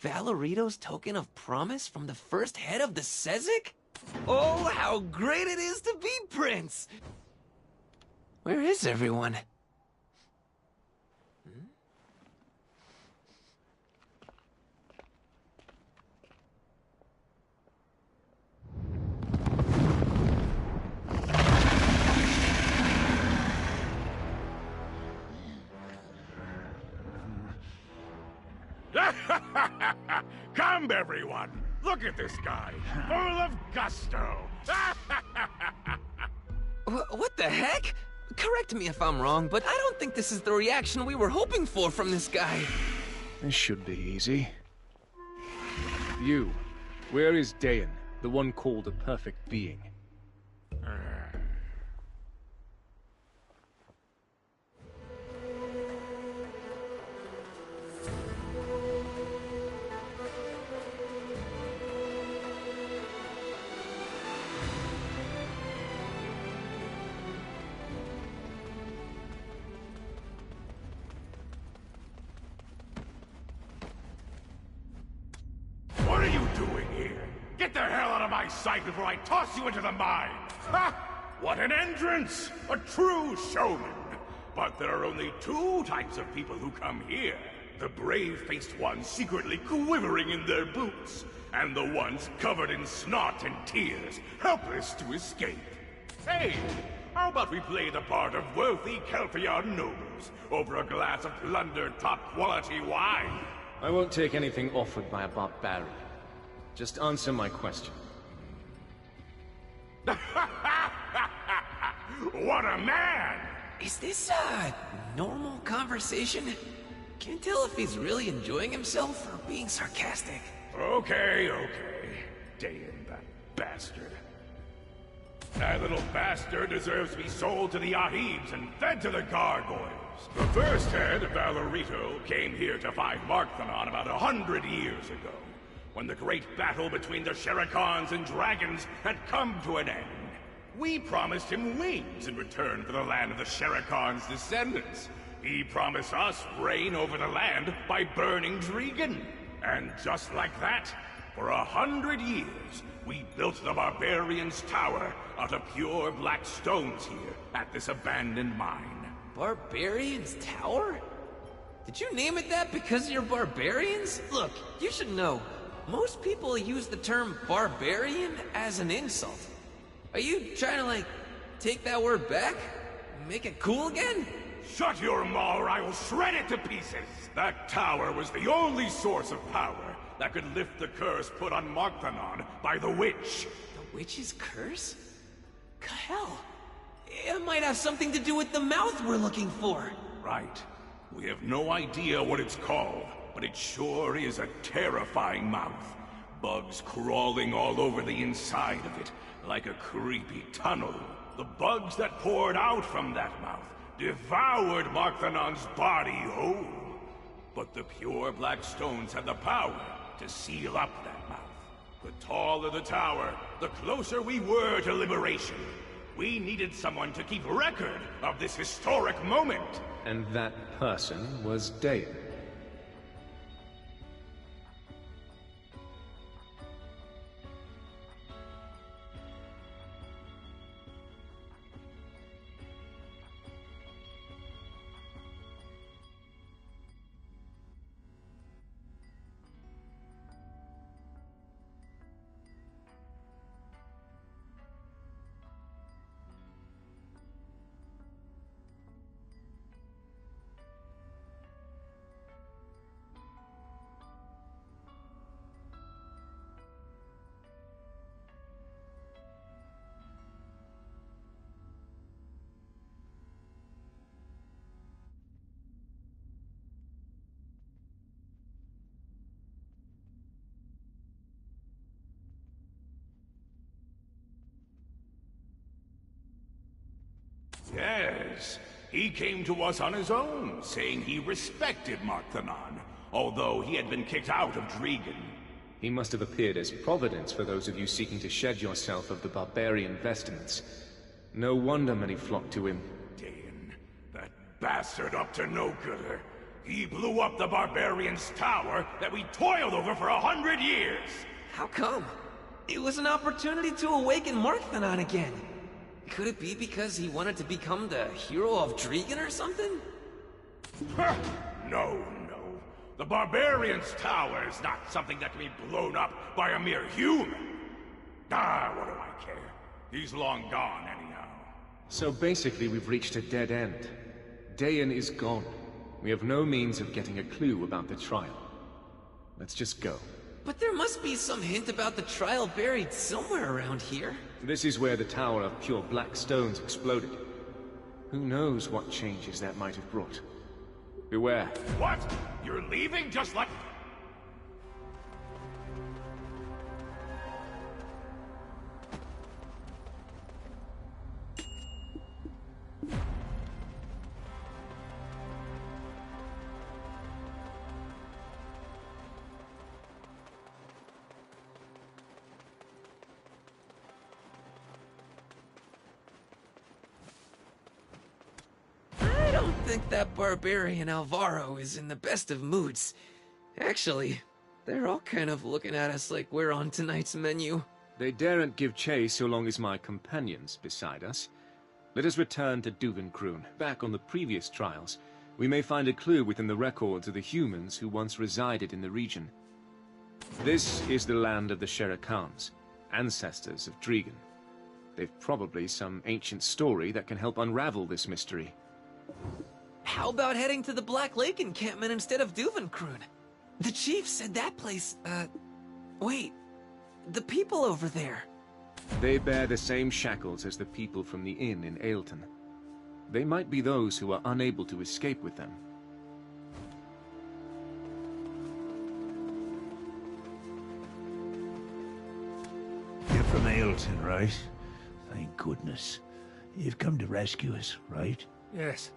Valorito's token of promise from the first head of the Sezek? Oh, how great it is to be Prince! Where is everyone? Come, everyone! Look at this guy, full of gusto! What the heck? Correct me if I'm wrong, but I don't think this is the reaction we were hoping for from this guy. This should be easy. You, where is Dayan, the one called a perfect being? What are you doing here? Get the hell out of my sight before I toss you into the mine! Ha! What an entrance! A true showman! But there are only two types of people who come here. The brave-faced ones secretly quivering in their boots, and the ones covered in snot and tears, helpless to escape. Hey! How about we play the part of wealthy Kelpion nobles over a glass of plundered top-quality wine? I won't take anything offered by a barbarian. Just answer my question. What a man! Is this a normal conversation? Can't tell if he's really enjoying himself or being sarcastic. Okay. Dayan, that bastard. That little bastard deserves to be sold to the Ahibs and fed to the gargoyles. The first head, Valorito, came here to find Markthanon about 100 years ago, when the great battle between the Sherikons and dragons had come to an end. We promised him wings in return for the land of the Sherikons' descendants. He promised us reign over the land by burning Dregan. And just like that, for 100 years, we built the Barbarians' Tower out of pure black stones here at this abandoned mine. Barbarians Tower? Did you name it that because you're barbarians? Look, you should know, most people use the term barbarian as an insult. Are you trying to, like, take that word back? Make it cool again? Shut your maw or I will shred it to pieces! That tower was the only source of power that could lift the curse put on Markthanon by the witch. The witch's curse? Hell, it might have something to do with the mouth we're looking for. Right. We have no idea what it's called, but it sure is a terrifying mouth. Bugs crawling all over the inside of it, like a creepy tunnel. The bugs that poured out from that mouth devoured Markthanon's body whole. But the pure black stones had the power to seal up that mouth. The taller the tower, the closer we were to liberation. We needed someone to keep record of this historic moment. And that person was Dayan. Yes, he came to us on his own, saying he respected Markthanon, although he had been kicked out of Dregan. He must have appeared as providence for those of you seeking to shed yourself of the barbarian vestments. No wonder many flocked to him. Dain, that bastard up to no good. He blew up the barbarian's tower that we toiled over for 100 years! How come? It was an opportunity to awaken Markthanon again. Could it be because he wanted to become the hero of Dregan or something? No. The barbarian's tower is not something that can be blown up by a mere human. What do I care? He's long gone anyhow. So basically we've reached a dead end. Dain is gone. We have no means of getting a clue about the trial. Let's just go. But there must be some hint about the trial buried somewhere around here. This is where the Tower of Pure Black Stones exploded. Who knows what changes that might have brought. Beware. What? You're leaving just like... I don't think that barbarian Alvaro is in the best of moods. Actually, they're all kind of looking at us like we're on tonight's menu. They daren't give chase so long as my companion's beside us. Let us return to Duvenkroon. Back on the previous trials, we may find a clue within the records of the humans who once resided in the region. This is the land of the Shera-Khans, ancestors of Dregan. They've probably some ancient story that can help unravel this mystery. How about heading to the Black Lake encampment instead of Duvenkroon? The chief said that place, wait, the people over there. They bear the same shackles as the people from the inn in Ailton. They might be those who are unable to escape with them. You're from Ailton, right? Thank goodness. You've come to rescue us, right? Yes.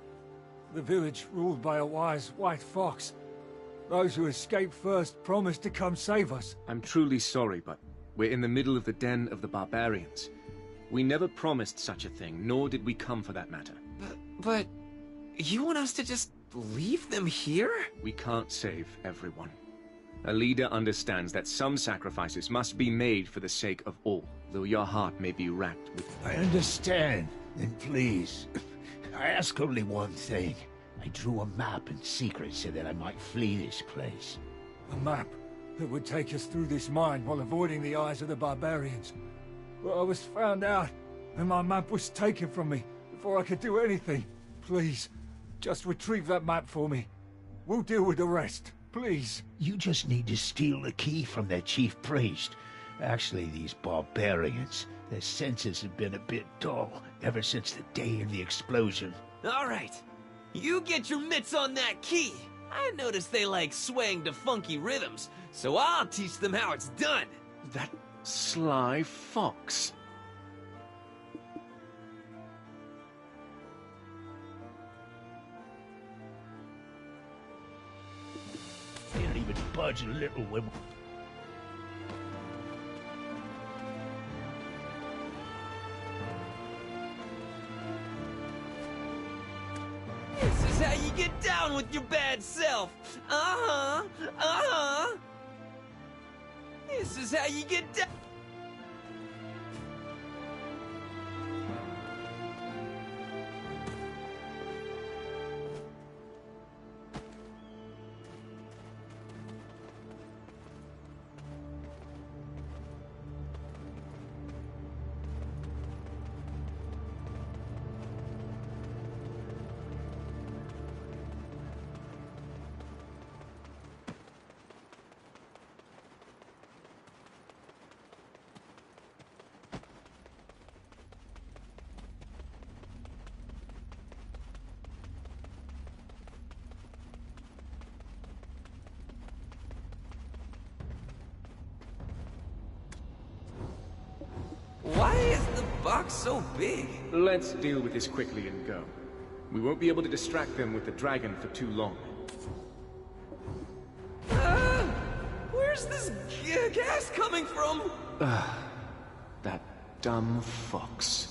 The village ruled by a wise white fox. Those who escaped first promised to come save us. I'm truly sorry, but we're in the middle of the den of the barbarians. We never promised such a thing, nor did we come for that matter. But you want us to just leave them here? We can't save everyone. A leader understands that some sacrifices must be made for the sake of all, though your heart may be racked with... I understand. Then please, I ask only one thing. I drew a map in secret so that I might flee this place. A map that would take us through this mine while avoiding the eyes of the barbarians. But I was found out, and my map was taken from me before I could do anything. Please, just retrieve that map for me. We'll deal with the rest, please. You just need to steal the key from their chief priest. Actually, these barbarians, their senses have been a bit dull ever since the day of the explosion. All right. You get your mitts on that key. I noticed they like swaying to funky rhythms, so I'll teach them how it's done. That sly fox. They don't even budge a little when... This is how you get down with your bad self. This is how you get down. Why is the box so big? Let's deal with this quickly and go. We won't be able to distract them with the dragon for too long. Where's this gas coming from? That dumb fox.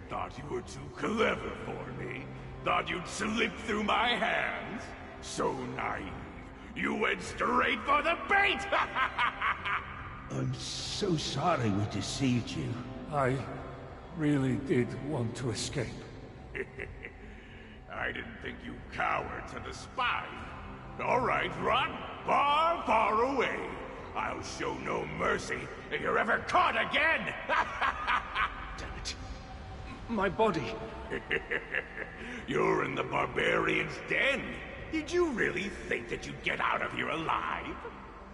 Thought you were too clever for me. Thought you'd slip through my hands. So naive. You went straight for the bait! I'm so sorry we deceived you. I really did want to escape. I didn't think you cowards had the spine. All right, run far, far away. I'll show no mercy if you're ever caught again! Damn it. My body. You're in the barbarian's den. Did you really think that you'd get out of here alive?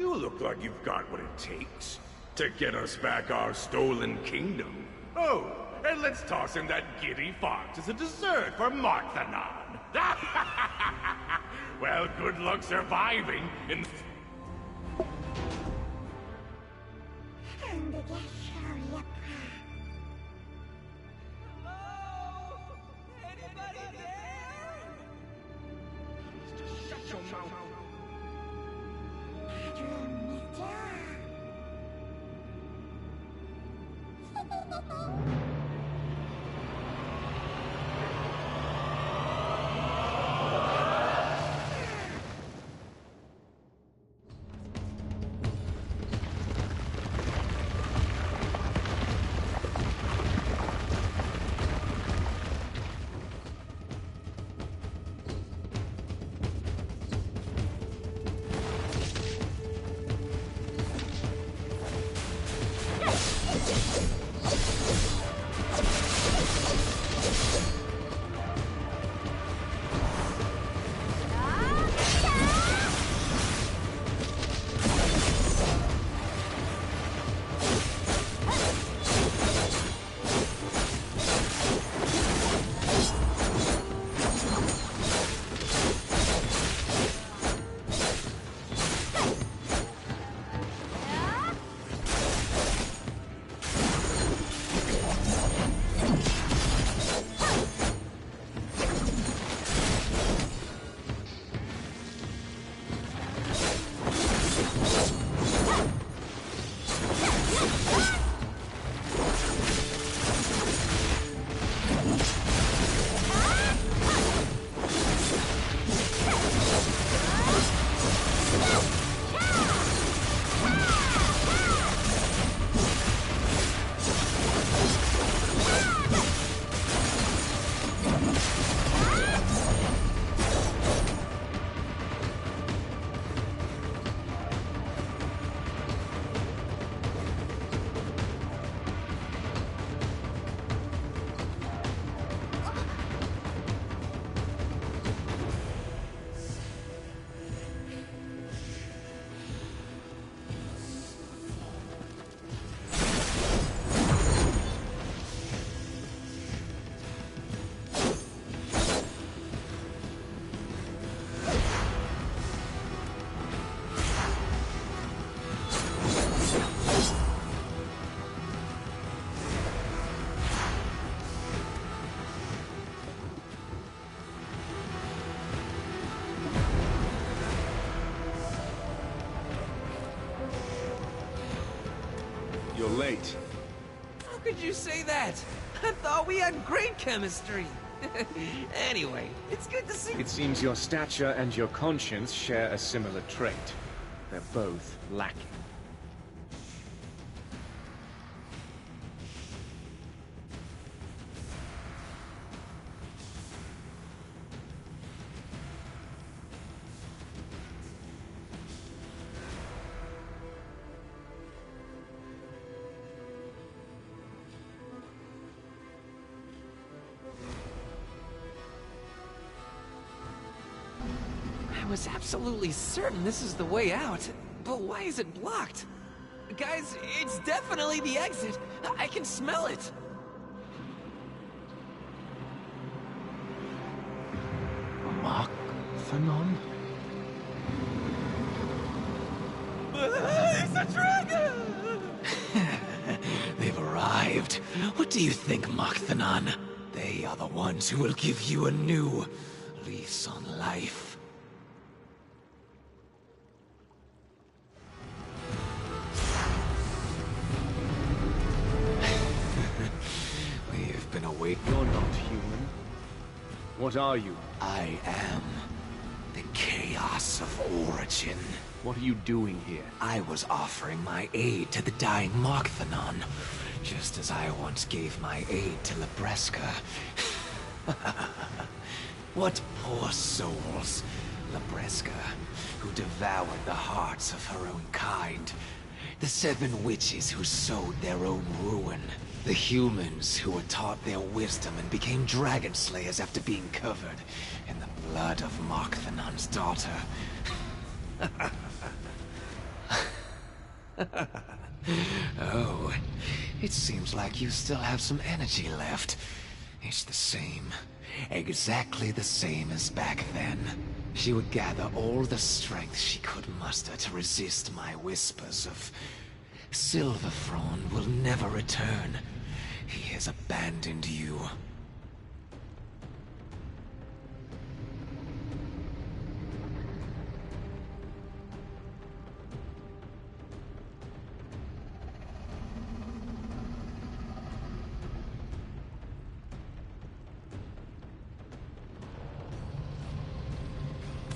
You look like you've got what it takes to get us back our stolen kingdom. Oh, and let's toss in that giddy fox as a dessert for Marthanon. Well, good luck surviving in... You're late. How could you say that? I thought we had great chemistry. Anyway, it's good to see... It seems your stature and your conscience share a similar trait. They're both lacking. I was absolutely certain this is the way out, but why is it blocked? Guys, it's definitely the exit. I can smell it. Marthanon? It's a dragon! They've arrived. What do you think, Marthanon? They They are the ones who will give you a new lease on life. We've been awaiting. You're not human. What are you? I am the Chaos of Origin. What are you doing here? I was offering my aid to the dying Markthenon, just as I once gave my aid to Labreska. What poor souls. Labreska, who devoured the hearts of her own kind. The 7 witches who sowed their own ruin. The humans who were taught their wisdom and became dragon slayers after being covered in the blood of Markthenon's daughter. Oh, it seems like you still have some energy left. It's the same. Exactly the same as back then. She would gather all the strength she could muster to resist my whispers of... Silverfrond will never return. He has abandoned you.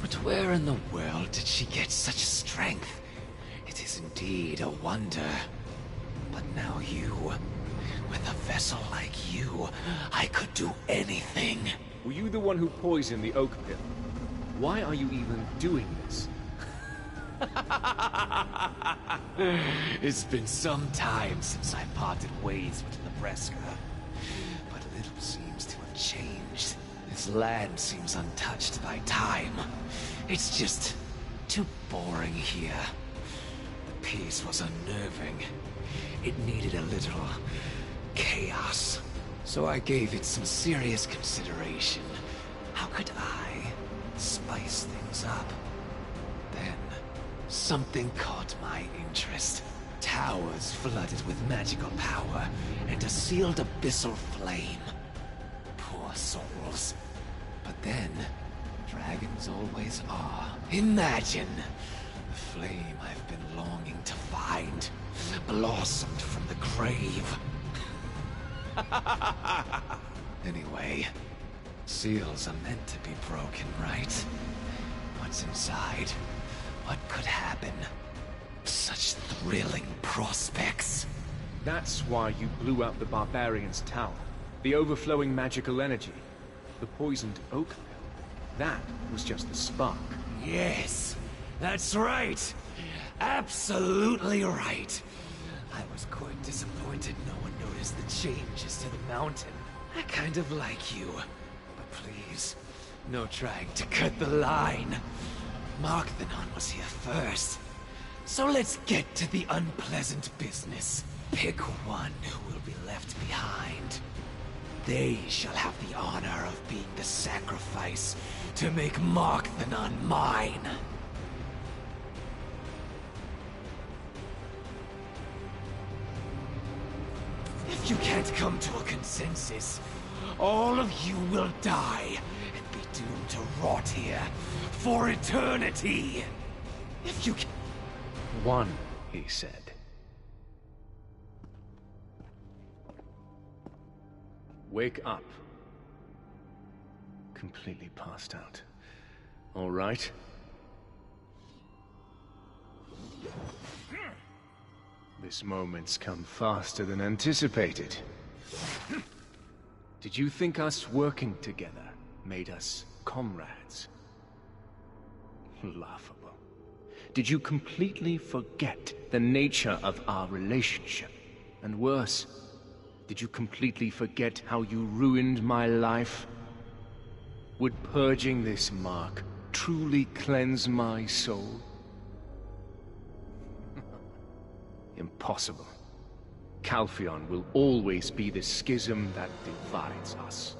But where in the world did she get such strength? It is indeed a wonder. But now you, with a vessel like you, I could do anything. Were you the one who poisoned the oak pill? Why are you even doing this? It's been some time since I parted ways with Labreska. But little seems to have changed. This land seems untouched by time. It's just too boring here. The peace was unnerving. It needed a little chaos. So I gave it some serious consideration. How could I spice things up? Then, something caught my interest. Towers flooded with magical power, and a sealed abyssal flame. Poor souls. But then, dragons always are. Imagine! The flame I've been longing to find, blossomed from the grave. Anyway, seals are meant to be broken, right? What's inside? What could happen? Such thrilling prospects. That's why you blew up the Barbarian's tower. The overflowing magical energy. The poisoned oak pill. That was just the spark. Yes, that's right. Absolutely right. I was quite disappointed no one noticed the changes to the mountain. I kind of like you. But please, no trying to cut the line. Markthenon was here first. So let's get to the unpleasant business. Pick one who will be left behind. They shall have the honor of being the sacrifice to make Markthenon mine. If you can't come to a consensus, all of you will die and be doomed to rot here for eternity. If you can... One, he said. Wake up. Completely passed out. All right. This moment's come faster than anticipated. Did you think us working together made us comrades? Laughable. Did you completely forget the nature of our relationship? And worse, did you completely forget how you ruined my life? Would purging this mark truly cleanse my soul? Impossible. Calpheon will always be the schism that divides us.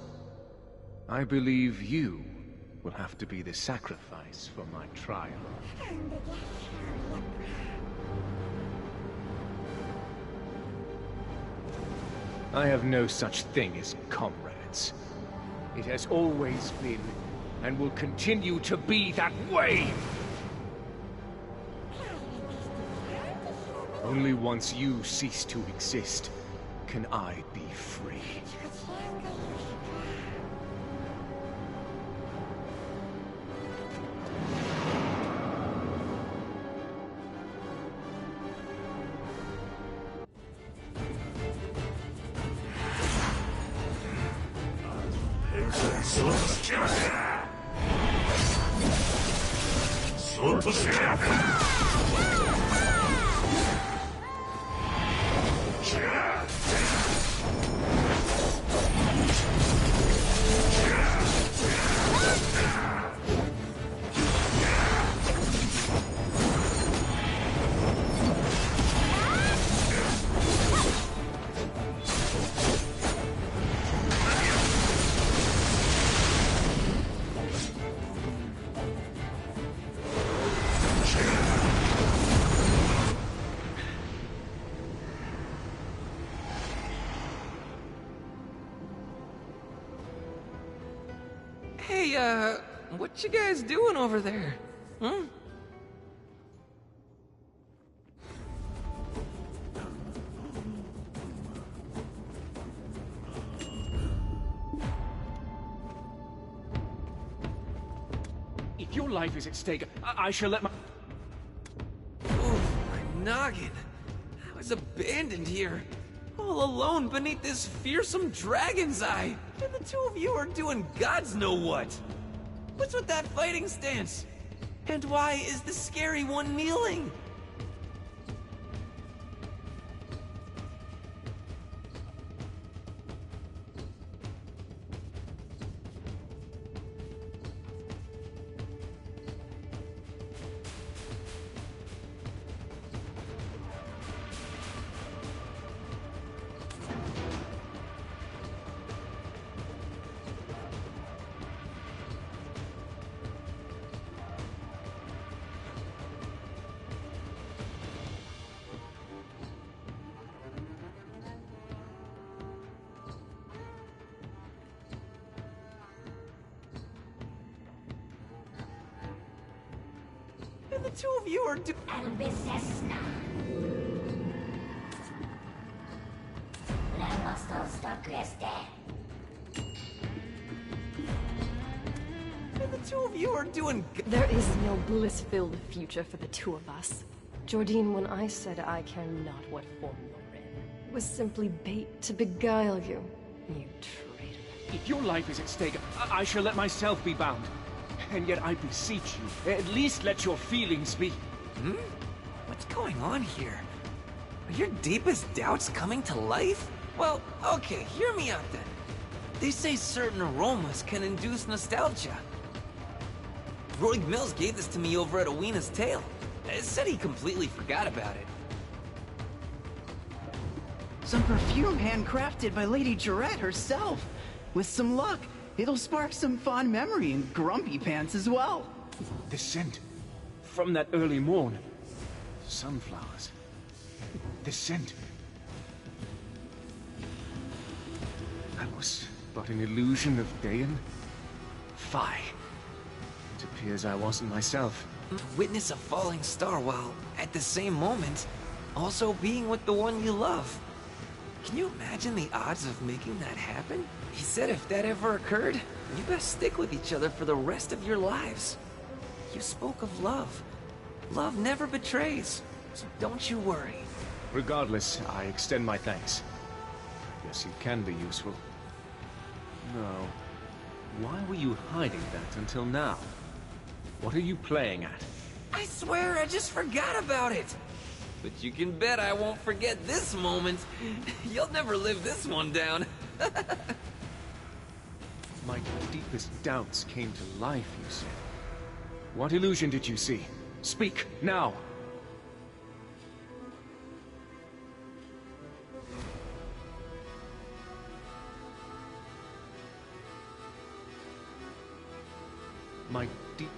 I believe you will have to be the sacrifice for my trial. I have no such thing as comrades. Alliance. It has always been, and will continue to be that way! Only once you cease to exist can I be free. Hey, what you guys doing over there? Hmm? If your life is at stake, I shall let my... Oof, my noggin. I was abandoned here. All alone beneath this fearsome dragon's eye. And the two of you are doing gods know what. What's with that fighting stance? And why is the scary one kneeling? And the two of you are do- Albicesna. And the two of you are doing There is no bliss-filled future for the two of us. Jordine, when I said I care not what form you're in, it was simply bait to beguile you, you traitor. If your life is at stake, I shall let myself be bound. And yet I beseech you, at least let your feelings be... Hmm? What's going on here? Are your deepest doubts coming to life? Well, okay, hear me out then. They say certain aromas can induce nostalgia. Roig Mills gave this to me over at Oweena's Tale. It said he completely forgot about it. Some perfume handcrafted by Lady Jarette herself. With some luck, it'll spark some fond memory in Grumpy Pants as well. The scent from that early morn. Sunflowers. The scent. That was but an illusion of Dayan. Fie. It appears I wasn't myself. Witness a falling star while, at the same moment, also being with the one you love. Can you imagine the odds of making that happen? He said if that ever occurred, you best stick with each other for the rest of your lives. You spoke of love. Love never betrays, so don't you worry. Regardless, I extend my thanks. Guess you can be useful. No. Why were you hiding that until now? What are you playing at? I swear I just forgot about it. But you can bet I won't forget this moment. You'll never live this one down. My deepest doubts came to life, you said. What illusion did you see? Speak, now! My deep...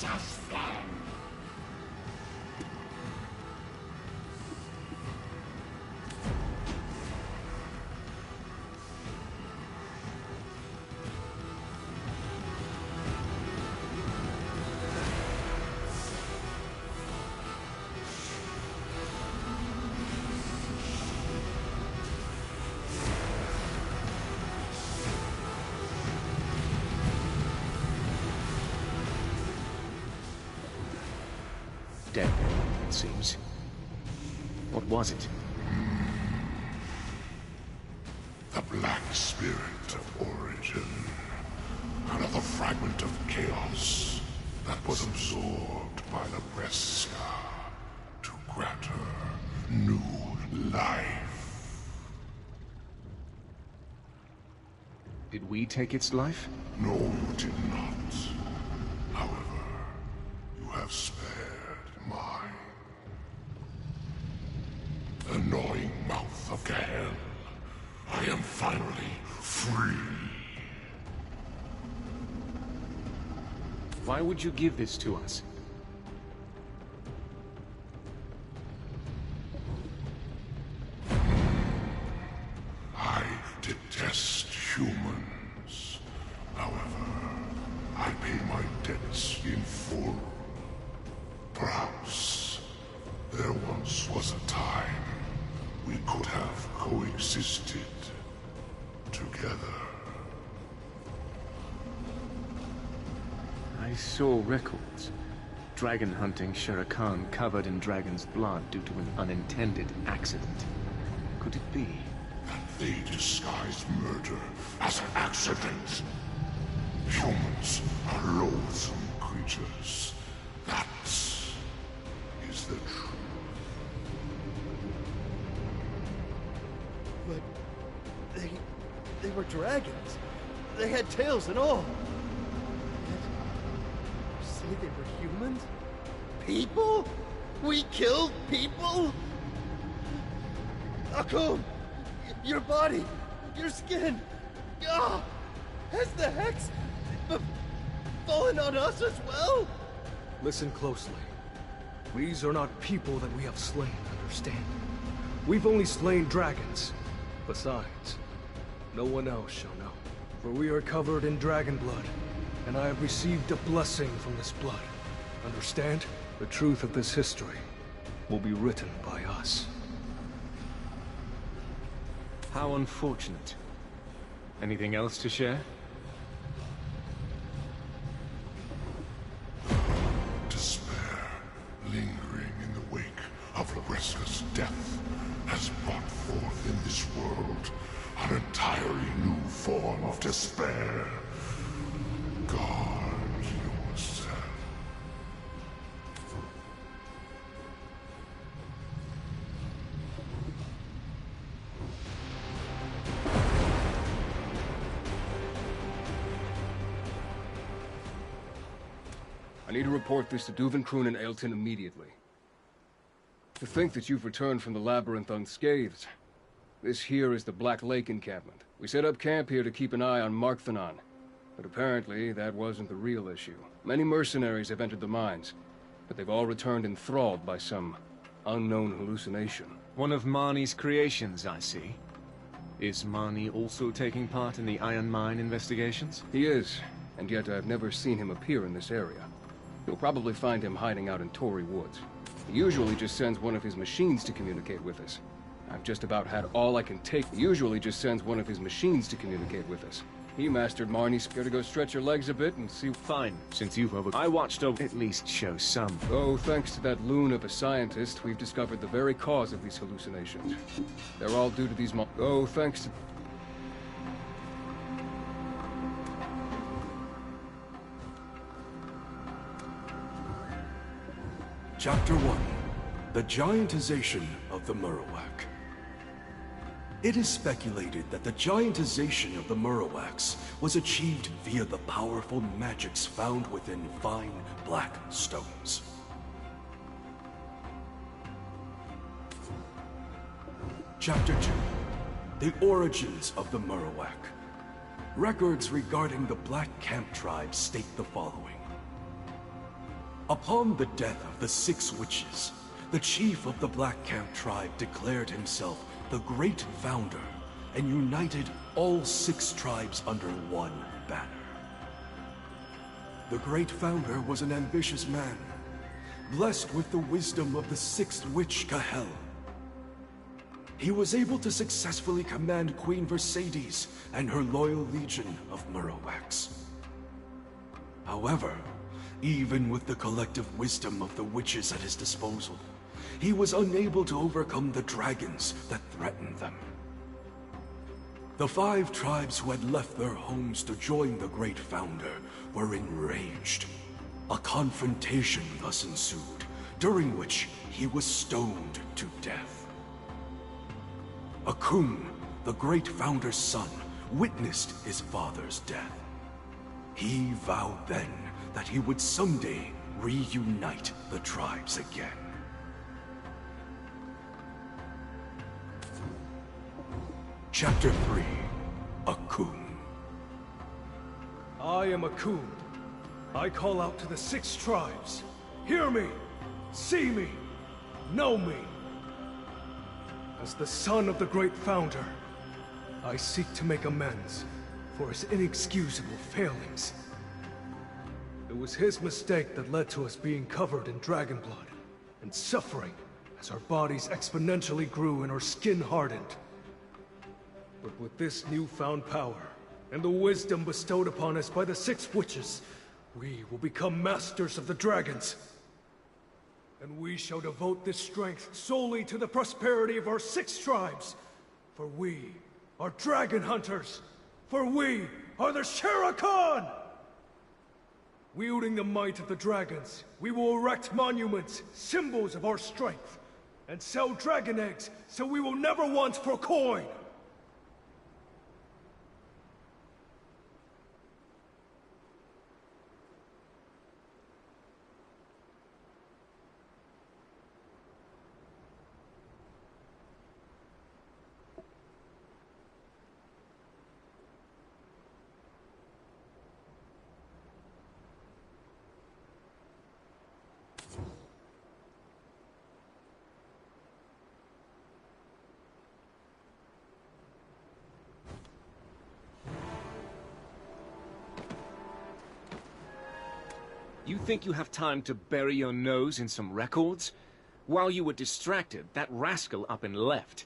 watch us then. Dead, it seems. What was it? The Black Spirit of Origin. Another fragment of chaos that was absorbed by Nebreska to grant her new life. Did we take its life? No, you did not. However, you have spared mine. Annoying mouth of Gahel. I am finally free. Why would you give this to us? I detest humans. However, I pay my debts in full. Perhaps there once was a time we could have coexisted together. I saw records. Dragon hunting Shere Khan covered in dragon's blood due to an unintended accident. Could it be? That they disguised murder as an accident. Humans are loathsome creatures. That is the truth. But they were dragons. They had tails and all. You say they were humans? People? We killed people? Akum! Your body! Your skin! Ah! Has the Hex fallen on us as well? Listen closely. These are not people that we have slain, understand? We've only slain dragons. Besides, no one else shall know. For we are covered in dragon blood, and I have received a blessing from this blood. Understand? The truth of this history will be written by us. How unfortunate. Anything else to share? Despair, lingering in the wake of Nebreska's death, has brought forth in this world an entirely new form of despair. Guard yourself. I need to report this to Duvenkroon and Aelton immediately. To think that you've returned from the labyrinth unscathed. This here is the Black Lake encampment. We set up camp here to keep an eye on Markthanon. But apparently, that wasn't the real issue. Many mercenaries have entered the mines, but they've all returned enthralled by some unknown hallucination. One of Marnie's creations, I see. Is Marnie also taking part in the Iron Mine investigations? He is, and yet I've never seen him appear in this area. You'll probably find him hiding out in Tory Woods. He usually just sends one of his machines to communicate with us. I've just about had all I can take. He usually just sends one of his machines to communicate with us. He mastered Marnie's scared to go stretch your legs a bit and see... Fine, since you've I watched over... At least show some. Oh, thanks to that loon of a scientist, we've discovered the very cause of these hallucinations. They're all due to these Oh, thanks to... Chapter 1. The Giantization of the Marowak. It is speculated that the giantization of the Marowaks was achieved via the powerful magics found within fine black stones. Chapter 2. The Origins of the Marowak. Records regarding the Black Camp tribe state the following. Upon the death of the 6 witches, the chief of the Black Camp tribe declared himself the Great Founder and united all 6 tribes under one banner. The Great Founder was an ambitious man, blessed with the wisdom of the 6th witch, Cahel. He was able to successfully command Queen Mercedes and her loyal legion of Murrowax. However, even with the collective wisdom of the witches at his disposal, he was unable to overcome the dragons that threatened them. The 5 tribes who had left their homes to join the Great Founder were enraged. A confrontation thus ensued, during which he was stoned to death. Akun, the Great Founder's son, witnessed his father's death. He vowed then that he would someday reunite the tribes again. Chapter 3, Akun. I am Akun. I call out to the 6 tribes. Hear me, see me, know me. As the son of the Great Founder, I seek to make amends for his inexcusable failings. It was his mistake that led to us being covered in dragon blood and suffering as our bodies exponentially grew and our skin hardened. But with this newfound power and the wisdom bestowed upon us by the 6 witches, we will become masters of the dragons. And we shall devote this strength solely to the prosperity of our 6 tribes. For we are dragon hunters. For we are the Shirokon! Wielding the might of the dragons, we will erect monuments, symbols of our strength, and sell dragon eggs so we will never want for coin! You think you have time to bury your nose in some records? While you were distracted, that rascal up and left.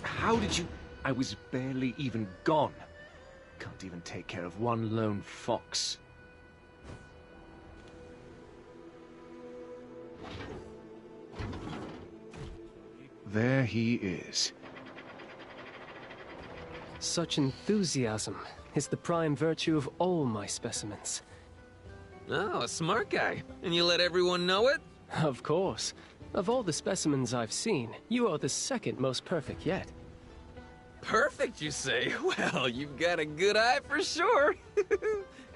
How did you... I was barely even gone. Can't even take care of one lone fox. There he is. Such enthusiasm is the prime virtue of all my specimens. Oh, a smart guy. And you let everyone know it? Of course. Of all the specimens I've seen, you are the second most perfect yet. Perfect, you say? Well, you've got a good eye for sure.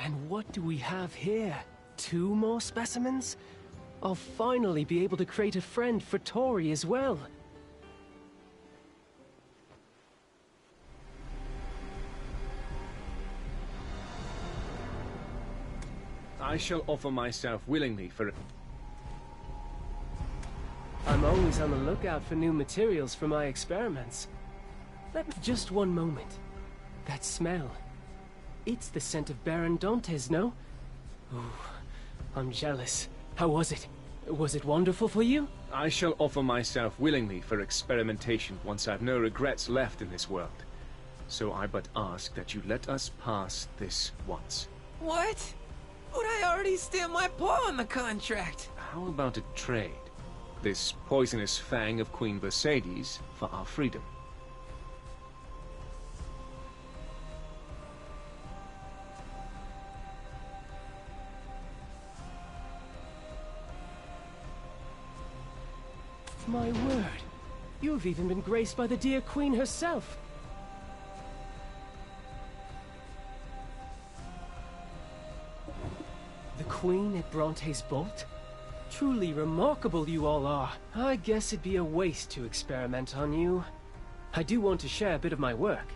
And what do we have here? 2 more specimens? I'll finally be able to create a friend for Tori as well. I shall offer myself willingly for... I'm always on the lookout for new materials for my experiments. Just one moment. That smell. It's the scent of Baron Dantes, no? Ooh, I'm jealous. How was it? Was it wonderful for you? I shall offer myself willingly for experimentation once I've no regrets left in this world. So I but ask that you let us pass this once. What? But I already stamped my paw on the contract. How about a trade? This poisonous fang of Queen Mercedes for our freedom. My word. You've even been graced by the dear Queen herself. The Queen at Bronte's Bolt? Truly remarkable you all are. I guess it'd be a waste to experiment on you. I do want to share a bit of my work.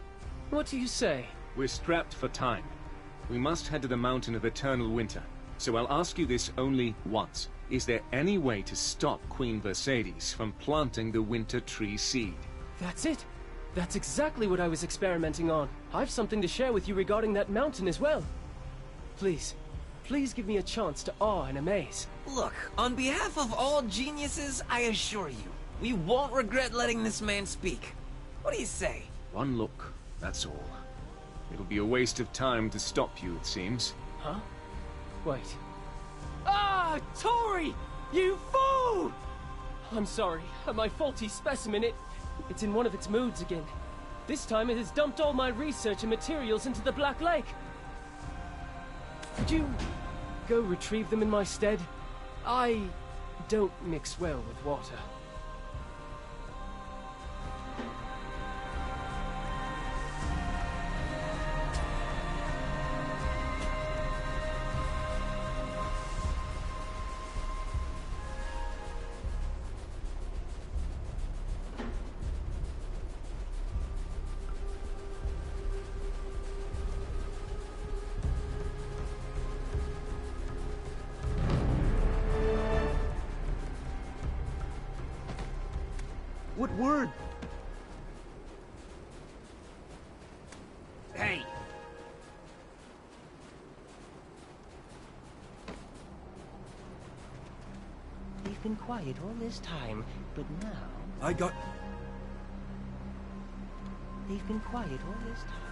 What do you say? We're strapped for time. We must head to the Mountain of Eternal Winter. So I'll ask you this only once. Is there any way to stop Queen Mercedes from planting the Winter Tree seed? That's it. That's exactly what I was experimenting on. I've something to share with you regarding that mountain as well. Please, please give me a chance to awe and amaze. Look, on behalf of all geniuses, I assure you, we won't regret letting this man speak. What do you say? One look, that's all. It'll be a waste of time to stop you, it seems. Huh? Wait. Ah, Tori! You fool! I'm sorry. My faulty specimen, it's in one of its moods again. This time it has dumped all my research and materials into the Black Lake. Could you go retrieve them in my stead? I don't mix well with water. What word? Hey! We've been quiet all this time, but now... I got... They've been quiet all this time.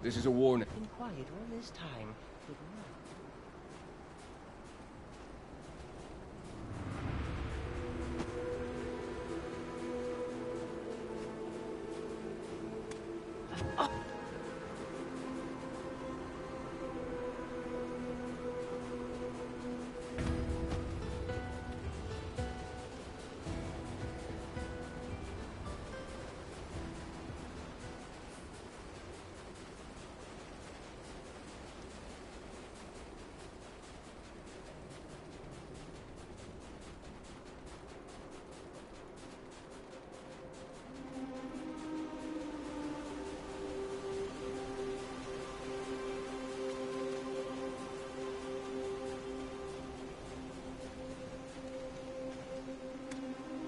This is a warning. Been quiet all this time, but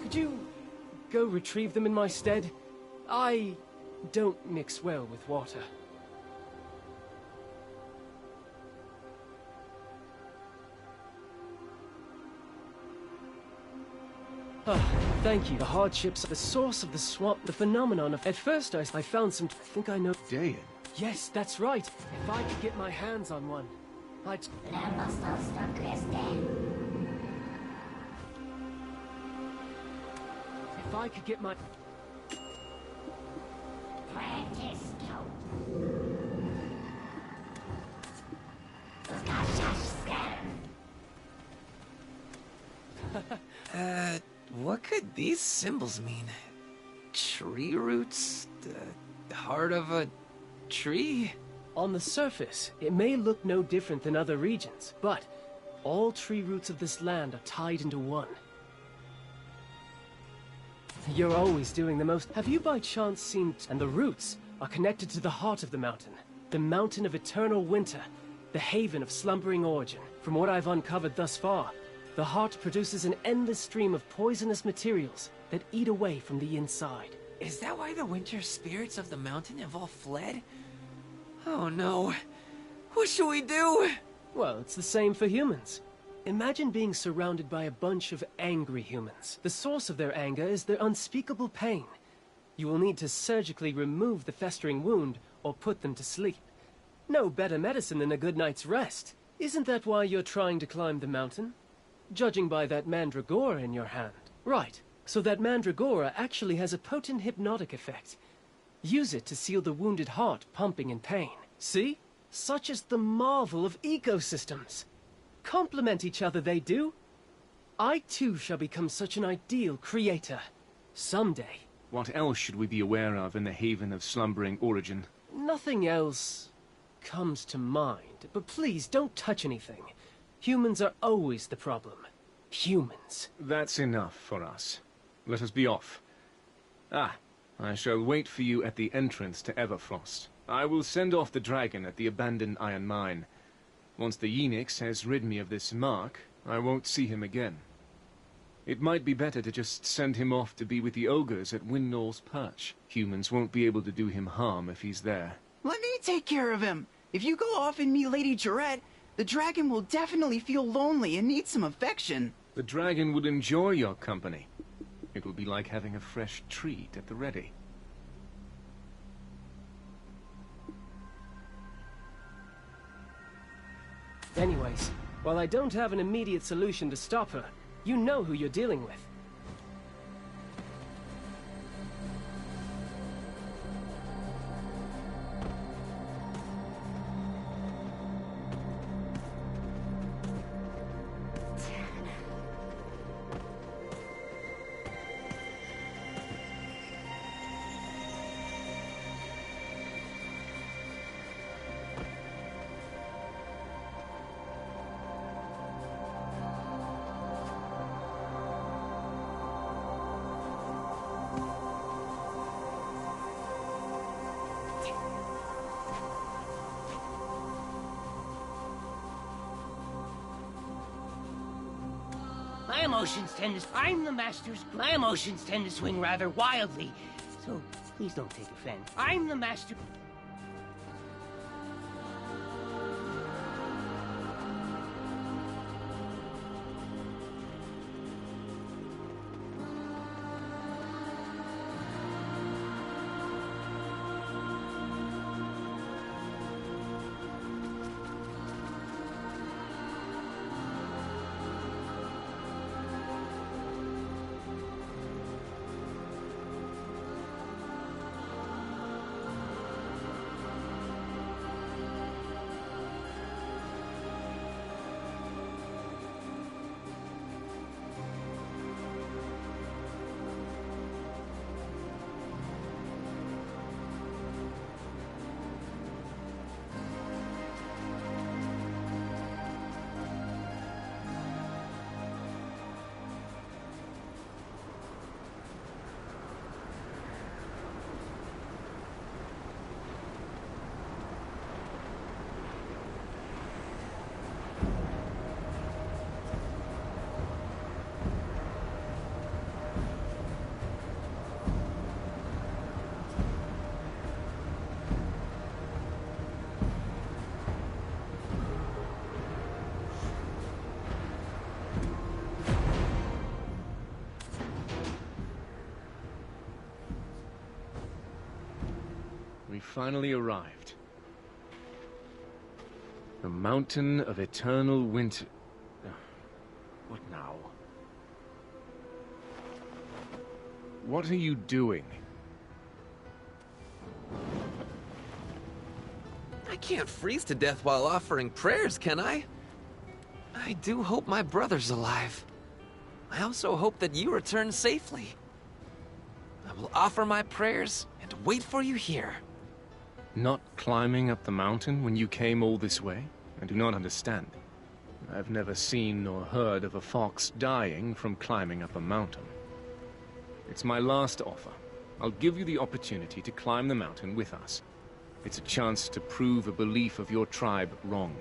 Could you go retrieve them in my stead? I don't mix well with water. Thank you. The hardships, the source of the swamp, the phenomenon of... At first I found some... I think I know... Dayan? Yes, that's right. If I could get my hands on one, I'd... If I could get my... What could these symbols mean? Tree roots? The heart of a tree? On the surface, it may look no different than other regions, but all tree roots of this land are tied into one. You're always doing the most. Have you by chance seen... And the roots are connected to the heart of the mountain of eternal winter, the haven of slumbering origin. From what I've uncovered thus far, the heart produces an endless stream of poisonous materials that eat away from the inside. Is that why the winter spirits of the mountain have all fled? Oh no. What should we do? Well, it's the same for humans. Imagine being surrounded by a bunch of angry humans. The source of their anger is their unspeakable pain. You will need to surgically remove the festering wound or put them to sleep. No better medicine than a good night's rest. Isn't that why you're trying to climb the mountain? Judging by that mandragora in your hand. Right, so that mandragora actually has a potent hypnotic effect. Use it to seal the wounded heart pumping in pain. See? Such is the marvel of ecosystems. Complement each other, they do. I too shall become such an ideal creator. Someday. What else should we be aware of in the haven of slumbering origin? Nothing else comes to mind, but please don't touch anything. Humans are always the problem. Humans. That's enough for us. Let us be off. I shall wait for you at the entrance to Everfrost. I will send off the dragon at the abandoned iron mine. Once the Yenix has rid me of this mark, I won't see him again. It might be better to just send him off to be with the ogres at Windknow's Perch. Humans won't be able to do him harm if he's there. Let me take care of him. If you go off and meet Lady Jarette, the dragon will definitely feel lonely and need some affection. The dragon would enjoy your company. It will be like having a fresh treat at the ready. Anyways, while I don't have an immediate solution to stop her, you know who you're dealing with. My emotions tend to swing rather wildly, so please don't take offense. I'm the master. finally arrived. The Mountain of Eternal Winter... What now? What are you doing? I can't freeze to death while offering prayers, can I? I do hope my brother's alive. I also hope that you return safely. I will offer my prayers and wait for you here. Not climbing up the mountain when you came all this way? I do not understand. I've never seen nor heard of a fox dying from climbing up a mountain. It's my last offer. I'll give you the opportunity to climb the mountain with us. It's a chance to prove a belief of your tribe wrong.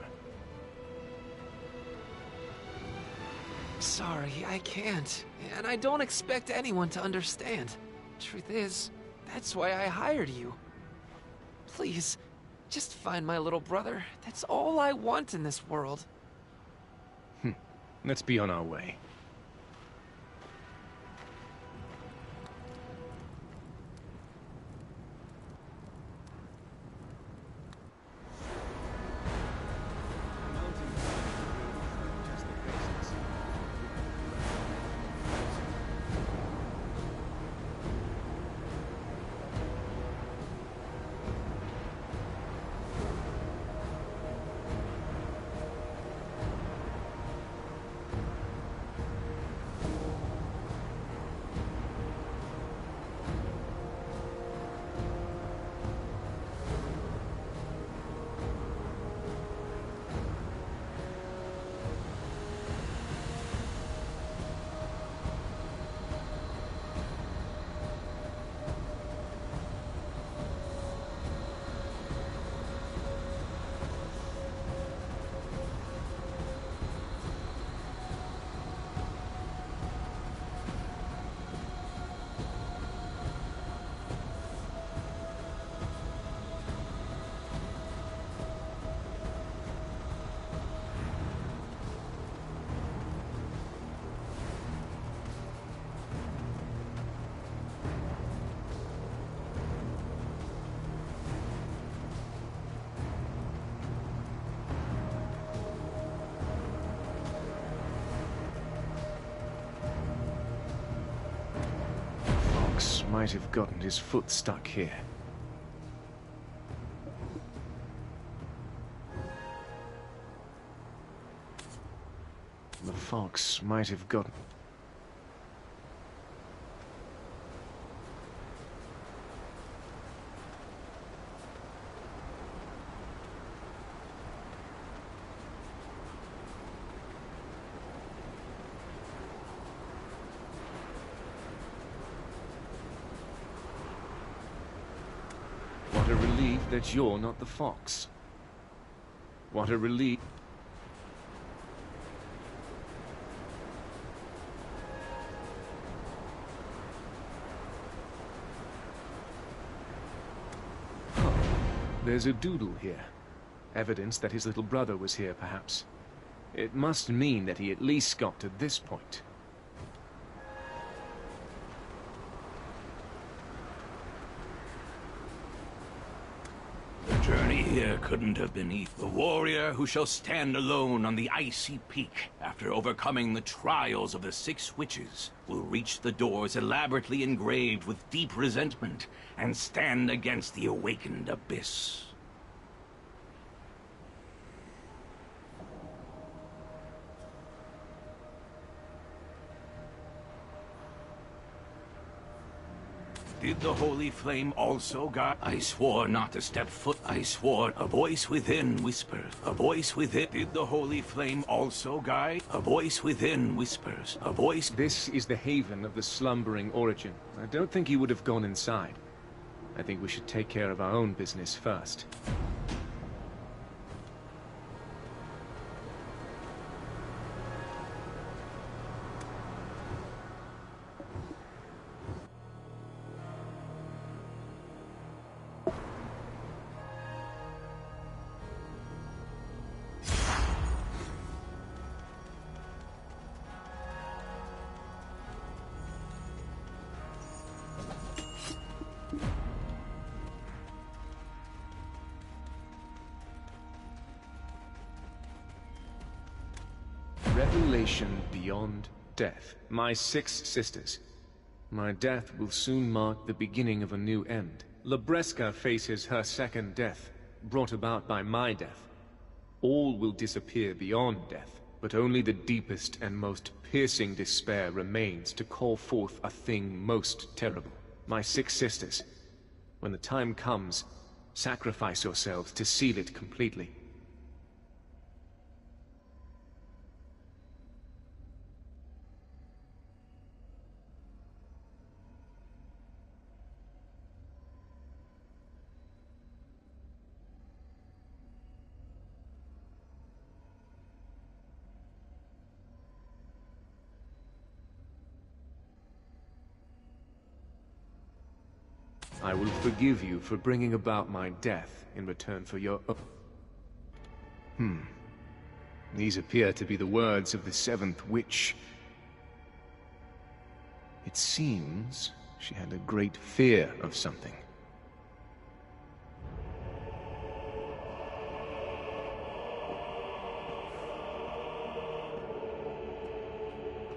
Sorry, I can't. And I don't expect anyone to understand. Truth is, that's why I hired you. Please, just find my little brother. That's all I want in this world. Let's be on our way. Might have gotten his foot stuck here. The fox might have gotten... What a relief that you're not the fox. What a relief. Huh. There's a doodle here. Evidence that his little brother was here, perhaps. It must mean that he at least got to this point. Here couldn't have been easy. The warrior who shall stand alone on the icy peak after overcoming the trials of the 6 witches will reach the doors elaborately engraved with deep resentment and stand against the awakened abyss. Did the holy flame also guide? I swore not to step foot. I swore. A voice within whispers. A voice within. Did the holy flame also guide? A voice within whispers. A voice. This is the haven of the slumbering origin. I don't think he would have gone inside. I think we should take care of our own business first. revelation beyond death. My 6 sisters. My death will soon mark the beginning of a new end. Libresca faces her second death, brought about by my death. All will disappear beyond death, but only the deepest and most piercing despair remains to call forth a thing most terrible. My 6 sisters, when the time comes, sacrifice yourselves to seal it completely. I will forgive you for bringing about my death in return for your... These appear to be the words of the 7th witch. It seems she had a great fear of something.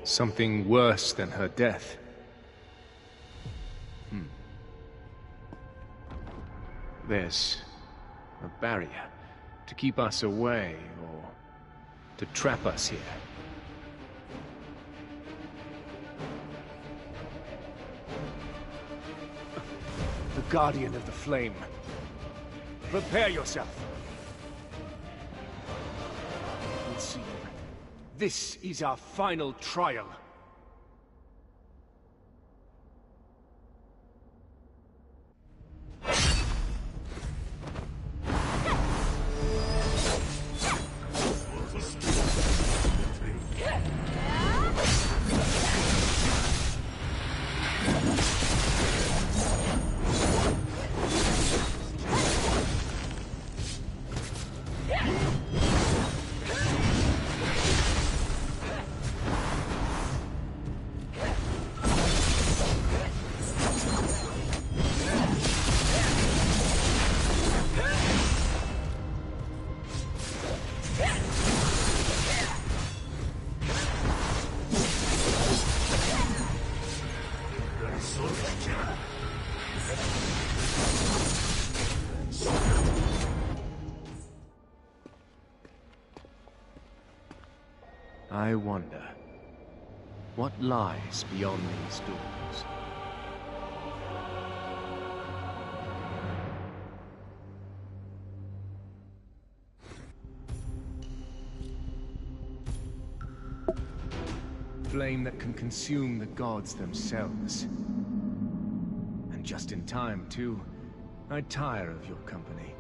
Something worse than her death. There's a barrier to keep us away, or to trap us here. The Guardian of the Flame. Prepare yourself. We'll see. This is our final trial. I wonder, what lies beyond these doors? Flame that can consume the gods themselves. And just in time, too. I tire of your company.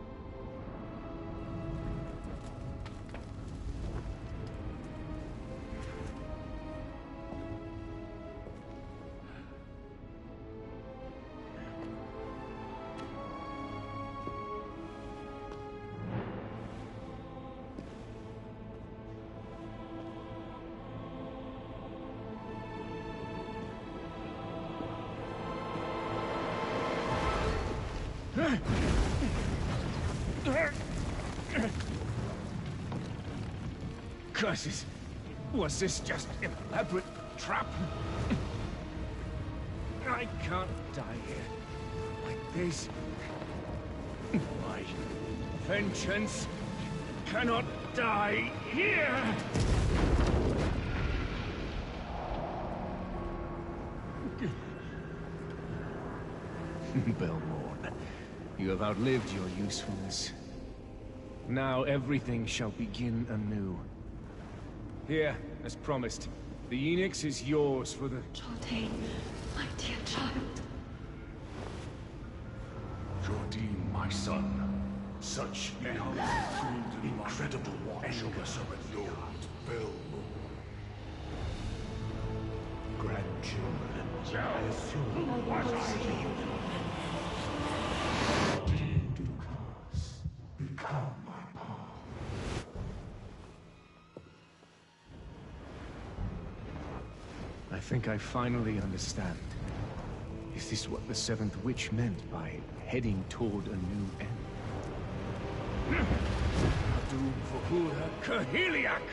Curses! Was this just an elaborate trap? I can't die here. Like this. My vengeance cannot die here! Belmorn, you have outlived your usefulness. Now everything shall begin anew. Here, as promised, the Enix is yours for the... Jordain, my dear child. Jordain, my son. Such incredible watchers of Lord Belmorn. Grandchildren, I assume what I hear. Become my path. I think I finally understand. Is this what the 7th Witch meant by heading toward a new end? Doom for Kahiliak!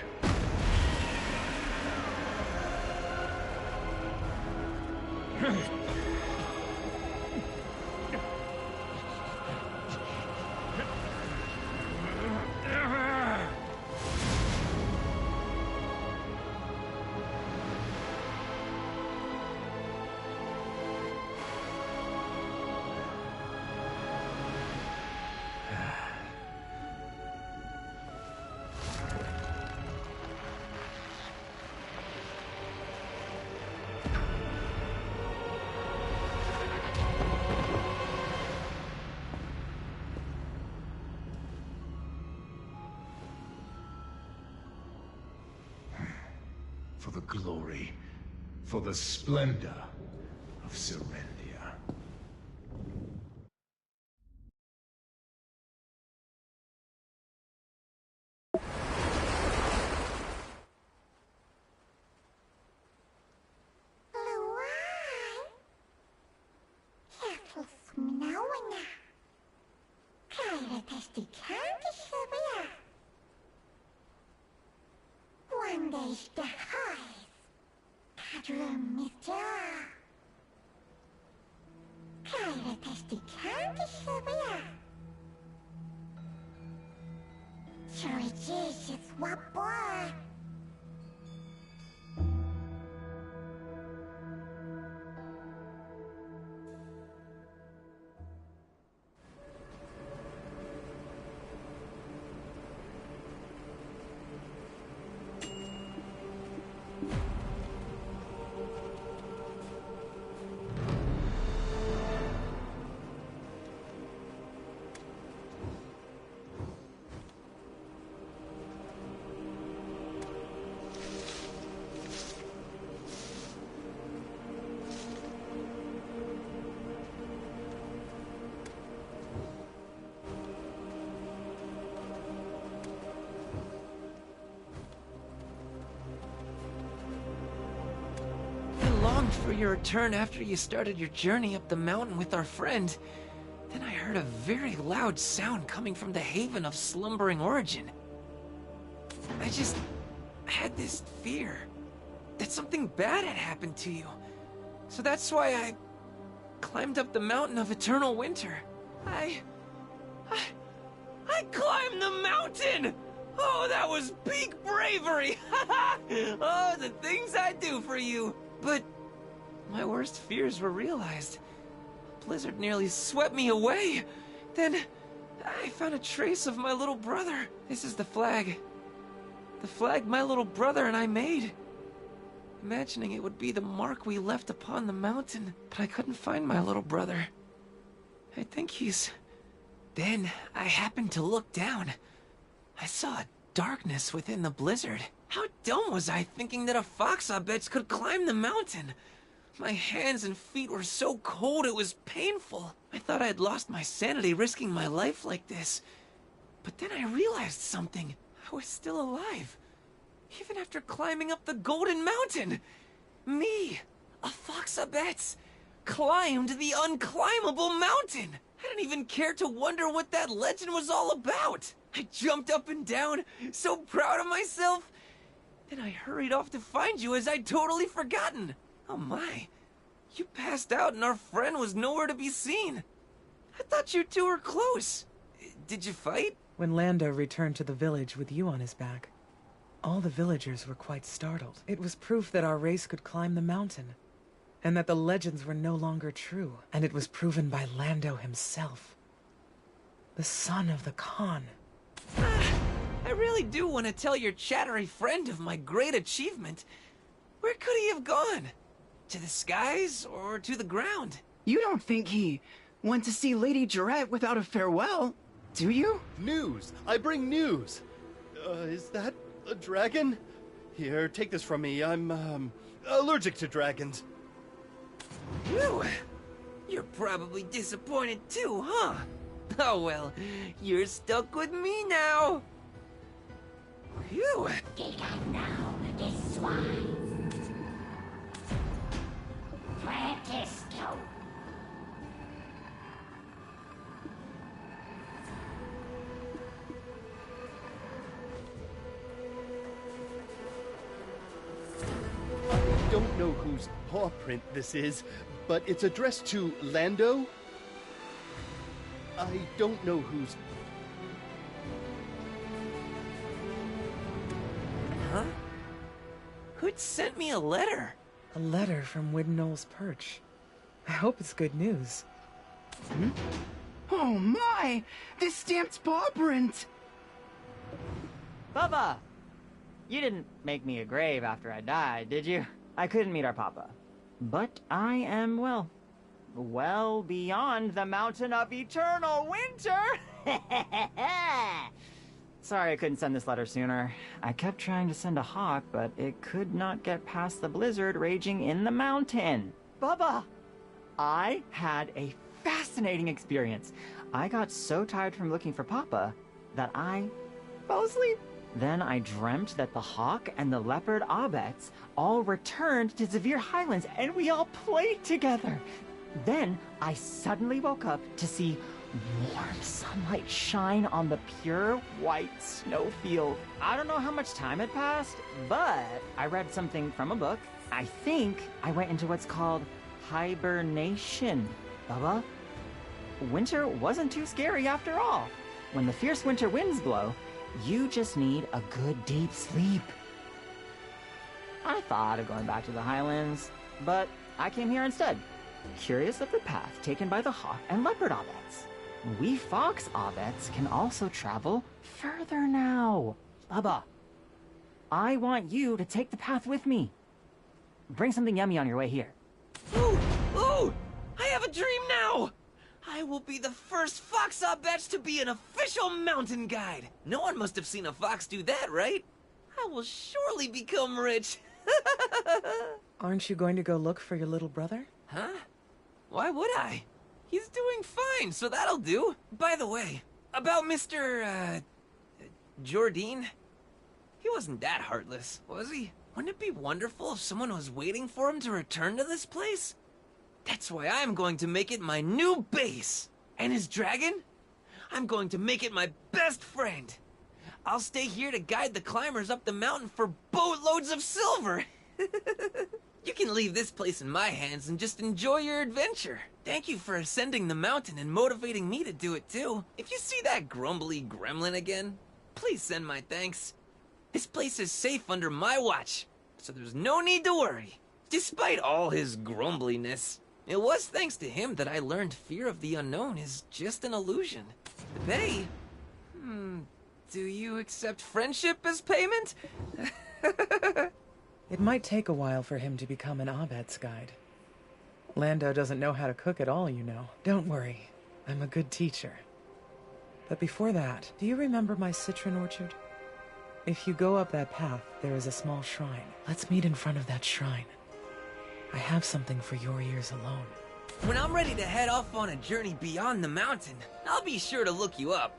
For the glory, for the splendor of Serendia. For your return after you started your journey up the mountain with our friend. Then I heard a very loud sound coming from the haven of slumbering origin. I just had this fear that something bad had happened to you. So that's why I climbed up the mountain of eternal winter. I climbed the mountain! Oh, that was peak bravery! Oh, the things I do for you! But my worst fears were realized. Blizzard nearly swept me away. Then, I found a trace of my little brother. This is the flag. The flag my little brother and I made. Imagining it would be the mark we left upon the mountain, but I couldn't find my little brother. I think he's... Then, I happened to look down. I saw a darkness within the blizzard. How dumb was I thinking that a fox Abets could climb the mountain? My hands and feet were so cold it was painful. I thought I had lost my sanity risking my life like this. But then I realized something. I was still alive. Even after climbing up the Golden Mountain. Me, a fox Abets, climbed the unclimbable mountain. I didn't even care to wonder what that legend was all about. I jumped up and down, so proud of myself. Then I hurried off to find you as I'd totally forgotten. Oh my, you passed out and our friend was nowhere to be seen. I thought you two were close. Did you fight? When Lando returned to the village with you on his back, all the villagers were quite startled. It was proof that our race could climb the mountain, and that the legends were no longer true. And it was proven by Lando himself, the son of the Khan. I really do want to tell your chattery friend of my great achievement. Where could he have gone? To the skies or to the ground? You don't think he went to see Lady Jarrett without a farewell, do you? News! I bring news! Is that a dragon? Here, take this from me. I'm, allergic to dragons. Phew! You're probably disappointed too, huh? Oh well, you're stuck with me now. Phew! Now, this swine. Francisco. I don't know who whose paw print this is, but it's addressed to Lando. I don't know whose... Huh? Who'd sent me a letter? A letter from Widnall's Perch. I hope it's good news. Hmm? Oh my! This stamped paw print! Bubba! You didn't make me a grave after I died, did you? I couldn't meet our papa. But I am, well beyond the mountain of eternal winter! Sorry I couldn't send this letter sooner. I kept trying to send a hawk, but it could not get past the blizzard raging in the mountain. Bubba! I had a fascinating experience. I got so tired from looking for Papa that I fell asleep. Then I dreamt that the hawk and the leopard Abets all returned to Zavir Highlands and we all played together. Then I suddenly woke up to see warm sunlight shine on the pure white snowfield. I don't know how much time had passed, but I read something from a book. I think I went into what's called hibernation. Bubba, winter wasn't too scary after all. When the fierce winter winds blow, you just need a good deep sleep. I thought of going back to the Highlands, but I came here instead, curious of the path taken by the hawk and leopard Abets. We fox Abets can also travel further now. Bubba, I want you to take the path with me. Bring something yummy on your way here. Ooh! Ooh! I have a dream now! I will be the first fox Abets to be an official mountain guide. No one must have seen a fox do that, right? I will surely become rich. Aren't you going to go look for your little brother? Huh? Why would I? He's doing fine, so that'll do. By the way, about Mr. Jordine? He wasn't that heartless, was he? Wouldn't it be wonderful if someone was waiting for him to return to this place? That's why I'm going to make it my new base. And his dragon? I'm going to make it my best friend. I'll stay here to guide the climbers up the mountain for boatloads of silver. You can leave this place in my hands and just enjoy your adventure. Thank you for ascending the mountain and motivating me to do it too. If you see that grumbly gremlin again, please send my thanks. This place is safe under my watch, so there's no need to worry. Despite all his grumbliness, it was thanks to him that I learned fear of the unknown is just an illusion. The Bay? Do you accept friendship as payment? It might take a while for him to become an Abet's guide. Lando doesn't know how to cook at all, you know. Don't worry, I'm a good teacher. But before that, do you remember my citron orchard? If you go up that path, there is a small shrine. Let's meet in front of that shrine. I have something for your ears alone. When I'm ready to head off on a journey beyond the mountain, I'll be sure to look you up.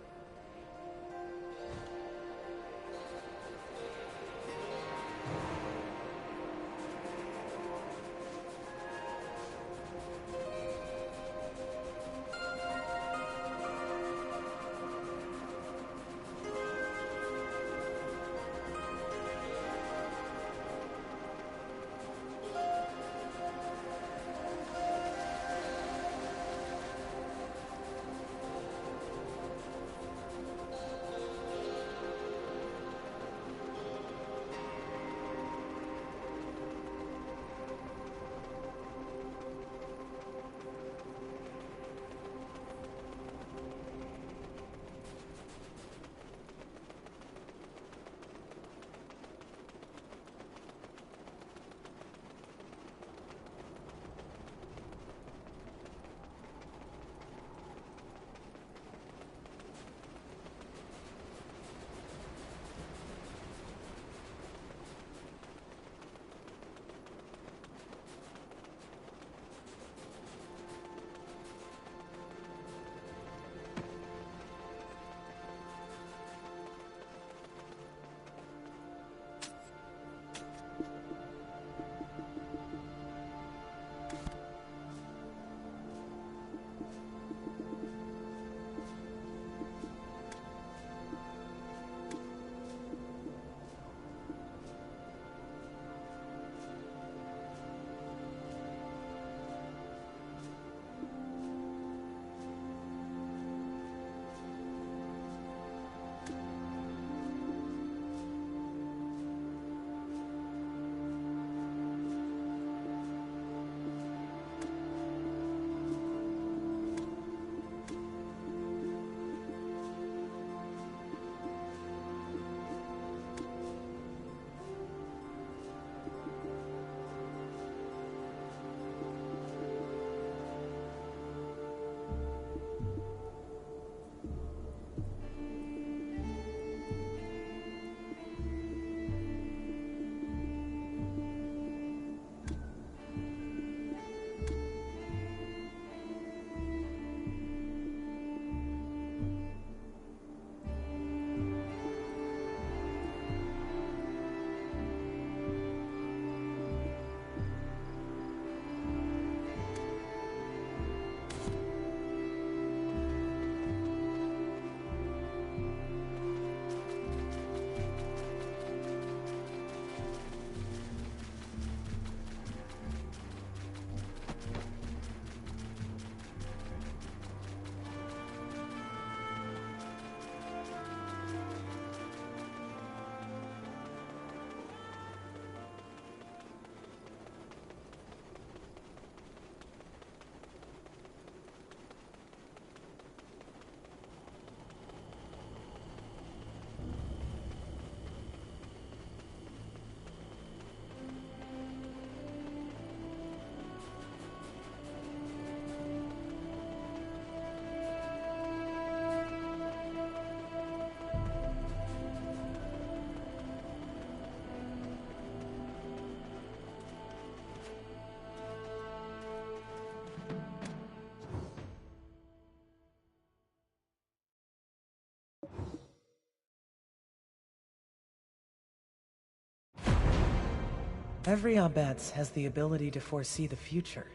Every Abbess has the ability to foresee the future.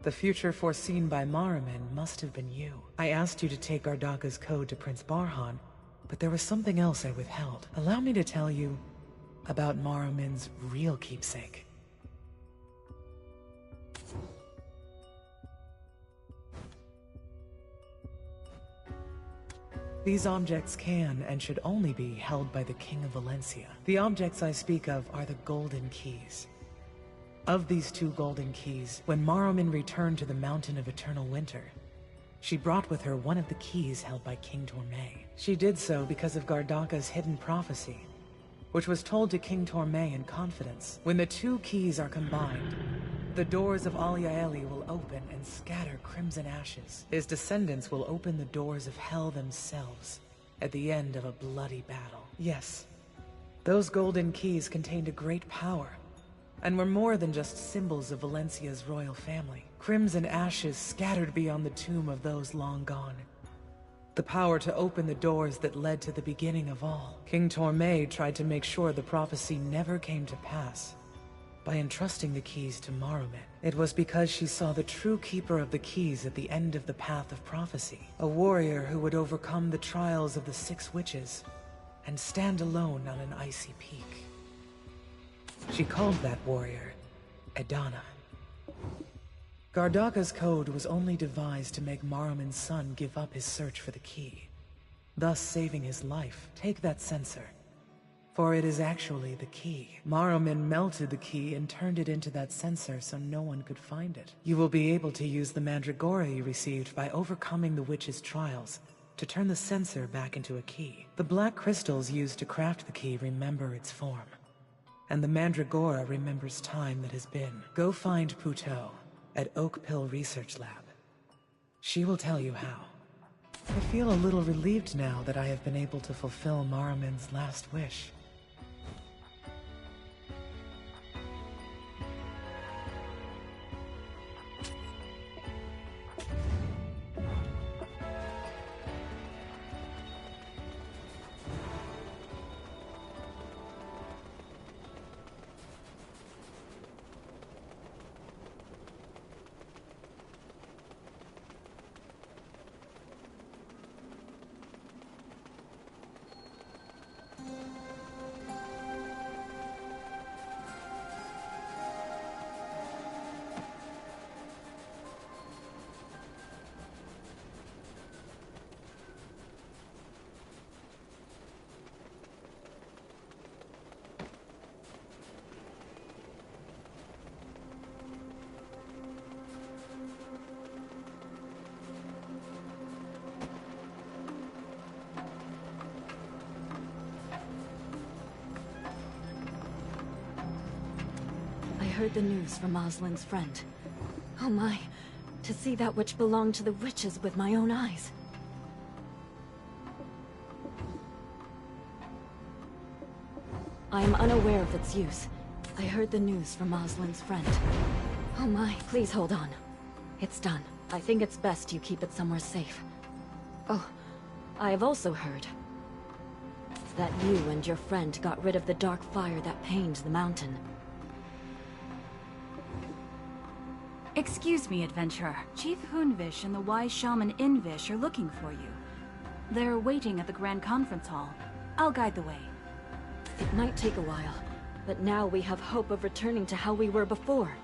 The future foreseen by Maramin must have been you. I asked you to take Gardaka's code to Prince Barhan, but there was something else I withheld. Allow me to tell you about Maramin's real keepsake. These objects can and should only be held by the King of Valencia. The objects I speak of are the Golden Keys. Of these 2 Golden Keys, when Maramin returned to the Mountain of Eternal Winter, she brought with her one of the keys held by King Tormay. She did so because of Gardaka's hidden prophecy, which was told to King Tormay in confidence. When the 2 keys are combined, the doors of Al-Yaeli will open and scatter crimson ashes. His descendants will open the doors of hell themselves at the end of a bloody battle. Yes, those golden keys contained a great power, and were more than just symbols of Valencia's royal family. Crimson ashes scattered beyond the tomb of those long gone. The power to open the doors that led to the beginning of all. King Tormay tried to make sure the prophecy never came to pass by entrusting the keys to Maramin. It was because she saw the true keeper of the keys at the end of the path of prophecy, a warrior who would overcome the trials of the 6 witches and stand alone on an icy peak. She called that warrior Edana. Gardaka's code was only devised to make Maramin's son give up his search for the key, thus saving his life. Take that censer, for it is actually the key. Maramin melted the key and turned it into that censer so no one could find it. You will be able to use the Mandragora you received by overcoming the witch's trials to turn the censer back into a key. The black crystals used to craft the key remember its form, and the Mandragora remembers time that has been. Go find Puto at Oak Pill Research Lab. She will tell you how. I feel a little relieved now that I have been able to fulfill Maramin's last wish. I heard the news from Oslin's friend. Oh my, to see that which belonged to the witches with my own eyes. I am unaware of its use. I heard the news from Oslin's friend. Oh my, please hold on. It's done. I think it's best you keep it somewhere safe. Oh, I have also heard that you and your friend got rid of the dark fire that pained the mountain. Excuse me, adventurer. Chief Hunvish and the wise shaman Invish are looking for you. They're waiting at the Grand Conference Hall. I'll guide the way. It might take a while, but now we have hope of returning to how we were before.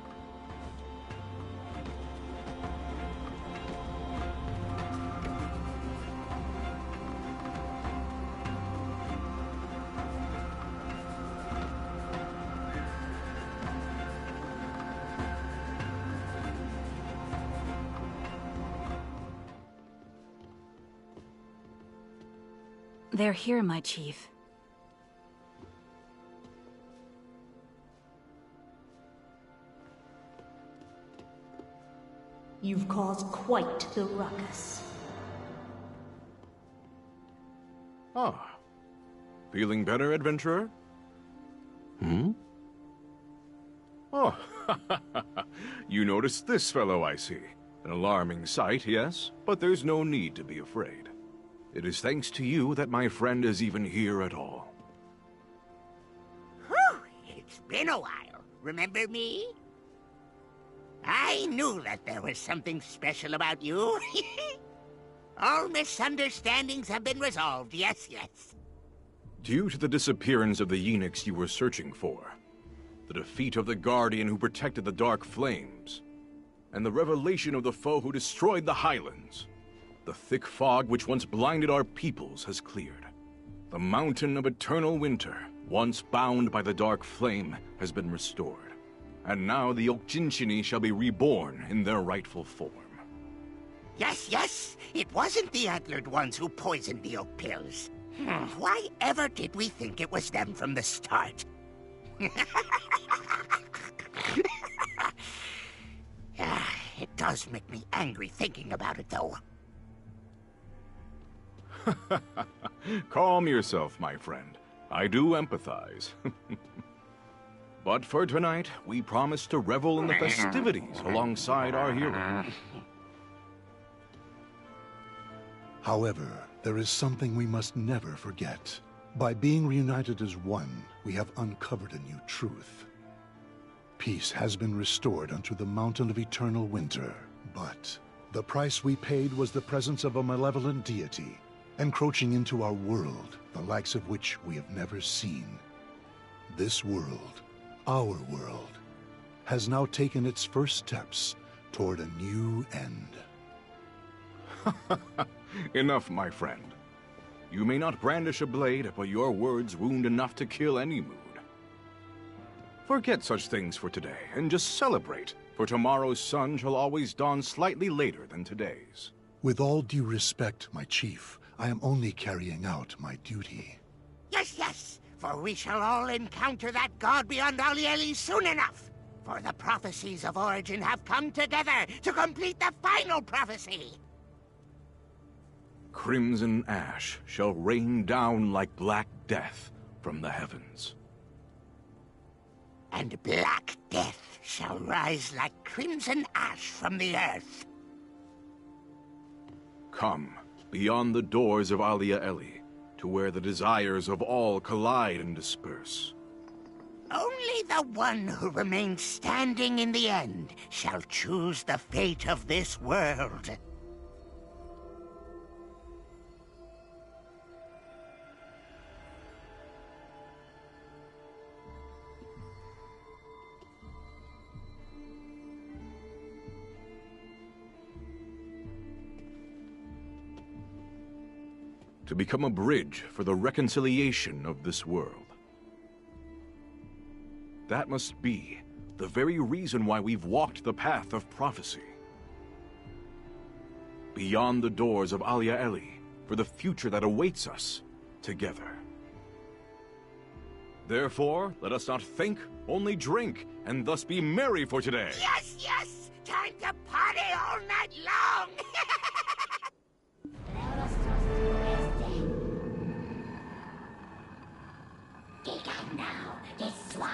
They're here, my chief. You've caused quite the ruckus. Ah. Feeling better, adventurer? Hmm? Oh, you noticed this fellow, I see. An alarming sight, yes, but there's no need to be afraid. It is thanks to you that my friend is even here at all. Whew, it's been a while. Remember me? I knew that there was something special about you. All misunderstandings have been resolved, yes, yes. Due to the disappearance of the eunuchs you were searching for, the defeat of the Guardian who protected the Dark Flames, and the revelation of the foe who destroyed the Highlands, the thick fog which once blinded our peoples has cleared. The Mountain of Eternal Winter, once bound by the Dark Flame, has been restored. And now the Okjinchini shall be reborn in their rightful form. Yes, yes, it wasn't the Antlered Ones who poisoned the oak pills. Why ever did we think it was them from the start? It does make me angry thinking about it, though. Calm yourself, my friend. I do empathize. But for tonight, we promise to revel in the festivities alongside our hero. However, there is something we must never forget. By being reunited as one, we have uncovered a new truth. Peace has been restored unto the Mountain of Eternal Winter, but the price we paid was the presence of a malevolent deity, encroaching into our world, the likes of which we have never seen. This world, our world, has now taken its first steps toward a new end. Enough, my friend. You may not brandish a blade, but your words wound enough to kill any mood. Forget such things for today, and just celebrate, for tomorrow's sun shall always dawn slightly later than today's. With all due respect, my chief, I am only carrying out my duty. Yes, yes, for we shall all encounter that god beyond Alieli soon enough. For the prophecies of Origin have come together to complete the final prophecy. Crimson ash shall rain down like black death from the heavens. And black death shall rise like crimson ash from the earth. Come, beyond the doors of Alia Eli, to where the desires of all collide and disperse. Only the one who remains standing in the end shall choose the fate of this world. To become a bridge for the reconciliation of this world. That must be the very reason why we've walked the path of prophecy. Beyond the doors of Alia Eli, for the future that awaits us together. Therefore, let us not think, only drink, and thus be merry for today. Yes, yes! Time to party all night long! Now, this swine.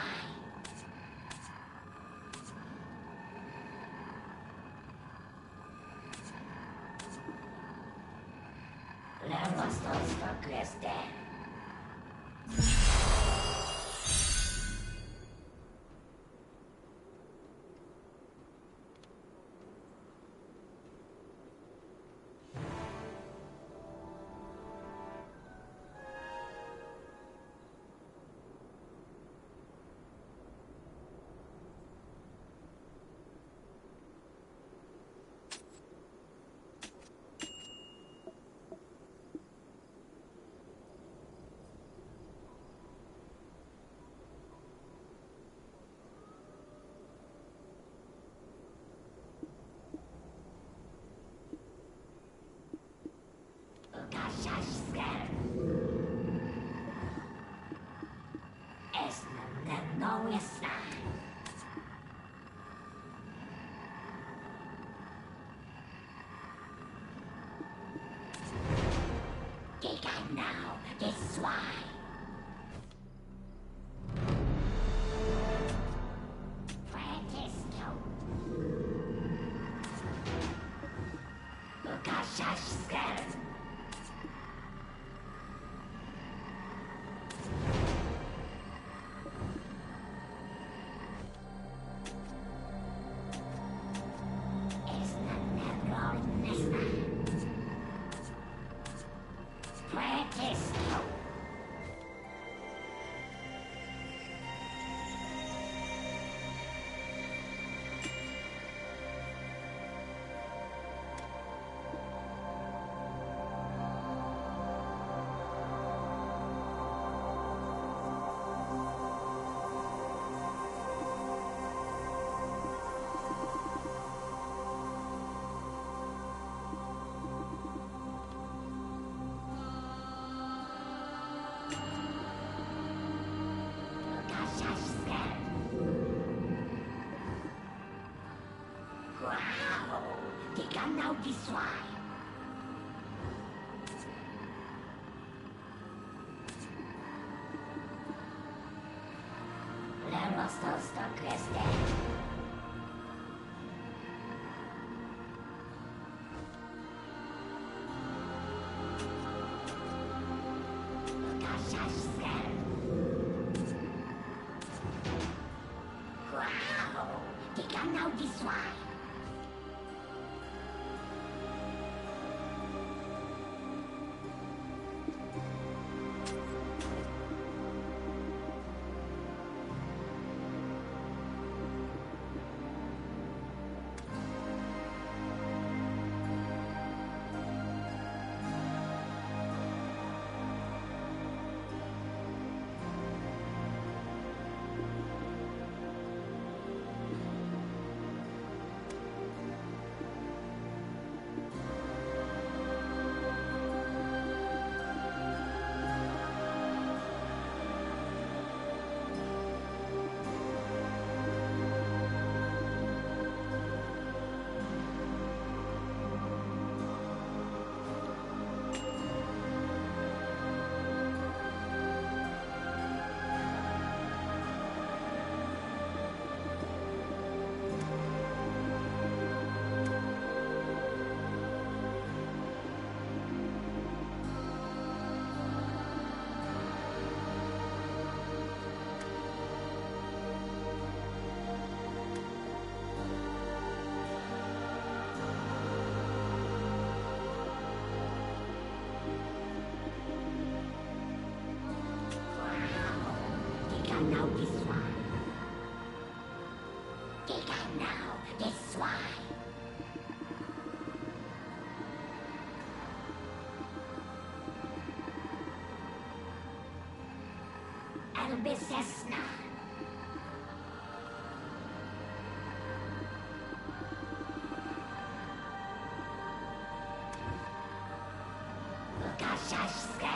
Levos dos Procleste. Now, this swine. Francisco. Ukashashka. now destroy. Lermostos Douglas Wow! They can now destroy. Now destroy. They can now destroy. Albicesna. Lukashashka.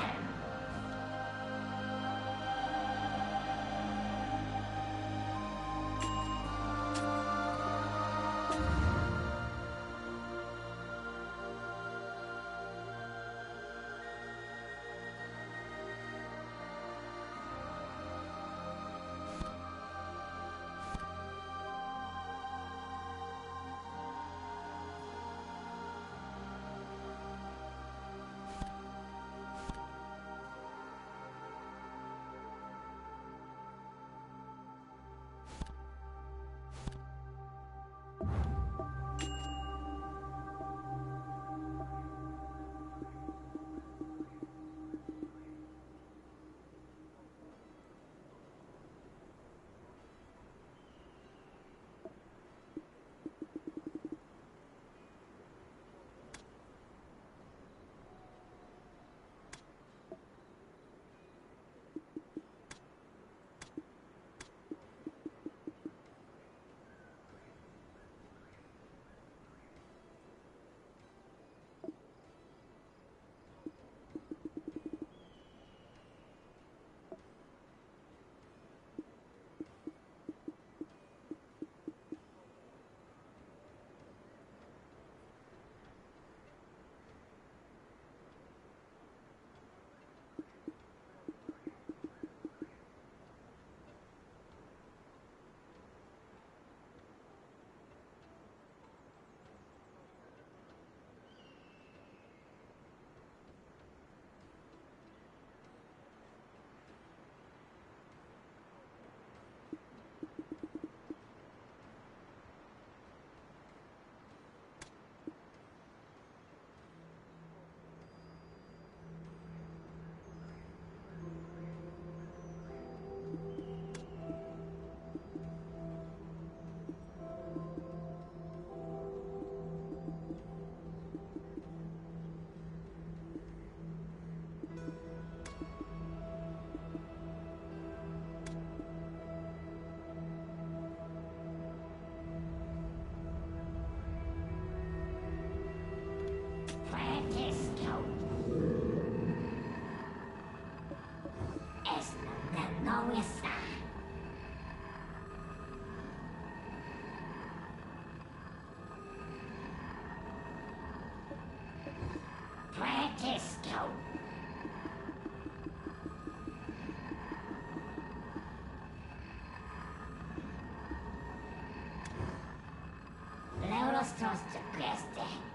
sont suppressed.